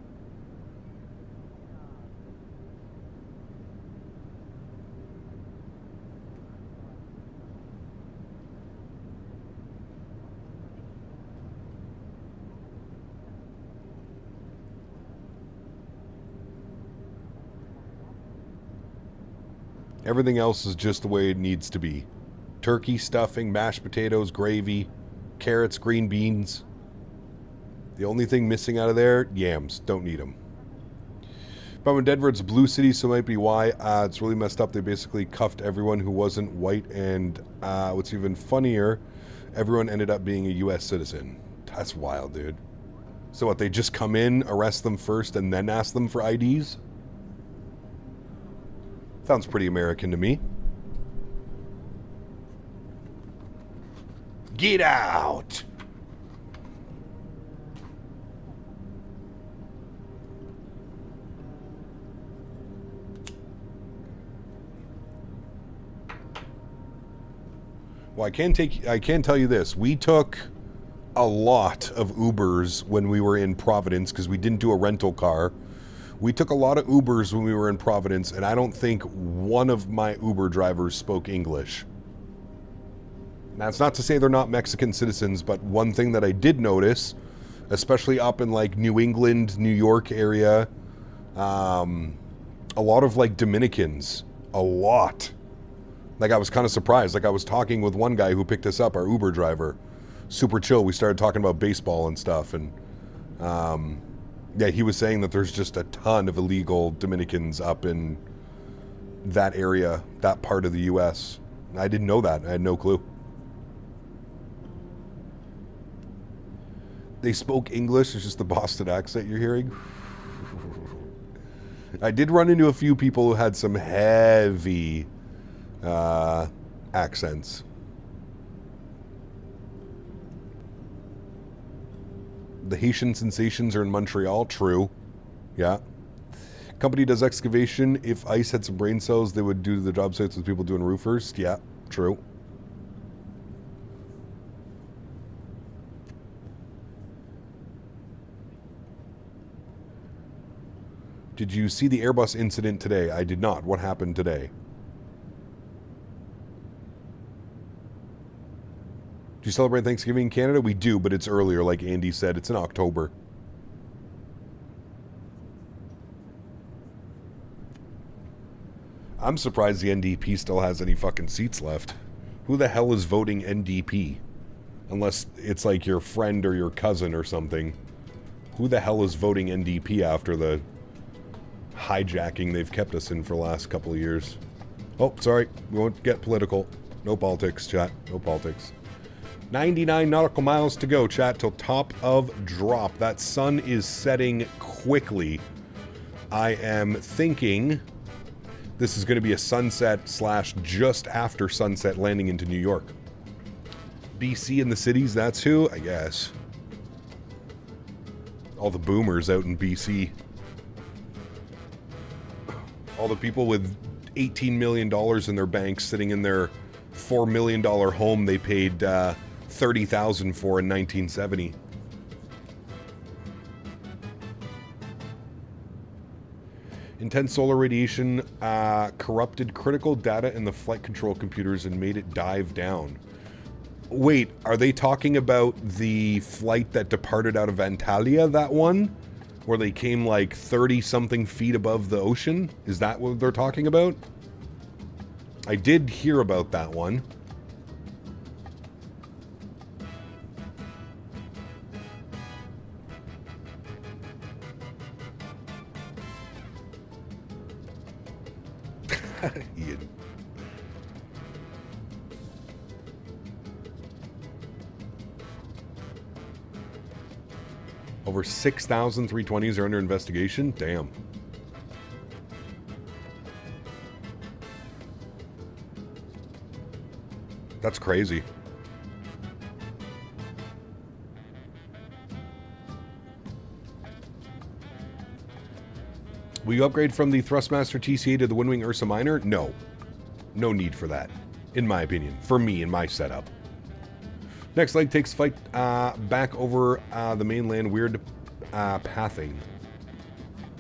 Everything else is just the way it needs to be. Turkey, stuffing, mashed potatoes, gravy, carrots, green beans. The only thing missing out of there, yams. Don't need them. But I'm in Denver, it's Blue City, so it might be why. It's really messed up. They basically cuffed everyone who wasn't white, and what's even funnier, everyone ended up being a U.S. citizen. That's wild, dude. So what, they just come in, arrest them first, and then ask them for IDs? Sounds pretty American to me. Get out! Well, I can tell you this. We took a lot of Ubers when we were in Providence because we didn't do a rental car. We took a lot of Ubers when we were in Providence, and I don't think one of my Uber drivers spoke English. That's not to say they're not Mexican citizens, but one thing that I did notice, especially up in like New England, New York area, a lot of like Dominicans, a lot. Like I was kind of surprised. Like I was talking with one guy who picked us up, our Uber driver. super chill. We started talking about baseball and stuff, and yeah, he was saying that there's just a ton of illegal Dominicans up in that area, that part of the U.S. I didn't know that. I had no clue. They spoke English. It's just the Boston accent you're hearing. I did run into a few people who had some heavy accents. The Haitian sensations are in Montreal. True. Yeah. Company does excavation. If ICE had some brain cells, they would do the job sites with people doing roofers. Yeah. True. Did you see the Airbus incident today? I did not. What happened today? Do you celebrate Thanksgiving in Canada? We do, but it's earlier, like Andy said. It's in October. I'm surprised the NDP still has any fucking seats left. Who the hell is voting NDP? Unless it's like your friend or your cousin or something. Who the hell is voting NDP after the hijacking they've kept us in for the last couple of years? Oh, sorry. We won't get political. No politics, chat. No politics. 99 nautical miles to go, chat, till top of drop. That sun is setting quickly. I am thinking this is going to be a sunset slash just after sunset landing into New York. BC and the cities, that's who? I guess. All the boomers out in BC. All the people with $18 million in their banks sitting in their $4 million home they paid $30,000 for in 1970. Intense solar radiation corrupted critical data in the flight control computers and made it dive down. Wait, are they talking about the flight that departed out of Antalya, that one? Where they came like 30-something feet above the ocean? Is that what they're talking about? I did hear about that one. Ian. Over 6,000 320s are under investigation? Damn. That's crazy. Will you upgrade from the Thrustmaster TCA to the Windwing Ursa Minor? No. No need for that, in my opinion. For me, in my setup. Next leg takes flight back over the mainland. Weird pathing.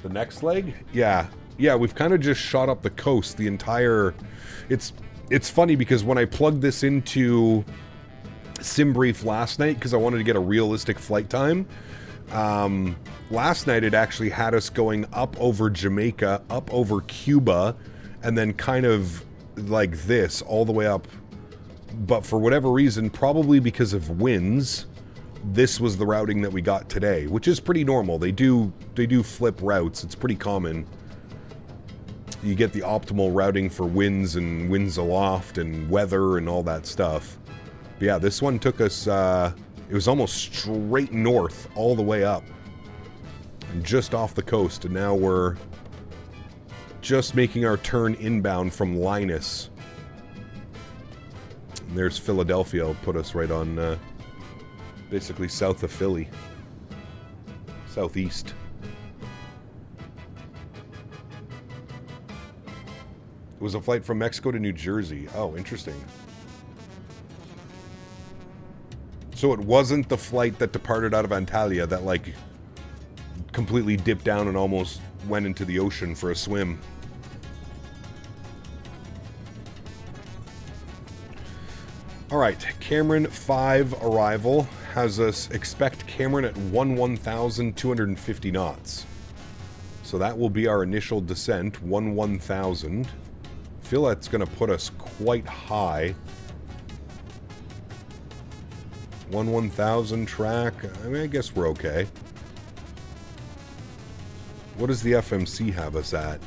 The next leg? Yeah. Yeah, we've kind of just shot up the coast the entire... It's funny because when I plugged this into SimBrief last night, because I wanted to get a realistic flight time, last night it actually had us going up over Jamaica, up over Cuba, and then kind of like this all the way up. But for whatever reason, probably because of winds, this was the routing that we got today, which is pretty normal. They do flip routes. It's pretty common. You get the optimal routing for winds and winds aloft and weather and all that stuff. But yeah, this one took us, it was almost straight north all the way up. And just off the coast, and now we're just making our turn inbound from Linus. And there's Philadelphia. Will put us right on, basically south of Philly. Southeast. It was a flight from Mexico to New Jersey. Oh, interesting. So it wasn't the flight that departed out of Antalya that, like, completely dipped down and almost went into the ocean for a swim. Alright, Cameron 5 arrival has us expect Cameron at 11,250 knots. So that will be our initial descent, 11,000. I feel that's going to put us quite high. 1/1000 track. I mean, I guess we're okay. What does the FMC have us at?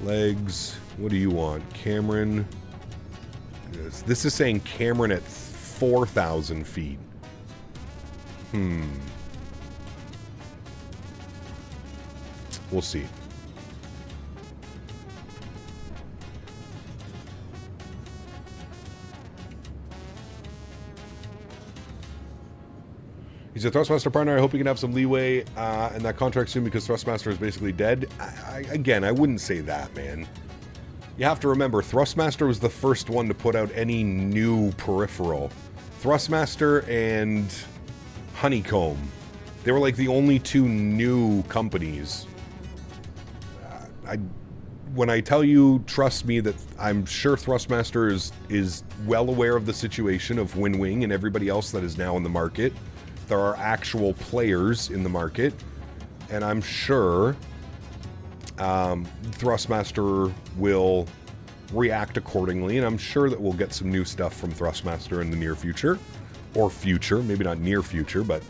Legs. What do you want? Cameron. This is saying Cameron at 4,000 feet. We'll see. He's a Thrustmaster partner. I hope you can have some leeway in that contract soon because Thrustmaster is basically dead. Again, I wouldn't say that, man. You have to remember, Thrustmaster was the first one to put out any new peripheral. Thrustmaster and Honeycomb. They were like the only two new companies. When I tell you, trust me, that I'm sure Thrustmaster is well aware of the situation of Winwing and everybody else that is now in the market. There are actual players in the market, and I'm sure Thrustmaster will react accordingly, and I'm sure that we'll get some new stuff from Thrustmaster in the near future. Or future, maybe not near future, but...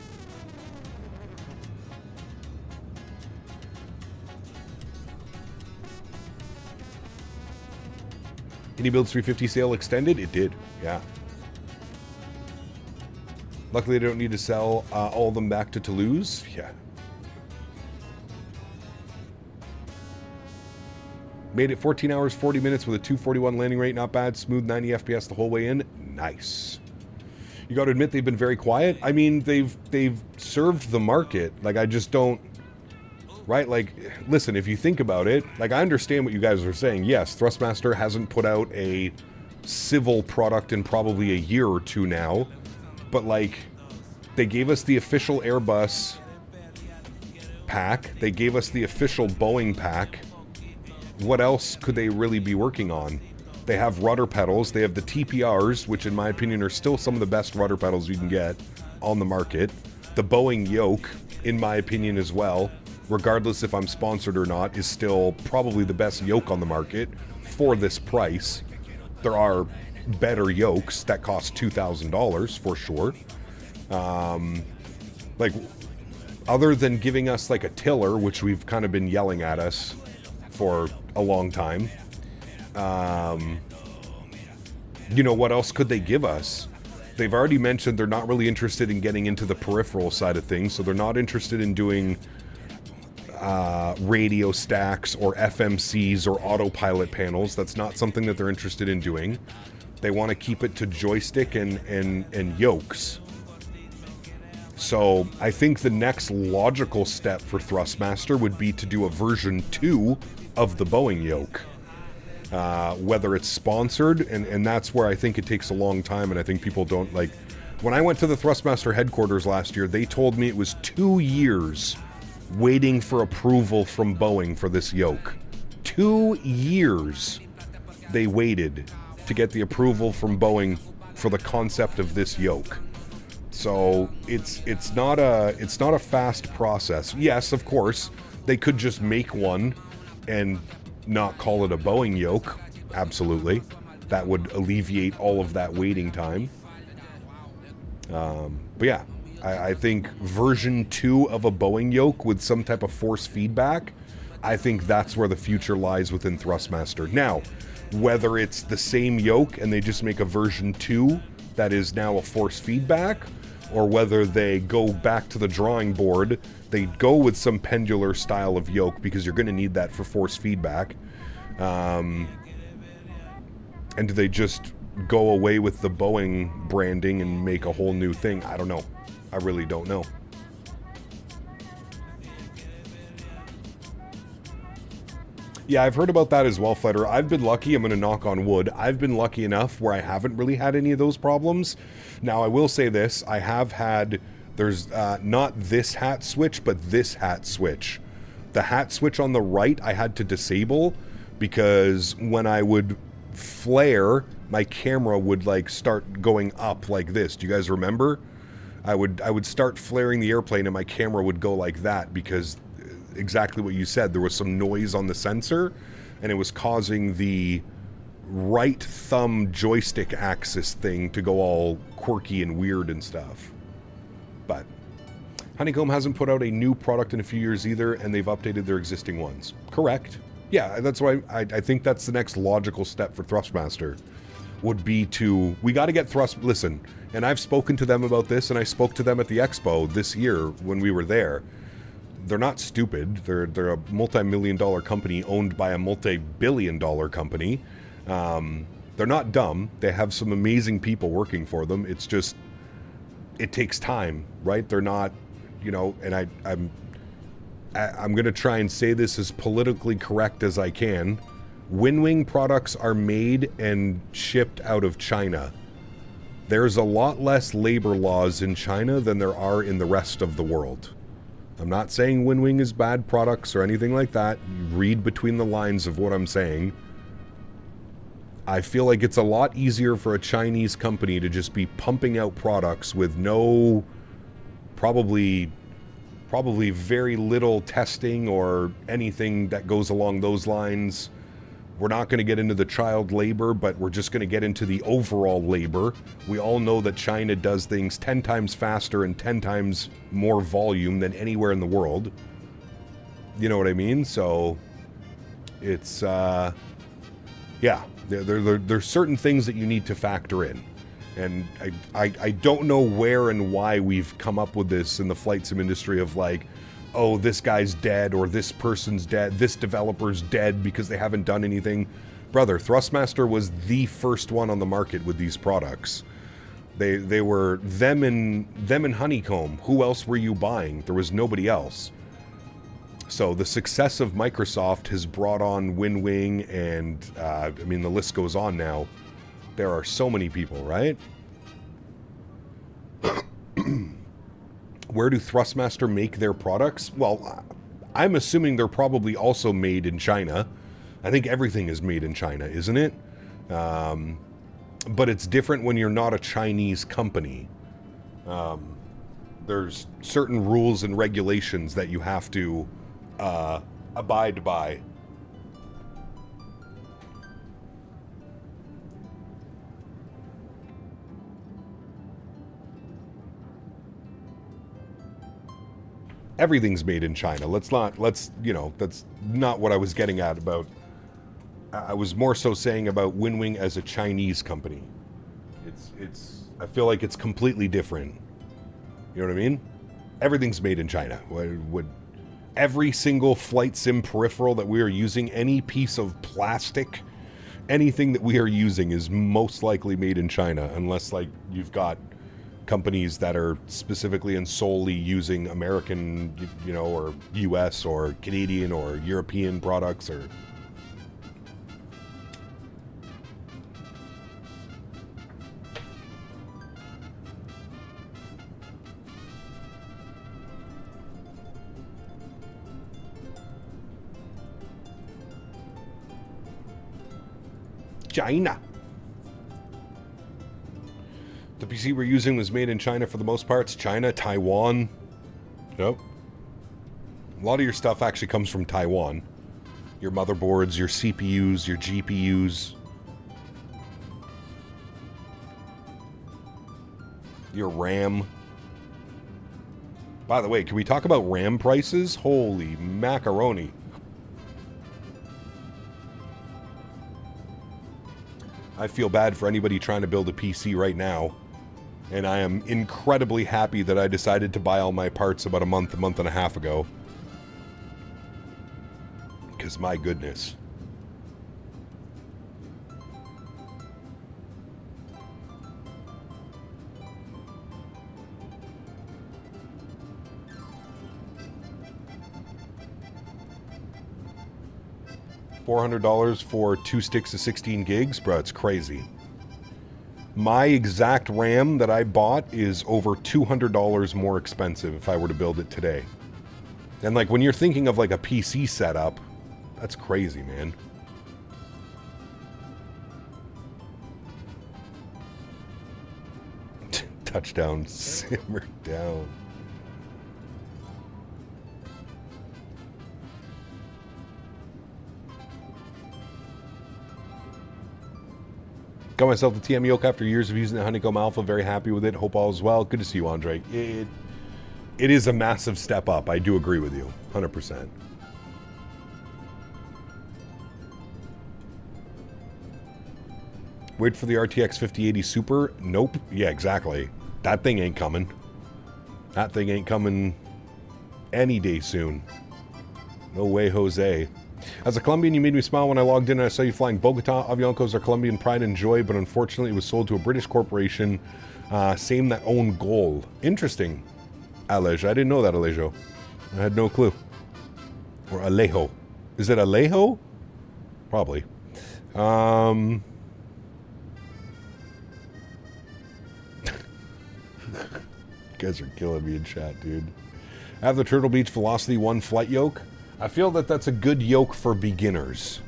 Any Builds 350 sale extended? It did, yeah. Luckily, they don't need to sell all of them back to Toulouse. Yeah. Made it 14 hours, 40 minutes with a 241 landing rate. Not bad. Smooth 90 FPS the whole way in. Nice. You got to admit, they've been very quiet. I mean, they've served the market. Like, I just don't... Right? Like, listen, if you think about it, like, I understand what you guys are saying. Yes, Thrustmaster hasn't put out a civil product in probably a year or two now. But, like, they gave us the official Airbus pack. They gave us the official Boeing pack. What else could they really be working on? They have rudder pedals. They have the TPRs, which in my opinion are still some of the best rudder pedals you can get on the market. The Boeing yoke, in my opinion as well, regardless if I'm sponsored or not, is still probably the best yoke on the market for this price. There are better yokes that cost $2,000 for sure. Like, other than giving us like a tiller, which we've kind of been yelling at us for a long time, you know, what else could they give us? They've already mentioned they're not really interested in getting into the peripheral side of things, so they're not interested in doing radio stacks or FMCs or autopilot panels. That's not something that they're interested in doing. They want to keep it to joystick and yokes. So I think the next logical step for Thrustmaster would be to do a version 2 of the Boeing yoke. Whether it's sponsored, and that's where I think it takes a long time, and I think people don't like... When I went to the Thrustmaster headquarters last year, they told me it was 2 years waiting for approval from Boeing for this yoke. 2 years they waited to get the approval from Boeing for the concept of this yoke. So it's not a fast process. Yes, of course, they could just make one and not call it a Boeing yoke. Absolutely. That would alleviate all of that waiting time. But yeah, I think version 2 of a Boeing yoke with some type of force feedback, I think that's where the future lies within Thrustmaster. Now, whether it's the same yoke and they just make a version 2 that is now a force feedback, or whether they go back to the drawing board, they go with some pendular style of yoke because you're going to need that for force feedback. And do they just go away with the Boeing branding and make a whole new thing? I don't know. I really don't know. Yeah, I've heard about that as well, Fighter. I've been lucky. I'm going to knock on wood. I've been lucky enough where I haven't really had any of those problems. Now, I will say this. I have had... There's not this hat switch, but this hat switch. The hat switch on the right, I had to disable because when I would flare, my camera would like start going up like this. Do you guys remember? I would start flaring the airplane and my camera would go like that because exactly what you said. There was some noise on the sensor and it was causing the right thumb joystick axis thing to go all quirky and weird and stuff. But Honeycomb hasn't put out a new product in a few years either, and they've updated their existing ones. Correct. Yeah, that's why I think that's the next logical step for Thrustmaster, would be to, we got to get listen, and I've spoken to them about this, and I spoke to them at the expo this year when we were there. They're not stupid. They're a multi-million-dollar company owned by a multi-billion-dollar company. They're not dumb. They have some amazing people working for them. It's just, it takes time, right? They're not, you know, and I'm going to try and say this as politically correct as I can. Winwing products are made and shipped out of China. There's a lot less labor laws in China than there are in the rest of the world. I'm not saying Winwing is bad products or anything like that. Read between the lines of what I'm saying. I feel like it's a lot easier for a Chinese company to just be pumping out products with no, probably very little testing or anything that goes along those lines. We're not going to get into the child labor, but we're just going to get into the overall labor. We all know that China does things 10 times faster and 10 times more volume than anywhere in the world. You know what I mean? So it's, yeah, there's certain things that you need to factor in. And I don't know where and why we've come up with this in the flight sim industry of like, oh, this guy's dead, or this person's dead, this developer's dead because they haven't done anything. Brother, Thrustmaster was the first one on the market with these products. They were them and Honeycomb. Who else were you buying? There was nobody else. So the success of Microsoft has brought on Winwing, and I mean, the list goes on now. There are so many people, right? Where do Thrustmaster make their products? Well, I'm assuming they're probably also made in China. I think everything is made in China, isn't it? But it's different when you're not a Chinese company. There's certain rules and regulations that you have to abide by. Everything's made in China. You know, that's not what I was getting at about. I was more so saying about Winwing as a Chinese company. I feel like it's completely different. You know what I mean? Everything's made in China. Every single flight sim peripheral that we are using, any piece of plastic, anything that we are using is most likely made in China, unless like you've got companies that are specifically and solely using American, you know, or US or Canadian or European products or... China. The PC we're using was made in China for the most part. China, Taiwan. Yep. A lot of your stuff actually comes from Taiwan. Your motherboards, your CPUs, your GPUs. Your RAM. By the way, can we talk about RAM prices? Holy macaroni. I feel bad for anybody trying to build a PC right now. And I am incredibly happy that I decided to buy all my parts about a month and a half ago. Because my goodness. $400 for 2 sticks of 16 gigs? Bro, it's crazy. My exact RAM that I bought is over $200 more expensive if I were to build it today. And like when you're thinking of like a PC setup, that's crazy, man. Touchdown, simmer down. Got myself the TM yoke after years of using the Honeycomb Alpha. Very happy with it. Hope all is well. Good to see you, Andre. It is a massive step up. I do agree with you. 100%. Wait for the RTX 5080 Super? Nope. Yeah, exactly. That thing ain't coming. That thing ain't coming any day soon. No way, Jose. As a Colombian, you made me smile when I logged in and I saw you flying Bogota. Aviancos are Colombian pride and joy, but unfortunately it was sold to a British corporation, same that owned Gol. Interesting, Alejo. I didn't know that, Alejo. I had no clue. Or Alejo. Is it Alejo? Probably. You guys are killing me in chat, dude. I have the Turtle Beach Velocity 1 flight yoke. I feel that that's a good yoke for beginners.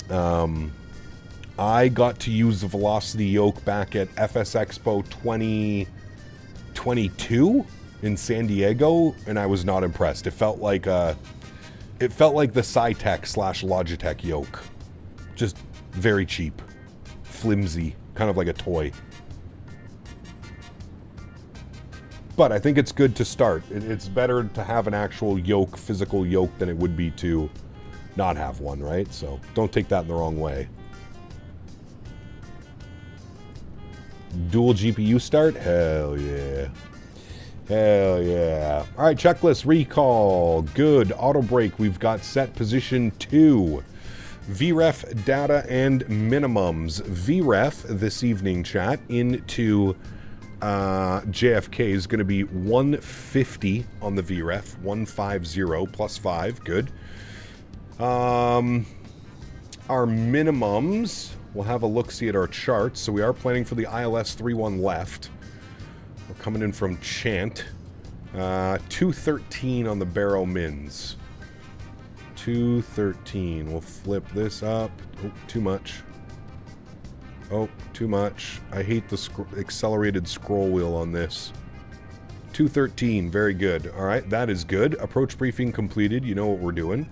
I got to use the Velocity yoke back at FS Expo 2022 in San Diego, and I was not impressed. It felt like the Cytec / Logitech yoke. Just very cheap, flimsy, kind of like a toy. But I think it's good to start. It's better to have an actual yoke, physical yoke, than it would be to not have one, right? So don't take that in the wrong way. Dual GPU start? Hell yeah. Hell yeah. All right, checklist recall. Good. Auto brake. We've got set position 2. VREF data and minimums. VREF this evening, chat, into JFK is going to be 150 on the VREF, 150 plus 5, good. Our minimums, we'll have a look-see at our charts. So we are planning for the ILS 31 left. We're coming in from Chant. 213 on the Barrow Mins. 213. We'll flip this up. Oh, too much. Oh, too much. I hate the accelerated scroll wheel on this. 213, very good. All right, that is good. Approach briefing completed. You know what we're doing.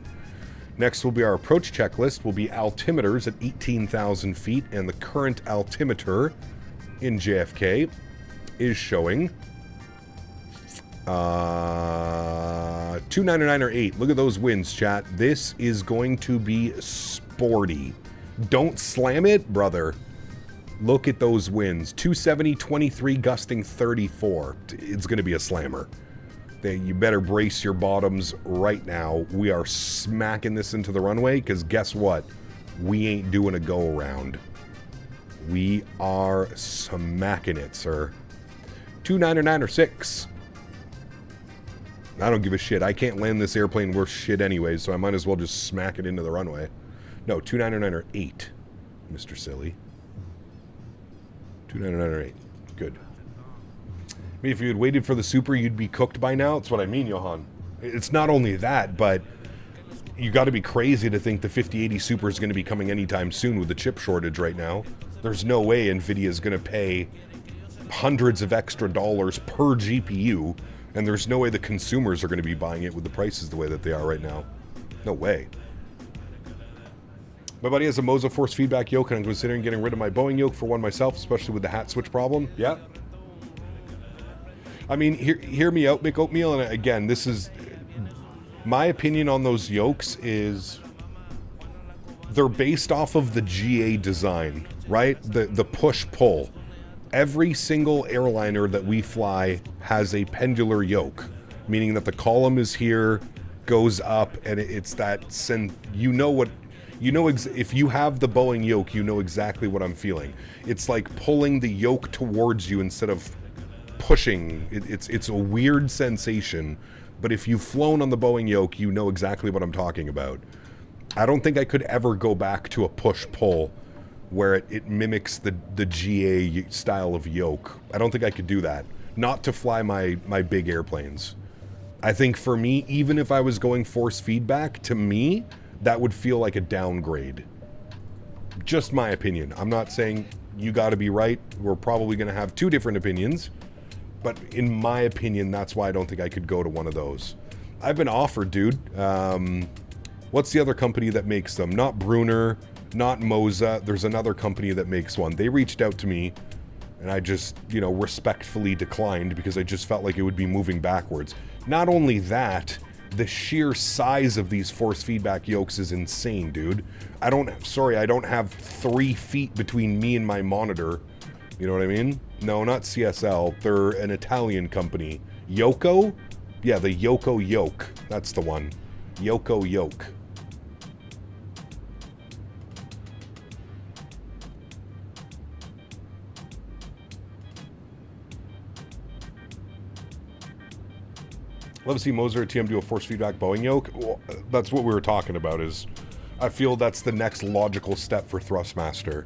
Next will be our approach checklist. Will be altimeters at 18,000 feet, and the current altimeter in JFK is showing 299 or 8. Look at those winds, chat. This is going to be sporty. Don't slam it, brother. Look at those winds. 270, 23, gusting 34. It's going to be a slammer. You better brace your bottoms right now. We are smacking this into the runway, because guess what? We ain't doing a go-around. We are smacking it, sir. 299 or 6. I don't give a shit. I can't land this airplane worth shit anyways, so I might as well just smack it into the runway. No, 299 or 8, Mr. Silly. 299 or 8. Good. I mean, if you had waited for the Super, you'd be cooked by now. That's what I mean, Johan. It's not only that, but you got to be crazy to think the 5080 Super is going to be coming anytime soon with the chip shortage right now. There's no way NVIDIA is going to pay hundreds of extra dollars per GPU, and there's no way the consumers are going to be buying it with the prices the way that they are right now. No way. My buddy has a Moza force feedback yoke, and I'm considering getting rid of my Boeing yoke for one myself, especially with the hat switch problem. Yeah. I mean, hear me out, Mick Oatmeal, and again, this is... My opinion on those yokes is... They're based off of the GA design, right? The push-pull. Every single airliner that we fly has a pendular yoke, meaning that the column is here, goes up, and it's that... if you have the Boeing yoke, you know exactly what I'm feeling. It's like pulling the yoke towards you instead of pushing. It's a weird sensation, but if you've flown on the Boeing yoke, you know exactly what I'm talking about. I don't think I could ever go back to a push-pull where it mimics the GA style of yoke. I don't think I could do that. Not to fly my big airplanes. I think for me, even if I was going force feedback, to me, that would feel like a downgrade. Just my opinion. I'm not saying you got to be right. We're probably going to have two different opinions. But in my opinion, that's why I don't think I could go to one of those. I've been offered, dude. What's the other company that makes them? Not Brunner. not Moza. There's another company that makes one. They reached out to me, and I just, you know, respectfully declined because I just felt like it would be moving backwards. Not only that, the sheer size of these force feedback yokes is insane, dude. I don't have 3 feet between me and my monitor. You know what I mean? No, not CSL. They're an Italian company. Yoko? Yeah, the Yoko yoke. That's the one. Yoko yoke. Love to see Moser or TM do a force feedback Boeing yoke. Well, that's what we were talking about. Is I feel that's the next logical step for Thrustmaster.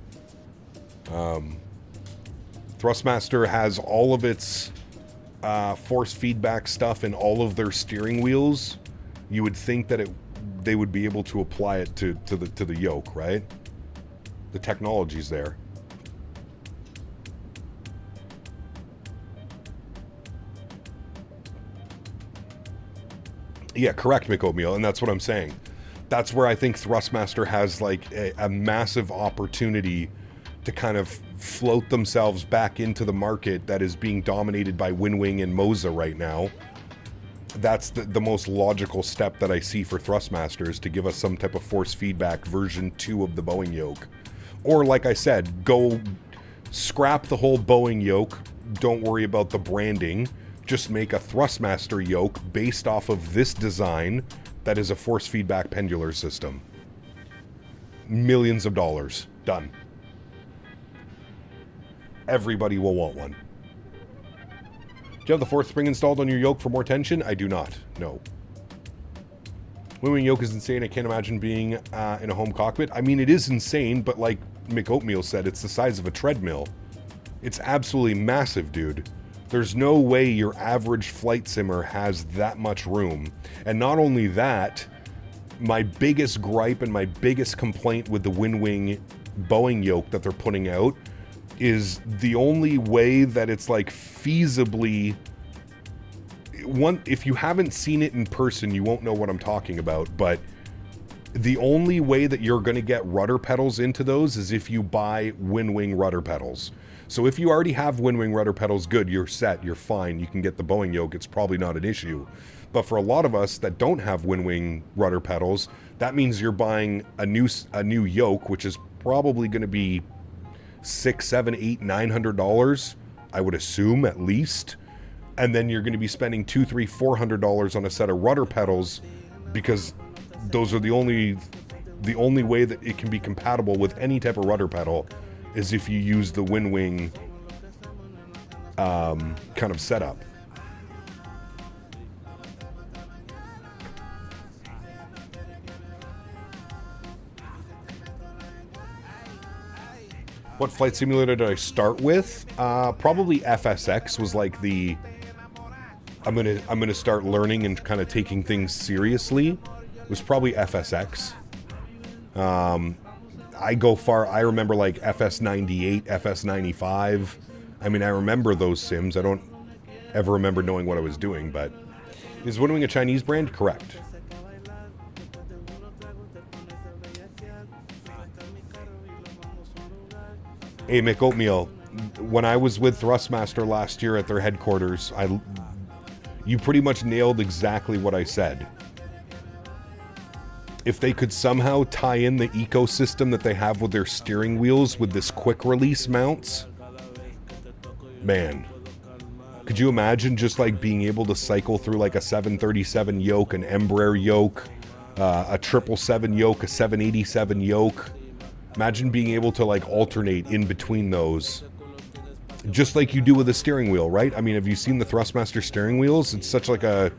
Thrustmaster has all of its force feedback stuff in all of their steering wheels. You would think that they would be able to apply it to the yoke, right? The technology's there. Yeah, correct, Mick Oatmeal, and that's what I'm saying. That's where I think Thrustmaster has like a massive opportunity to kind of float themselves back into the market that is being dominated by Winwing and Moza right now. That's the most logical step that I see for Thrustmaster, is to give us some type of force feedback version 2 of the Boeing yoke. Or like I said, go scrap the whole Boeing yoke, don't worry about the branding, just make a Thrustmaster yoke based off of this design that is a force feedback pendular system. Millions of dollars. Done. Everybody will want one. Do you have the 4th spring installed on your yoke for more tension? I do not. No. Winwing yoke is insane. I can't imagine being in a home cockpit. I mean, it is insane, but like Mick Oatmeal said, it's the size of a treadmill. It's absolutely massive, dude. There's no way your average flight simmer has that much room. And not only that, my biggest gripe and my biggest complaint with the Winwing Boeing yoke that they're putting out is the only way that it's like feasibly... if you haven't seen it in person, you won't know what I'm talking about, but the only way that you're going to get rudder pedals into those is if you buy Winwing rudder pedals. So if you already have Winwing rudder pedals, good, you're set, you're fine, you can get the Boeing yoke, it's probably not an issue. But for a lot of us that don't have Winwing rudder pedals, that means you're buying a new yoke, which is probably going to be $600, $700, $800, $900, I would assume at least. And then you're going to be spending $200, $300, $400 on a set of rudder pedals, because those are the only way that it can be compatible with any type of rudder pedal is if you use the Winwing kind of setup. What flight simulator did I start with? Probably FSX was like the... I'm gonna start learning and kind of taking things seriously. It was probably FSX. I go far. I remember like FS98, FS95. I mean, I remember those sims. I don't ever remember knowing what I was doing, but... Is Winwing a Chinese brand? Correct. Hey, Mick Oatmeal, when I was with Thrustmaster last year at their headquarters, you pretty much nailed exactly what I said. If they could somehow tie in the ecosystem that they have with their steering wheels with this quick release mounts, man, could you imagine just like being able to cycle through like a 737 yoke, an Embraer yoke, a 777 yoke, a 787 yoke? Imagine being able to like alternate in between those, just like you do with a steering wheel, right? I mean, have you seen the Thrustmaster steering wheels? It's such like a...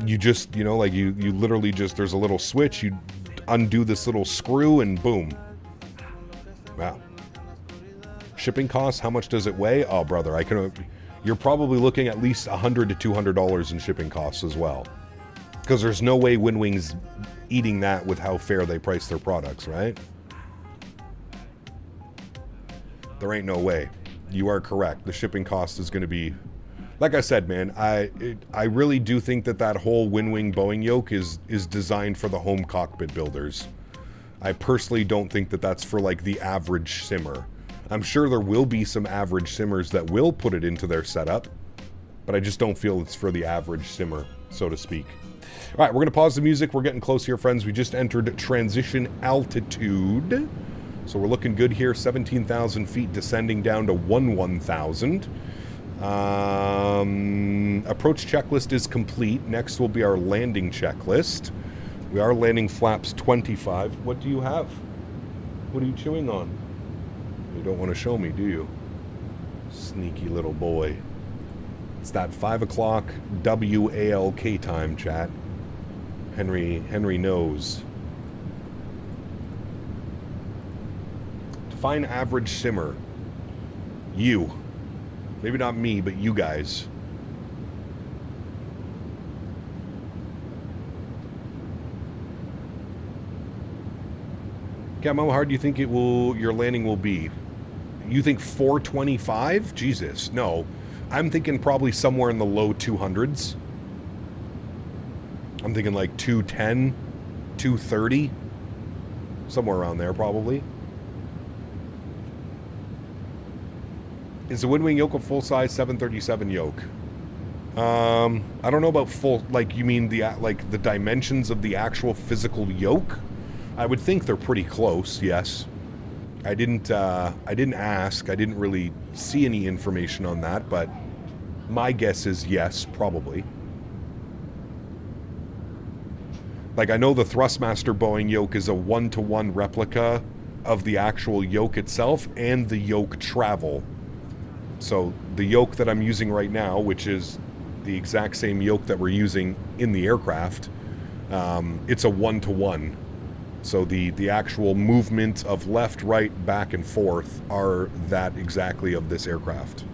You just, you know, like you literally just, there's a little switch, you undo this little screw and boom. Wow. Shipping costs, how much does it weigh? Oh, brother, you're probably looking at least $100 to $200 in shipping costs as well. Because there's no way Winwing's eating that with how fair they price their products, right? There ain't no way. You are correct. The shipping cost is going to be... Like I said, man, I really do think that whole Winwing Boeing yoke is designed for the home cockpit builders. I personally don't think that that's for like the average simmer. I'm sure there will be some average simmers that will put it into their setup, but I just don't feel it's for the average simmer, so to speak. All right, we're going to pause the music. We're getting close here, friends. We just entered transition altitude. So we're looking good here. 17,000 feet descending down to 11,000. Approach checklist is complete. Next will be our landing checklist. We are landing flaps 25. What do you have? What are you chewing on? You don't want to show me, do you? Sneaky little boy. It's that 5 o'clock WALK time, chat. Henry knows. Define average simmer. You. Maybe not me, but you guys. Cam, how hard do you think your landing will be? You think 425? Jesus, no. I'm thinking probably somewhere in the low 200s. I'm thinking like 210, 230. Somewhere around there, probably. Is the Windwing yoke a full-size 737 yoke? I don't know about full, like you mean the dimensions of the actual physical yoke? I would think they're pretty close, yes. I didn't ask. I didn't really see any information on that, but my guess is yes, probably. Like, I know the Thrustmaster Boeing yoke is a 1-to-1 replica of the actual yoke itself and the yoke travel. So the yoke that I'm using right now, which is the exact same yoke that we're using in the aircraft, it's a 1-to-1. So the actual movement of left, right, back, and forth are that exactly of this aircraft.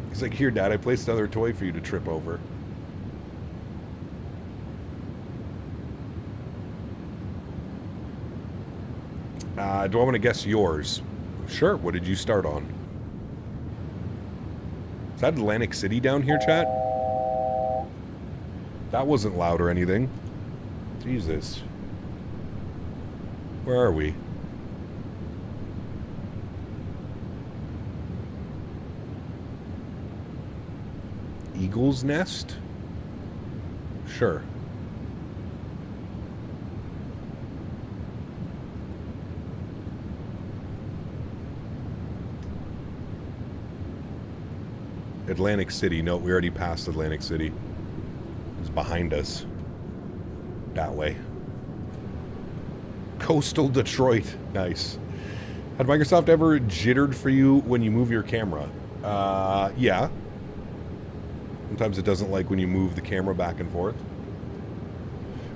He's like, here, Dad, I placed another toy for you to trip over. Do I want to guess yours? Sure, what did you start on? Is that Atlantic City down here, chat? That wasn't loud or anything. Jesus. Where are we? Eagle's Nest? Sure. Atlantic City. No, we already passed Atlantic City. It's behind us. That way. Coastal Detroit. Nice. Had Microsoft ever jittered for you when you move your camera? Yeah. Sometimes it doesn't like when you move the camera back and forth.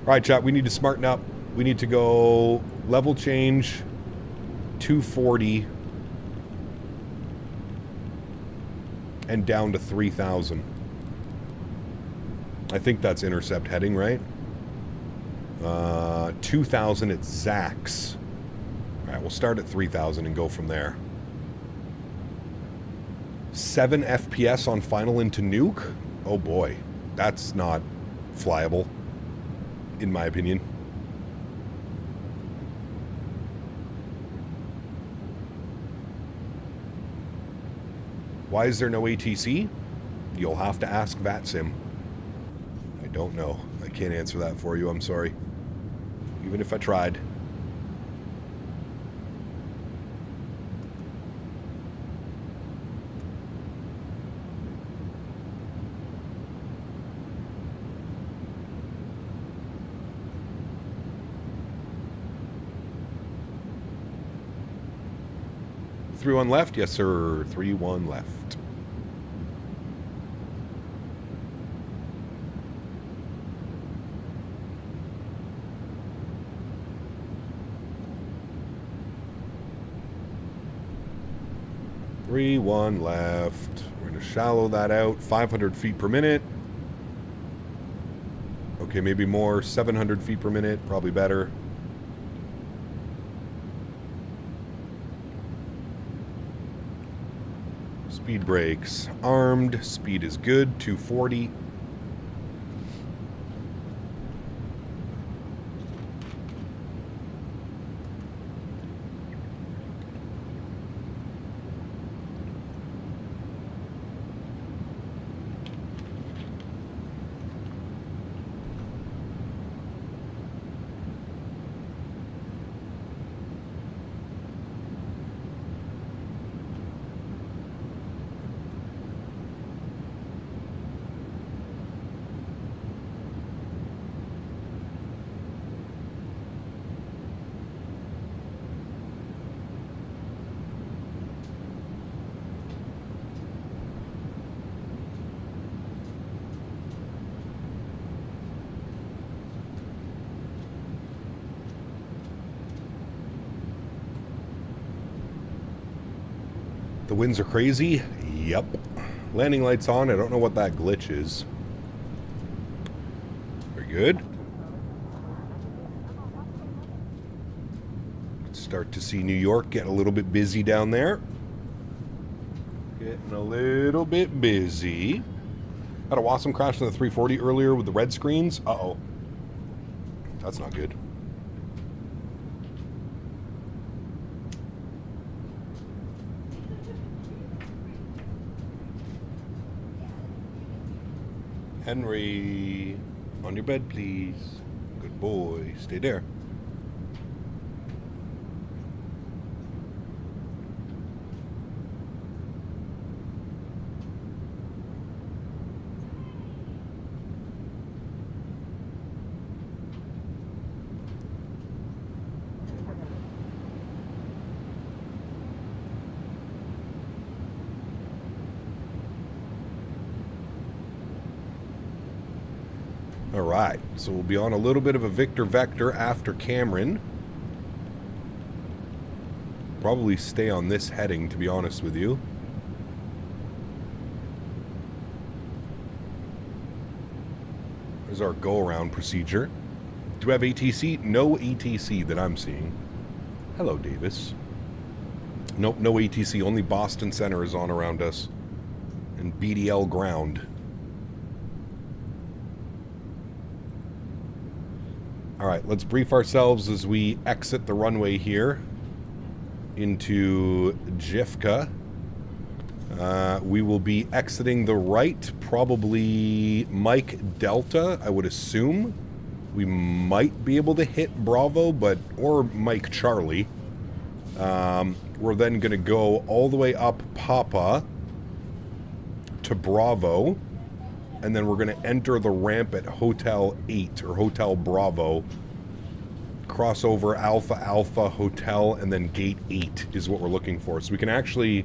All right, chat, we need to smarten up. We need to go level change 240 and down to 3,000. I think that's intercept heading, right? 2,000 at Zax. All right, we'll start at 3,000 and go from there. 7 FPS on final into nuke? Oh boy, that's not flyable, in my opinion. Why is there no ATC? You'll have to ask VATSIM. I don't know. I can't answer that for you, I'm sorry. Even if I tried. Three one left? Yes, sir. 3-1 left. Three, 1 left. We're going to shallow that out. 500 feet per minute. Okay, maybe more. 700 feet per minute. Probably better. Speed brakes armed. Speed is good. 240. The winds are crazy. Yep. Landing lights on. I don't know what that glitch is. Very good. Start to see New York get a little bit busy down there. Getting a little bit busy. Had a Wasm crash on the 340 earlier with the red screens. Uh-oh. That's not good. Henry, on your bed, please. Good boy. Stay there. Alright, so we'll be on a little bit of a Victor Vector after Cameron. Probably stay on this heading, to be honest with you. There's our go-around procedure. Do we have ATC? No ATC that I'm seeing. Hello, Davis. Nope, no ATC. Only Boston Center is on around us. And BDL ground. Alright, let's brief ourselves as we exit the runway here into JFK. We will be exiting the right, probably Mike Delta, I would assume. We might be able to hit Bravo, or Mike Charlie. We're then going to go all the way up Papa to Bravo. And then we're going to enter the ramp at Hotel 8, or Hotel Bravo. Cross over Alpha Alpha Hotel, and then Gate 8 is what we're looking for. So we can actually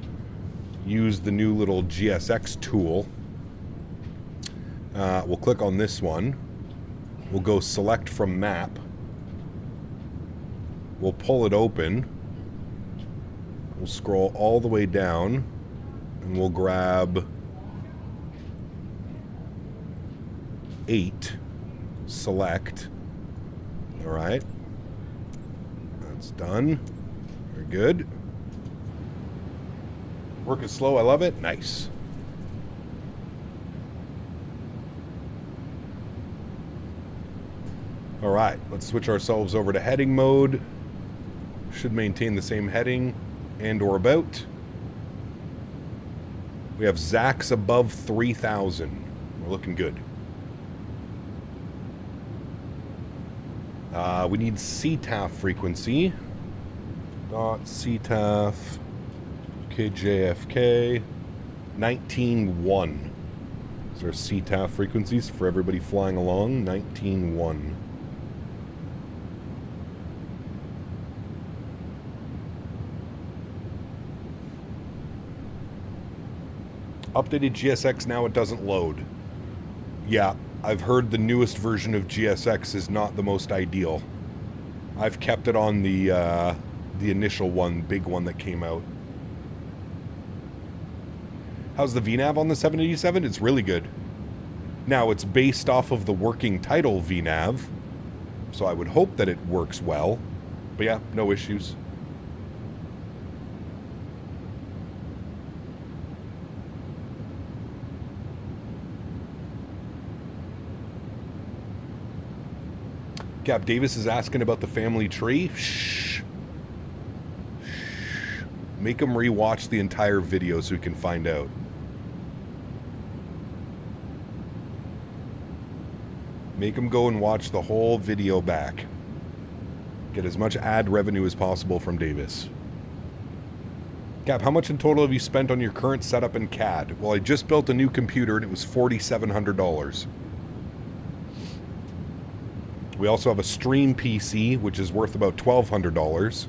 use the new little GSX tool. We'll click on this one. We'll go select from map. We'll pull it open. We'll scroll all the way down, and we'll grab 8, select. All right, that's done. Very good. Work is slow. I love it. Nice. All right, let's switch ourselves over to heading mode. Should maintain the same heading and or about. We have Zax above 3,000. We're looking good. We need CTAF frequency. .CTAF KJFK 19.1. These are CTAF frequencies for everybody flying along. 19.1. Updated GSX, now it doesn't load. Yeah, I've heard the newest version of GSX is not the most ideal. I've kept it on the initial one, big one that came out. How's the VNAV on the 787? It's really good. Now, it's based off of the working title VNAV, so I would hope that it works well. But yeah, no issues. Gab Davis is asking about the family tree. Shh. Shh. Make him rewatch the entire video so he can find out. Make him go and watch the whole video back. Get as much ad revenue as possible from Davis. Gab, how much in total have you spent on your current setup in CAD? Well, I just built a new computer and it was $4,700. We also have a stream PC, which is worth about $1,200.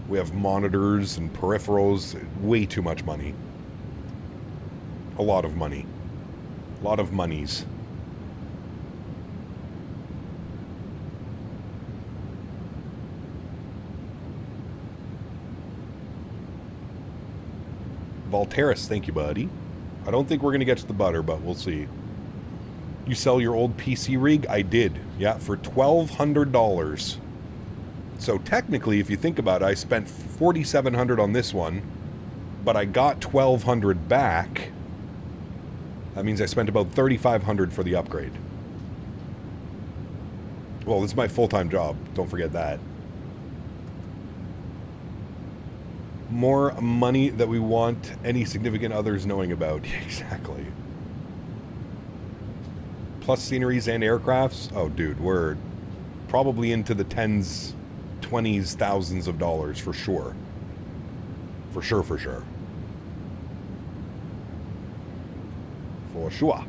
We have monitors and peripherals. Way too much money. A lot of money. A lot of monies. Volteris, thank you, buddy. I don't think we're going to get to the butter, but we'll see. You sell your old PC rig? I did. Yeah, for $1,200. So technically, if you think about it, I spent $4,700 on this one, but I got $1,200 back. That means I spent about $3,500 for the upgrade. Well, this is my full-time job. Don't forget that. More money that we want any significant others knowing about. Exactly. Plus sceneries and aircrafts. Oh, dude, we're probably into the tens, 20s, thousands of dollars for sure. For sure, for sure. For sure.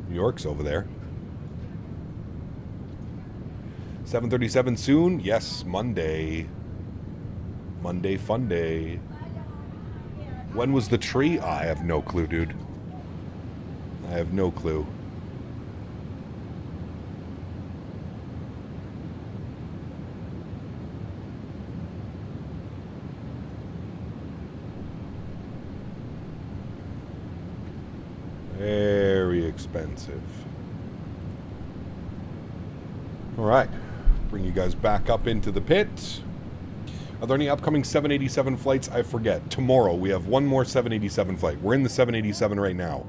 New York's over there. 7:37 soon? Yes, Monday. Monday fun day. When was the tree? Oh, I have no clue, dude. I have no clue. Very expensive. All right. Bring you guys back up into the pit. Are there any upcoming 787 flights? I forget. Tomorrow we have one more 787 flight. We're in the 787 right now.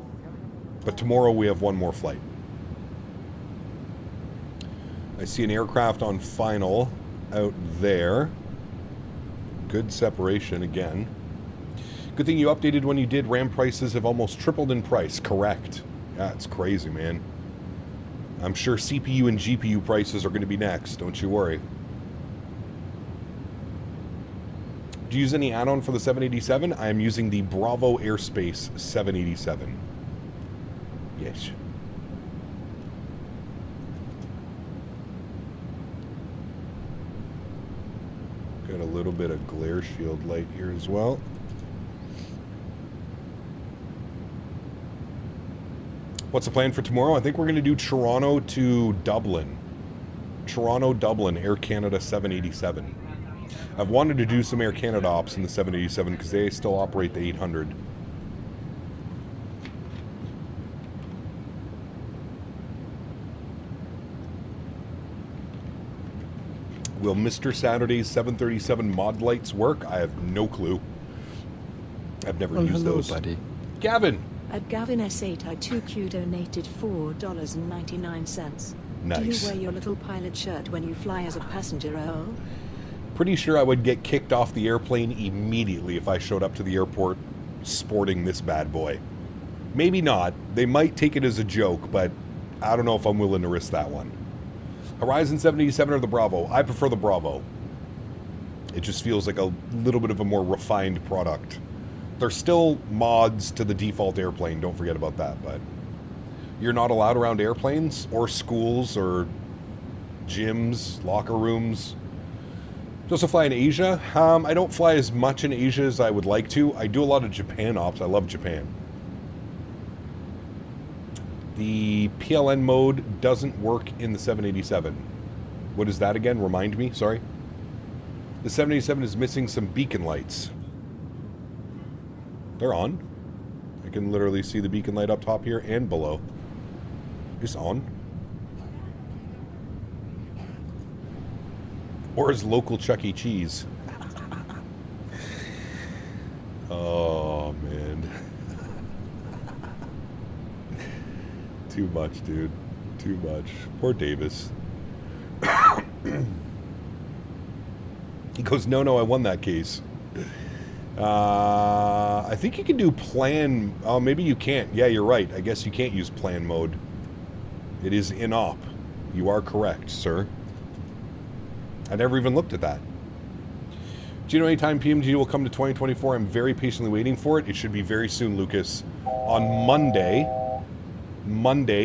But tomorrow we have one more flight. I see an aircraft on final out there. Good separation again. Good thing you updated when you did. RAM prices have almost tripled in price. Correct. Yeah, it's crazy, man. I'm sure CPU and GPU prices are going to be next. Don't you worry. Do you use any add-on for the 787? I am using the BravoAirspace 787. Yes. Got a little bit of glare shield light here as well. What's the plan for tomorrow? I think we're going to do Toronto to Dublin. Toronto, Dublin, Air Canada 787. I've wanted to do some Air Canada ops in the 787 because they still operate the 800. Will Mr. Saturday's 737 mod lights work? I have no clue. I've never used those. Buddy. Gavin! At Gavin S8I2Q donated $4.99. Nice. Do you wear your little pilot shirt when you fly as a passenger? Oh? Pretty sure I would get kicked off the airplane immediately if I showed up to the airport sporting this bad boy. Maybe not. They might take it as a joke, but I don't know if I'm willing to risk that one. Horizon 787 or the Bravo? I prefer the Bravo. It just feels like a little bit of a more refined product. There's still mods to the default airplane, don't forget about that, but you're not allowed around airplanes or schools or gyms, locker rooms. You also fly in Asia. I don't fly as much in Asia as I would like to. I do a lot of Japan ops. I love Japan. The PLN mode doesn't work in the 787. What is that again? Remind me, sorry. The 787 is missing some beacon lights. They're on. I can literally see the beacon light up top here and below. It's on. Or is local Chuck E. Cheese? Oh, man. Too much, dude. Too much. Poor Davis. He goes, no, I won that case. I think you can do plan. Oh, maybe you can't. Yeah, you're right. I guess you can't use plan mode. It is in op. You are correct, sir. I never even looked at that. Do you know any time PMG will come to 2024? I'm very patiently waiting for it. It should be very soon, Lucas. On Monday,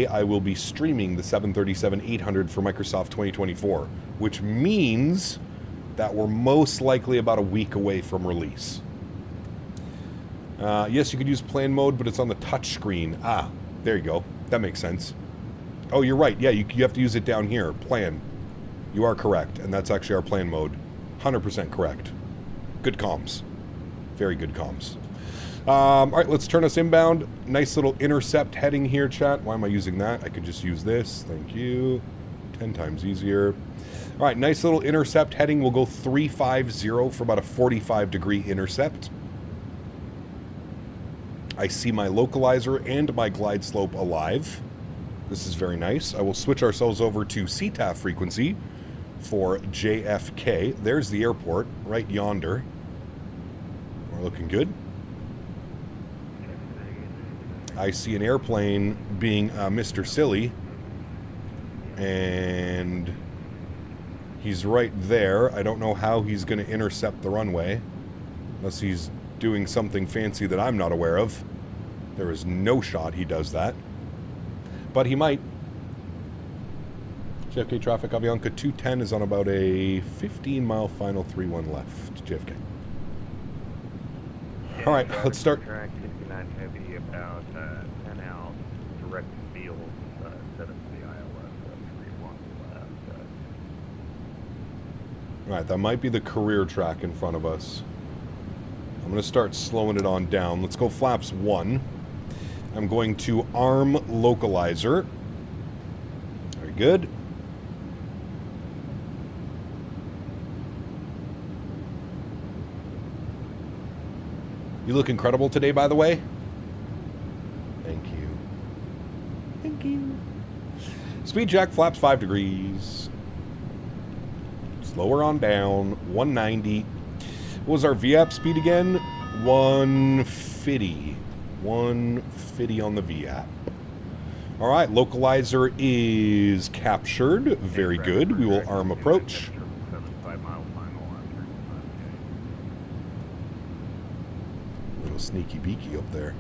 I will be streaming the 737-800 for Microsoft 2024, which means that we're most likely about a week away from release. Yes, you could use plan mode, but it's on the touch screen. Ah, there you go. That makes sense. Oh, you're right. Yeah, you have to use it down here. Plan. You are correct. And that's actually our plan mode. 100% correct. Good comms. Very good comms. All right, let's turn us inbound. Nice little intercept heading here, chat. Why am I using that? I could just use this. Thank you. 10 times easier. All right, nice little intercept heading. We'll go 350 for about a 45-degree intercept. I see my localizer and my glide slope alive. This is very nice. I will switch ourselves over to CTAF frequency for JFK. There's the airport right yonder. We're looking good. I see an airplane being Mr. Silly. And he's right there. I don't know how he's going to intercept the runway. Unless he's doing something fancy that I'm not aware of. There is no shot he does that. But he might. JFK traffic, Avianca 210 is on about a 15-mile final 3-1 left. JFK. All right, let's start. Track 69 heavy, about 10 out, direct field, 7 to the ILS, 3-1 left. All right, that might be the career track in front of us. I'm going to start slowing it on down. Let's go flaps 1. I'm going to arm localizer. Very good. You look incredible today, by the way. Thank you. Thank you. Speed check, flaps 5 degrees. Slower on down, 190. What was our VAP speed again? 150. 150 on the VAP. All right, localizer is captured. Very good. We will arm approach. Little sneaky beaky up there.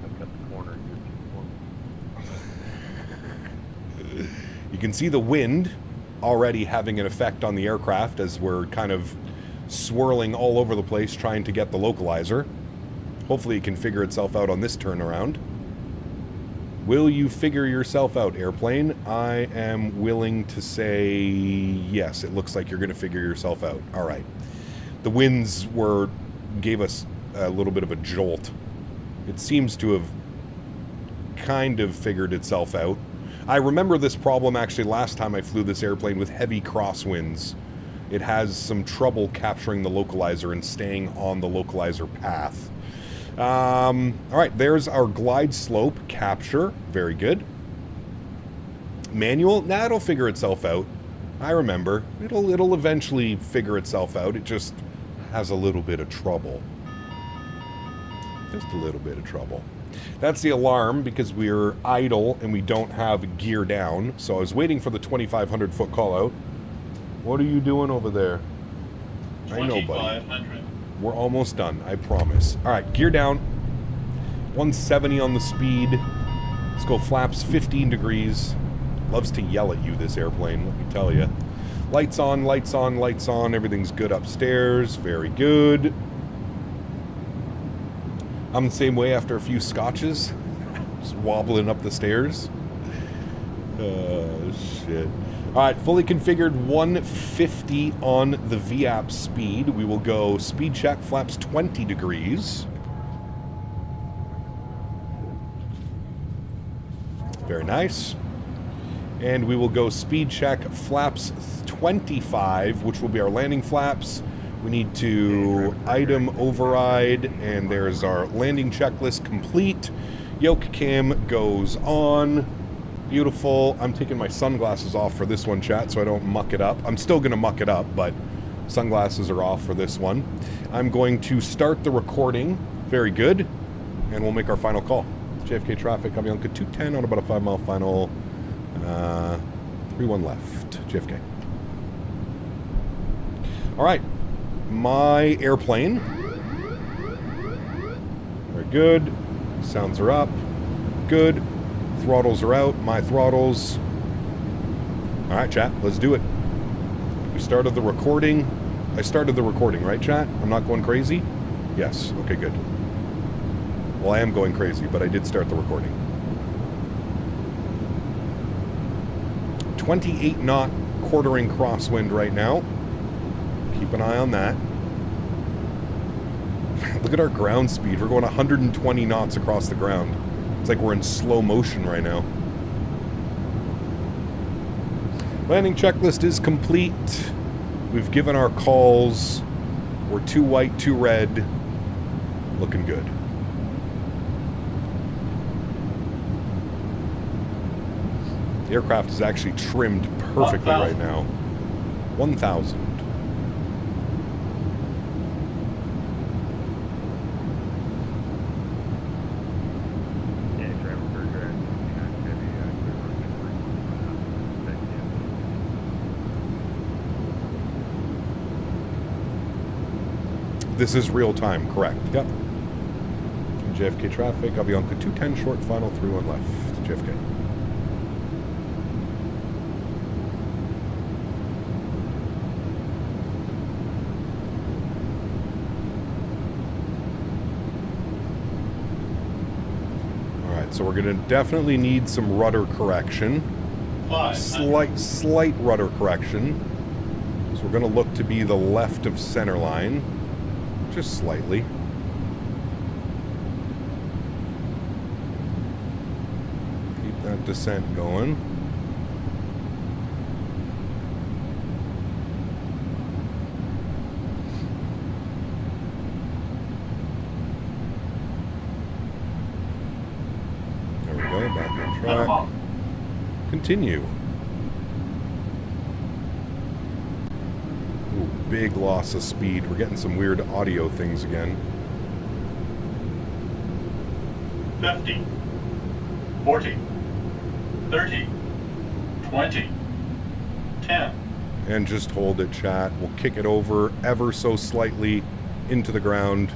I've got the corner. You can see the wind already having an effect on the aircraft as we're kind of swirling all over the place trying to get the localizer. Hopefully it can figure itself out on this turnaround. Will you figure yourself out, airplane? I am willing to say yes. It looks like you're going to figure yourself out. All right. The winds gave us a little bit of a jolt. It seems to have kind of figured itself out. I remember this problem actually last time I flew this airplane with heavy crosswinds. It has some trouble capturing the localizer and staying on the localizer path. All right, there's our glide slope capture. Very good. Manual? Nah, it'll figure itself out. I remember. It'll eventually figure itself out. It just has a little bit of trouble. Just a little bit of trouble. That's the alarm because we're idle and we don't have gear down. So I was waiting for the 2,500 foot call out. What are you doing over there? I know, buddy. We're almost done, I promise. All right, gear down. 170 on the speed. Let's go flaps 15 degrees. Loves to yell at you, this airplane, let me tell you. Lights on, lights on, lights on. Everything's good upstairs. Very good. I'm the same way after a few scotches. Just wobbling up the stairs. Oh, shit. All right, fully configured 150 on the VAP speed. We will go speed check, flaps 20 degrees. Very nice. And we will go speed check, flaps 25, which will be our landing flaps. We need to item override, and there's our landing checklist complete. Yoke cam goes on. Beautiful. I'm taking my sunglasses off for this one, chat, so I don't muck it up. I'm still going to muck it up, but sunglasses are off for this one. I'm going to start the recording. Very good. And we'll make our final call. JFK traffic, Avianca 210 on about a 5-mile final. 3-1 left. JFK. All right. My airplane. Very good. Sounds are up. Good. Throttles are out. My throttles. All right, chat. Let's do it. We started the recording. I started the recording, right, chat? I'm not going crazy? Yes. Okay, good. Well, I am going crazy, but I did start the recording. 28 knot quartering crosswind right now. Keep an eye on that. Look at our ground speed. We're going 120 knots across the ground. It's like we're in slow motion right now. Landing checklist is complete. We've given our calls. We're 2 white, 2 red. Looking good. The aircraft is actually trimmed perfectly right now. 1,000. This is real time, correct? Yep. JFK traffic, Avianca 210 short, final 31 left. JFK. Alright, so we're going to definitely need some rudder correction. Slight rudder correction. So we're going to look to be the left of center line. Just slightly. Keep that descent going. There we go, back on track. Continue. Big loss of speed. We're getting some weird audio things again. 50, 40, 30, 20, 10. And just hold it, chat. We'll kick it over ever so slightly into the ground.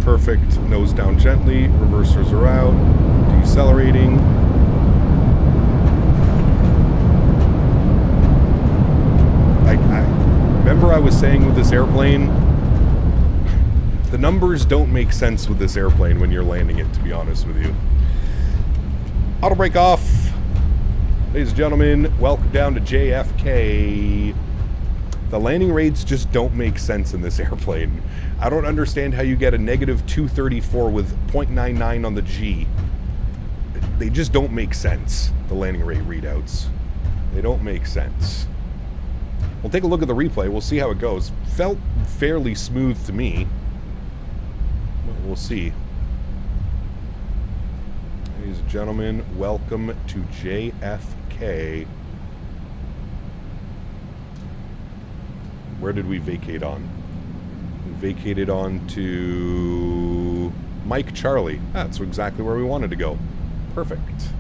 Perfect. Nose down gently. Reversers are out. Decelerating. Remember I was saying with this airplane, the numbers don't make sense with this airplane when you're landing it, to be honest with you. Auto brake off. Ladies and gentlemen, welcome down to JFK. The landing rates just don't make sense in this airplane. I don't understand how you get a negative 234 with 0.99 on the G. They just don't make sense, the landing rate readouts. They don't make sense. We'll take a look at the replay. We'll see how it goes. Felt fairly smooth to me. We'll see. Ladies and gentlemen, welcome to JFK. Where did we vacate on? We vacated on to Mike Charlie. That's exactly where we wanted to go. Perfect.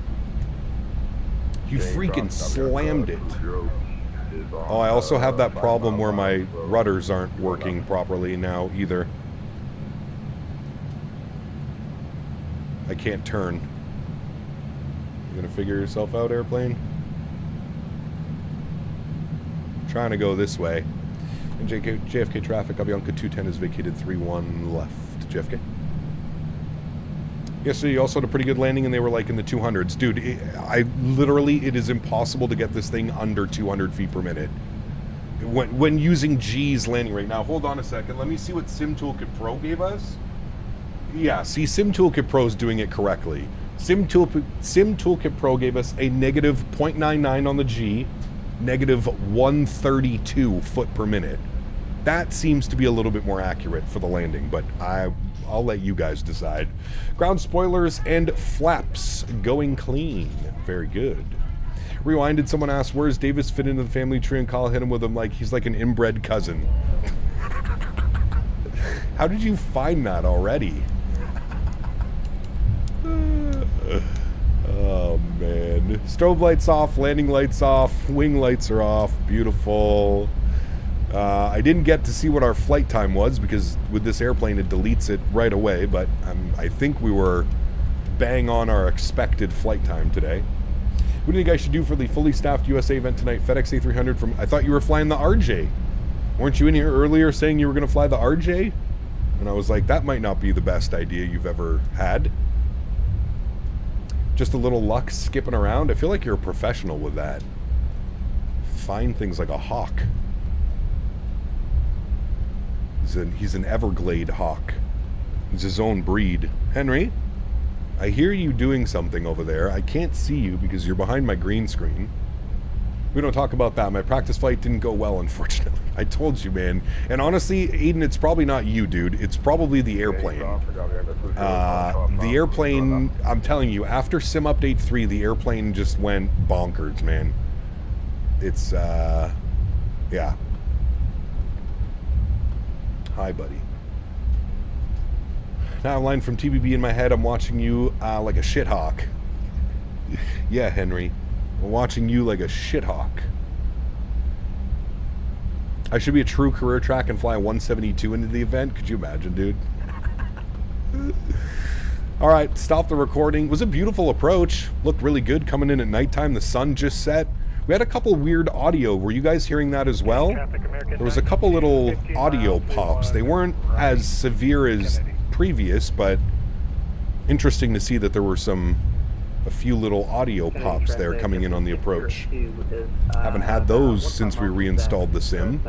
You freaking slammed it. Oh, I also have that problem where my rudders aren't working properly now either. I can't turn. You gonna figure yourself out, airplane? Trying to go this way. And JFK traffic, Avianca 210 is vacated 3-1 left. JFK. Yesterday you also had a pretty good landing and they were like in the 200s. Dude, it is impossible to get this thing under 200 feet per minute. When using G's landing rate. Now, hold on a second. Let me see what Sim Toolkit Pro gave us. Yeah, see, Sim Toolkit Pro is doing it correctly. Sim Toolkit Pro gave us a negative 0.99 on the G, negative 132 foot per minute. That seems to be a little bit more accurate for the landing, but I'll let you guys decide. Ground spoilers and flaps going clean. Very good. Rewinded, someone asked, where's Davis fit into the family tree? And Karl hit him with him like he's like an inbred cousin. How did you find that already? Oh, man. Strobe lights off, landing lights off, wing lights are off. Beautiful. I didn't get to see what our flight time was because with this airplane it deletes it right away, but I think we were bang on our expected flight time today. What do you think I should do for the fully staffed USA event tonight? FedEx A300 from... I thought you were flying the RJ. Weren't you in here earlier saying you were going to fly the RJ? And I was like, that might not be the best idea you've ever had. Just a little luck skipping around. I feel like you're a professional with that. Find things like a hawk. He's an Everglade hawk. He's his own breed. Henry, I hear you doing something over there. I can't see you because you're behind my green screen. We don't talk about that. My practice flight didn't go well, unfortunately. I told you, man. And honestly, Aiden, it's probably not you, dude. It's probably the airplane. The airplane, I'm telling you, after Sim Update 3, the airplane just went bonkers, man. It's, yeah. Hi, buddy. Now a line from TBB in my head. I'm watching you like a shithawk. Yeah, Henry. I'm watching you like a shithawk. I should be a true career track and fly a 172 into the event. Could you imagine, dude? Alright, stop the recording. It was a beautiful approach. Looked really good coming in at nighttime. The sun just set. We had a couple weird audio. Were you guys hearing that as well? There was a couple little audio pops. They weren't as severe as previous, but interesting to see that there were a few little audio pops there coming in on the approach. Haven't had those since we reinstalled the sim.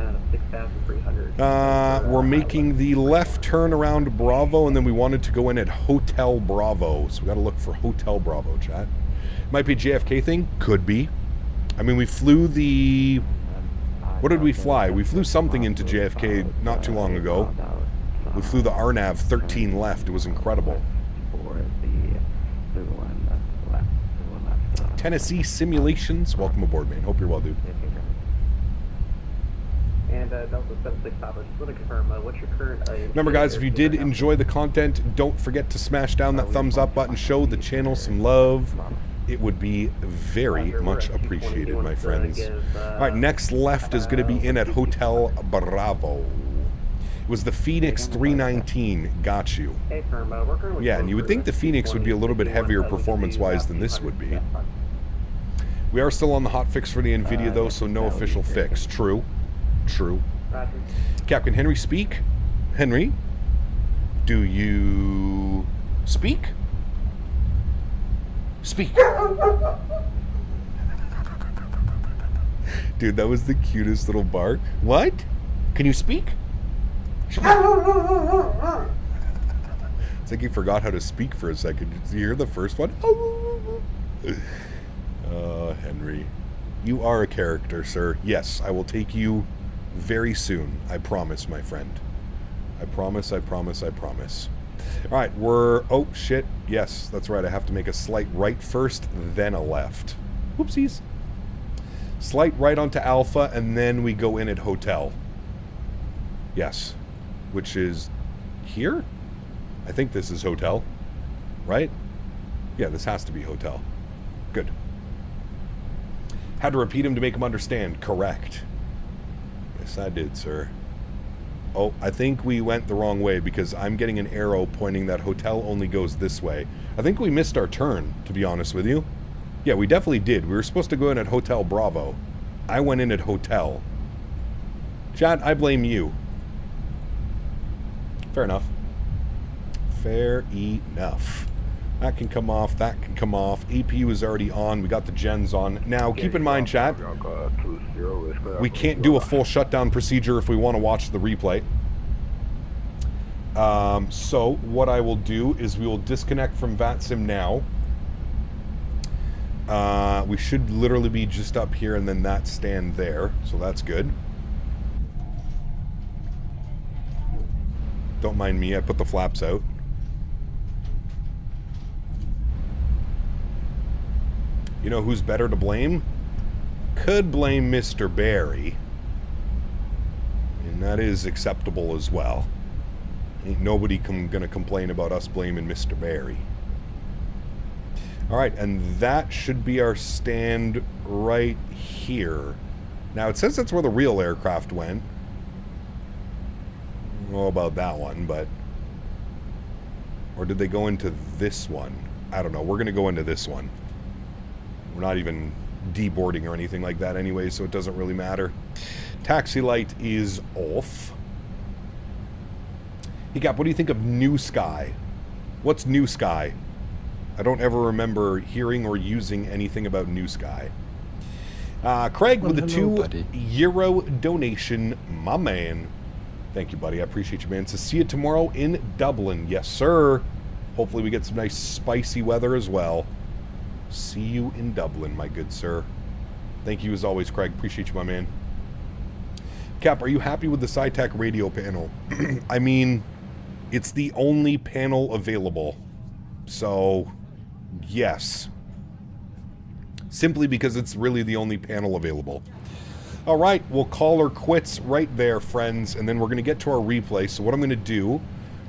We're making the left turn around Bravo, and then we wanted to go in at Hotel Bravo. So we got to look for Hotel Bravo, chat. Might be a JFK thing. Could be. I mean, we flew the... What did we fly? We flew something into JFK not too long ago. We flew the RNAV 13 left. It was incredible. Tennessee Simulations. Welcome aboard, man. Hope you're well, dude. And Delta 76 Papa, just want to confirm, what's your current... Remember, guys, if you did enjoy the content, don't forget to smash down that thumbs up button. Show the channel some love. It would be very much appreciated, my friends. Alright, next left is going to be in at Hotel Bravo. It was the Phoenix 319. Got you. Yeah, and you would think the Phoenix would be a little bit heavier performance-wise than this would be. We are still on the hot fix for the NVIDIA, though, so no official fix. True. True. Captain Henry, speak. Henry, do you speak? Speak. Dude, that was the cutest little bark. What? Can you speak? It's like he forgot how to speak for a second. Did you hear the first one? Henry. You are a character, sir. Yes, I will take you very soon. I promise, my friend. I promise, I promise, I promise. Alright, we're... Oh, shit. Yes, that's right. I have to make a slight right first, then a left. Whoopsies. Slight right onto Alpha, and then we go in at Hotel. Yes. Which is... here? I think this is Hotel. Right? Yeah, this has to be Hotel. Good. Had to repeat him to make him understand. Correct. Yes, I did, sir. Oh, I think we went the wrong way because I'm getting an arrow pointing that Hotel only goes this way. I think we missed our turn, to be honest with you. Yeah, we definitely did. We were supposed to go in at Hotel Bravo. I went in at Hotel. Chat, I blame you. Fair enough. Fair enough. That can come off, that can come off. APU is already on. We got the gens on. Now, keep in mind, chat, we can't do a full shutdown procedure if we want to watch the replay. So, what I will do is we will disconnect from VATSIM now. We should literally be just up here and then that stand there. So that's good. Don't mind me, I put the flaps out. You know who's better to blame? Could blame Mr. Barry. And that is acceptable as well. Ain't nobody gonna complain about us blaming Mr. Barry. Alright, and that should be our stand right here. Now, it says that's where the real aircraft went. I don't know about that one, but... Or did they go into this one? I don't know. We're gonna go into this one. We're not even deboarding or anything like that anyway, so it doesn't really matter. Taxi light is off. Hey, Cap, what do you think of New Sky? What's New Sky? I don't ever remember hearing or using anything about New Sky. Craig with a €2 donation, my man. Thank you, buddy. I appreciate you, man. So see you tomorrow in Dublin. Yes, sir. Hopefully we get some nice spicy weather as well. See you in Dublin, my good sir. Thank you as always, Craig. Appreciate you, my man. Cap, are you happy with the SciTech radio panel? I mean, it's the only panel available. So, yes. Simply because it's really the only panel available. All right, we'll call her quits right there, friends, and then we're going to get to our replay. So what I'm going to do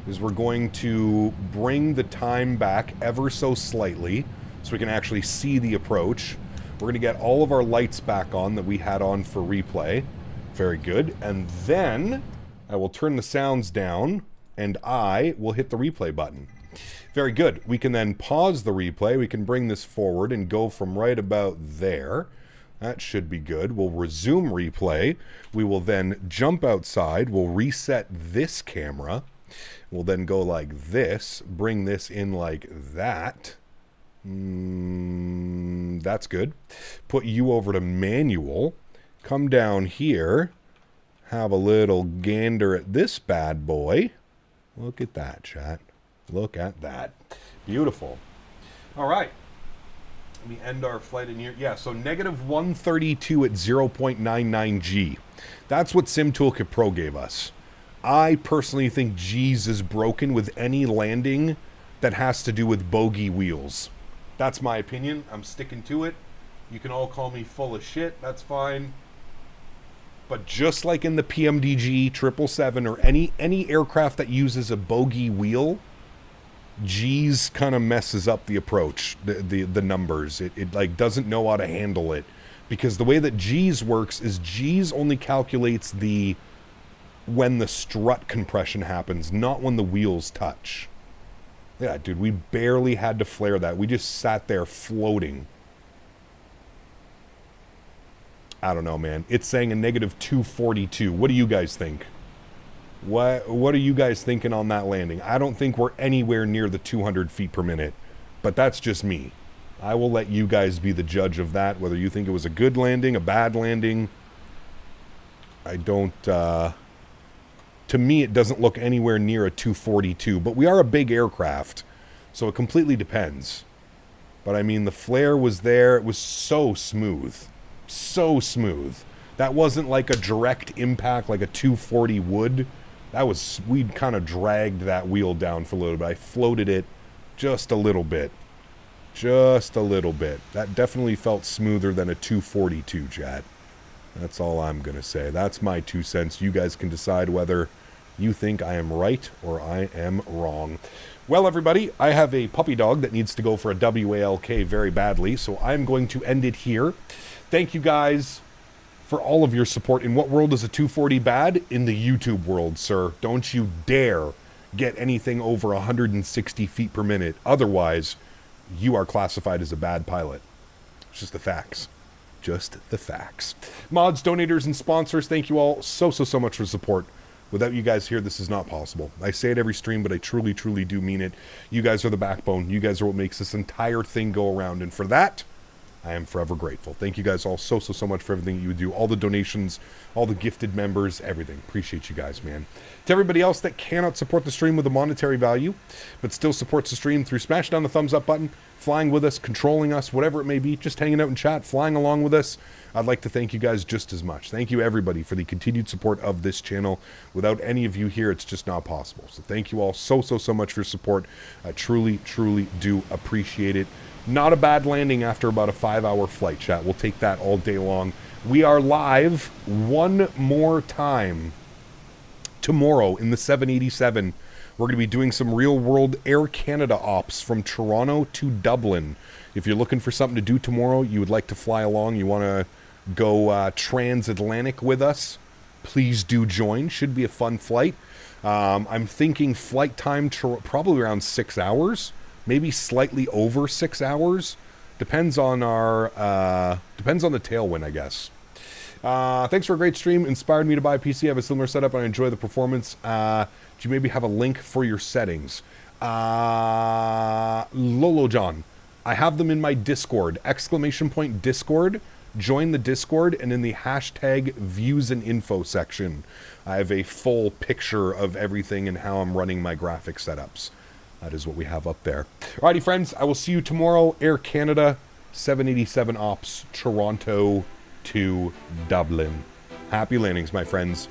is we're going to bring the time back ever so slightly so we can actually see the approach. We're going to get all of our lights back on that we had on for replay. Very good. And then I will turn the sounds down and I will hit the replay button. Very good. We can then pause the replay. We can bring this forward and go from right about there. That should be good. We'll resume replay. We will then jump outside. We'll reset this camera. We'll then go like this. Bring this in like that. That's good. Put you over to manual. Come down here. Have a little gander at this bad boy. Look at that, chat. Look at that. Beautiful. All right. Let me end our flight in here. Yeah, so negative 132 at 0.99 G. That's what Sim Toolkit Pro gave us. I personally think G's is broken with any landing that has to do with bogey wheels. That's my opinion. I'm sticking to it. You can all call me full of shit. That's fine. But just like in the PMDG 777 or any aircraft that uses a bogey wheel, G's kind of messes up the approach, the numbers. It like doesn't know how to handle it, because the way that G's works is G's only calculates when the strut compression happens, not when the wheels touch. Yeah, dude, we barely had to flare that. We just sat there floating. I don't know, man. It's saying a negative 242. What do you guys think? What are you guys thinking on that landing? I don't think we're anywhere near the 200 feet per minute, but that's just me. I will let you guys be the judge of that, whether you think it was a good landing, a bad landing. I don't, to me, it doesn't look anywhere near a 242, but we are a big aircraft, so it completely depends. But I mean, the flare was there. It was so smooth. So smooth. That wasn't like a direct impact like a 240 would. That was, we'd kind of dragged that wheel down for a little bit. I floated it just a little bit. Just a little bit. That definitely felt smoother than a 242, chat. That's all I'm going to say. That's my 2 cents. You guys can decide whether you think I am right or I am wrong. Well, everybody, I have a puppy dog that needs to go for a WALK very badly, so I'm going to end it here. Thank you guys for all of your support. In what world is a 240 bad? In the YouTube world, sir. Don't you dare get anything over 160 feet per minute. Otherwise, you are classified as a bad pilot. It's just the facts. Just the facts. Mods, donators, and sponsors, thank you all so much for support. Without you guys here, this is not possible. I say it every stream, but I truly do mean it. You guys are the backbone. You guys are what makes this entire thing go around. And for that, I am forever grateful. Thank you guys all so much for everything you do. All the donations, all the gifted members, everything. Appreciate you guys, man. To everybody else that cannot support the stream with a monetary value, but still supports the stream through smashing down the thumbs up button, flying with us, controlling us, whatever it may be, just hanging out in chat, flying along with us, I'd like to thank you guys just as much. Thank you, everybody, for the continued support of this channel. Without any of you here, it's just not possible. So thank you all so much for your support. I truly do appreciate it. Not a bad landing after about a 5-hour flight, chat. We'll take that all day long. We are live one more time tomorrow in the 787. We're going to be doing some real-world Air Canada ops from Toronto to Dublin. If you're looking for something to do tomorrow, you would like to fly along, you want to go transatlantic with us, please do join. Should be a fun flight. I'm thinking flight time probably around 6 hours. Maybe slightly over 6 hours. Depends on our depends on the tailwind, I guess. Thanks for a great stream. Inspired me to buy a PC. I have a similar setup and I enjoy the performance. Do you maybe have a link for your settings? Lolo John. I have them in my Discord. !Discord. Join the Discord, and in the hashtag views and info section, I have a full picture of everything and how I'm running my graphic setups. That is what we have up there. Alrighty, friends, I will see you tomorrow. Air Canada, 787 Ops, Toronto to Dublin. Happy landings, my friends.